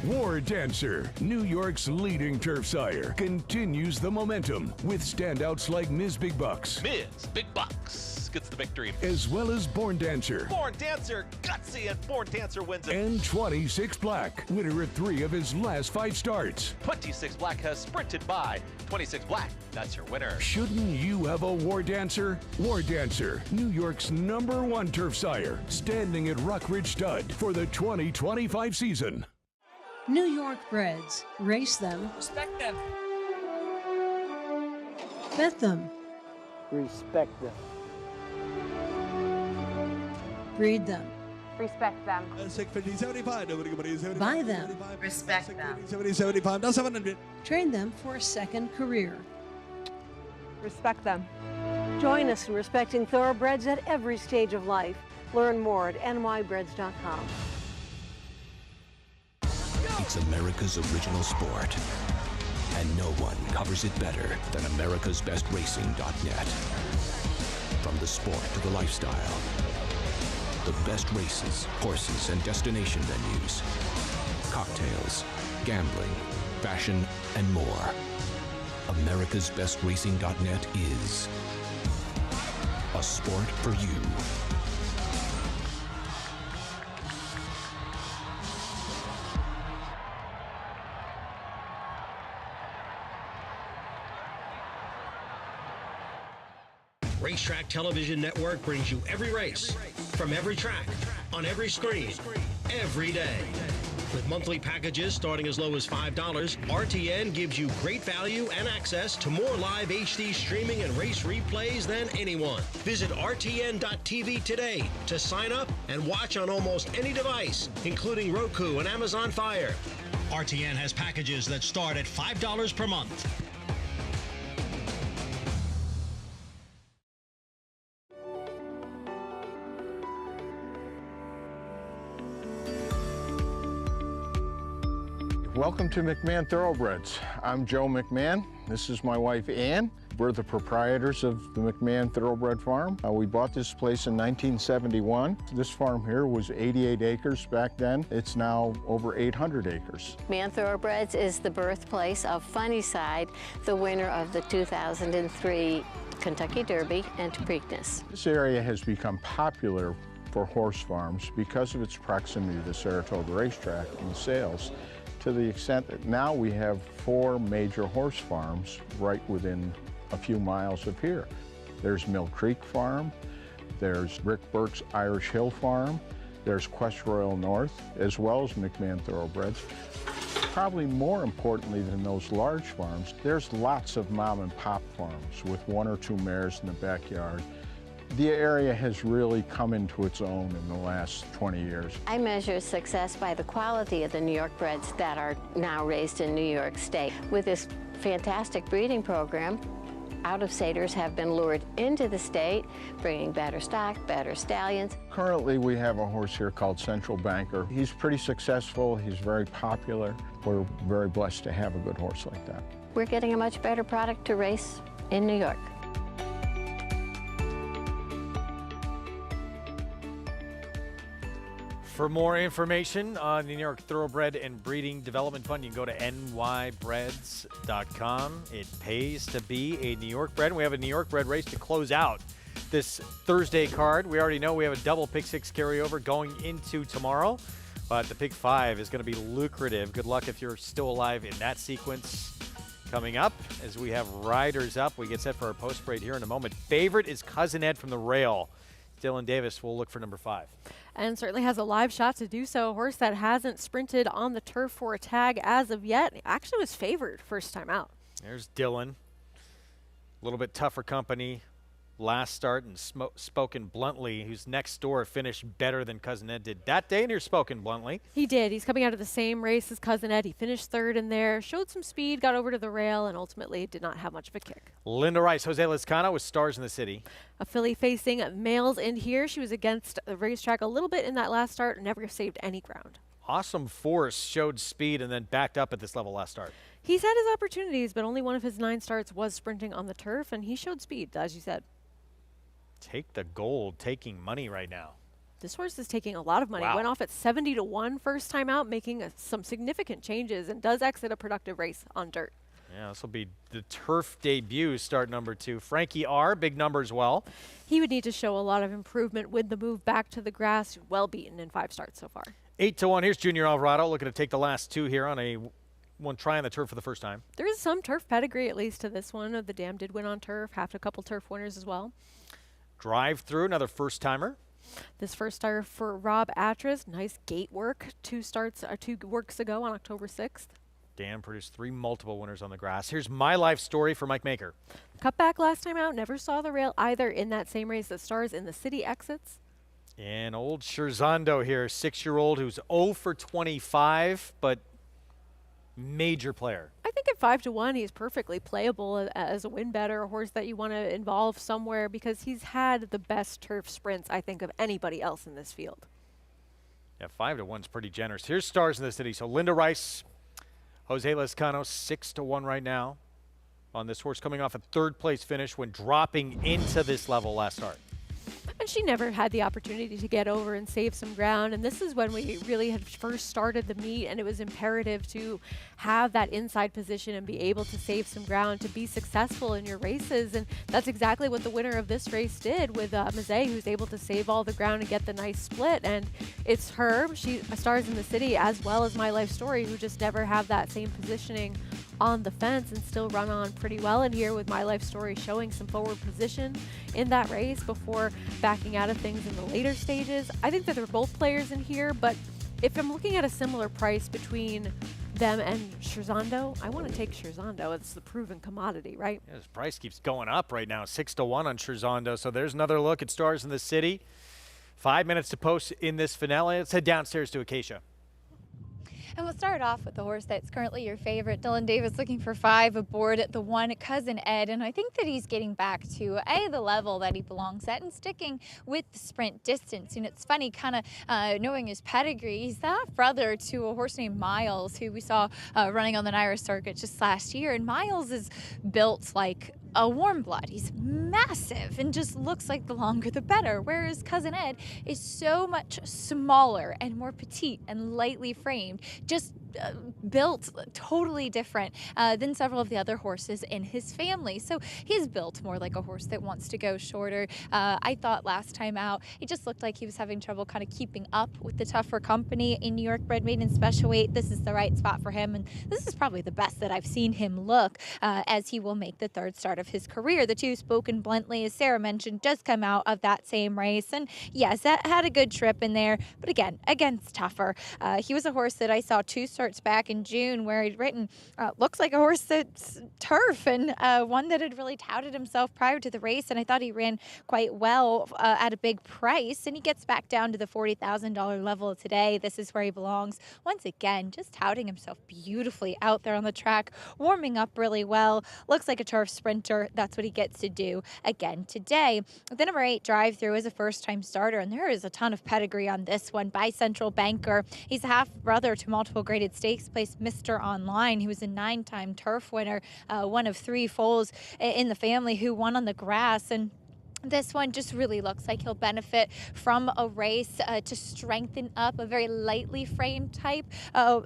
War Dancer, New York's leading turf sire, continues the momentum with standouts like Ms. Big Bucks. Ms. Big Bucks gets the victory. As well as Born Dancer. Born Dancer, gutsy, and Born Dancer wins it. And 26 Black, winner of 3 of his last 5 starts. 26 Black has sprinted by 26 Black. That's your winner. Shouldn't you have a War Dancer? War Dancer, New York's #1 turf sire, standing at Rockridge Stud for the 2025 season. New York breds. Race them. Respect them. Bet them. Respect them. Breed them. Respect them. Buy them. Respect them. Train them for a second career. Respect them. Join us in respecting thoroughbreds at every stage of life. Learn more at nybreds.com. It's America's original sport, and no one covers it better than americasbestracing.net. From the sport to the lifestyle, the best races, horses, and destination venues, cocktails, gambling, fashion, and more. americasbestracing.net is a sport for you. Racetrack Television Network brings you every race, from every track, on every screen, every day. With monthly packages starting as low as $5, RTN gives you great value and access to more live HD streaming and race replays than anyone. Visit RTN.tv today to sign up and watch on almost any device, including Roku and Amazon Fire. RTN has packages that start at $5 per month. Welcome to McMahon Thoroughbreds. I'm Joe McMahon. This is my wife, Ann. We're the proprietors of the McMahon Thoroughbred Farm. We bought this place in 1971. This farm here was 88 acres back then. It's now over 800 acres. McMahon Thoroughbreds is the birthplace of Funnyside, the winner of the 2003 Kentucky Derby and Preakness. This area has become popular for horse farms because of its proximity to the Saratoga racetrack and the sales, to the extent that now we have 4 major horse farms right within a few miles of here. There's Mill Creek Farm, there's Rick Burke's Irish Hill Farm, there's Quest Royal North, as well as McMahon Thoroughbreds. Probably more importantly than those large farms, there's lots of mom and pop farms with 1 or 2 mares in the backyard. The area has really come into its own in the last 20 years. I measure success by the quality of the New York breds that are now raised in New York State. With this fantastic breeding program, out-of-staters have been lured into the state, bringing better stock, better stallions. Currently, we have a horse here called Central Banker. He's pretty successful. He's very popular. We're very blessed to have a good horse like that. We're getting a much better product to race in New York. For more information on the New York Thoroughbred and Breeding Development Fund, you can go to nybreds.com. It pays to be a New York bred. We have a New York bred race to close out this Thursday card. We already know we have a double Pick 6 carryover going into tomorrow, but the Pick 5 is going to be lucrative. Good luck if you're still alive in that sequence. Coming up, as we have riders up, we get set for our post parade here in a moment. Favorite is Cousin Ed from the rail. Dylan Davis will look for number 5. And certainly has a live shot to do so. A horse that hasn't sprinted on the turf for a tag as of yet. Actually was favored first time out. There's Dylan. A little bit tougher company last start, and Spoken Bluntly, who's next door, finished better than Cousin Ed did that day, and here's Spoken Bluntly. He did. He's coming out of the same race as Cousin Ed. He finished 3rd in there, showed some speed, got over to the rail, and ultimately did not have much of a kick. Linda Rice, Jose Lizcano with Stars in the City. A filly facing males in here. She was against the racetrack a little bit in that last start, never saved any ground. Awesome Force showed speed and then backed up at this level last start. He's had his opportunities, but only one of his 9 starts was sprinting on the turf, and he showed speed, as you said. Take the gold, taking money right now. This horse is taking a lot of money. Wow. Went off at 70-1 first time out, making some significant changes, and does exit a productive race on dirt. Yeah, this will be the turf debut, start number 2. Frankie R., big number as well. He would need to show a lot of improvement with the move back to the grass. Well beaten in 5 starts so far. 8-1. Here's Junior Alvarado looking to take the last 2 here on one try on the turf for the first time. There is some turf pedigree, at least to this one. The Dam did win on turf, had a couple turf winners as well. Drive through, another first timer. This first start for Rob Atras. Nice gate work. 2 works ago on October 6th. Dan produced 3 multiple winners on the grass. Here's My Life Story for Mike Maker. Cut back last time out. Never saw the rail either in that same race that Stars in the City exits. And old Scherzando here, 6-year-old who's 0 for 25, but major player. I think at 5-1, he's perfectly playable as a win better, a horse that you want to involve somewhere because he's had the best turf sprints, I think, of anybody else in this field. Yeah, 5-1's pretty generous. Here's Stars in the City. So Linda Rice, Jose Lizcano, 6-1 right now on this horse, coming off a 3rd place finish when dropping into this level last start. And and she never had the opportunity to get over and save some ground. And this is when we really had first started the meet, and it was imperative to have that inside position and be able to save some ground to be successful in your races. And that's exactly what the winner of this race did with Mazet, who's able to save all the ground and get the nice split. And it's her, she stars in the city, as well as My Life Story, who just never have that same positioning on the fence and still run on pretty well in here, with My Life Story showing some forward position in that race before backing out of things in the later stages. I think that they're both players in here, but if I'm looking at a similar price between them and Scherzando, I want to take Scherzando. It's the proven commodity, right? Yeah, his price keeps going up right now, 6-1 on Scherzando. So there's another look at Stars in the City. 5 minutes to post in this finale. Let's head downstairs to Acacia. And we'll start off with the horse that's currently your favorite, Dylan Davis, looking for 5 aboard at the 1, Cousin Ed. And I think that he's getting back to, the level that he belongs at and sticking with the sprint distance. And it's funny, kind of knowing his pedigree, he's the half-brother to a horse named Miles, who we saw running on the Naira circuit just last year. And Miles is built like a warm blood. He's massive and just looks like the longer the better, whereas Cousin Ed is so much smaller and more petite and lightly framed, just built totally different than several of the other horses in his family. So he's built more like a horse that wants to go shorter. I thought last time out, it just looked like he was having trouble kind of keeping up with the tougher company in New York bred maiden special weight. This is the right spot for him, and this is probably the best that I've seen him look as he will make the 3rd start of his career. The 2 Spoken Bluntly, as Sarah mentioned, just come out of that same race, and yes, that had a good trip in there, but again, against tougher. He was a horse that I saw 2 starts back in June where he'd written, looks like a horse that's turf, and one that had really touted himself prior to the race, and I thought he ran quite well at a big price, and he gets back down to the $40,000 level today. This is where he belongs. Once again, just touting himself beautifully out there on the track, warming up really well, looks like a turf sprinter. That's what he gets to do again today. The number 8 Drive Through is a first-time starter, and there is a ton of pedigree on this one by Central Banker. He's a half-brother to multiple graded stakes place Mr. Online. He was a 9-time turf winner, one of 3 foals in the family who won on the grass, and this one just really looks like he'll benefit from a race to strengthen up a very lightly framed type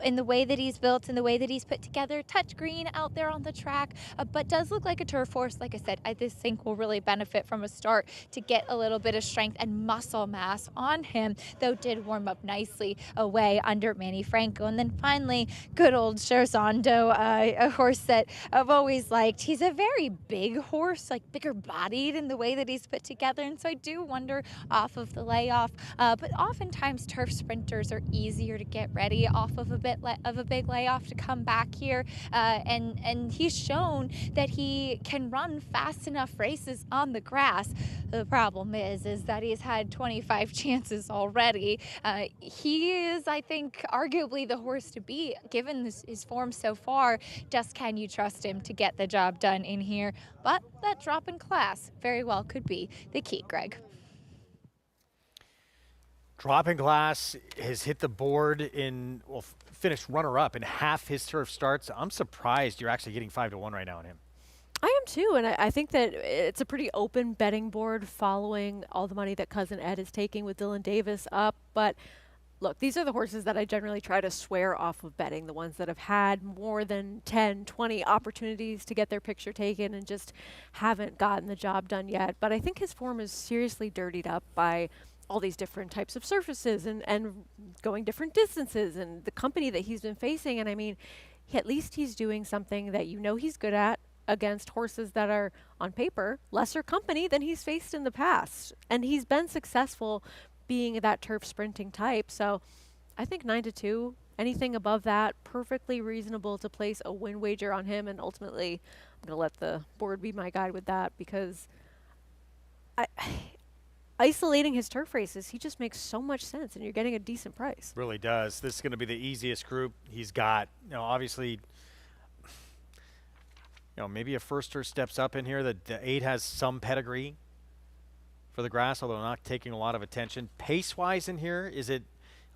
in the way that he's built, in the way that he's put together. Touch green out there on the track, but does look like a turf horse. Like I said, I just think will really benefit from a start to get a little bit of strength and muscle mass on him, though did warm up nicely away under Manny Franco. And then finally, good old Scherzando, a horse that I've always liked. He's a very big horse, like bigger bodied in the way that he's put together, and so I do wonder off of the layoff, but oftentimes turf sprinters are easier to get ready off of a big layoff to come back here, and he's shown that he can run fast enough races on the grass. The problem is that he's had 25 chances already. He is, I think, arguably the horse to beat given his form so far. Just can you trust him to get the job done in here? But that drop in class very well could be the key, Greg. Drop in class has hit the board in, well, finished runner-up in half his turf starts. I'm surprised you're actually getting 5-1 right now on him. I am too, and I think that it's a pretty open betting board following all the money that Cousin Ed is taking with Dylan Davis up. But look, these are the horses that I generally try to swear off of betting, the ones that have had more than 10, 20 opportunities to get their picture taken and just haven't gotten the job done yet. But I think his form is seriously dirtied up by all these different types of surfaces and going different distances and the company that he's been facing. And I mean, at least he's doing something that he's good at against horses that are, on paper, lesser company than he's faced in the past. And he's been successful being that turf sprinting type. So I think 9-2, anything above that, perfectly reasonable to place a win wager on him. And ultimately, I'm going to let the board be my guide with that, because isolating his turf races, he just makes so much sense, and you're getting a decent price. Really does. This is going to be the easiest group he's got. Obviously, maybe a firster steps up in here. The 8 has some pedigree for the grass, although not taking a lot of attention. Pace-wise in here, is it,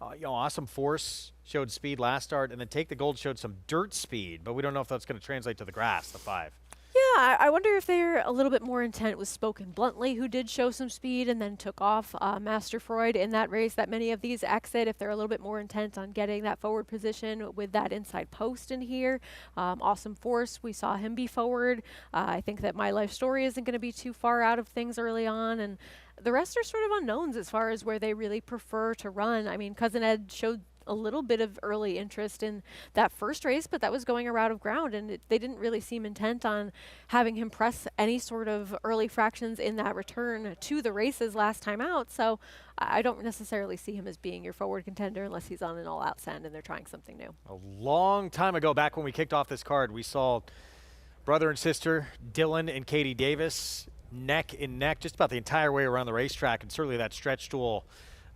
Awesome Force showed speed last start, and then Take the Gold showed some dirt speed, but we don't know if that's going to translate to the grass, the 5. Yeah, I wonder if they're a little bit more intent with Spoken Bluntly, who did show some speed and then took off Master Freud in that race that many of these exit, if they're a little bit more intent on getting that forward position with that inside post in here. Awesome Force, we saw him be forward. I think that My Life Story isn't going to be too far out of things early on, and the rest are sort of unknowns as far as where they really prefer to run. I mean, Cousin Ed showed a little bit of early interest in that first race, but that was going a route of ground, and they didn't really seem intent on having him press any sort of early fractions in that return to the races last time out. So I don't necessarily see him as being your forward contender unless he's on an all-out send and they're trying something new. A long time ago, back when we kicked off this card, we saw brother and sister Dylan and Katie Davis neck in neck just about the entire way around the racetrack, and certainly that stretch duel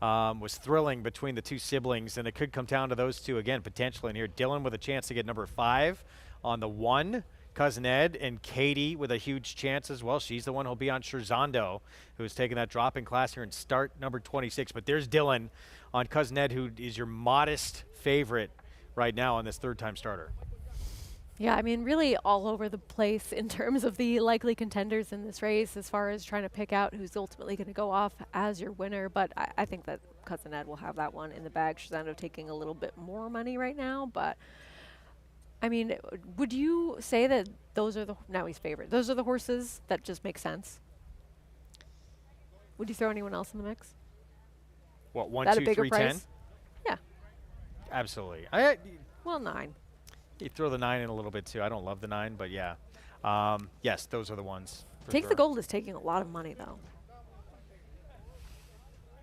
was thrilling between the two siblings, and it could come down to those two again potentially in here. Dylan with a chance to get number 5 on the 1, Cousin Ed, and Katie with a huge chance as well. She's the one who'll be on Scherzando, who's taking that drop in class here and start number 26. But there's Dylan on Cousin Ed, who is your modest favorite right now on this third-time starter. Yeah, I mean, really all over the place in terms of the likely contenders in this race as far as trying to pick out who's ultimately going to go off as your winner. But I think that Cousin Ed will have that one in the bag. Scherzando taking a little bit more money right now. But, I mean, would you say that those are now he's favorite, those are the horses that just make sense? Would you throw anyone else in the mix? What, 1, that 2, a bigger 3, price? 10? Yeah. Absolutely. Well, 9. You throw the 9 in a little bit too. I don't love the 9, but yeah. Yes, those are the ones. Take the Gold is taking a lot of money, though.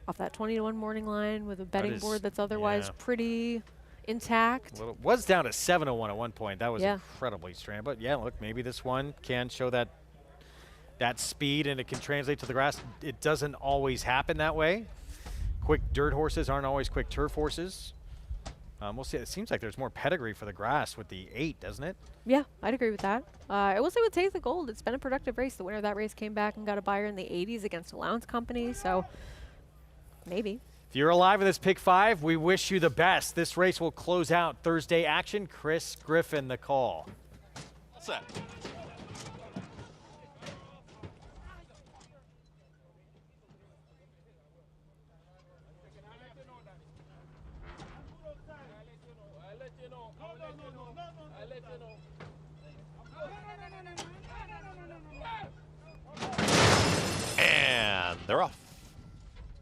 Off that 20-to-1 morning line with a betting board that's otherwise pretty intact. Was down to 7-1 at one point. That was incredibly strange. But yeah, look, maybe this one can show that speed and it can translate to the grass. It doesn't always happen that way. Quick dirt horses aren't always quick turf horses. We'll see. It seems like there's more pedigree for the grass with the 8, doesn't it? Yeah, I'd agree with that. I will say with Take the Gold, it's been a productive race. The winner of that race came back and got a buyer in the 80s against Allowance Company, so maybe. If you're alive in this pick 5, we wish you the best. This race will close out Thursday action. Chris Griffin, the call. Set. And they're off.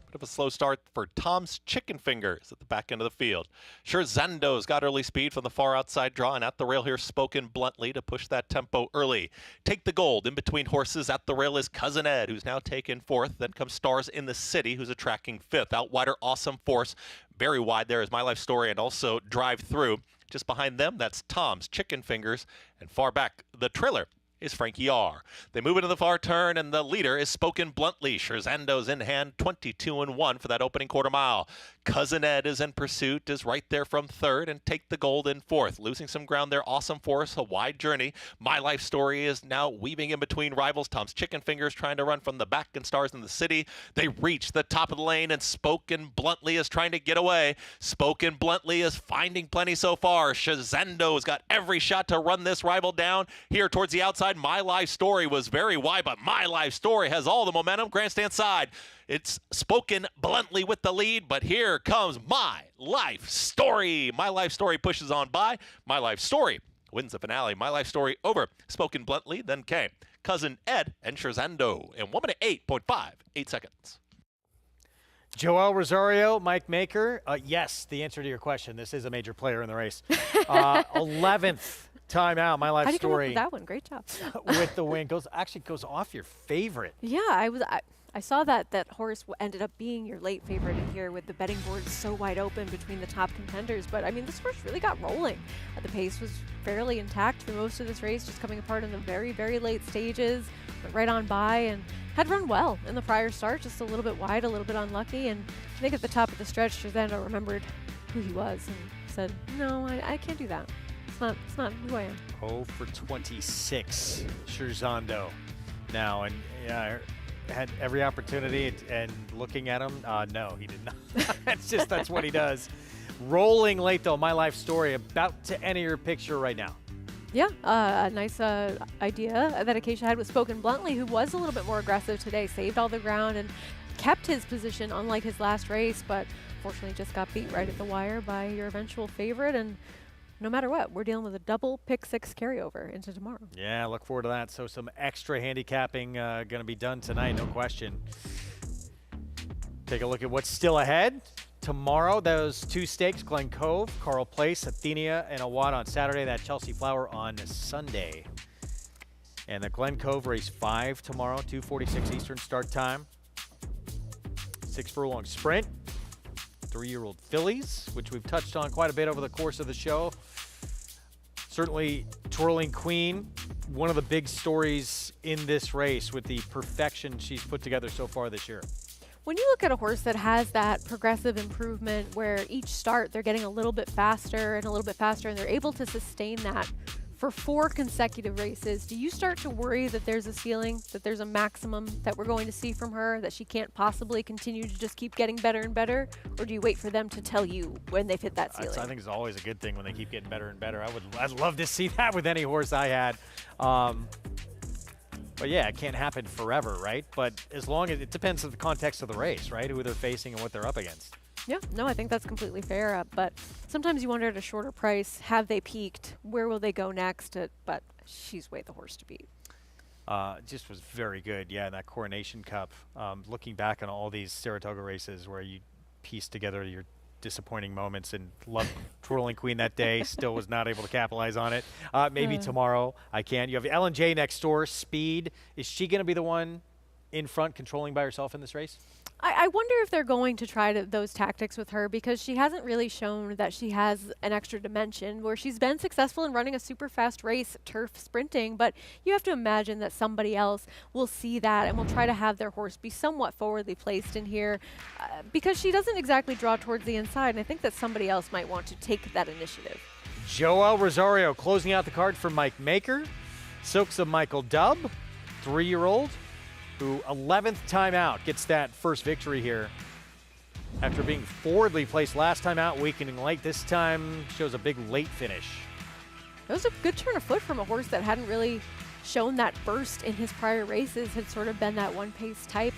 Bit of a slow start for Tom's Chicken Fingers at the back end of the field. Scherzando's got early speed from the far outside draw, and at the rail here, Spoken Bluntly to push that tempo early. Take the Gold in between horses. At the rail is Cousin Ed, who's now taken 4th. Then comes Stars in the City, who's a tracking 5th. Out wider, Awesome Force. Very wide there is My Life Story and also Drive Through. Just behind them, that's Tom's Chicken Fingers. And far back, the trailer is Frankie R. They move into the far turn, and the leader is Spoken Bluntly. Scherzando's in hand, 22-1 for that opening quarter mile. Cousin Ed is in pursuit, is right there from 3rd, and Take the Gold in 4th. Losing some ground there, Awesome Force, a wide journey. My Life Story is now weaving in between rivals. Tom's Chicken Fingers trying to run from the back, and Stars in the City. They reach the top of the lane, and Spoken Bluntly is trying to get away. Spoken Bluntly is finding plenty so far. Scherzando's got every shot to run this rival down. Here towards the outside, My Life Story was very wide, but My Life Story has all the momentum. Grandstand side, it's Spoken Bluntly with the lead, but here comes My Life Story. My Life Story pushes on by. My Life Story wins the finale. My Life Story over Spoken Bluntly. Then came Cousin Ed and Scherzando in 1 minute 8.58 seconds. Joel Rosario, Mike Maker. Yes, the answer to your question. This is a major player in the race. 11th timeout. My Life How do you Story. Come up with that one? Great job. With the win goes off your favorite. Yeah, I saw that horse ended up being your late favorite in here with the betting board so wide open between the top contenders. But I mean, this horse really got rolling. The pace was fairly intact for most of this race, just coming apart in the very, very late stages. Went right on by and had run well in the prior start, just a little bit wide, a little bit unlucky. And I think at the top of the stretch, Scherzando remembered who he was and said, "No, I can't do that. It's not who I am." 0 for 26, Scherzando. Now, and yeah, had every opportunity, and looking at him, no, he did not. That's what he does. Rolling late though. My Life Story about to enter your picture right now. Yeah, a nice idea that Acacia had with Spoken Bluntly, who was a little bit more aggressive today, saved all the ground and kept his position, unlike his last race, but fortunately just got beat right at the wire by your eventual favorite. And no matter what, we're dealing with a double pick 6 carryover into tomorrow. Yeah, look forward to that. So some extra handicapping going to be done tonight, no question. Take a look at what's still ahead. Tomorrow, those 2 stakes, Glen Cove, Carl Place, Athenia, and Awad on Saturday, that Chelsea Flower on Sunday. And the Glen Cove race 5 tomorrow, 2:46 Eastern start time. 6 furlong sprint. 3-year-old fillies, which we've touched on quite a bit over the course of the show. Certainly, Twirling Queen, one of the big stories in this race with the perfection she's put together so far this year. When you look at a horse that has that progressive improvement where each start they're getting a little bit faster and a little bit faster and they're able to sustain that for 4 consecutive races, do you start to worry that there's a ceiling, that there's a maximum that we're going to see from her, that she can't possibly continue to just keep getting better and better? Or do you wait for them to tell you when they've hit that ceiling? I think it's always a good thing when they keep getting better and better. I'd love to see that with any horse I had. But yeah, it can't happen forever, right? But as long as it depends on the context of the race, right? Who they're facing and what they're up against. Yeah, no, I think that's completely fair. But sometimes you wonder at a shorter price, have they peaked? Where will they go next? But she's way the horse to beat. Just was very good, yeah, in that Coronation Cup. Looking back on all these Saratoga races where you piece together your disappointing moments, and loved Twirling Queen that day, still was not able to capitalize on it. Maybe tomorrow I can. You have Ellen J next door, Speed. Is she going to be the one in front controlling by herself in this race? I wonder if they're going to try those tactics with her, because she hasn't really shown that she has an extra dimension where she's been successful in running a super fast race, turf sprinting, but you have to imagine that somebody else will see that and will try to have their horse be somewhat forwardly placed in here because she doesn't exactly draw towards the inside, and I think that somebody else might want to take that initiative. Joel Rosario closing out the card for Mike Maker. Silks of Michael Dubb, 3-year-old. Who 11th time out gets that first victory here after being forwardly placed last time out, weakening late. This time shows a big late finish. That was a good turn of foot from a horse that hadn't really shown that burst in his prior races, had sort of been that one-pace type,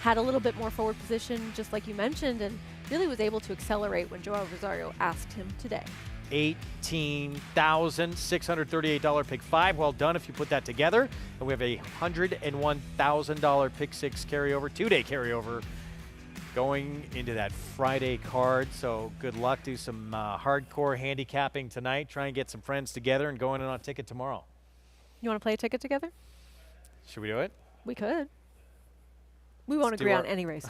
had a little bit more forward position, just like you mentioned, and really was able to accelerate when Joel Rosario asked him today. $18,638 pick 5. Well done if you put that together. And we have a $101,000 pick 6 carryover, 2-day carryover going into that Friday card. So good luck. Do some hardcore handicapping tonight. Try and get some friends together and go in on a ticket tomorrow. You want to play a ticket together? Should we do it? We could. We won't agree on any race.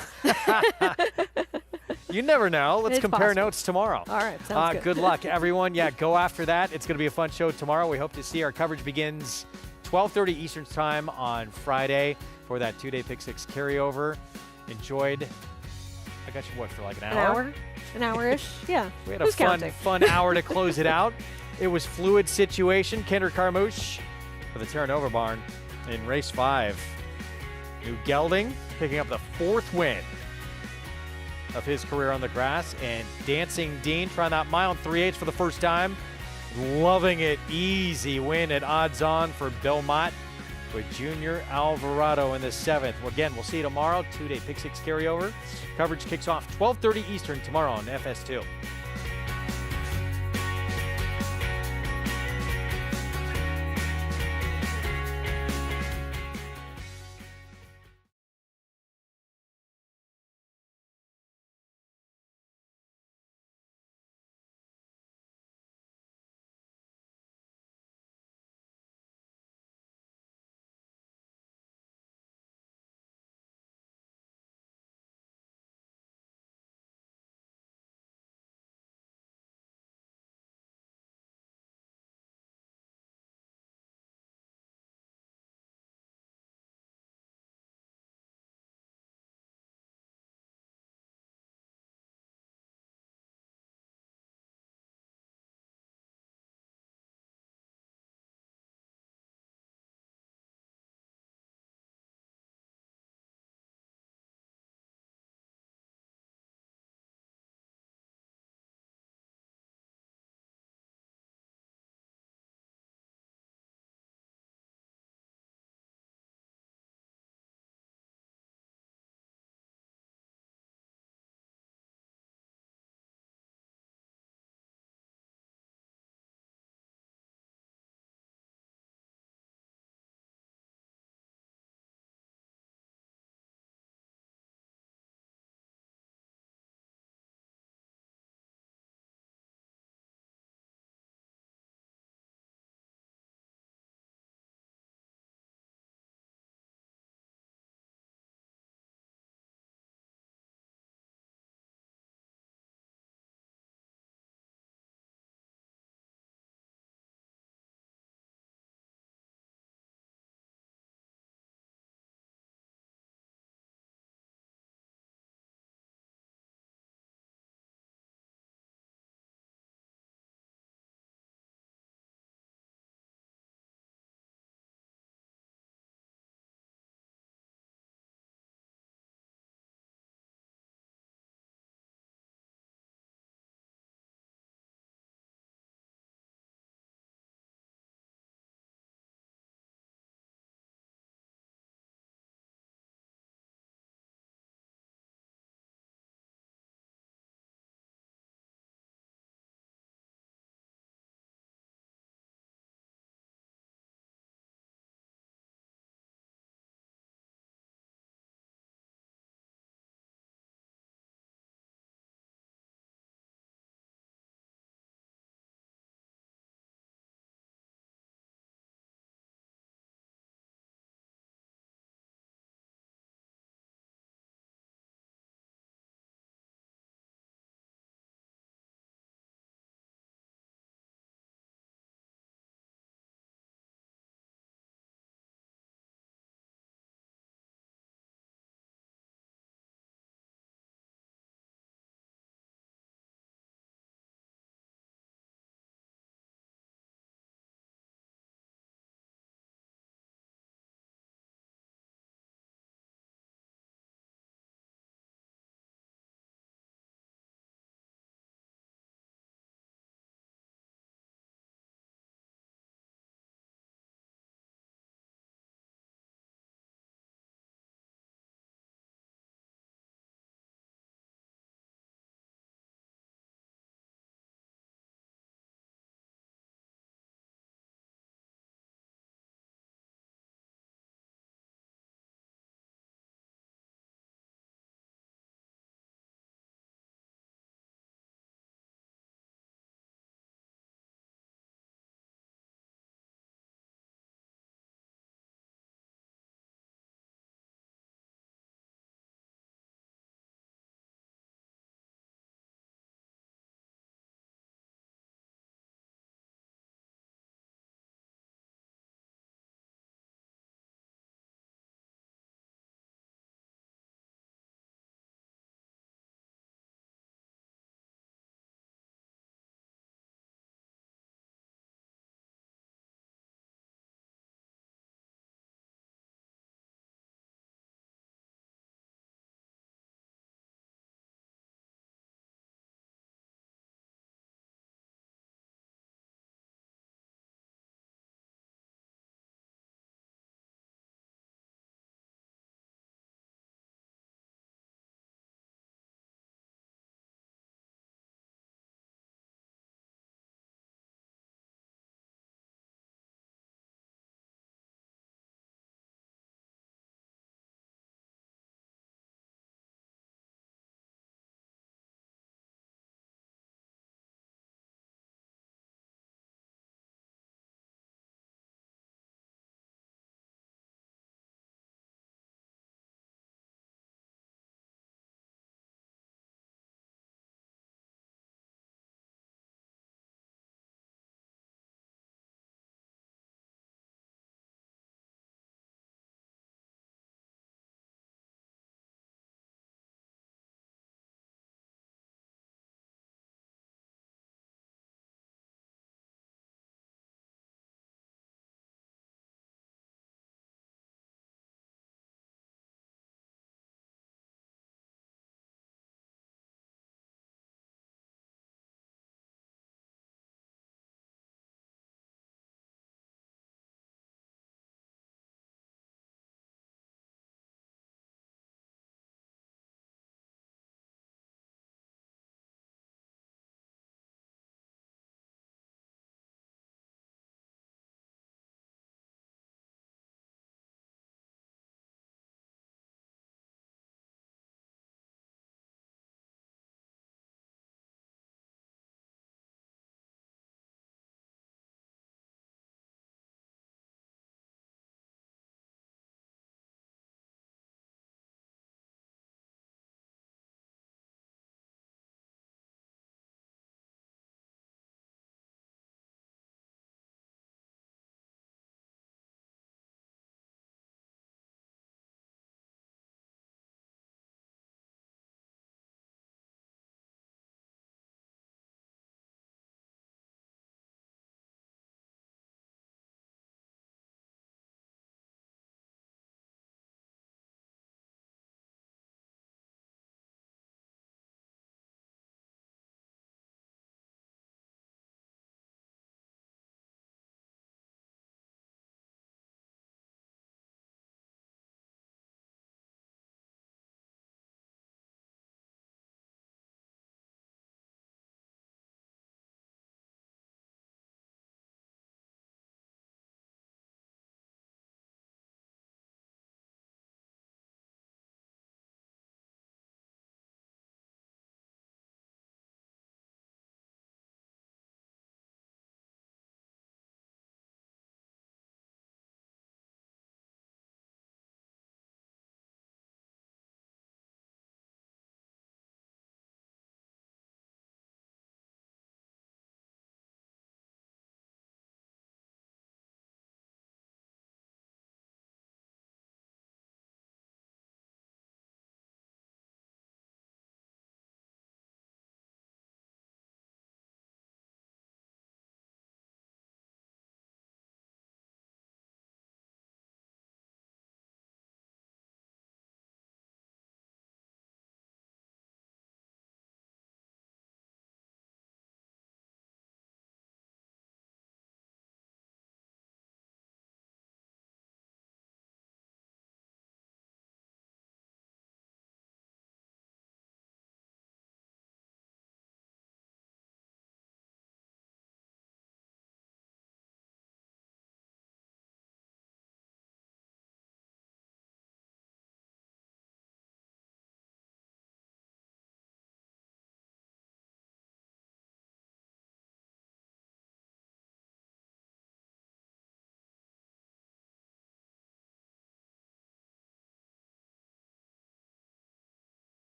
You never know. Let's compare possible. notes tomorrow. All right, sounds good. Good luck, everyone. Yeah, go after that. It's going to be a fun show tomorrow. We hope to see our coverage begins 12:30 Eastern Time on Friday for that 2-day Pick 6 carryover. Enjoyed. I got you, what, for like an hour? An hour-ish, yeah. We had a fun hour to close it out. It was fluid situation. Kendrick Carmouche for the Terra Nova barn in race 5. New Gelding picking up the 4th win of his career on the grass, and Dancing Dean trying that mile 3/8 for the first time. Loving it. Easy win at odds on for Belmont with Junior Alvarado in the 7th. Well, again, we'll see you tomorrow. 2-day Pick 6 carryover. Coverage kicks off 12:30 Eastern tomorrow on FS2.